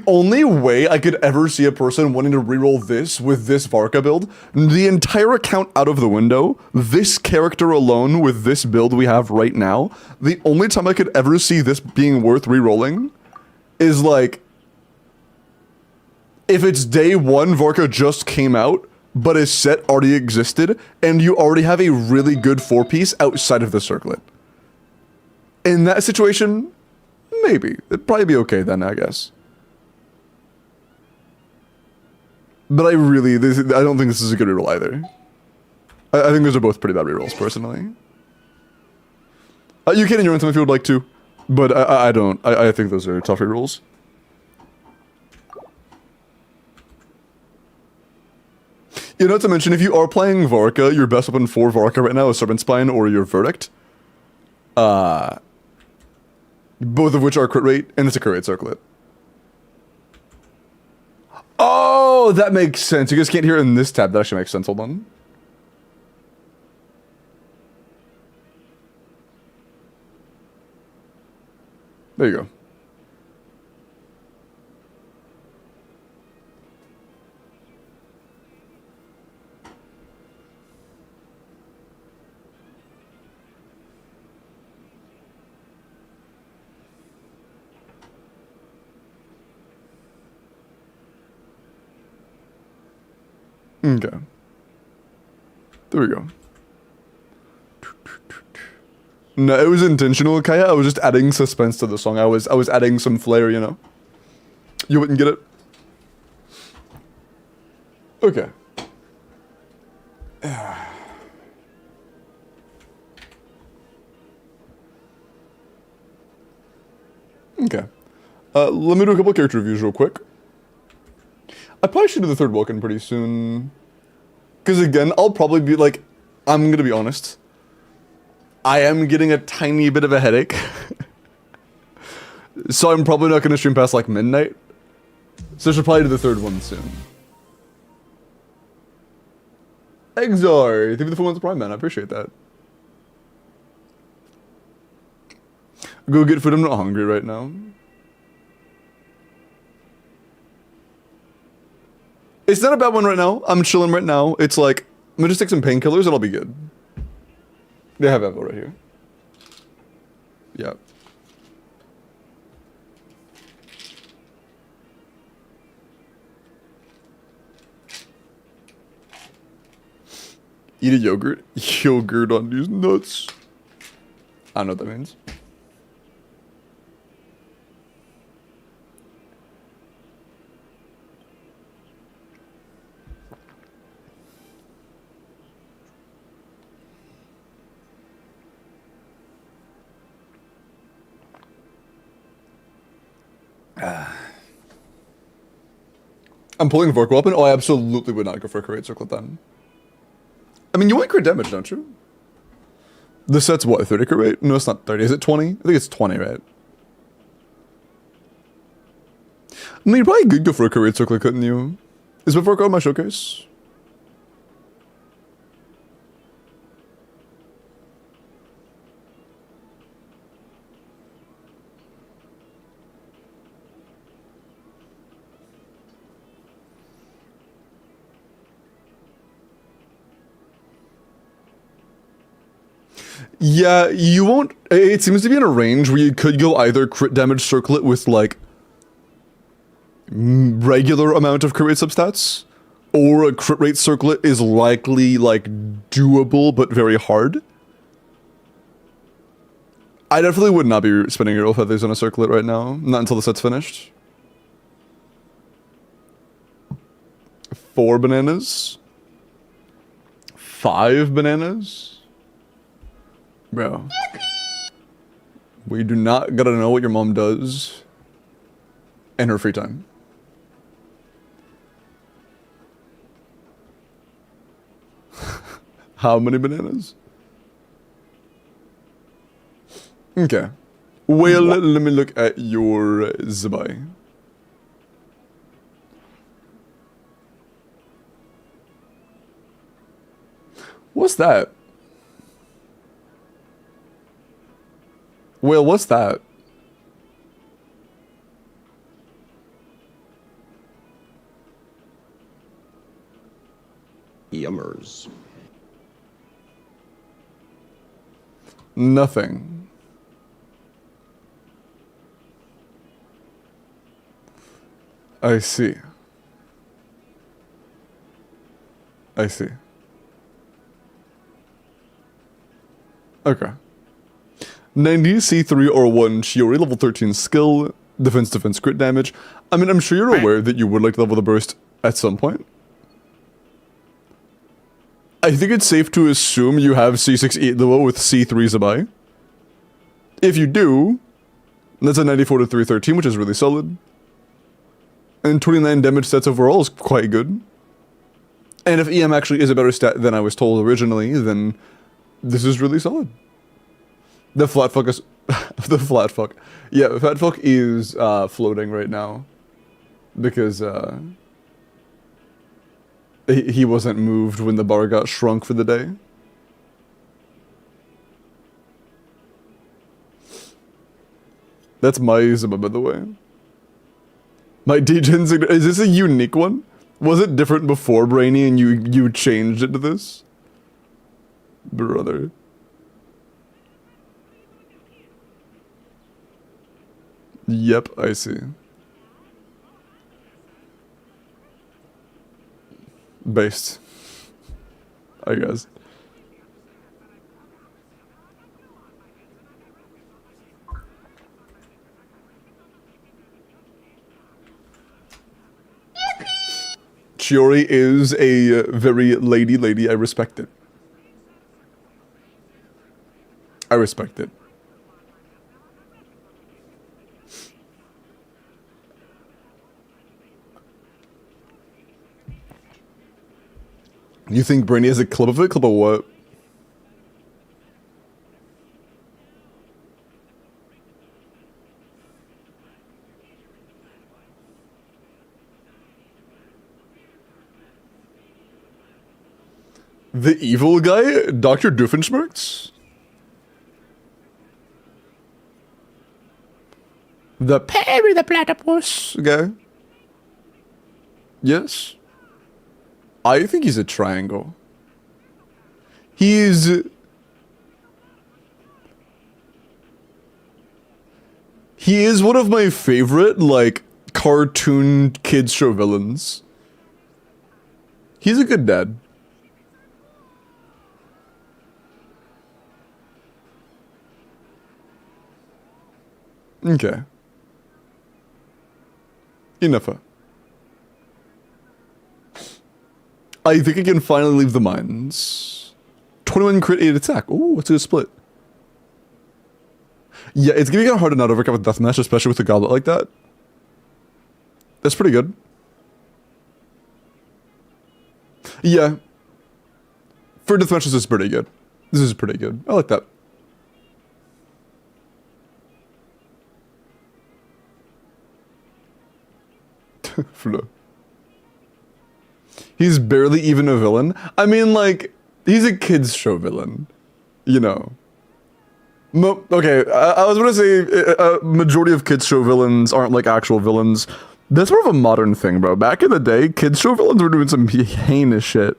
only way I could ever see a person wanting to reroll this with this Varka build, the entire account out of the window, this character alone with this build we have right now, the only time I could ever see this being worth rerolling is like, if it's day one, Varka just came out, but his set already existed, and you already have a really good 4-piece outside of the circlet. In that situation, maybe. It'd probably be okay then, I guess. But I don't think this is a good reroll either. I think those are both pretty bad rerolls, personally. You can endurance them if you would like to, but I don't. I think those are tough rerolls. You know, to mention, if you are playing Varka, your best weapon for Varka right now is Serpent Spine or your Verdict. Both of which are crit rate, and it's a crit rate circlet. Oh, that makes sense. You guys can't hear it in this tab. That actually makes sense. Hold on. There you go. Okay. There we go. No, it was intentional, Kaya. I was just adding suspense to the song. I was adding some flair, you know. You wouldn't get it. Okay. Okay. Let me do a couple character reviews real quick. I probably should do the third Welkin pretty soon. Because again, I'll probably be like, I'm going to be honest. I am getting a tiny bit of a headache. So I'm probably not going to stream past like midnight. So I should probably do the third one soon. Exar, thank you for the 4 months of Prime, man. I appreciate that. Go get food, I'm not hungry right now. It's not a bad one right now. I'm chilling right now. It's like, I'm gonna just take some painkillers and I'll be good. They have Evo right here. Yeah. Eat a yogurt? Yogurt on these nuts. I don't know what that means. I'm pulling Vork Weapon. Oh, I absolutely would not go for a crit circlet then. I mean, you want crit damage, don't you? The set's what, 30 crit rate? No, it's not 30. Is it 20? I think it's 20, right? I mean, you probably could go for a crit circlet, couldn't you? Is my Vork on my showcase? Yeah, you won't. It seems to be in a range where you could go either crit damage circlet with like regular amount of crit rate substats, or a crit rate circlet is likely like doable but very hard. I definitely would not be spending hero feathers on a circlet right now, not until the set's finished. 4 bananas? 5 bananas? Bro. We do not gotta know what your mom does in her free time. How many bananas? Okay. Well, let me look at your Zabai. What's that? Well, what's that? Yummers. Nothing. I see. I see. Okay. 90 C3 or 1 Shiori, level 13 skill, defense crit damage. I mean, I'm sure you're aware that you would like to level the burst at some point. I think it's safe to assume you have C6 level with C3 Zabai. If you do, that's a 94 to 313, which is really solid. And 29 damage stats overall is quite good. And if EM actually is a better stat than I was told originally, then this is really solid. The flat fuck is... the flat fuck. Yeah, fat fuck is floating right now. Because he wasn't moved when the bar got shrunk for the day. That's my Zuma, by the way. My Dgen's... Is this a unique one? Was it different before Brainy and you changed it to this? Brother. Yep, I see. Based. I guess. Shiori is a very lady. I respect it. I respect it. You think Brainy has a clip of it? Clip of what? The evil guy? Dr. Doofenshmirtz? The Perry the Platypus guy? Yes. I think he's a triangle. He is one of my favorite, like, cartoon kids show villains. He's a good dad. Okay. Enough. I think I can finally leave the mines. 21 crit 8 attack. Ooh, what's a good split? Yeah, it's gonna be kind of hard to not overcome with Deathmatch, especially with a goblet like that. That's pretty good. Yeah. For deathmatch, this is pretty good. This is pretty good. I like that. Flo. He's barely even a villain. I mean, like, he's a kids show villain. You know. Okay, I was gonna say a majority of kids show villains aren't like actual villains. That's more of a modern thing, bro. Back in the day, kids show villains were doing some heinous shit.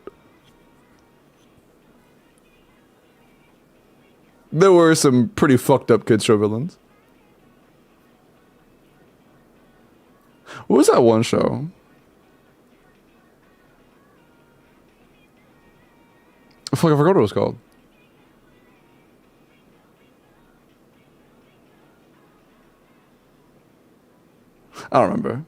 There were some pretty fucked up kids show villains. What was that one show? Fuck, I forgot what it was called. I don't remember.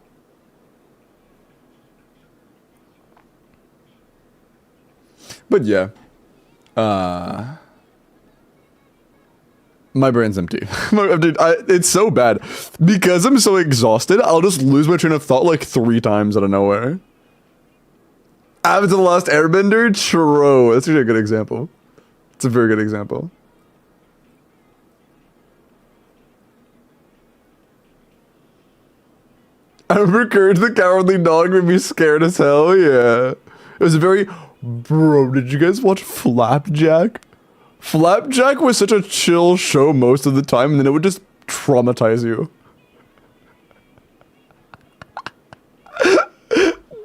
But yeah. My brain's empty. Dude, it's so bad. Because I'm so exhausted, I'll just lose my train of thought like 3 times out of nowhere. Avatar The Last Airbender? True. That's actually a good example. It's a very good example. I remember Courage the Cowardly Dog made me scared as hell, yeah. It was a very... Bro, did you guys watch Flapjack? Flapjack was such a chill show most of the time, and then it would just traumatize you.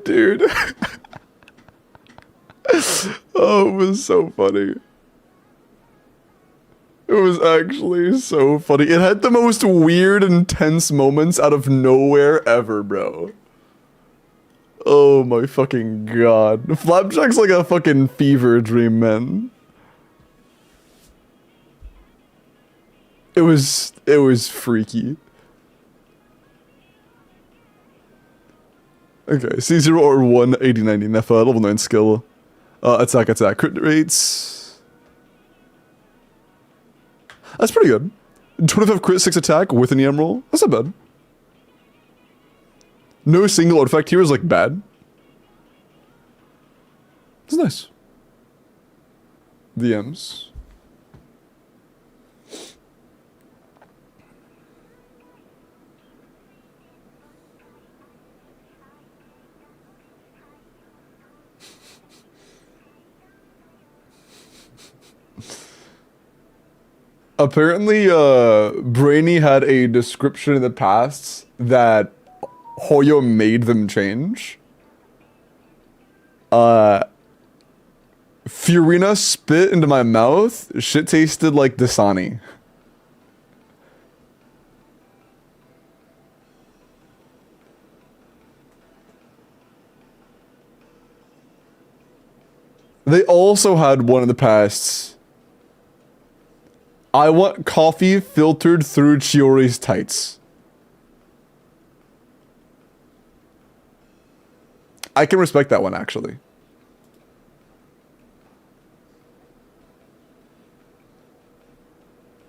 Dude. Oh, it was so funny. It was actually so funny. It had the most weird, intense moments out of nowhere ever, bro. Oh my fucking god. Flapjack's like a fucking fever dream, man. It was freaky. Okay, C0 or 1, 80, 90, Nefa, level 9 skill. Attack, crit rates. That's pretty good. 25 crit, 6 attack with an EM roll. That's not bad. No single artifact here is like bad. It's nice. The M's. Apparently, Brainy had a description in the past that Hoyo made them change. Furina spit into my mouth. Shit tasted like Dasani. They also had one in the past. I want coffee filtered through Chiori's tights. I can respect that one, actually.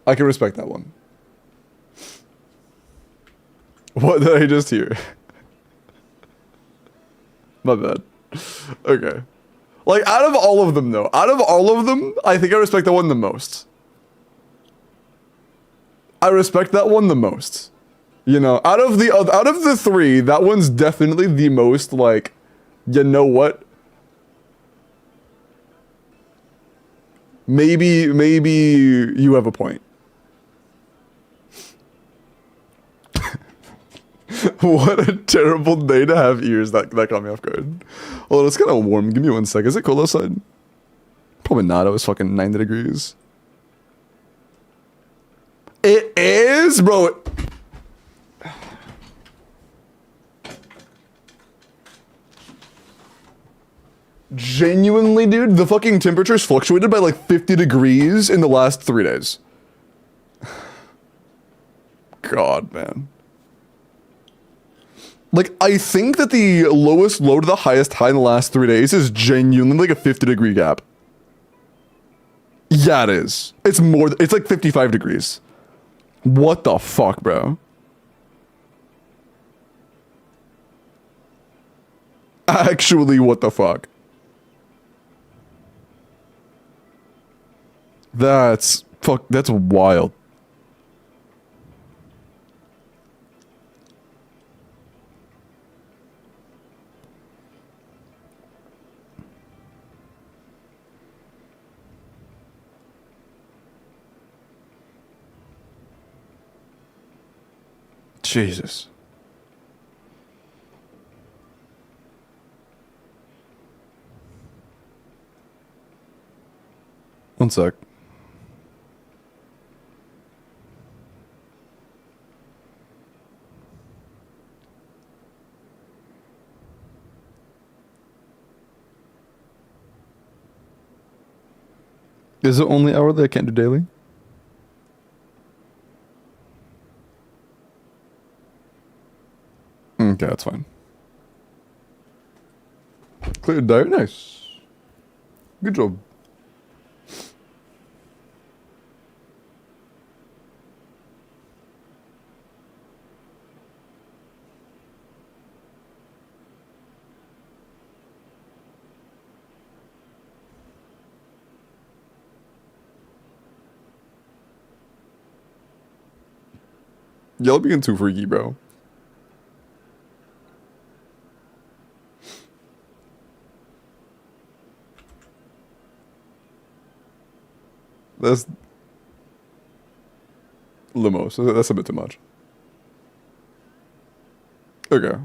I can respect that one. What did I just hear? My bad. Okay. Like, out of all of them, though, I think I respect that one the most. I respect that one the most. You know, out of the 3, that one's definitely the most, like, you know what? Maybe you have a point. What a terrible day to have ears. That caught me off guard. Oh, it's kind of warm. Give me 1 sec. Is it cold outside? Probably not. It was fucking 90 degrees. It is, bro. Genuinely, dude, the fucking temperatures fluctuated by like 50 degrees in the last 3 days. God, man. Like, I think that the lowest low to the highest high in the last 3 days is genuinely like a 50-degree gap. Yeah, it is. It's more, it's like 55 degrees. What the fuck, bro? Actually, what the fuck? That's that's wild. Jesus. One sec. Is it only hour that I can't do daily? Okay, that's fine. Clear diet, nice. Good job. Y'all being too freaky, bro. That's limo, so that's a bit too much. Okay.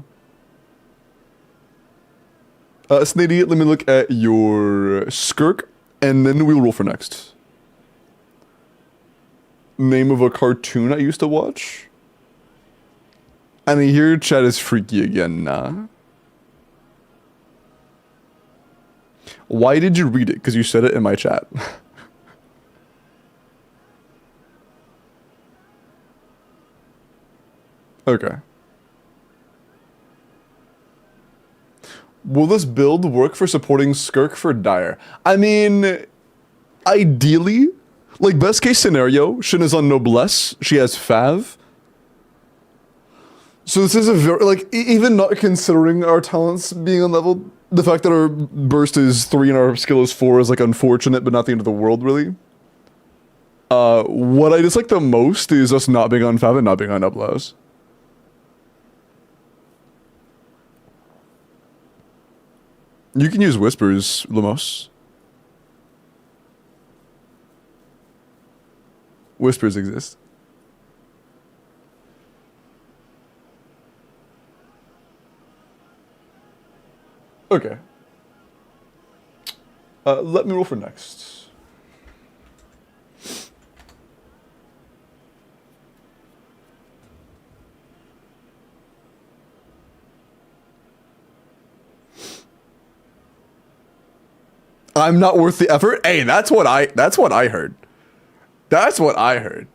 Snady, let me look at your skirk, and then we'll roll for next. Name of a cartoon I used to watch? And I hear chat is freaky again, nah. Why did you read it? Because you said it in my chat. Okay. Will this build work for supporting Skirk for Dire? I mean, ideally, like best case scenario, Shin is on Noblesse, she has Fav. So this is a very, like, even not considering our talents being on level, the fact that our burst is 3 and our skill is 4 is like unfortunate, but not the end of the world, really. What I dislike the most is us not being on Fav and not being on Noblesse. You can use Whispers, Lumos. Whispers exist. Okay. Let me roll for next. I'm not worth the effort? Hey, that's what I heard. That's what I heard.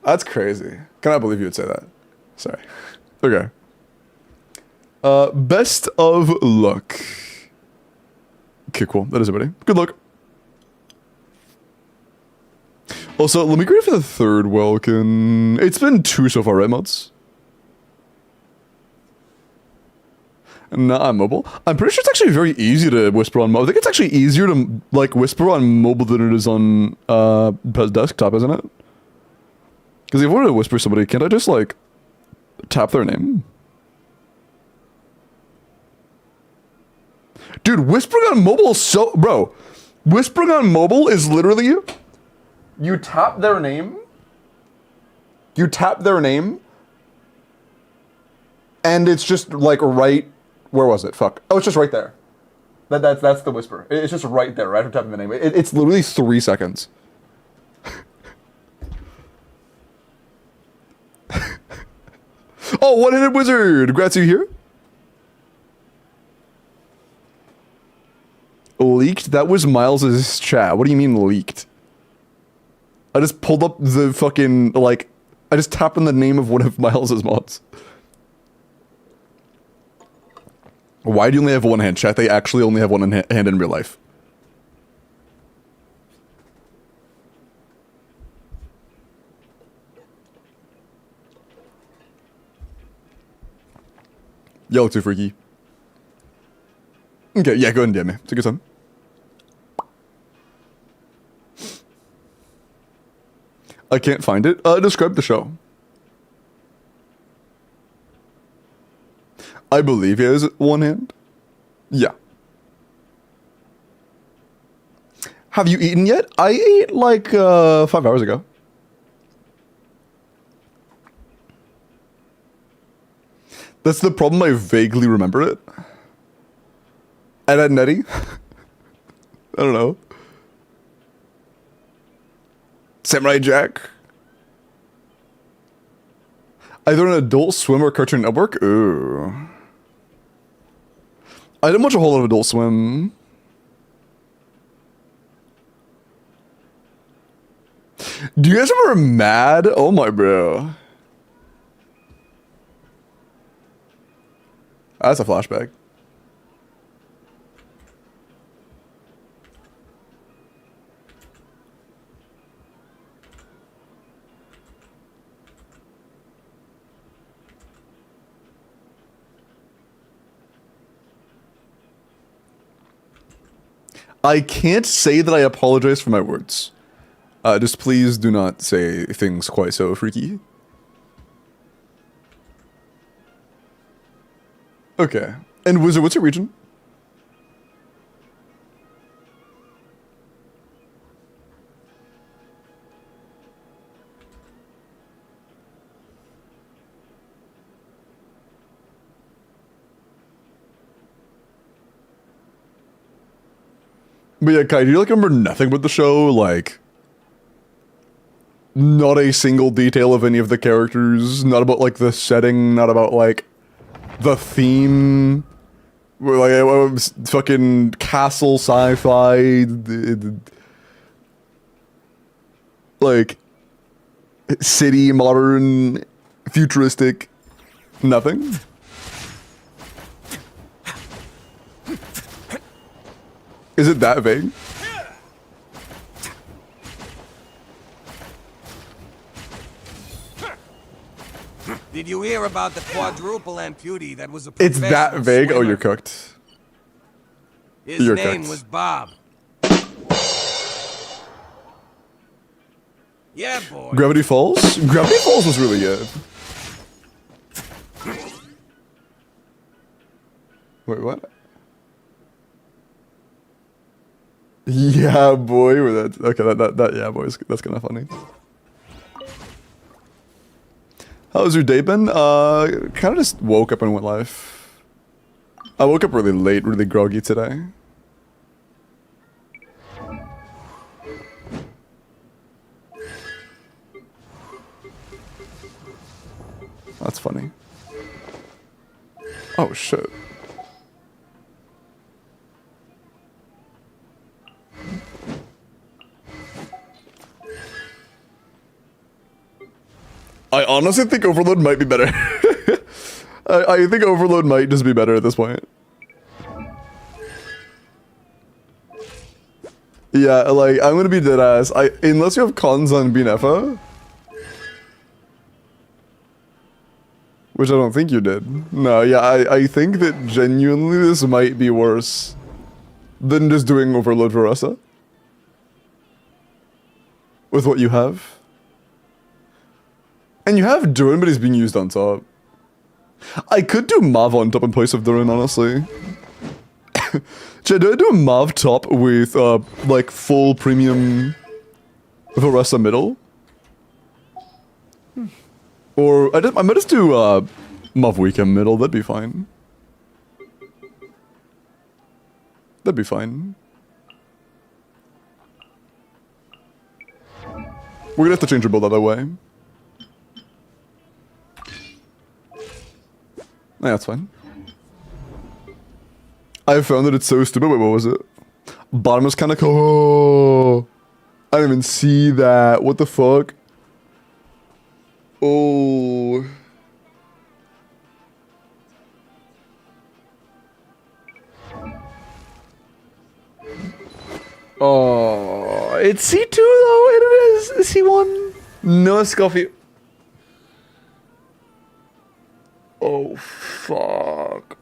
That's crazy. Cannot believe you would say that. Sorry. Okay. Best of luck. Okay, cool. That is everybody. Good luck. Also, let me grade for the third Welkin. It's been 2 so far, right, mods? Nah, I'm mobile. I'm pretty sure it's actually very easy to whisper on mobile. I think it's actually easier to, like, whisper on mobile than it is on, desktop, isn't it? Because if I were to whisper somebody, can't I just, like, tap their name? Dude, whispering on mobile is so... Bro, whispering on mobile is literally... You tap their name. You tap their name. And it's just, like, right... Where was it? Fuck. Oh, it's just right there. That's the whisper. It's just right there, right after tapping the name. It's literally 3 seconds. Oh, one-handed wizard! Congrats, you here? Leaked? That was Miles's chat. What do you mean leaked? I just pulled up the fucking, like... I just tapped on the name of one of Miles's mods. Why do you only have one hand, chat? They actually only have one hand in real life. You look too freaky. Okay, yeah, go ahead and DM me. Take your time. I can't find it. Describe the show. I believe he has one hand. Yeah. Have you eaten yet? I ate like 5 hours ago. That's the problem, I vaguely remember it. And at Nettie? I don't know. Samurai Jack? Either an Adult Swim or Cartoon Network? Ooh. I didn't watch a whole lot of Adult Swim. Do you guys remember Mad? Oh my bro. That's a flashback. I can't say that I apologize for my words. Just please do not say things quite so freaky. Okay. And Wizard, what's your region? But yeah, Kai, do you like remember nothing about the show? Like, not a single detail of any of the characters, not about like the setting, not about like the theme, like fucking castle sci-fi, like city, modern, futuristic, nothing. Is it that vague? Did you hear about the quadruple amputee that was a It's that professional vague? swimmer? Oh, you're cooked. His You're name cooked. was Bob. Yeah, boy. Gravity Falls? Gravity Falls was really good. Wait, what? Yeah, boy. Okay, that yeah, boys. That's kind of funny. How's your day been? Kind of just woke up and went live. I woke up really late, really groggy today. That's funny. Oh shit. I honestly think Overload might be better. I think Overload might just be better at this point. Yeah, like, I'm gonna be deadass. Unless you have cons on BNFA, which I don't think you did. No, yeah, I think that genuinely this might be worse than just doing Overload for Rasa. With what you have. And you have Durin, but he's being used on top. I could do Mav on top in place of Durin, honestly. Should I do a Mav top with, like, full premium Varesa middle? Or, I might just do, Mav Weekend middle, that'd be fine. That'd be fine. We're gonna have to change our build either way. Yeah, that's fine. I found that it's so stupid. Wait, what was it? Bottom is kind of cool. Oh, I didn't even see that. What the fuck? Oh. Oh, it's C2 though. It is C1. No Scoffy. Oh, fuck.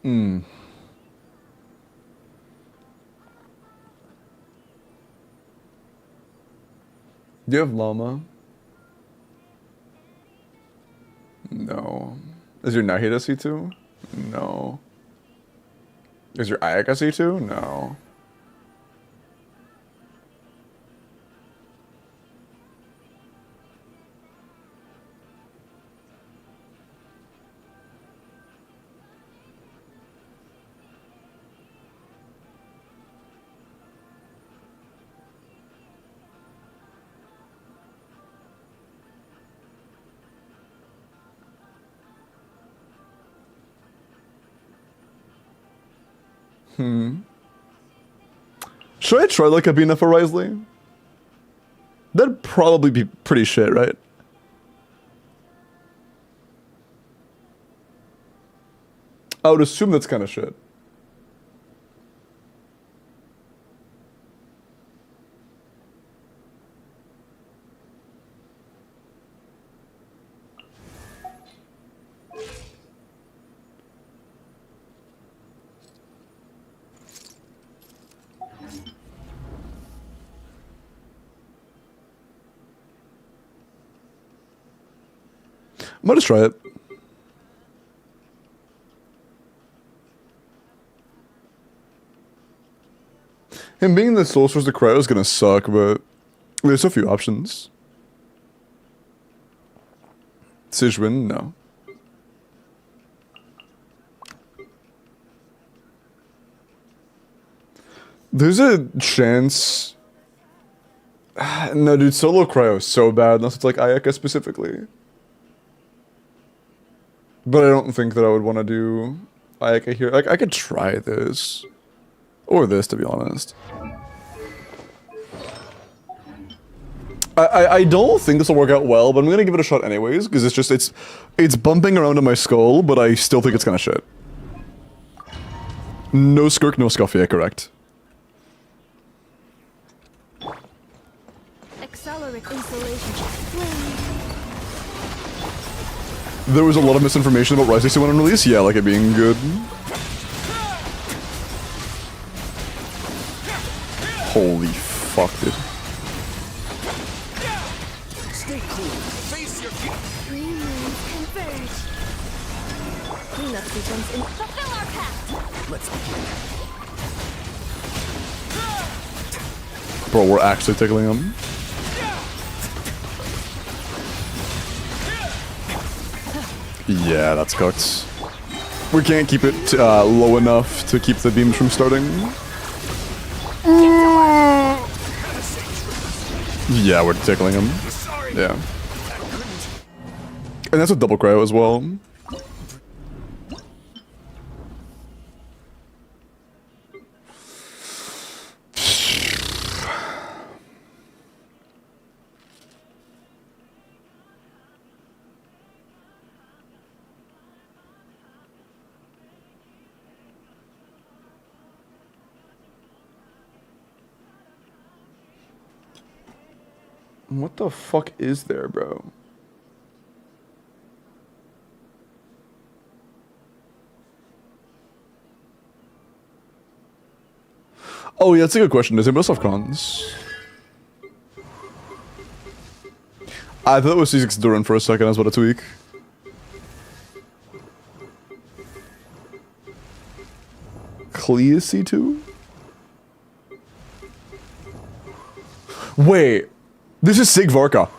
Hmm. Do you have llama? No. Is your Nahida C2? No. Is your Ayaka C2? No. Should I try like a Bina for Risley? That'd probably be pretty shit, right? I would assume that's kind of shit. I might just try it. Him being the Soul Source to Cryo is gonna suck, but there's a few options. Sijwin, no. There's a chance. No, dude, solo Cryo is so bad unless it's like Ayaka specifically. But I don't think that I would want to do Ayaka here. Like, I could try this. Or this, to be honest. I don't think this will work out well, but I'm gonna give it a shot anyways, because it's bumping around in my skull, but I still think it's kind of shit. No Skirk, no Scoffia, correct. Accelerate installation. There was a lot of misinformation about Rise 61 on release. Yeah, like it being good. Holy fuck, dude. Stay cool. Face your Three moons converge. Cleanup sequence in fulfill our pact. Let's begin. Bro, we're actually tickling him. Yeah, that's cooked. We can't keep it low enough to keep the beams from starting. Yeah, we're tickling him. Yeah. And that's a double cryo as well. What the fuck is there, bro? Oh yeah, that's a good question. Does anybody else have cons? I thought it was C6 Duran for a second as well, a tweak. Clea C2? Wait. This is Sig Varka.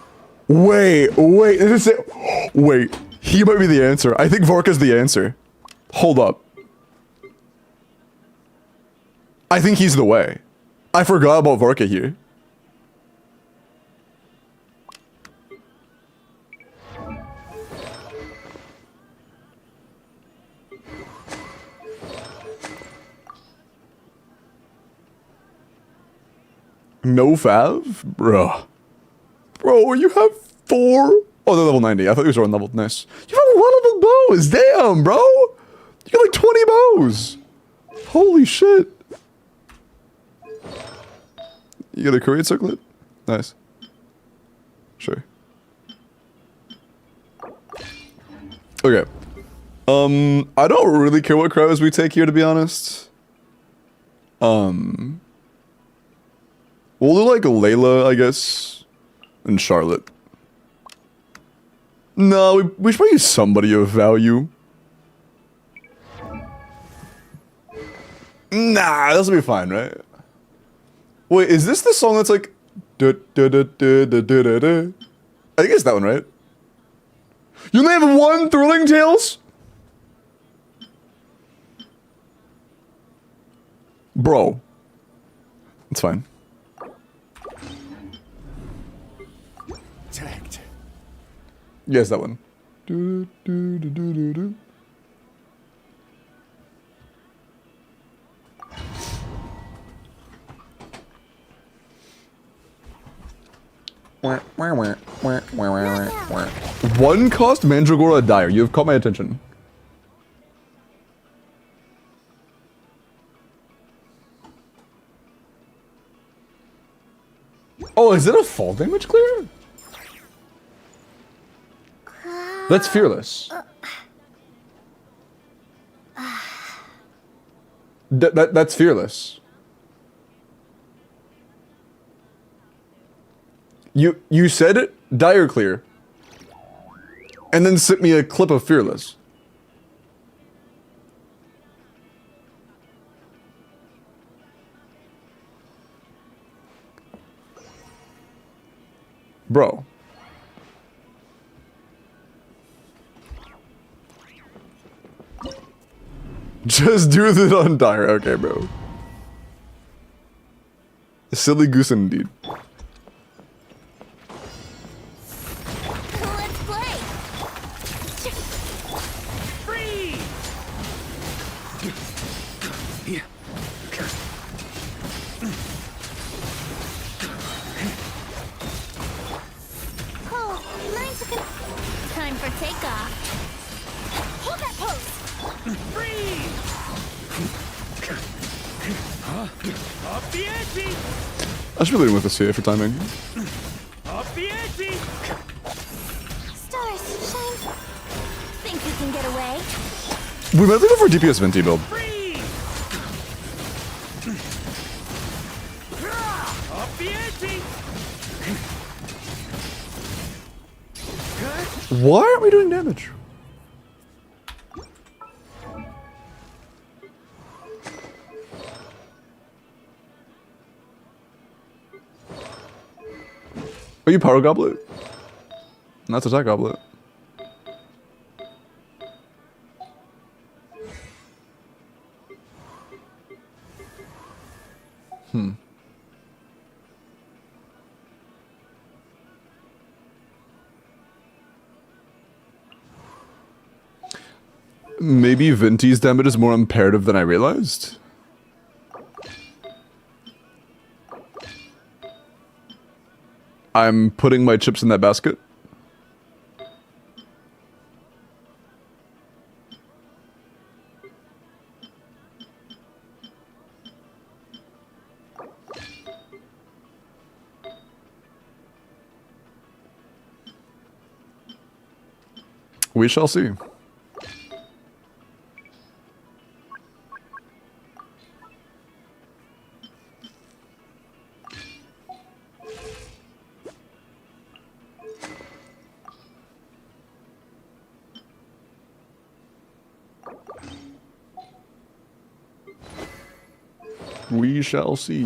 Wait, this is wait, he might be the answer. I think Varka's the answer. Hold up. I think he's the way. I forgot about Varka here. No Fav? Bruh. Bro, you have 4? Oh, they're level 90. I thought you were on level. Nice. You have a lot of bows. Damn, bro. You got like 20 bows. Holy shit. You got a courier circlet? Nice. Sure. Okay. I don't really care what crowds we take here, to be honest. We'll do like Layla, I guess, and Charlotte. No, we should probably use somebody of value. Nah, this will be fine, right? Wait, is this the song that's like... I think it's that one, right? You only have one Thrilling Tales? Bro. It's fine. Tagged. Yes, that one. One cost Mandragora Dire. You have caught my attention. Oh, is it a fall damage clear? That's fearless. That's fearless. You said it, dire clear, and then sent me a clip of fearless. Bro. Just do it on dire. Okay, bro. A silly goose indeed. Let's play. Free! Yeah. Oh, mine's a good. Time for takeoff. Hold that pose. Free! Up the ante! I should be leading with this here for timing. Up the ante! Stars, shine. Think you can get away? We might leave it for DPS Venti build. Free! Up the ante! Why aren't we doing damage? Are you Power Goblet? That's Attack Goblet. Maybe Venti's damage is more imperative than I realized? I'm putting my chips in that basket. We shall see. We shall see.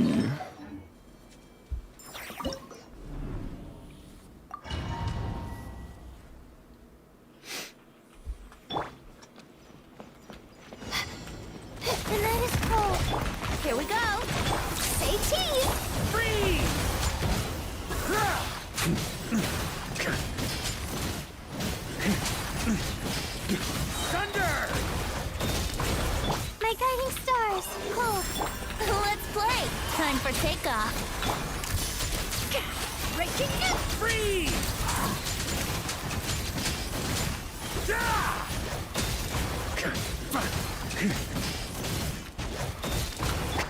The night is cold. Here we go. Say cheese. Free! Thunder! My guiding stars. Cold. Let's play. Time for takeoff. Breaking it. Free!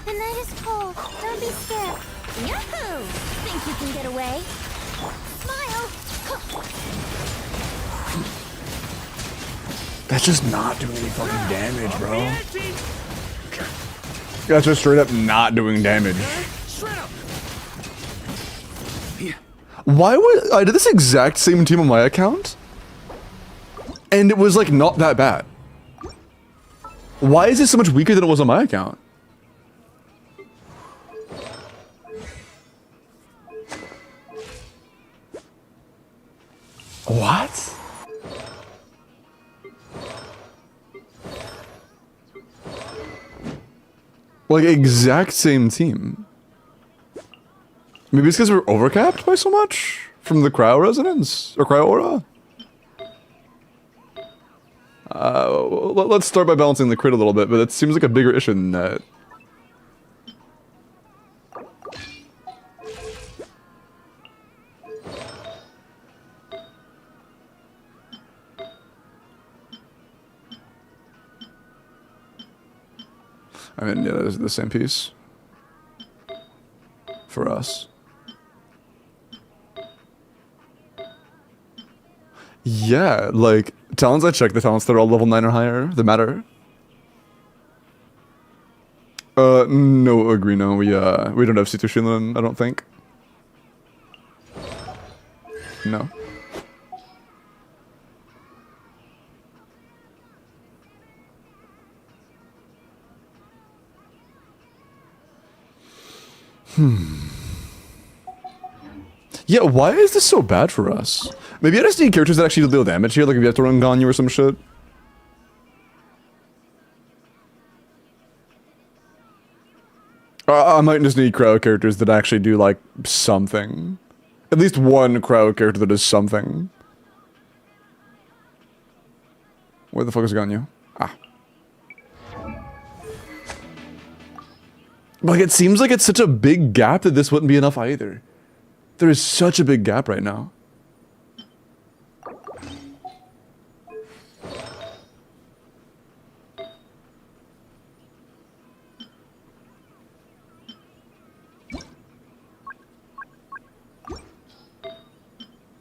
The night is cold. Don't be scared. Yahoo! Think you can get away? Smile. That's just not doing any fucking damage, bro. That's just straight up not doing damage. Why would I did this exact same team on my account? And it was like not that bad. Why is it so much weaker than it was on my account? What? Like exact same team. Maybe it's because we're overcapped by so much from the cryo resonance or cryo aura. Let's start by balancing the crit a little bit, but it seems like a bigger issue than that. I mean, yeah, that's the same piece for us. Yeah, like talents. I checked the talents that are all level 9 or higher. That matter. No, agree. No, we don't have C2 Shinlan, I don't think. No. Yeah, why is this so bad for us? Maybe I just need characters that actually deal damage here, like if you have to run Ganyu or some shit. I might just need crowd characters that actually do, like, something. At least one crowd character that does something. Where the fuck is Ganyu? Ah. Like, it seems like it's such a big gap that this wouldn't be enough either. There is such a big gap right now.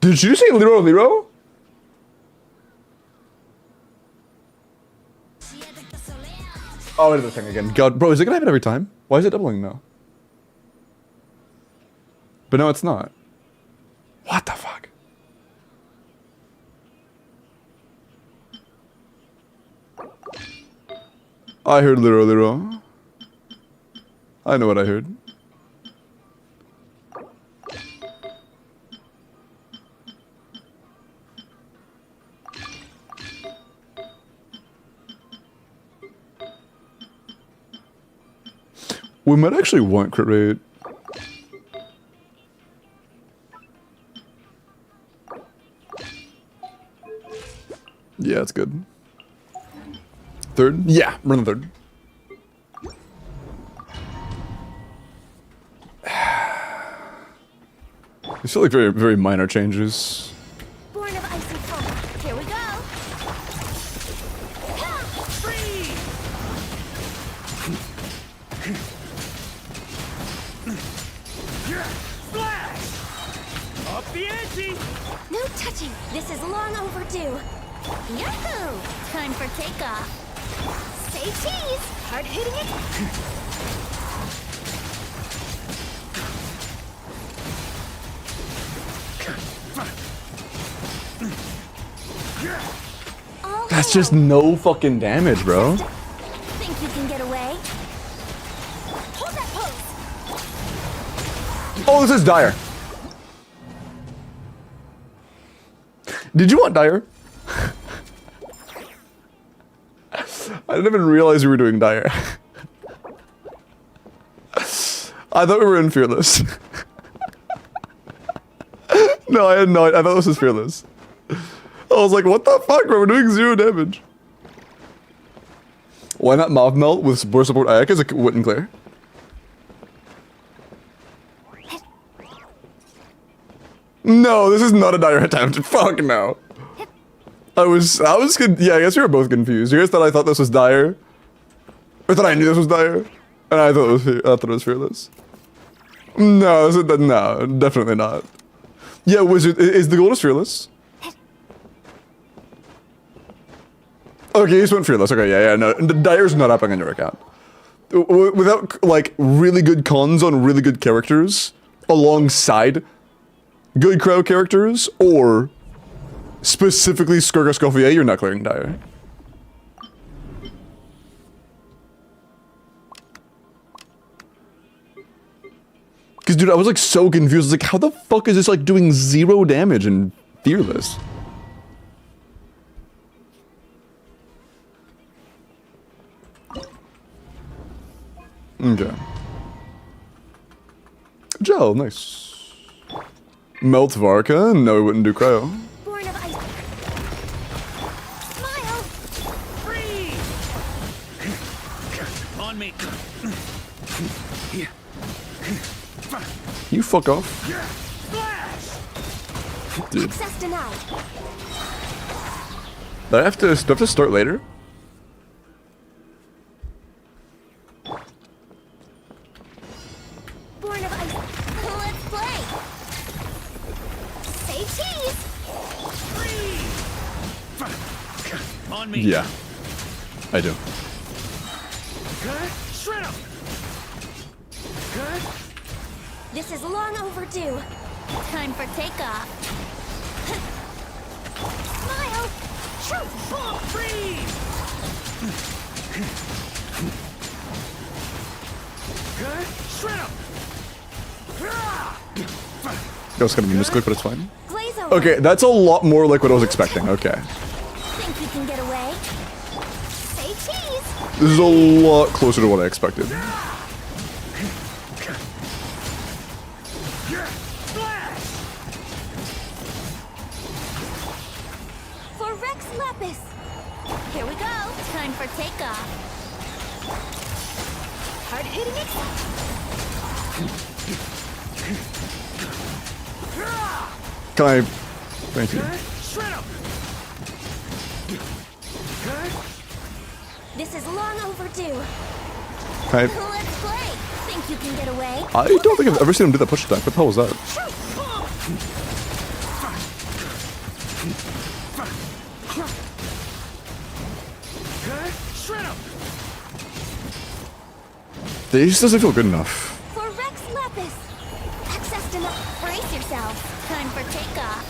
Did you say Lero Lero? Oh, it is a thing again. God, bro, is it gonna happen every time? Why is it doubling now? But no, it's not. What the fuck? I heard Lero Lero. I know what I heard. We might actually want crit rate. Yeah, it's good. Third? Yeah, run the third. These feel like very, very minor changes. Born of icy foam. Here we go. Free! Splash! Up the ante! No touching. This is long overdue. Yahoo! Time for takeoff. Say cheese. Hard hitting it. That's just no fucking damage, bro. Think you can get away? Hold that pose. Oh, this is Dire. Did you want Dire? I didn't even realize we were doing Dire. I thought we were in Fearless. No, I had no idea. I thought this was Fearless. I was like, what the fuck, bro? We're doing 0 damage. Why not Mob Melt with support Ayaka as a Wit and Clear? No, this is not a Dire attempt. Fuck no. I was good. Yeah, I guess we were both confused. You guys thought I thought this was Dire? Or thought I knew this was Dire? And I thought it was Fearless. No, no, definitely not. Yeah, Wizard, is the goal is Fearless? Okay, you just went fearless. Okay, yeah, no. The Dire's not happening on your account. Without, like, really good cons on really good characters alongside good crowd characters, or specifically Skirka Scoffier, you're not clearing Dire. Because, dude, I was, like, so confused. I was like, how the fuck is this, like, doing 0 damage in Fearless? Okay. Gel, nice. Melt Varka? No, we wouldn't do cryo. Born of ice. Smile. Freeze. On me. You fuck off. Dude. Access denied. Do I have to start later? Born of ice. Let's play. Say cheese. On me. Yeah. I do. Shred up. This is long overdue. Time for takeoff. Smile. Shoot. Bomb freeze. Shred up. That was gonna be misclick, but it's fine. Glaze over. Okay, that's a lot more like what I was expecting. Okay. Think you can get away? Say cheese. This is a lot closer to what I expected. For Rex Lapis. Here we go. Time for takeoff. Hard hitting it. Can I... Thank you. Shred up. This is long overdue. Can I... Let's play. Think you can get away? I don't think I've ever seen him do that push attack. What the hell was that? Shred up. This doesn't feel good enough. For Rex Lapis. Access denied. Brace yourself. Time for takeoff.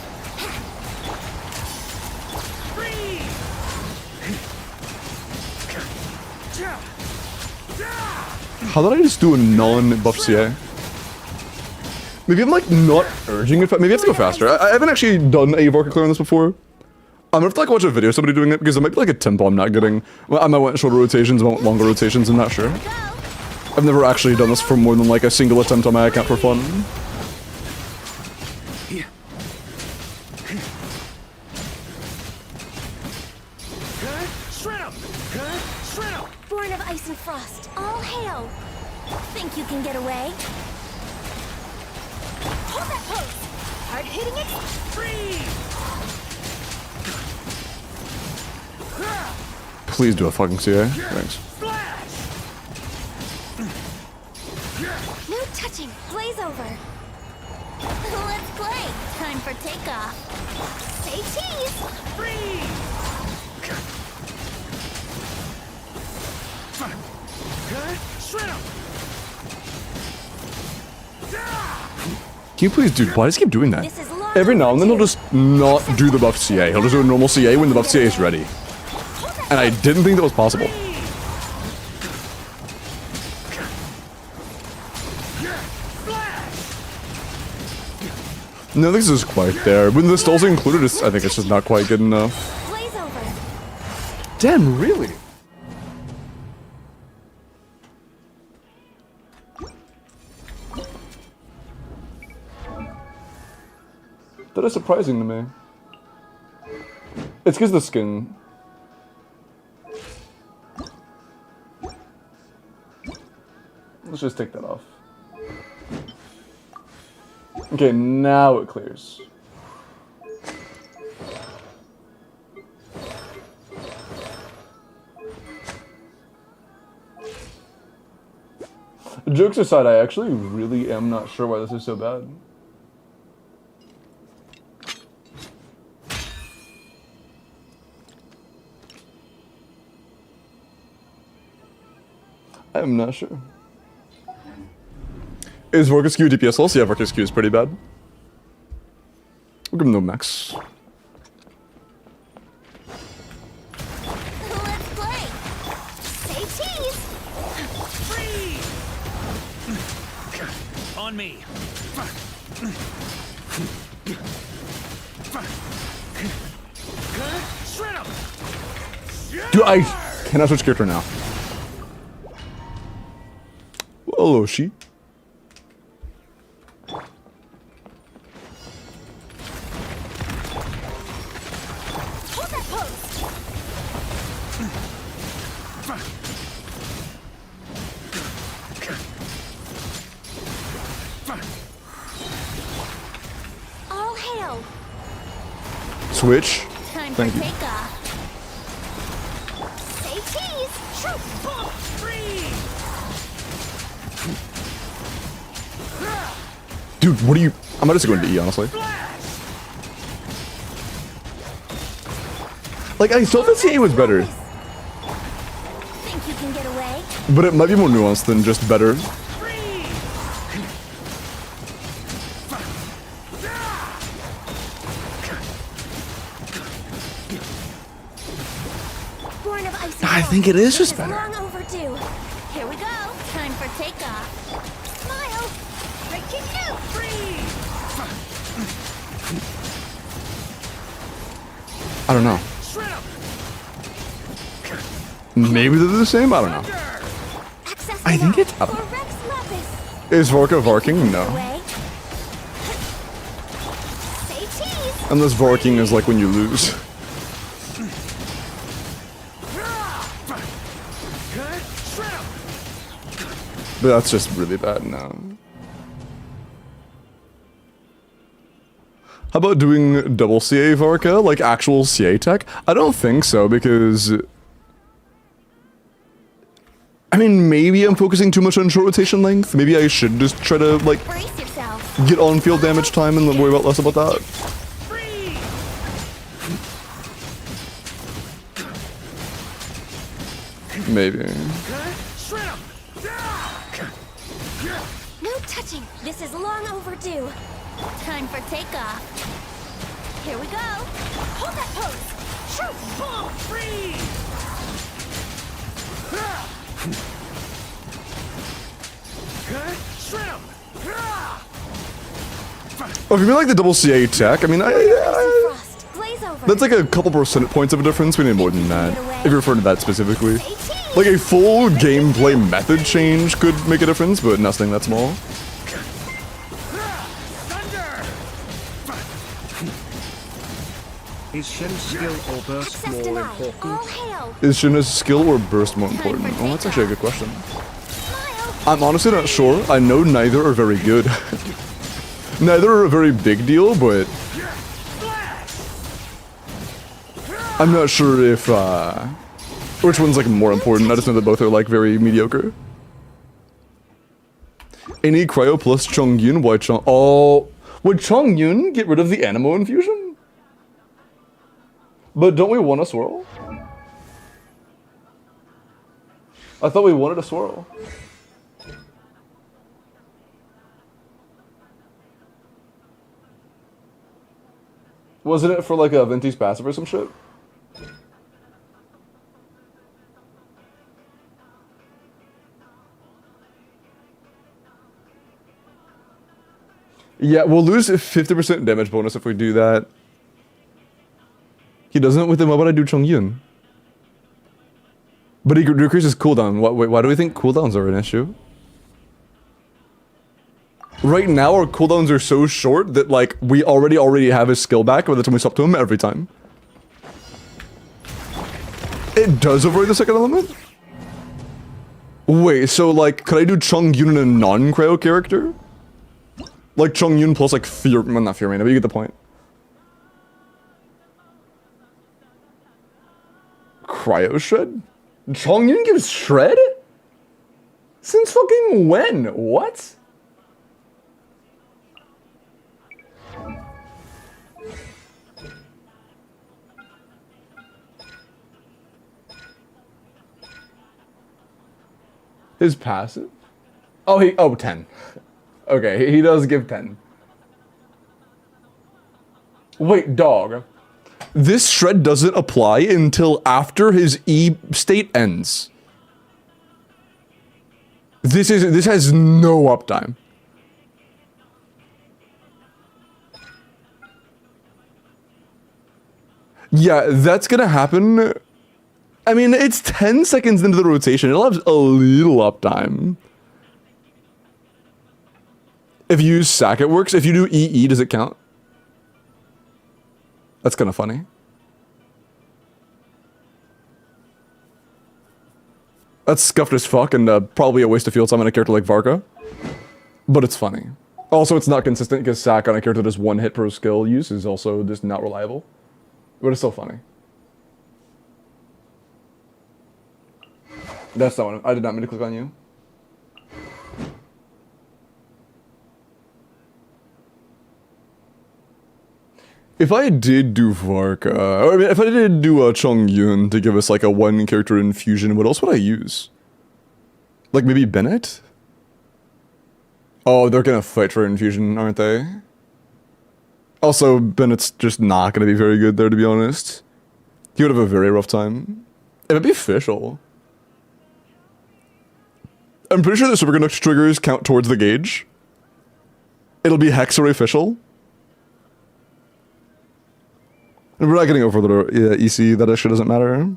How did I just do a non-buff CA? Maybe I'm like not urging it. Maybe I have to go faster. I haven't actually done a Vorka clear on this before. I'm gonna have to like watch a video of somebody doing it because it might be like a tempo I'm not getting. Well, I might want shorter rotations, I want longer rotations, I'm not sure. I've never actually done this for more than like a single attempt on my account for fun. Born of ice and frost. All hail. Think you can get away? Hold that pose. Hard hitting it. Please do a fucking CA. Thanks. No touching. Blaze over. Let's play. Time for takeoff. Say cheese. Can you please, dude, why does he keep doing that? This is long Every now and then he'll overdue. just not do the buff CA. He'll just do a normal CA when the buff CA is ready. And I didn't think that was possible. No, this is quite there. When the stalls are included, I think it's just not quite good enough. Blaze over. Damn, really? That is surprising to me. It's because the skin. Let's just take that off. Okay, now it clears. Jokes aside, I actually really am not sure why this is so bad. I'm not sure. Is Vorka's Q DPS also? Yeah, Vorka's Q is pretty bad. We'll give him no max. Let's play. Say cheese. Freeze! On me. Shred 'em! Dude, I cannot switch character now. Hello, she. Hold that pose. All hail. Switch. Time Thank for you. takeoff. Say cheese. Shoot. Boom. Freeze! Dude, what are you? I might just go into E, honestly. Like, I thought the CA was better, Think you can get away? but it might be more nuanced than just better. Born of icy I cold. think it is just It better. long overdue. Here we go. Time for takeoff. Smile. Breaking new. I don't know. Shred 'em! Maybe they're the same? I don't know. Access I think unlocked it's up. for Rex Lapis. Is Vorka Varking? No. Away. Say cheese. Unless Varking is like when you lose. Shred 'em! But that's just really bad now. How about doing double CA Varka? Like actual CA tech? I don't think so because... I mean, maybe I'm focusing too much on short rotation length. Maybe I should just try to, like, Brace yourself. get on field damage time and worry about less about that. Maybe. Shred 'em! No touching. This is long overdue. Time for takeoff. Here we go. Hold that pose. Shoot. Boom. Freeze! Shred 'em! Oh, if you mean like the double CA tech, I mean, Frost. Glaze over. that's like a couple percent points of a difference. We need more than that. If you're referring to that specifically. Say cheese. Like a full gameplay method change could make a difference, but nothing that small. Thunder! Is Shen's skill or burst Access more denied. important? All hail. Is Shinna's skill or burst more important? Oh, that's actually a good question. I'm honestly not sure. I know neither are very good. Neither are a very big deal, but... I'm not sure if, which one's, like, more important. I just know that both are, like, very mediocre. Any Cryo plus Chongyun? Why Chong... Oh... Would Chongyun get rid of the Anemo infusion? But don't we want a swirl? I thought we wanted a swirl. Wasn't it for like a Venti's passive or some shit? Yeah, we'll lose a 50% damage bonus if we do that. He doesn't with him. Why would I do Chongyun? But he decreases cooldown. Why do we think cooldowns are an issue? Right now, our cooldowns are so short that, like, we already have his skill back by the time we swap to him every time. It does avoid the second element? Wait, so, like, could I do Chongyun in a non-Cryo character? Like, Chongyun plus, like, Fear... Well, not Fear Mana, but you get the point. Cryo Shred? Chongyun gives Shred? Since fucking when? What? His passive? Oh, 10. Okay, he does give 10. Wait, dog. This shred doesn't apply until after his E state ends. This has no uptime. Yeah, that's gonna happen. I mean, it's 10 seconds into the rotation. It'll have a little uptime. If you use sack, it works. If you do EE, does it count? That's kind of funny. That's scuffed as fuck and probably a waste of field time on a character like Varka. But it's funny. Also, it's not consistent because sack on a character that does 1 hit per skill use is also just not reliable. But it's still funny. That's not one. I did not mean to click on you. If I did do Varka, or I mean, if I did do Chongyun to give us like a 1 character infusion, what else would I use? Like maybe Bennett? Oh, they're gonna fight for infusion, aren't they? Also, Bennett's just not gonna be very good there, to be honest. He would have a very rough time. It might be official. I'm pretty sure the superconductor triggers count towards the gauge. It'll be hex or official. We're not getting over the EC, that actually doesn't matter.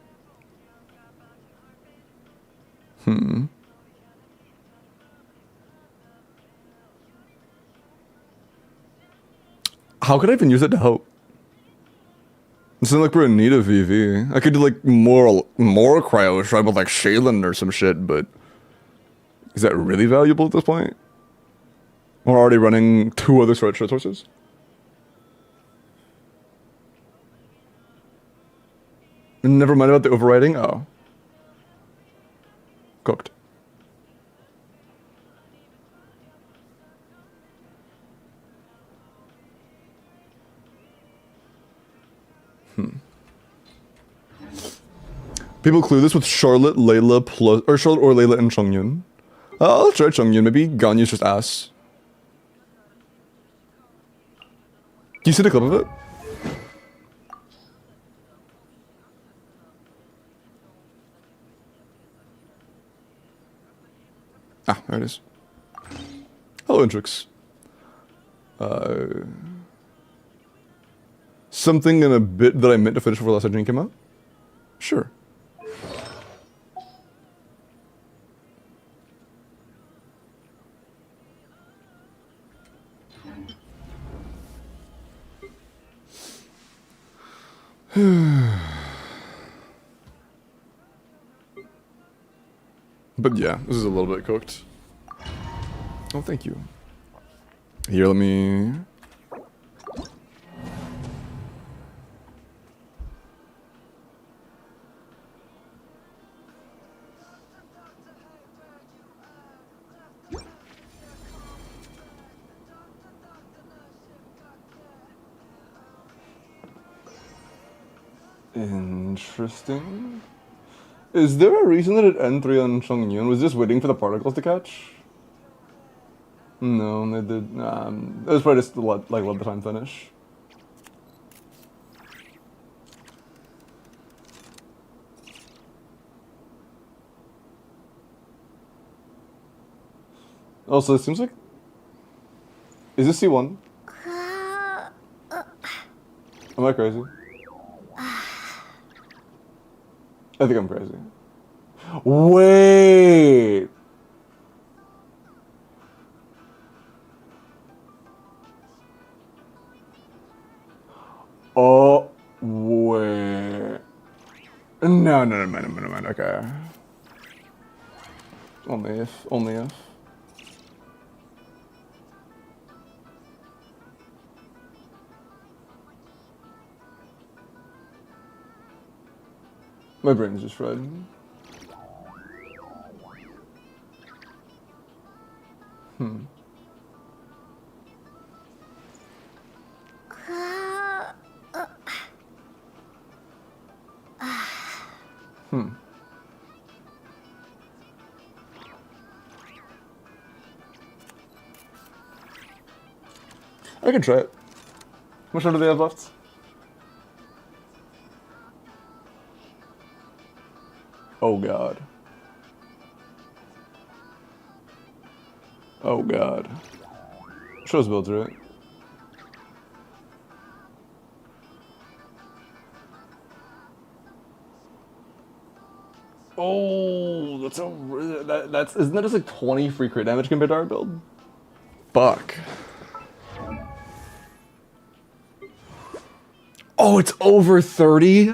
How could I even use it to help? It's not like we're in need of VV. I could do like more cryo shred with like Shaylin or some shit, but is that really valuable at this point? We're already running 2 other shred sources. Never mind about the overriding. Oh. Cooked. People clue this with Charlotte, Layla, plus or Charlotte or Layla and Chongyun. I'll try Chongyun. Maybe Ganyu's just ass. Do you see the clip of it? Ah, there it is. Hello, Intrix. Something in a bit that I meant to finish before Last Dream came out? Sure. But yeah, this is a little bit cooked. Oh, thank you. Here, let me... Interesting. Is there a reason that it N3 on Chongyun? Was just waiting for the particles to catch? No, they did. It was probably just let the time finish. Also, it seems like... Is this C1? Am I crazy? I think I'm crazy. Wait! Oh, wait. No, never mind, okay. Only if. My brain's just fried. I can try it. How much time do they have left? Oh god. Oh god. Shows builds, right? Oh, that's a that's isn't that just like 20 free crit damage compared to our build? Fuck. Oh, it's over 30?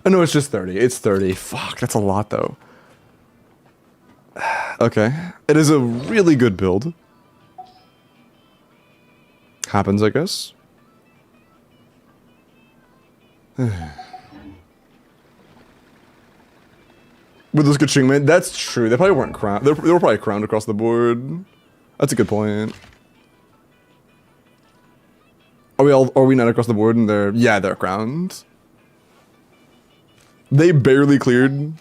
Oh, no, it's just 30. It's 30. Fuck, that's a lot though. Okay. It is a really good build. Happens, I guess. With those Kaching, man, that's true. They probably weren't crowned. They were probably crowned across the board. That's a good point. Are we not across the board and they're crowned? They barely cleared.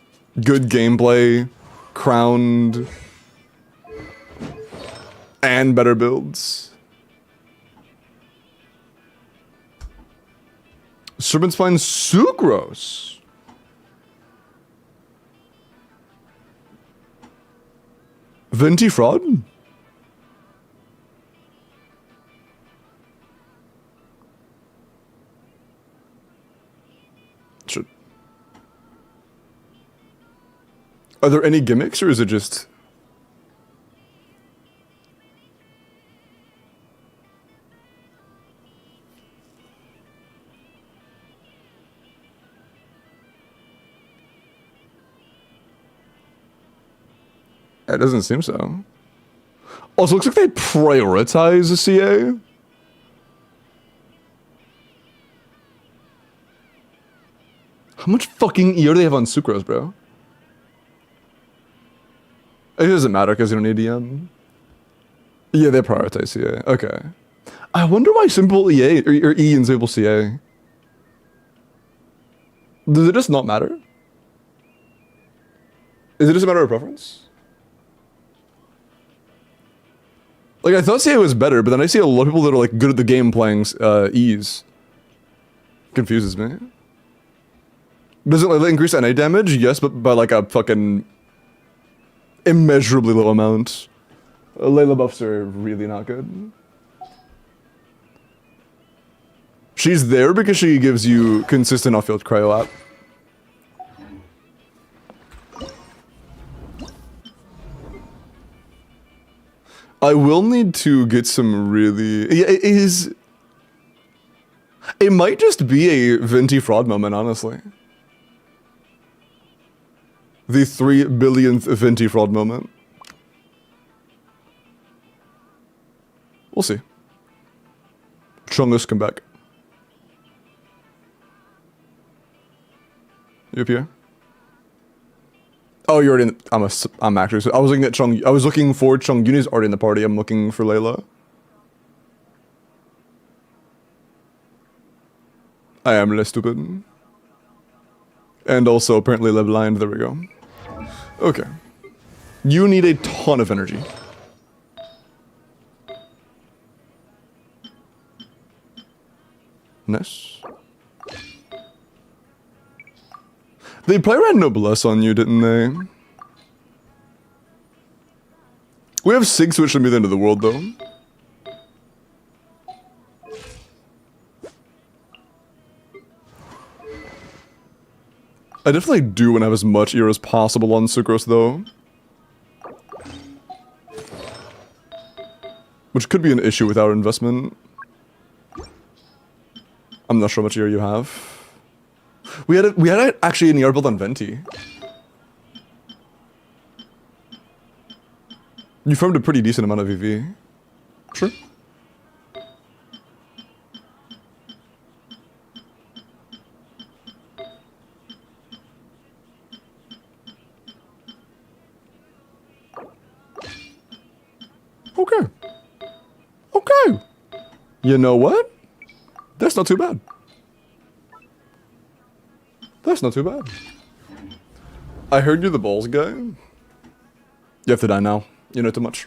Good gameplay, crowned, and better builds. Serpent Spine Sucrose. Venti Fraud? Should. Are there any gimmicks or is it just... It doesn't seem so. Also, looks like they prioritize the CA. How much fucking EO do they have on Sucrose, bro? It doesn't matter because you don't need EM. Yeah, they prioritize CA. Okay. I wonder why simple EA or E and simple CA. Does it just not matter? Is it just a matter of preference? Like, I thought CA was better, but then I see a lot of people that are, like, good at the game playing E's. Confuses me. Does it, like, increase NA damage? Yes, but by, like, a fucking... immeasurably low amount. Layla buffs are really not good. She's there because she gives you consistent off-field cryo app. I will need to get some really... Yeah, it might just be a Venti Fraud moment, honestly. The 3 billionth Venti Fraud moment. We'll see. Chungus, come back. You up here? Oh, you're already in... I'm actually... I was looking at Chung... I was looking for Chung Yuni's already in the party. I'm looking for Layla. I am less stupid. And also apparently left blind. There we go. Okay. You need a ton of energy. Nice. They probably ran Noblesse on you, didn't they? We have 6, which should be the end of the world, though. I definitely do want to have as much ER as possible on Sucrose, though. Which could be an issue with our investment. I'm not sure how much ER you have. We had actually an ER build on Venti. You farmed a pretty decent amount of EV. Sure. Okay. Okay. You know what? That's not too bad. That's not too bad. I heard you're the balls guy. You have to die now. You know too much.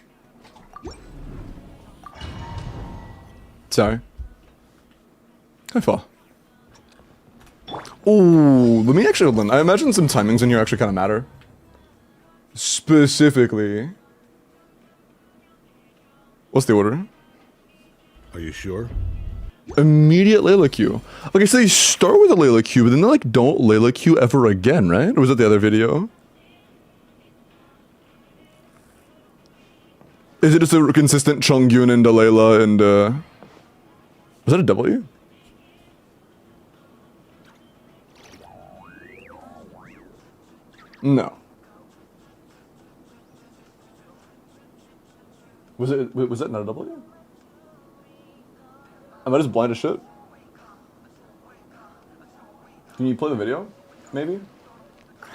Sorry. Hi, Fa. Ooh, let me actually hold on. I imagine some timings in here actually kind of matter. Specifically. What's the order? Are you sure? Immediate Layla Q. Okay, so they start with a Layla Q, but then they like don't Layla Q ever again, right? Or was it the other video? Is it just a consistent Chongyun and Layla and was that a W? No. Was that not a W? Am I just blind as shit? Can you play the video? Maybe?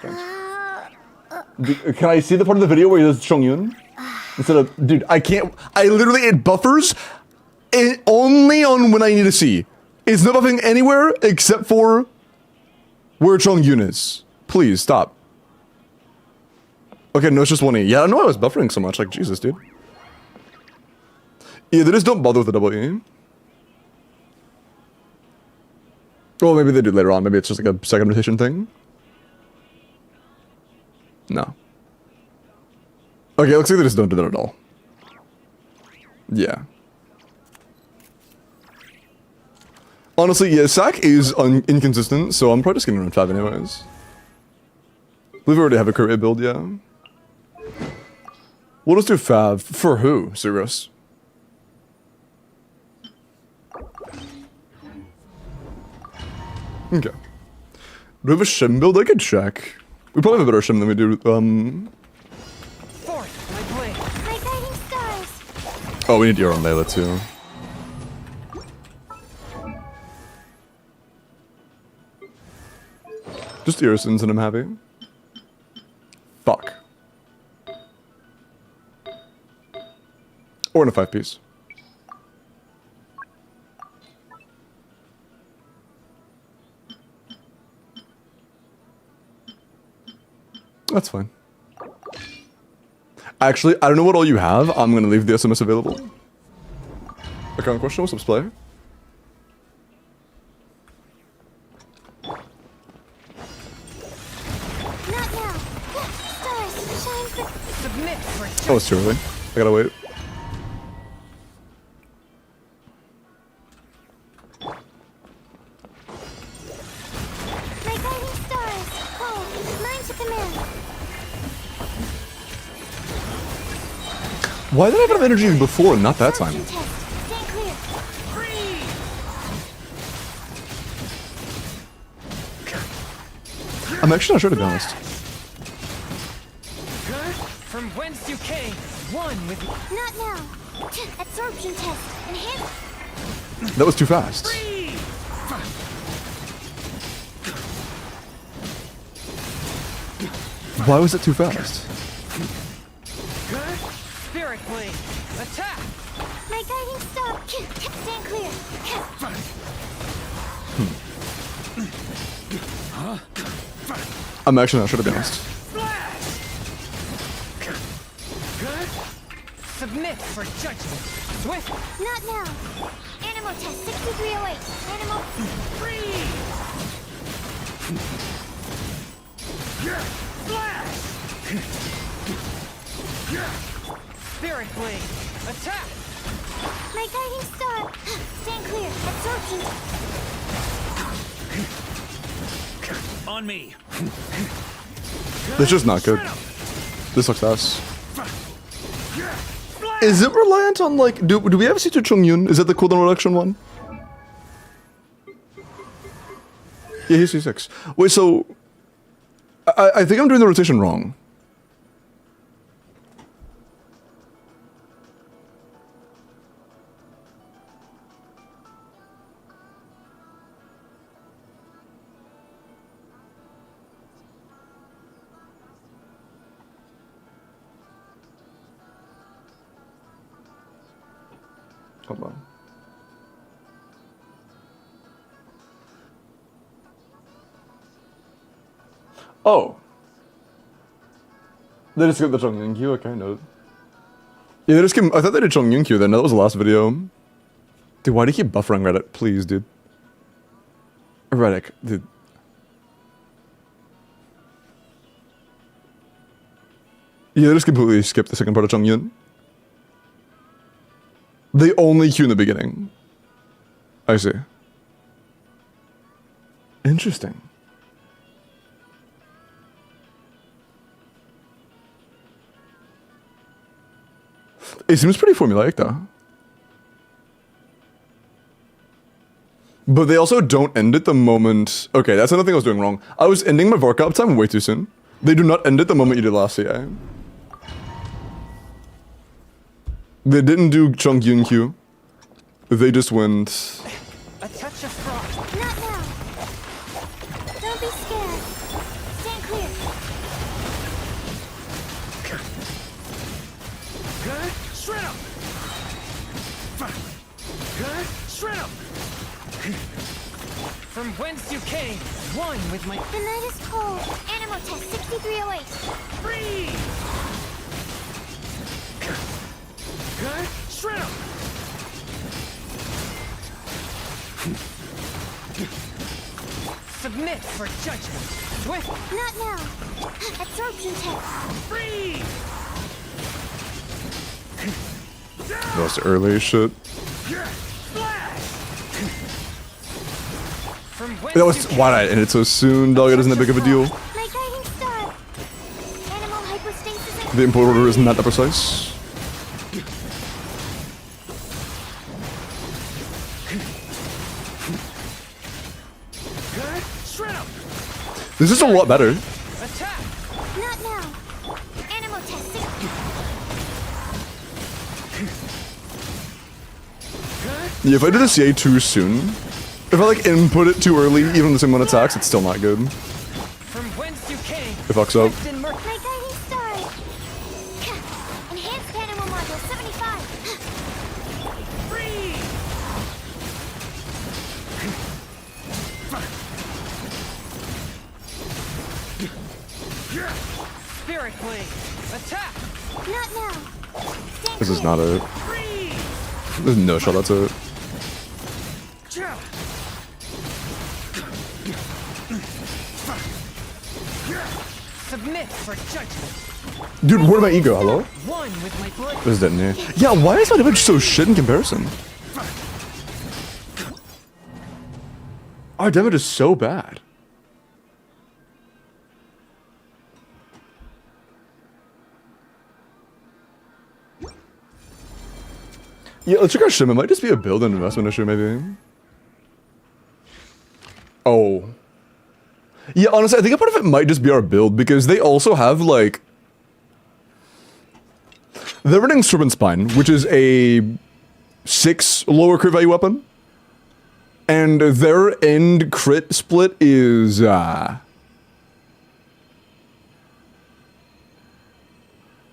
Thanks. Can I see the part of the video where he does Chongyun? Instead of, dude, I can't, I literally, it buffers only on when I need to see. It's not buffering anywhere except for where Chongyun is. Please, stop. Okay, no, it's just 1E. Yeah, I don't know why I was buffering so much, like, Jesus, dude. Yeah, they just don't bother with the double E. Well, maybe they do later on. Maybe it's just like a second rotation thing. No. Okay, it looks like they just don't do that at all. Yeah. Honestly, yeah, Sack is inconsistent, so I'm probably just gonna run 5 anyways. We already have a career build, yeah. We'll just do Fav. For who? Serious? Okay. Do we have a Shim build? I could check. We probably have a better Shim than we do, Oh, we need your own Layla too. Just Irisons and I'm happy. Fuck. Or in a 5-piece. That's fine. Actually, I don't know what all you have. I'm gonna leave the SMS available. Account question, what's up, Splay? Oh, it's too early. I gotta wait. Why did I have enough energy before and not that time? I'm actually not sure, to be honest. From whence you came, one with not now. Absorption test. Enhance. That was too fast. Why was it too fast? Spirit blade. Attack. My guiding star. Stand clear. I'm actually not sure, to be honest. Submit for judgment. Swift. Not now. Animal test 6308. Animal. Free. Flash. Spirit blade. Attack. My guiding star. Stand clear. Absorption. On me. This is just not good. This looks ass. Is it reliant on, like, do we have C2 Chongyun? Is that the cooldown reduction one? Yeah, he's C6. Wait, so I think I'm doing the rotation wrong. Hold on. Oh. They just got the Chongyun Q, okay, no. Yeah, they just came, I thought they did Chongyun Q then, that was the last video. Dude, why do you keep buffering Reddit? Please, dude. Erratic, dude. Yeah, just completely skipped the second part of Chongyun. They only queue in the beginning. I see. Interesting. It seems pretty formulaic though. But they also don't end it the moment... Okay, that's another thing I was doing wrong. I was ending my Vorka uptime way too soon. They do not end it the moment you did last CA. They didn't do Chongyun Q. They just went... A touch of frost. Not now. Don't be scared. Stand clear. Good. Shred up. Good. Shred up. From whence you came, one with my... The night is cold. Animal test 6308. Freeze! Good. Shred up. Submit for judgment. Swift. Not now. Absorption test. Freeze! That's early as shit. Splash! From whence That was... you Why did I end it so soon? Dog, it isn't that big of a deal. My guiding star. Animal hypostasis. The import order is not that precise. Good. Shred up. This is a lot better. Attack. Not now. Animal test 60. Yeah, if I did a CA too soon, if I like input it too early, even the same amount of attacks, it's still not good. From whence you came. It fucks up. My guiding star. Enhanced animal module 75. Freeze! Spirit blade. Attack. Not now. Stand This is clear. not it. Freeze! There's no shot, that's it. Submit for judgment. Dude, where did my ego? Hello? One with my blood. This didn't here. Yeah, why is my damage so shit in comparison? Our damage is so bad. Yeah, let's check our shim. It might just be a build and investment issue, maybe. Oh. Yeah, honestly, I think a part of it might just be our build, because they also have, like... They're running Serpent Spine, which is a 6 lower crit value weapon. And their end crit split is,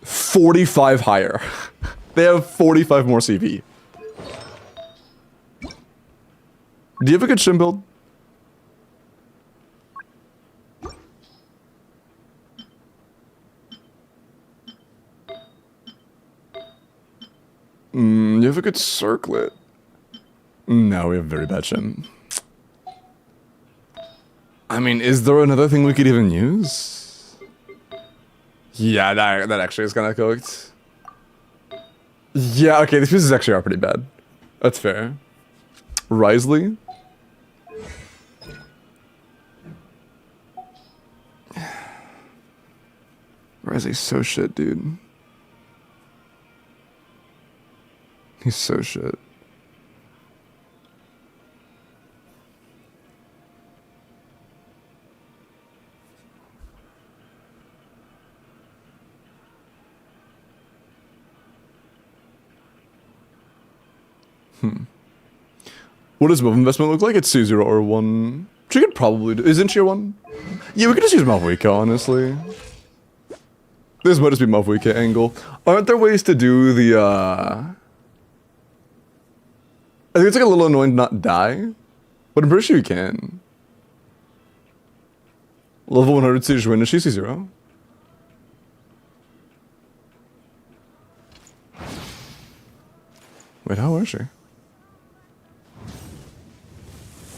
45 higher. They have 45 more CV. Do you have a good shim build? You have a good circlet. No, we have very bad shim. I mean, is there another thing we could even use? Yeah, that actually is kind of cooked. Yeah, okay, these pieces actually are pretty bad. That's fair. Risley? Risley's so shit, dude. He's so shit. What does move investment look like? It's C0 or 1. She could probably do... Isn't she a 1? Yeah, we could just use Malvuika, honestly. This might just be Malvuika angle. Aren't there ways to do the, I think it's like a little annoying to not die. But I'm pretty sure you can. Level 100 Siege win. Is she C0? Wait, how is she?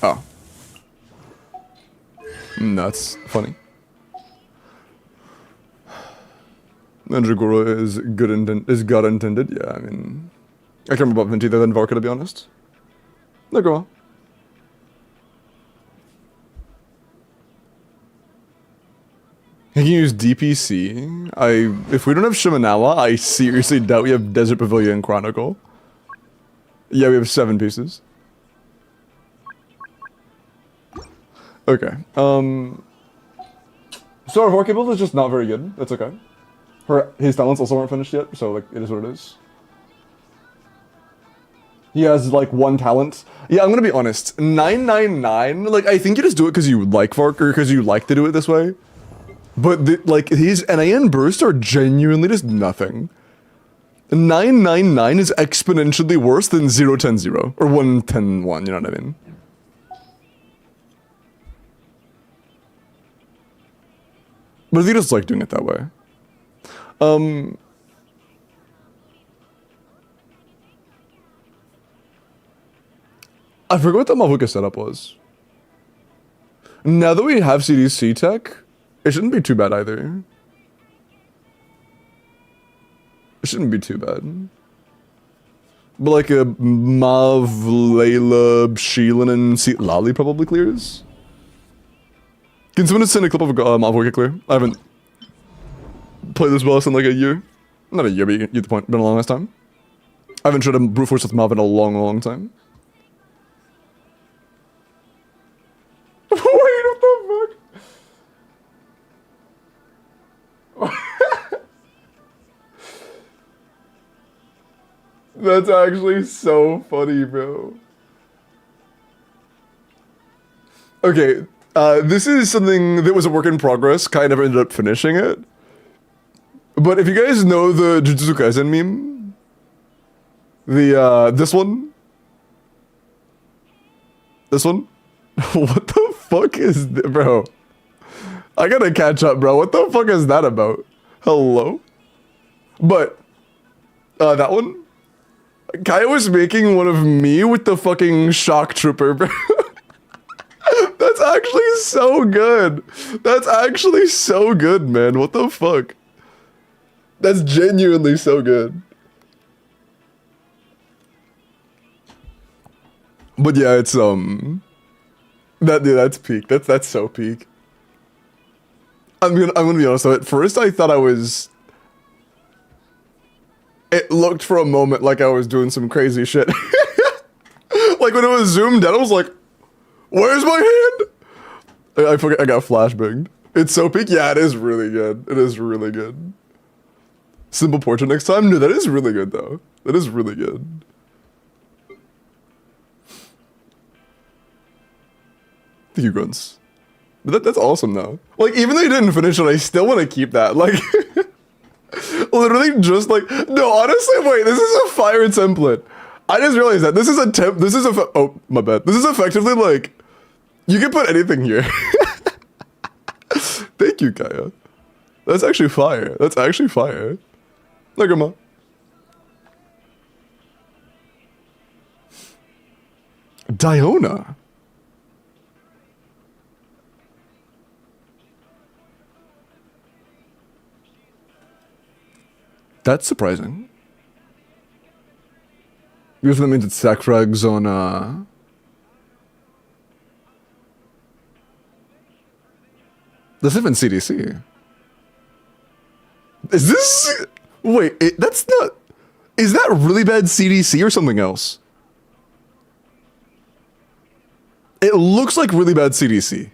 Oh. That's funny. Mandragora is God intended. Yeah, I mean, I can't remember about Vinti than Varka, to be honest. No, go on. You can use DPC. If we don't have Shimenawa, I seriously doubt we have Desert Pavilion Chronicle. Yeah, we have 7 pieces. Okay. So our Vorka build is just not very good. That's okay. His talents also aren't finished yet, so like it is what it is. He has like 1 talent. Yeah, I'm gonna be honest. 999. Like I think you just do it because you like Vark or because you like to do it this way. But like his NAN bursts are genuinely just nothing. 999 is exponentially worse than 010-0 or 110-1. You know what I mean? But he just like doing it that way. I forgot what the Mavuka setup was. Now that we have CDC tech, it shouldn't be too bad either. It shouldn't be too bad. But like a Mav, Layla, Sheelan, and Lali probably clears. Can someone send a clip of Mavuka clear? I haven't played this boss in like a year. Not a year, but you get the point. Been a long ass time. I haven't tried a brute force with Mav in a long time. Wait, what the fuck? That's actually so funny, bro. Okay, this is something that was a work in progress, kind of ended up finishing it. But if you guys know the Jujutsu Kaisen meme, this one? What the fuck is bro? I gotta catch up, bro. What the fuck is that about? Hello? But, that one? Kaya was making one of me with the fucking shock trooper, bro. That's actually so good. That's actually so good, man. What the fuck? That's genuinely so good. But yeah, it's that's peak. That's so peak. I'm gonna be honest though, at first I thought it looked for a moment like I was doing some crazy shit. Like when it was zoomed in, I was like, where's my hand? I forget I got flashbanged. It's so peak. Yeah, it is really good. It is really good. Simple portrait next time? No, that is really good though. That is really good. Thank you, Grunts. But that's awesome though. Like, even though you didn't finish it, I still want to keep that. Like, literally just like, no, honestly, wait, this is a fire template. I just realized that. This is oh, my bad. This is effectively like, you can put anything here. Thank you, Kaya. That's actually fire. That's actually fire. Look, Grandma. Diona. That's surprising. Usually that means it's sack frags on, This isn't CDC. Is this... Wait, that's not... Is that really bad CDC or something else? It looks like really bad CDC.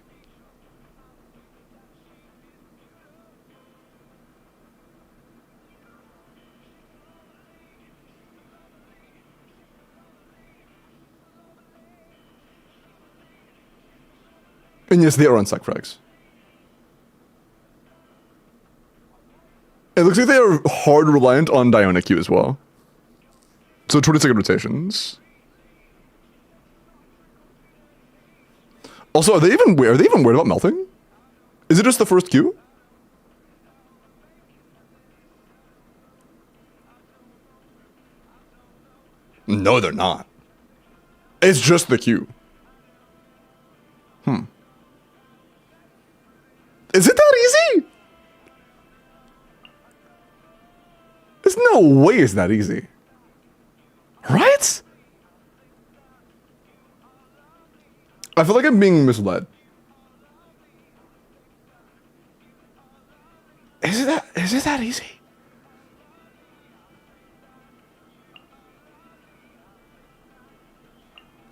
And yes, they are on sack frags. It looks like they are hard reliant on Diona Q as well. So 20-second rotations. Also, are they even worried about melting? Is it just the first Q? No, they're not. It's just the Q. Is it that easy? There's no way it's that easy. Right? I feel like I'm being misled. Is it that easy?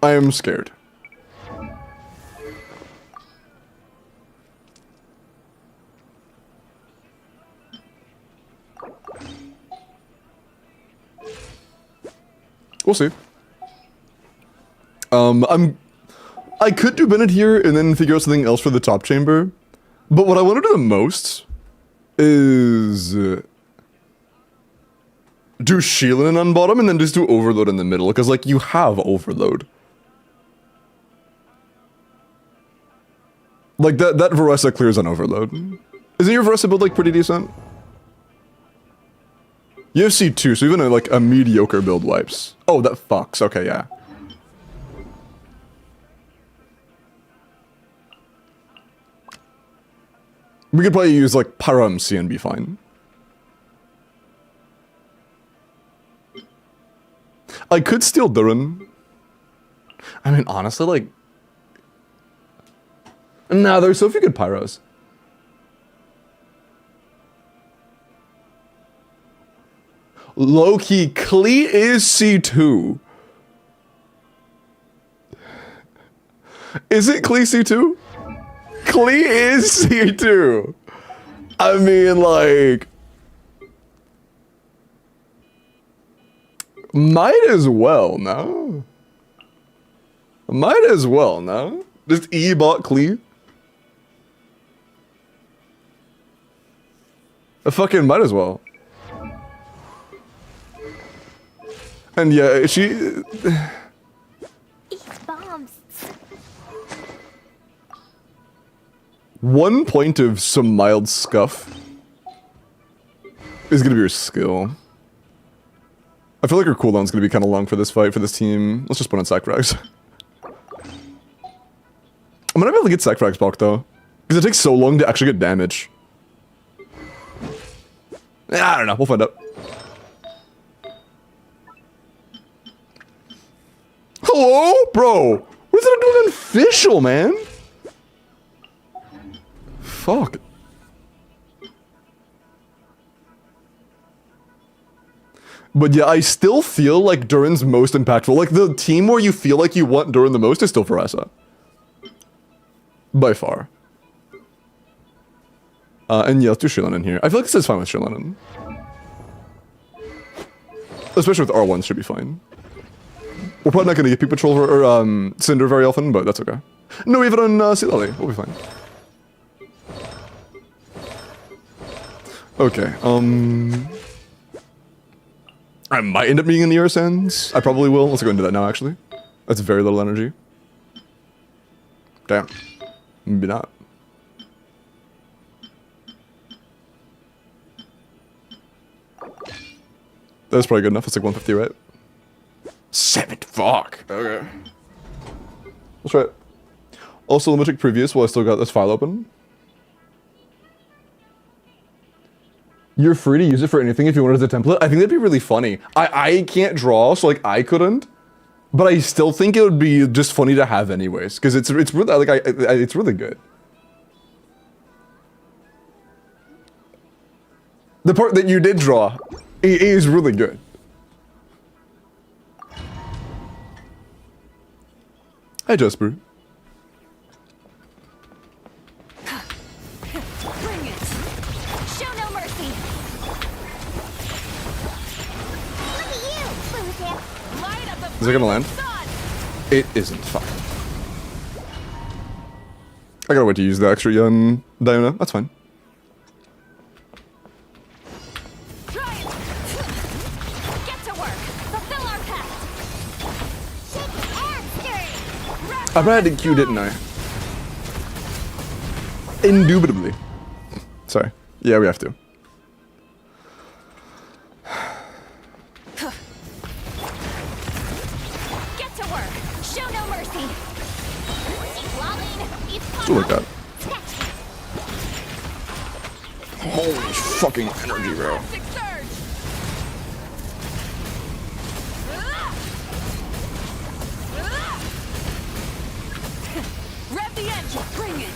I am scared. We'll see. I could do Bennett here and then figure out something else for the top chamber. But what I want to do the most is do Sheelan on bottom and then just do Overload in the middle. Because, like, you have Overload. Like, that Varessa clears on Overload. Isn't your Varessa build, like, pretty decent? You have C2, so even a mediocre build wipes. Oh, that fucks. Okay, yeah. We could probably use, like, Pyro MC and be fine. I could steal Durin. I mean, honestly, like... Nah, there's so few good Pyros. Low-key, Klee is C2. Is it Klee C2? Klee is C2. I mean, like... Might as well, no? Might as well, no? Just E-bot Klee? I fucking might as well. And yeah, she... Eat bombs. 1 point of some mild scuff is gonna be her skill. I feel like her cooldown's gonna be kind of long for this fight, for this team. Let's just put on Sacrifice. I'm gonna be able to get Sacrifice block though, because it takes so long to actually get damage. I don't know, we'll find out. Hello? Bro, what is it doing official, man? Fuck. But yeah, I still feel like Durin's most impactful. Like, the team where you feel like you want Durin the most is still Varessa. By far. And yeah, let's do Sheelan in here. I feel like this is fine with Sheelan. Especially with R1, should be fine. We're probably not going to get Peak Patrol or Cinder very often, but that's okay. No, even on Sea Lily, we'll be fine. Okay, I might end up being in the Air Sands. I probably will. Let's go into that now, actually. That's very little energy. Damn. Maybe not. That's probably good enough. It's like 150, right? 7, fuck. Okay. Let's try it. Also, let me check previous while I still got this file open. You're free to use it for anything if you want it as a template. I think that'd be really funny. I can't draw, so like I couldn't. But I still think it would be just funny to have anyways, because it's really like it's really good. The part that you did draw is really good. Hi, Jasper. Bring it. Show no mercy. Look at you, loser. Light up the Is it gonna land? sun. It isn't. Fuck. I gotta wait to use the extra young Diana. That's fine. Try it. Get to work. Fulfill our pact. Shake and stir. I probably had to Q, didn't I? Indubitably. Sorry. Yeah, we have to. Get to work. Show no mercy. Keep walling. Eat Still like that. Holy fucking energy, bro. Rev the engine, bring it.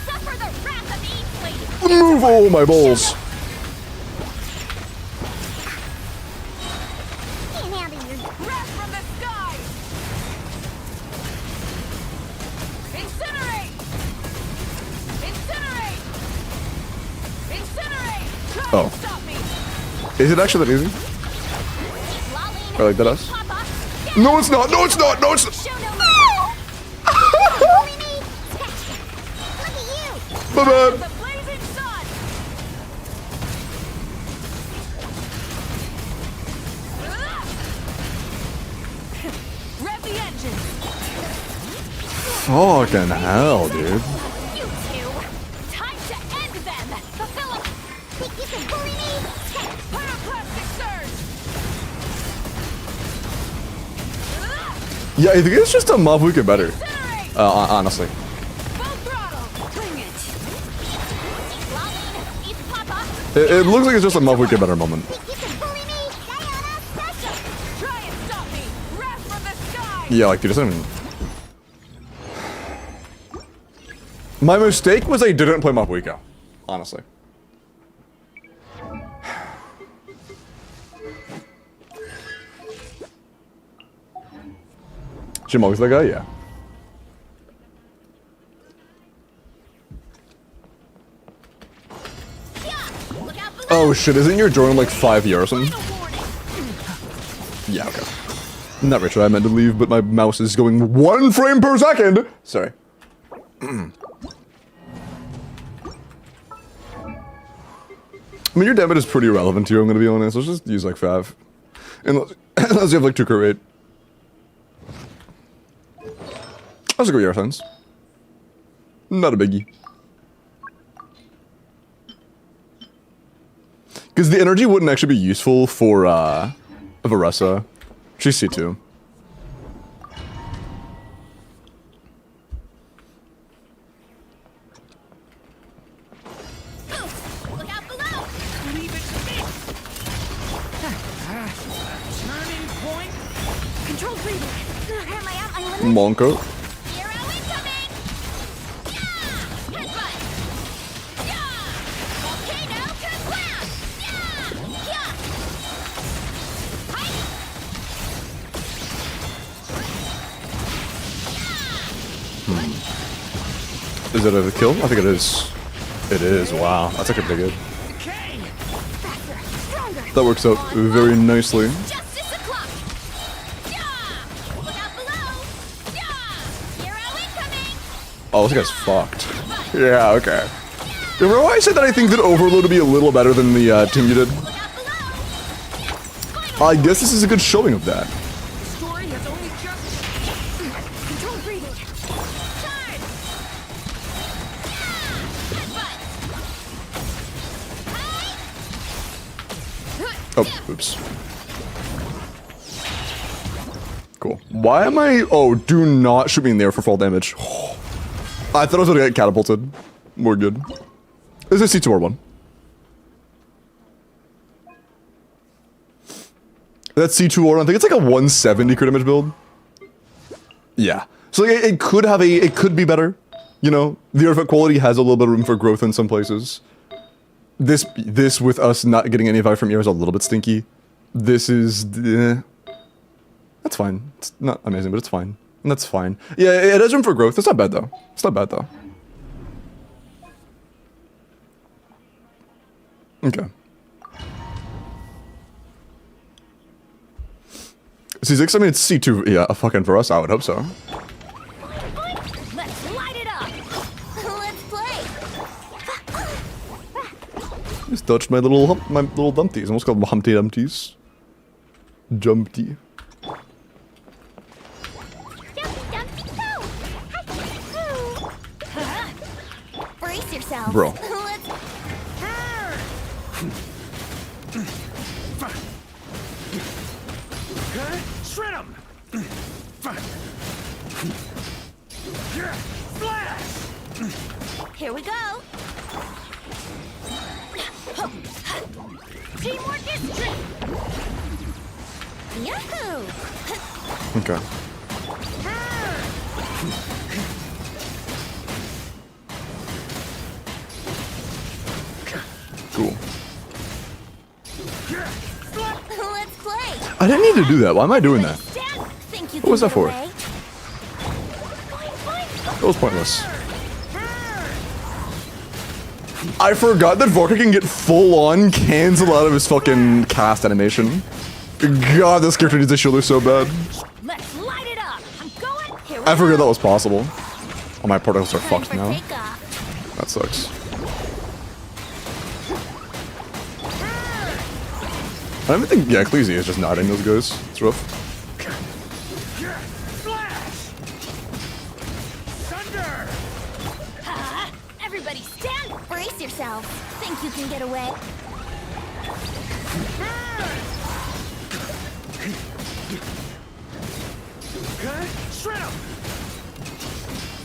Suffer the wrath of Eastleigh. Move, oh my balls. Wrath from the sky. Incinerate. Incinerate. Incinerate. Try Oh. and stop me. Is it actually that easy? Or like that us? No, it's not. No, it's not. No, it's not. My bad. The blazing sun. Rev the engine. Fucking hell, dude. You two. Time to end them. Fulfill them. You can bully me. Pyroclastic surge. Yeah, I think it's just a mob we get better. Honestly. Full throttle. Bring it. It looks like it's just a mob we get better moment. Try and stop me. Wrath from the sky. Yeah, like, dude, it doesn't even... My mistake was I didn't play Mapuika, honestly. Jim always that guy? Yeah. Oh shit, isn't your drone like 5 years or something? Yeah, okay. Not Richard, I meant to leave, but my mouse is going 1 frame per second! Sorry. I mean, your damage is pretty irrelevant here, I'm gonna be honest. Let's just use like 5. Unless you have like 2 crit rate. That's a good Yarthans. Not a biggie. Because the energy wouldn't actually be useful for, Varessa. She's C2. Look out below. Leave it to me. Turning point. Control breathing. Monko. Hero incoming. Yeah. Headbutt. Yeah. Volcano kerblast. Yeah. Yeah. Hi. Is it a kill? I think it is. It is, wow. That's like a big hit. That works out very nicely. Justice o'clock. Yeah. Look out below. Yeah. Hero incoming. Oh, this guy's fucked. Yeah, okay. Remember why I said that I think that Overload would be a little better than the team you did? I guess this is a good showing of that. Story has only just control breathing. Charge. Oh, oops. Cool. Why am I... Oh, do not shoot me in the air for fall damage. I thought I was going to get catapulted. We're good. This is a C2R1. That's C2R1. I think it's like a 170 crit damage build. Yeah. So it could have a... It could be better. You know, the artifact quality has a little bit of room for growth in some places. This with us not getting any value from here is a little bit stinky. This is... that's fine. It's not amazing, but it's fine. And that's fine. Yeah, it has room for growth. It's not bad, though. It's not bad, though. Okay. C6, I mean, it's C2. Yeah, fucking for us, I would hope so. Let's light it up. Let's play. Just touched my little dumpties. Almost called them Humpty Dumpties. Jumpty. Brace yourself. Bro. Shred him! Flash! Here we go. Teamwork is strength. Yahoo! Okay. Cool. Let's play. I didn't need to do that. Why am I doing that? Think you What was can that for? get away? That was pointless. I forgot that Vorka can get full-on cancel out of his fucking cast animation. God, this character needs a shoulder so bad. Let's light it up. I'm going. Here we I forgot go. that was possible. Oh, my portals are Time fucked for now. takeoff. That sucks. I don't even think, yeah, Ecclesia is just nodding those guys. It's rough. Everybody stand. Brace yourself. Think you can get away?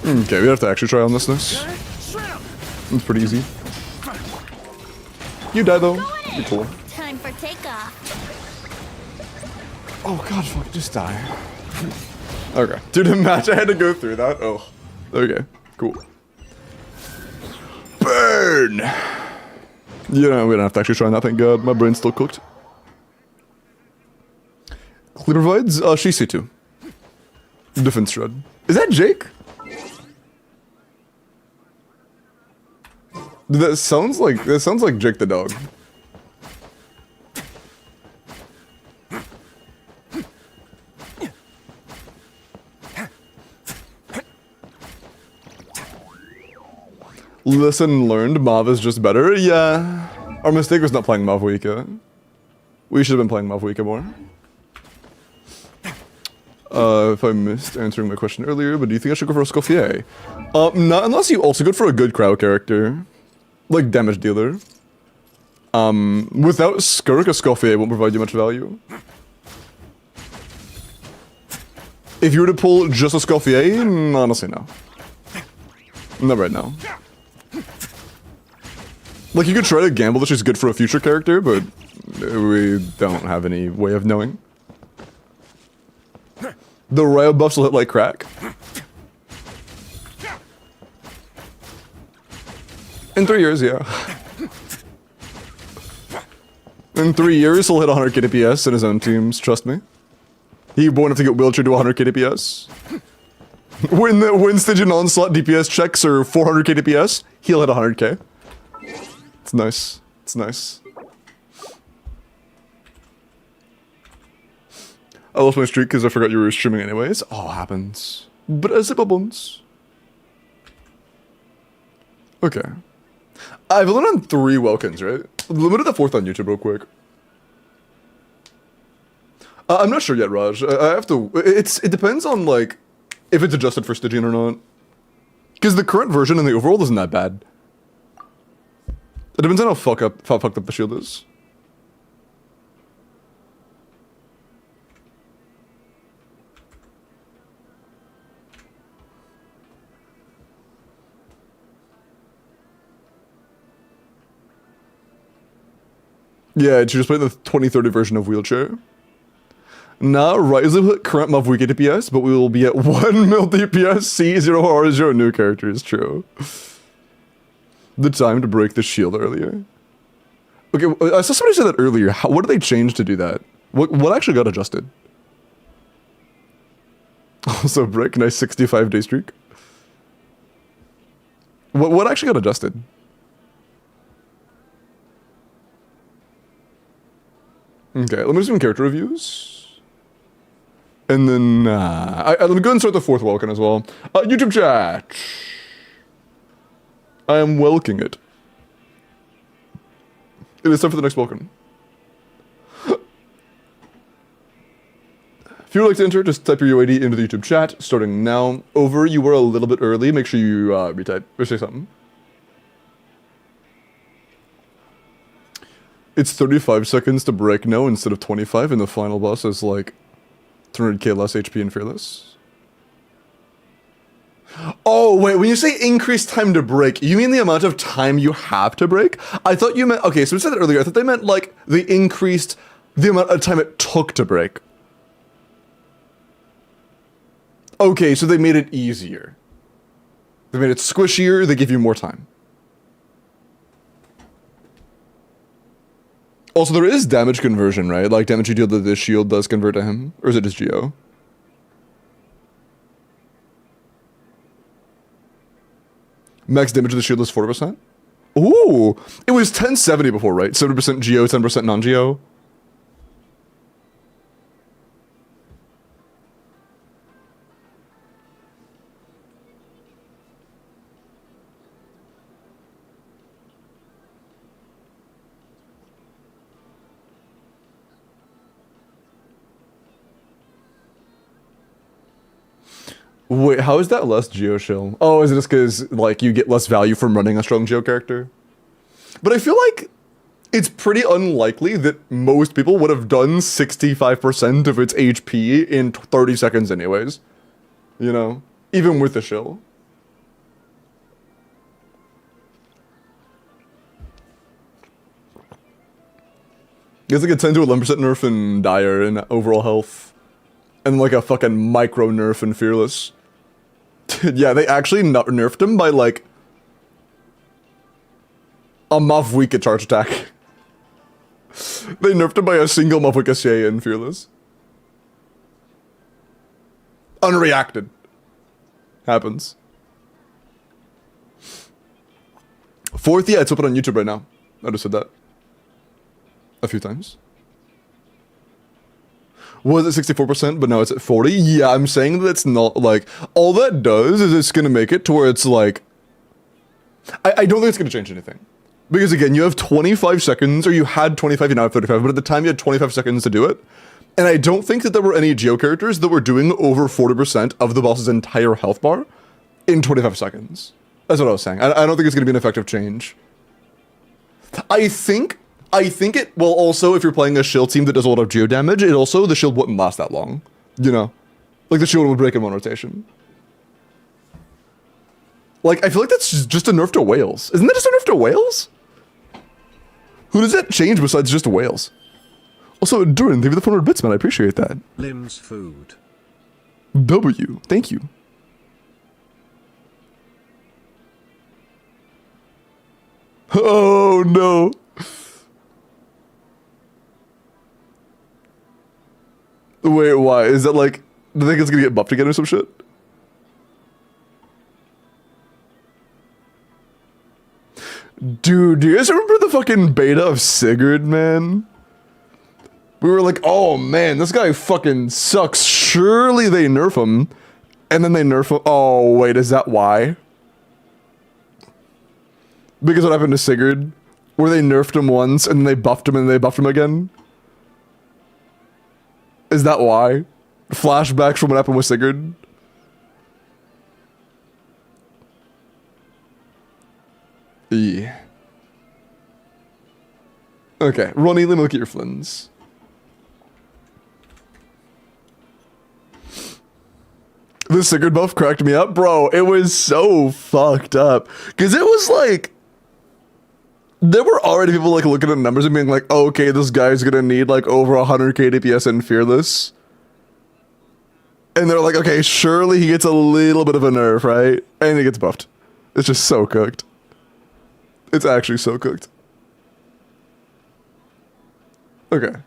Okay, we have to actually try on this next. It's pretty easy. You die though. Be cool. Time for takeoff. Oh god, fuck, just die. Okay. Dude, imagine I had to go through that. Oh. Okay, cool. Burn! You know, we don't have to actually try on that, thank god. My brain's still cooked. Clear provides? She's C2. Defense shred. Is that Jake? That sounds like Jake the dog. Lesson learned, Mav is just better. Yeah. Our mistake was not playing Mav Wika. We should have been playing Mav Wika more. If I missed answering my question earlier, but do you think I should go for a Scoffier? Not unless you also go for a good Crow character. Like damage dealer. Without Skirk, a Scoffier won't provide you much value. If you were to pull just a Scoffier, honestly no. Not right now. Like, you could try to gamble that she's good for a future character, but we don't have any way of knowing. The Ryo buffs will hit like crack. In 3 years, yeah. In 3 years, he'll hit 100k DPS in his own teams, trust me. He won't have to get wheelchair to 100k DPS. When Stygian Onslaught DPS checks are 400k DPS, he'll hit 100k. It's nice. It's nice. I lost my streak because I forgot you were streaming anyways. Oh, happens. But as it happens. Okay. I've only done 3 Welkins, right? Limited the 4th on YouTube real quick. I'm not sure yet, Raj. I have to... It depends on, like, if it's adjusted for Stygian or not. Because the current version in the overworld isn't that bad. It depends on how fucked up the shield is. Yeah, you just play the 2030 version of Wheelchair. Now, Rise will hit current Mav Wiki DPS, but we will be at 1 mil DPS, C0R0 new character is true. The time to break the shield earlier. Okay, I saw somebody say that earlier. What did they change to do that? What actually got adjusted? Also, break, nice 65-day streak. What actually got adjusted? Okay, let me do some character reviews. And then, let me go and start the 4th Welkin as well. YouTube chat! I am welking it. It is time for the next Welkin. If you would like to enter, just type your UID into the YouTube chat, starting now. Over, you were a little bit early, make sure you retype, or say something. It's 35 seconds to break no instead of 25, and the final boss is like 200k less HP and fearless. Oh, wait, when you say increased time to break, you mean the amount of time you have to break? I thought you meant, okay, so we said that earlier, I thought they meant like the amount of time it took to break. Okay, so they made it easier. They made it squishier, they give you more time. Also, there is damage conversion, right? Like, damage you deal to this shield does convert to him? Or is it just Geo? Max damage to the shield is 40%? Ooh! It was 1070 before, right? 70% Geo, 10% non-Geo? Wait, how is that less Geo shill? Oh, is it just because, like, you get less value from running a strong Geo character? But I feel like it's pretty unlikely that most people would have done 65% of its HP in 30 seconds anyways. You know? Even with the shill. It's like a 10 to 11% nerf in Dire in overall health. And like a fucking micro nerf in Fearless. Yeah, they actually nerfed him by like a Mavwika charge attack. They nerfed him by a single Mavwika CA in Fearless. Unreacted. Happens. Fourth, yeah, it's open on YouTube right now. I just said that a few times. Was it 64%, but now it's at 40? Yeah, I'm saying that it's not, like, all that does is it's gonna make it to where it's, like, I don't think it's gonna change anything. Because, again, you have 25 seconds, or you had 25, you now have 35, but at the time you had 25 seconds to do it. And I don't think that there were any Geo characters that were doing over 40% of the boss's entire health bar in 25 seconds. That's what I was saying. I don't think it's gonna be an effective change. I think it will also, if you're playing a shield team that does a lot of Geo damage, the shield wouldn't last that long. You know? Like, the shield would break in one rotation. Like, I feel like that's just a nerf to whales. Isn't that just a nerf to whales? Who does that change besides just whales? Also, Durin, thank you for the 400 bits, man. I appreciate that. Limbs food. W. Thank you. Oh, no. Wait, why? Is that like, do you think it's gonna get buffed again or some shit? Dude, do you guys remember the fucking beta of Sigurd, man? We were like, oh man, this guy fucking sucks. Surely they nerf him. And then they nerf him. Oh, wait, is that why? Because what happened to Sigurd? Where they nerfed him once and then they buffed him and they buffed him again? Is that why? Flashbacks from what happened with Sigurd? Yeah. Okay, Ronnie, let me look at your flins. The Sigurd buff cracked me up, bro. It was so fucked up. Because it was like, there were already people like looking at numbers and being like, oh, okay, this guy's gonna need like over 100k DPS in Fearless. And they're like, okay, surely he gets a little bit of a nerf, right? And he gets buffed. It's just so cooked. It's actually so cooked. Okay.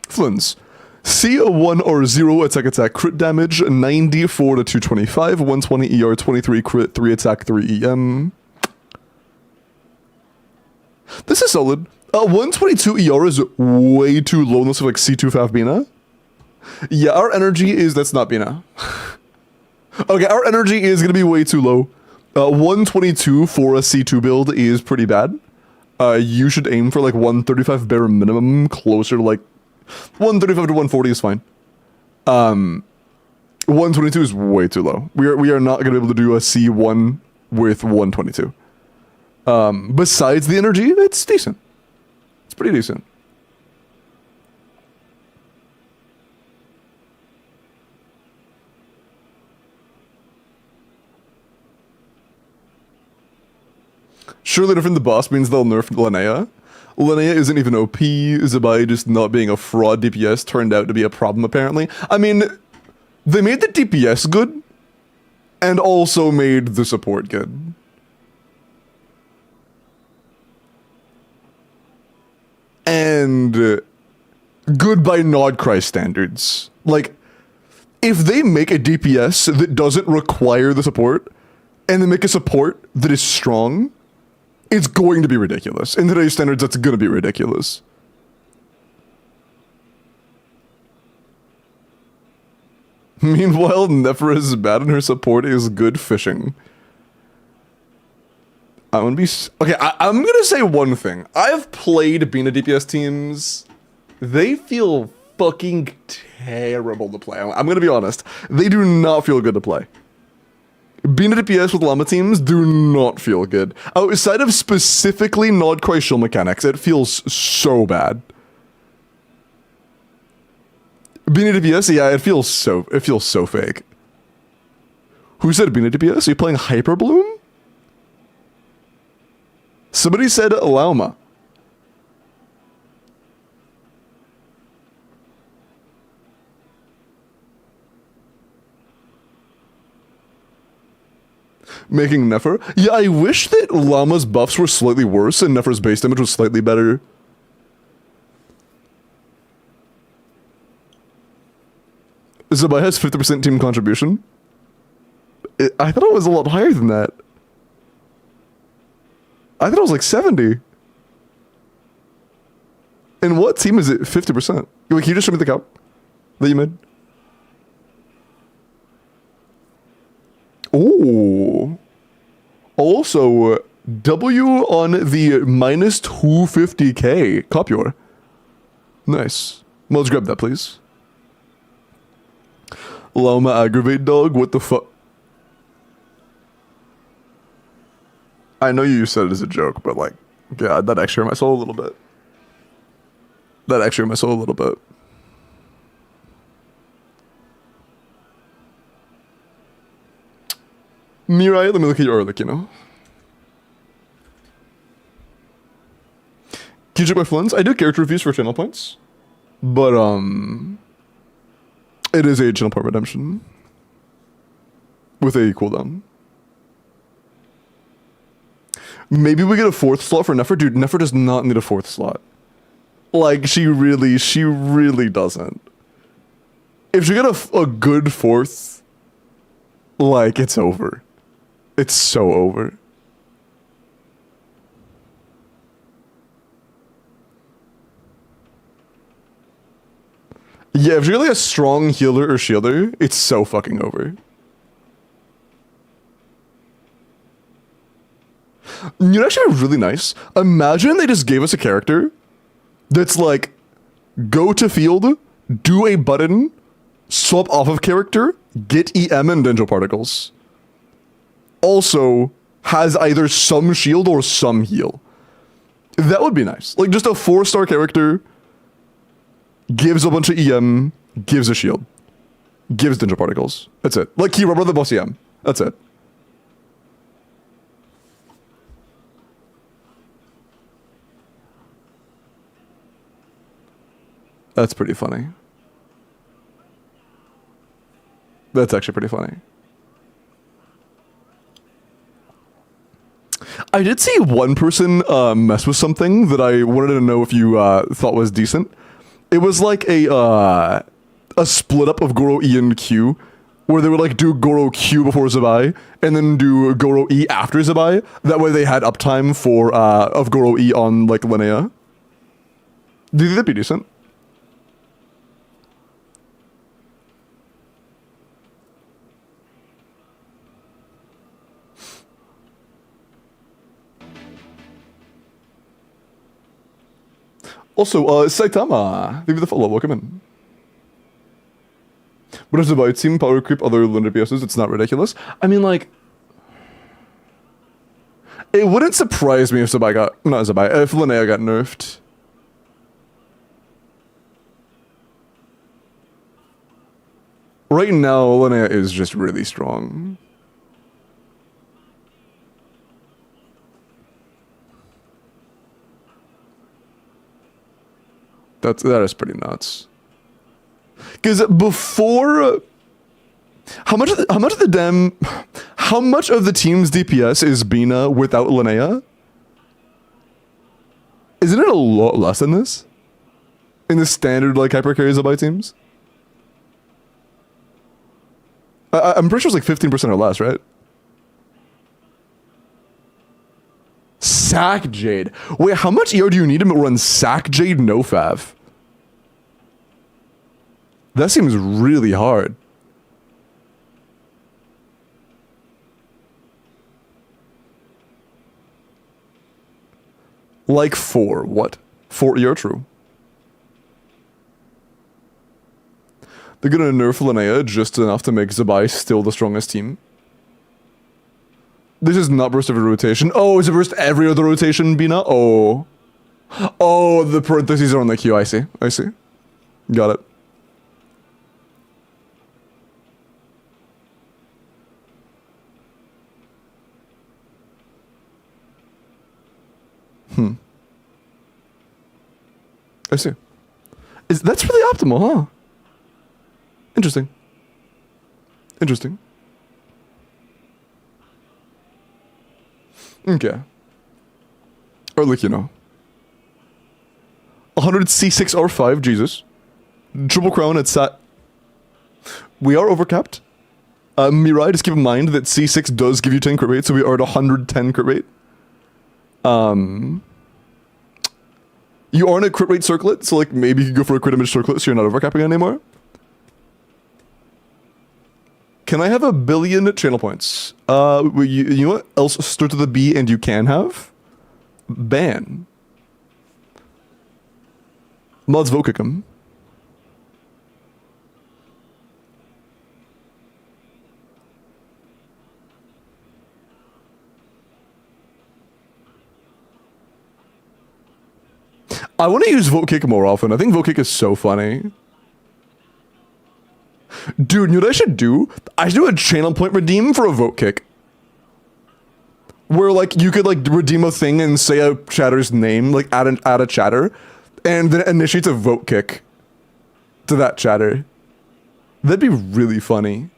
Flins. See a 1 or 0 attack crit damage, 94 to 225, 120 ER, 23 crit, 3 attack, 3 EM. This is solid. 122 ER is way too low unless of like C2 Faf Bina. Yeah, our energy is, that's not Bina. Okay, our energy is gonna be way too low. 122 for a C2 build is pretty bad. You should aim for like 135 bare minimum, closer to like 135 to 140 is fine. 122 is way too low. We are not gonna be able to do a C1 with 122. Besides the energy, it's decent. It's pretty decent. Surely nerfing the boss means they'll nerf Linnea. Linnea isn't even OP. Zabai just not being a fraud DPS turned out to be a problem, apparently. I mean, they made the DPS good, and also made the support good. And good by Nodcry standards. Like, if they make a DPS that doesn't require the support, and they make a support that is strong, it's going to be ridiculous. In today's standards, that's going to be ridiculous. Meanwhile, Nephra is bad and her support is good fishing. I'm gonna be... Okay, I'm gonna say one thing. I've played Bina DPS teams. They feel fucking terrible to play. I'm gonna be honest. They do not feel good to play. Bina DPS with Llama teams do not feel good. Outside of specifically Nodcry shield mechanics, it feels so bad. Bina DPS, yeah, it feels so fake. Who said Bina DPS? Are you playing Hyperbloom? Somebody said Lauma. Making Nefer? Yeah, I wish that Llama's buffs were slightly worse and Nefer's base damage was slightly better. Zabai has 50% team contribution. I thought it was a lot higher than that. I thought it was like 70. And what team is it? 50%. Wait, can you just show me the count that you made? Oh. Also, W on the minus 250k. Copior. Nice. Well, let's grab that, please. Loma aggravate dog, what the fuck? I know you said it as a joke, but like, yeah, that actually hurt my soul a little bit. That actually hurt my soul a little bit. Mirai, let me look at your Orlick, you know. Can you check my friends? I do character reviews for channel points. But, it is a channel point redemption. With a cooldown. Maybe we get a 4th slot for Nefer. Dude, Nefer does not need a 4th slot. Like, she really doesn't. If she get a good 4th, like, it's over. It's so over. Yeah, if you're like a strong healer or shielder, it's so fucking over. You know, actually really nice. Imagine they just gave us a character that's like, go to field, do a button, swap off of character, get EM and Angel Particles. Also, has either some shield or some heal. That would be nice. Like, just a 4-star character, gives a bunch of EM, gives a shield, gives Angel Particles. That's it. Like, he rubber the boss EM. That's it. That's pretty funny. That's actually pretty funny. I did see one person mess with something that I wanted to know if you thought was decent. It was like a split up of Goro E and Q, where they would like do Goro Q before Zabai, and then do Goro E after Zabai. That way they had uptime for of Goro E on like Linnea. Do you think that'd be decent? Also, Saitama, thank you for the follow, welcome in. What is about team power creep other Luna DPSs? It's not ridiculous. I mean, like, it wouldn't surprise me if if Linnea got nerfed. Right now, Linnea is just really strong. That is pretty nuts. Because before, how much of the team's DPS is Bina without Linnea? Isn't it a lot less than this? In the standard like hyper carries by teams? I'm pretty sure it's like 15% or less, right? Sack Jade. Wait, how much ER do you need to run Sack Jade no fav? That seems really hard. Like 4, what? 4 ER true. They're gonna nerf Linnea just enough to make Zabai still the strongest team. This is not burst every rotation. Oh, is it burst every other rotation, Bina? Oh. Oh, the parentheses are on the queue. I see. I see. Got it. I see. That's really optimal, huh? Interesting. Interesting. Okay. Or like, you know. 100 C6 R5, Jesus. Triple crown at sat. We are overcapped. Mirai, just keep in mind that C6 does give you 10 crit rate, so we are at 110 crit rate. You are in a crit rate circlet, so like maybe you could go for a crit image circlet so you're not overcapping anymore. Can I have 1 billion channel points? You know what else starts with a B and you can have? Ban. Mods vote kick him. I want to use vote kick more often. I think vote kick is so funny. Dude, you know what I should do? I should do a channel point redeem for a vote kick. Where like you could like redeem a thing and say a chatter's name, like add a chatter, and then it initiates a vote kick to that chatter. That'd be really funny.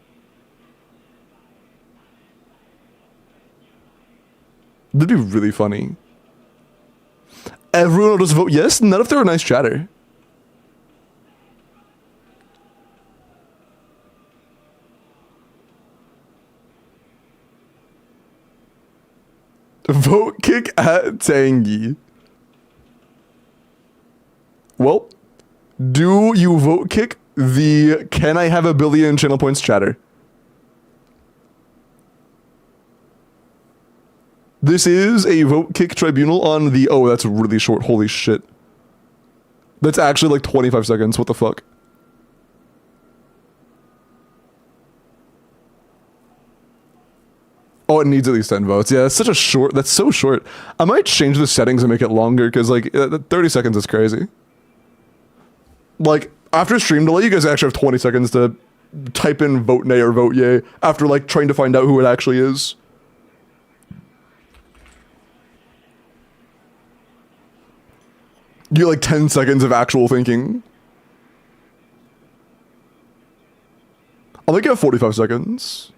That'd be really funny. Everyone will just vote yes, not if they're a nice chatter. Vote kick at Tangy. Well, do you vote kick the can I have 1 billion channel points chatter? This is a vote kick tribunal on the... Oh, that's really short. Holy shit. That's actually like 25 seconds. What the fuck? Oh, it needs at least 10 votes. Yeah, that's such a short... That's so short. I might change the settings and make it longer, because, like, 30 seconds is crazy. Like, after stream delay, you guys actually have 20 seconds to type in vote nay or vote yay after, like, trying to find out who it actually is. You get, like, 10 seconds of actual thinking. I'll make it 45 seconds.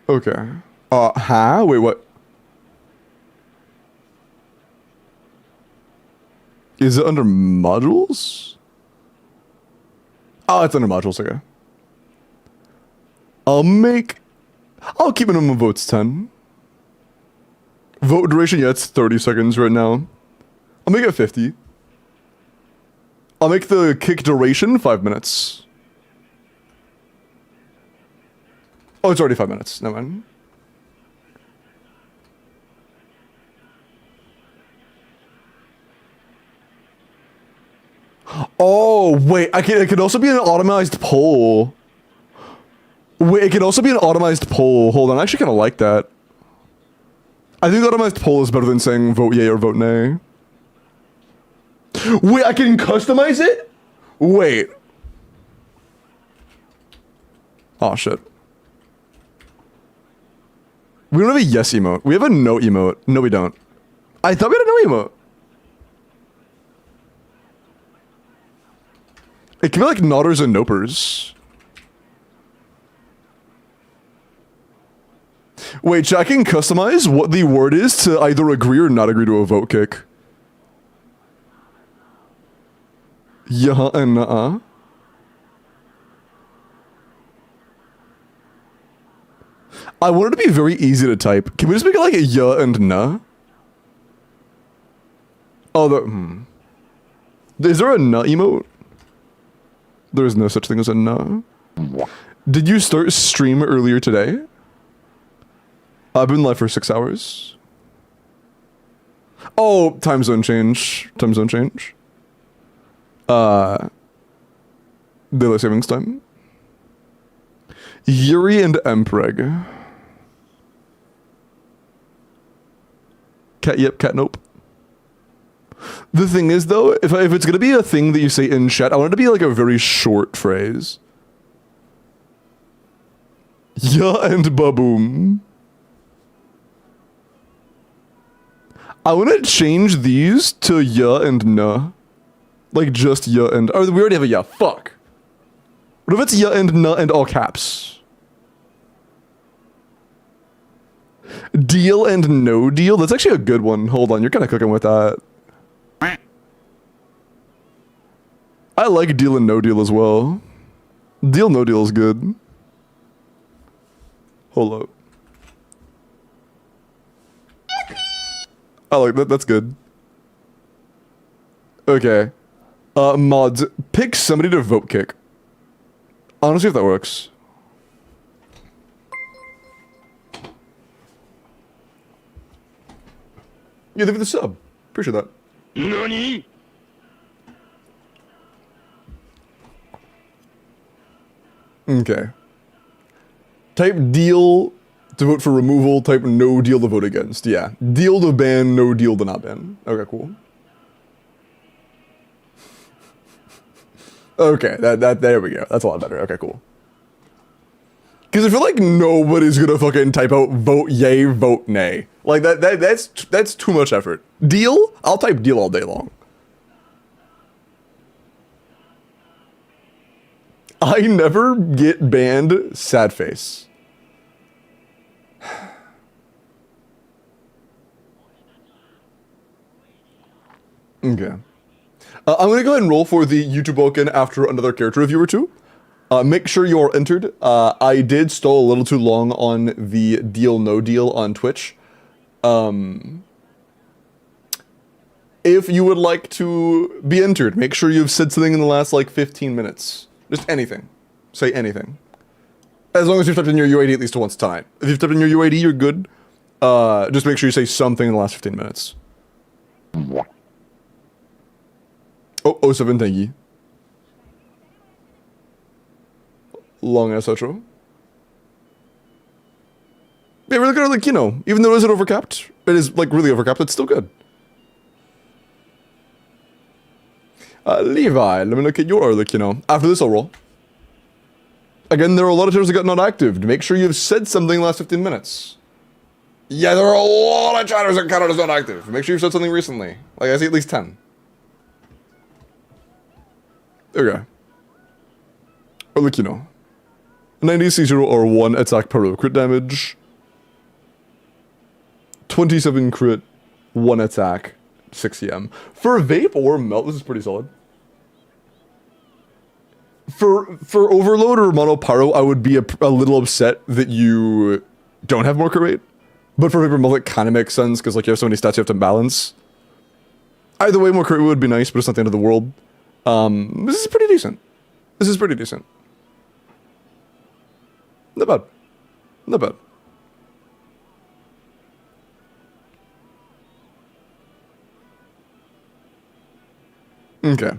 Okay. Huh? Wait, what? Is it under modules? Oh, it's under modules, okay. I'll keep minimum votes 10. Vote duration, yeah, it's 30 seconds right now. I'll make it 50. I'll make the kick duration 5 minutes. Oh, it's already 5 minutes. Never mind. Oh, wait. It could also be an automized poll. Wait, it could also be an automized poll. Hold on. I actually kind of like that. I think the automized poll is better than saying vote yay or vote nay. Wait, I can customize it? Wait. Oh, shit. We don't have a yes emote. We have a no emote. No, we don't. I thought we had a no emote. It can be like nodders and nopers. Wait, chat, I can customize what the word is to either agree or not agree to a vote kick. Yeah and nuh-uh. I want it to be very easy to type. Can we just make it like a yeah and nah? Oh, Is there a nah emote? There is no such thing as a nah. Did you start stream earlier today? I've been live for 6 hours. Oh, time zone change. Time zone change. Daylight savings time. Yuri and Empreg. Cat yep, cat nope. The thing is though, if it's gonna be a thing that you say in chat, I want it to be like a very short phrase. Yeah and baboom. I want to change these to yeah and nah. Like just yeah and... Oh, we already have a yeah. Fuck. What if it's yeah and nah and all caps? Deal and no deal? That's actually a good one. Hold on, you're kind of cooking with that. I like deal and no deal as well. Deal no deal is good. Hold up. I like that. That's good. Okay. Mods, pick somebody to vote kick. Honestly, if that works. Yeah, leave the sub. Appreciate that. NANI? Okay. Type deal to vote for removal, type no deal to vote against. Yeah. Deal to ban, no deal to not ban. Okay, cool. Okay, there we go. That's a lot better. Okay, cool. Because I feel like nobody's gonna fucking type out vote yay, vote nay. Like that's too much effort. Deal? I'll type deal all day long. I never get banned, sad face. Okay. I'm gonna go ahead and roll for the YouTube Welkin after another character review or two. Make sure you're entered. I did stall a little too long on the deal no deal on Twitch. If you would like to be entered, make sure you've said something in the last like 15 minutes. Just anything. Say anything. As long as you've typed in your UID at least once tonight. If you've typed in your UID, you're good. Just make sure you say something in the last 15 minutes. Oh, 07, thank you. Long ass outro. Yeah, really good, like, you know, even though it isn't overcapped, it is, like, really overcapped, it's still good. Levi, let me look at your, like, you know, after this I'll roll. Again, there are a lot of chatters that got not active. Make sure you've said something in the last 15 minutes. Yeah, there are a lot of chatters that counted as not active. Make sure you've said something recently. Like, I see at least 10. Okay. Or, like, you know. 90 C0 or 1 attack per row crit damage. 27 crit, 1 attack, 6 EM. For vape or melt, this is pretty solid. For overload or mono pyro, I would be a little upset that you don't have more crit rate. But for vape or melt, it kind of makes sense because like you have so many stats you have to balance. Either way, more crit rate would be nice, but it's not the end of the world. This is pretty decent. This is pretty decent. Not bad. Not bad. Okay.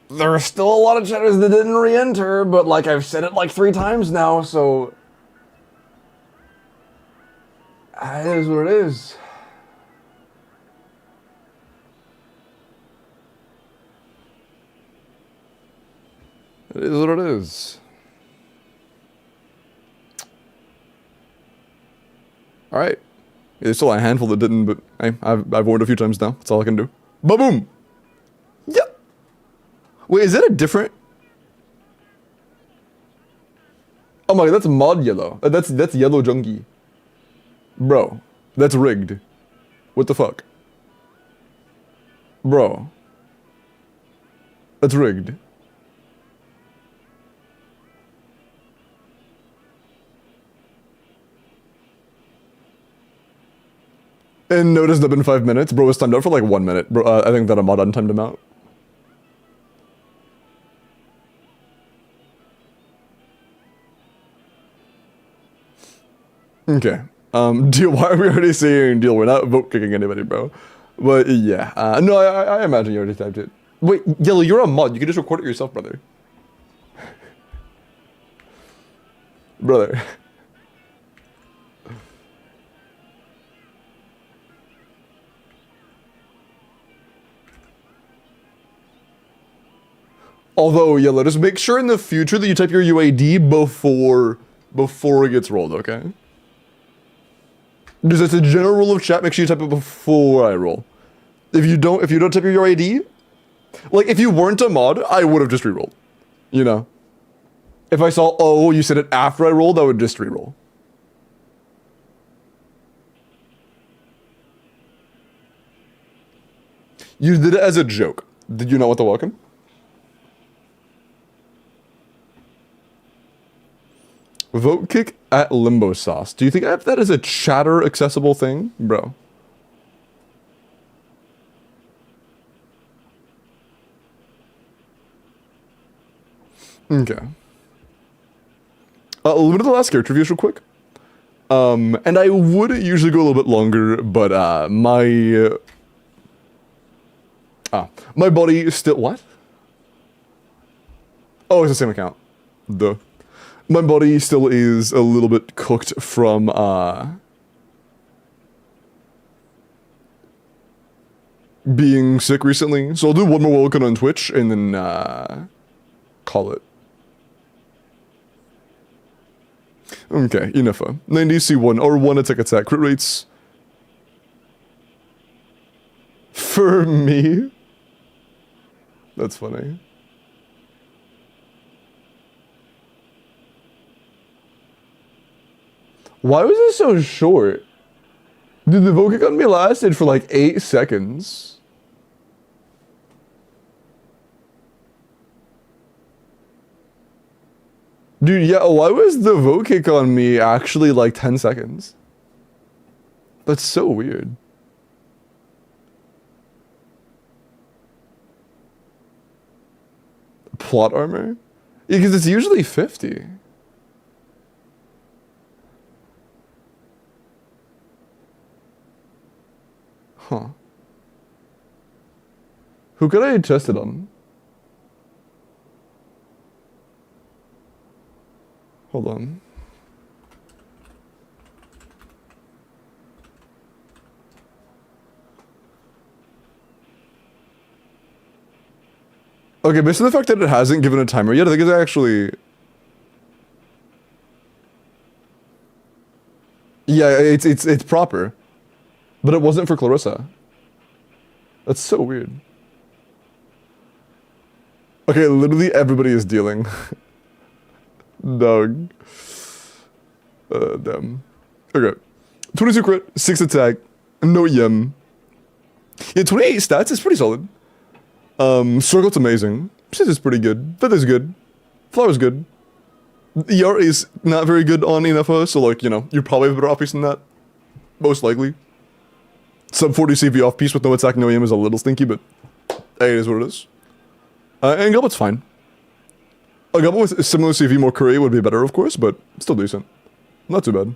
There are still a lot of chatters that didn't re-enter, but like I've said it like 3 times now, so... It is what it is. It is what it is. Alright. There's still a handful that didn't, but hey, I've warned a few times now. That's all I can do. Ba-boom! Yeah! Wait, is that a different... Oh my god, that's mod yellow. That's yellow junkie. Bro, that's rigged. What the fuck? Bro. That's rigged. And notice it's been 5 minutes. Bro was timed out for like 1 minute. Bro, I think that a mod untimed him out. Okay. Deal, why are we already saying deal? We're not vote kicking anybody, bro. But yeah. No, I imagine you already typed it. Wait, Yellow, you're a mod. You can just record it yourself, brother. Brother. Although, Yellow, just make sure in the future that you type your UAD before it gets rolled, okay? Just as a general rule of chat, make sure you type it before I roll. If you don't type your UAD, like if you weren't a mod, I would have just rerolled. You know? If I saw, oh, you said it after I rolled, I would just reroll. You did it as a joke. Did you not want the welcome? Vote kick at Limbo Sauce. Do you think that is a chatter accessible thing? Bro. Okay. A little bit of the last character reviews real quick. And I would usually go a little bit longer, but my buddy is still what? Oh, it's the same account. Duh. My body still is a little bit cooked from, being sick recently. So I'll do one more Welkin on Twitch and then, call it. Okay, enough. 90 C1 or 1 attack crit rates. For me? That's funny. Why was it so short? Dude, the vote kick on me lasted for like 8 seconds. Dude, yeah, why was the vote kick on me actually like 10 seconds? That's so weird. Plot armor? Yeah, because it's usually 50. Huh. Who could I test it on? Hold on. Okay, based on the fact that it hasn't given a timer yet, I think it's actually... Yeah, it's proper. But it wasn't for Clarissa. That's so weird. Okay, literally everybody is dealing. Dog. Damn. Okay. 22 crit, 6 attack, no yem. Yeah, 28 stats is pretty solid. Circle's amazing. Scissors is pretty good. Feather's good. Flower's good. ER is not very good on Inefa, so like, you know, you probably have a better off piece than that. Most likely. Sub 40 CV off piece with no attack, no aim is a little stinky, but hey, it is what it is. And Goblet's fine. A Goblet with similar CV, more curry would be better, of course, but still decent. Not too bad.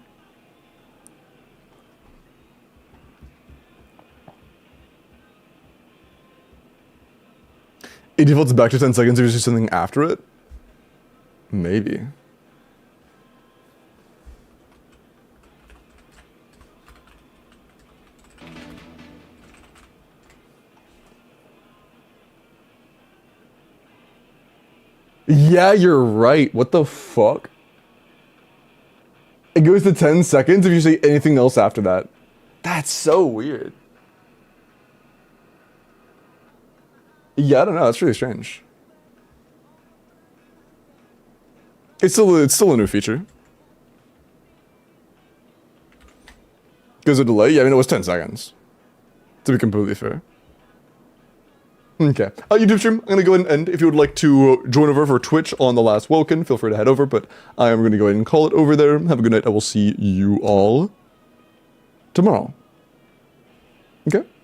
It defaults back to 10 seconds if you do something after it? Maybe. Yeah, you're right. What the fuck? It goes to 10 seconds if you say anything else after that. That's so weird. Yeah, I don't know. That's really strange. It's still a new feature. Goes a delay? Yeah, I mean, it was 10 seconds. To be completely fair. Okay. YouTube stream, I'm going to go ahead and end. If you would like to join over for Twitch on the last Welkin, feel free to head over, but I am going to go ahead and call it over there. Have a good night. I will see you all tomorrow. Okay?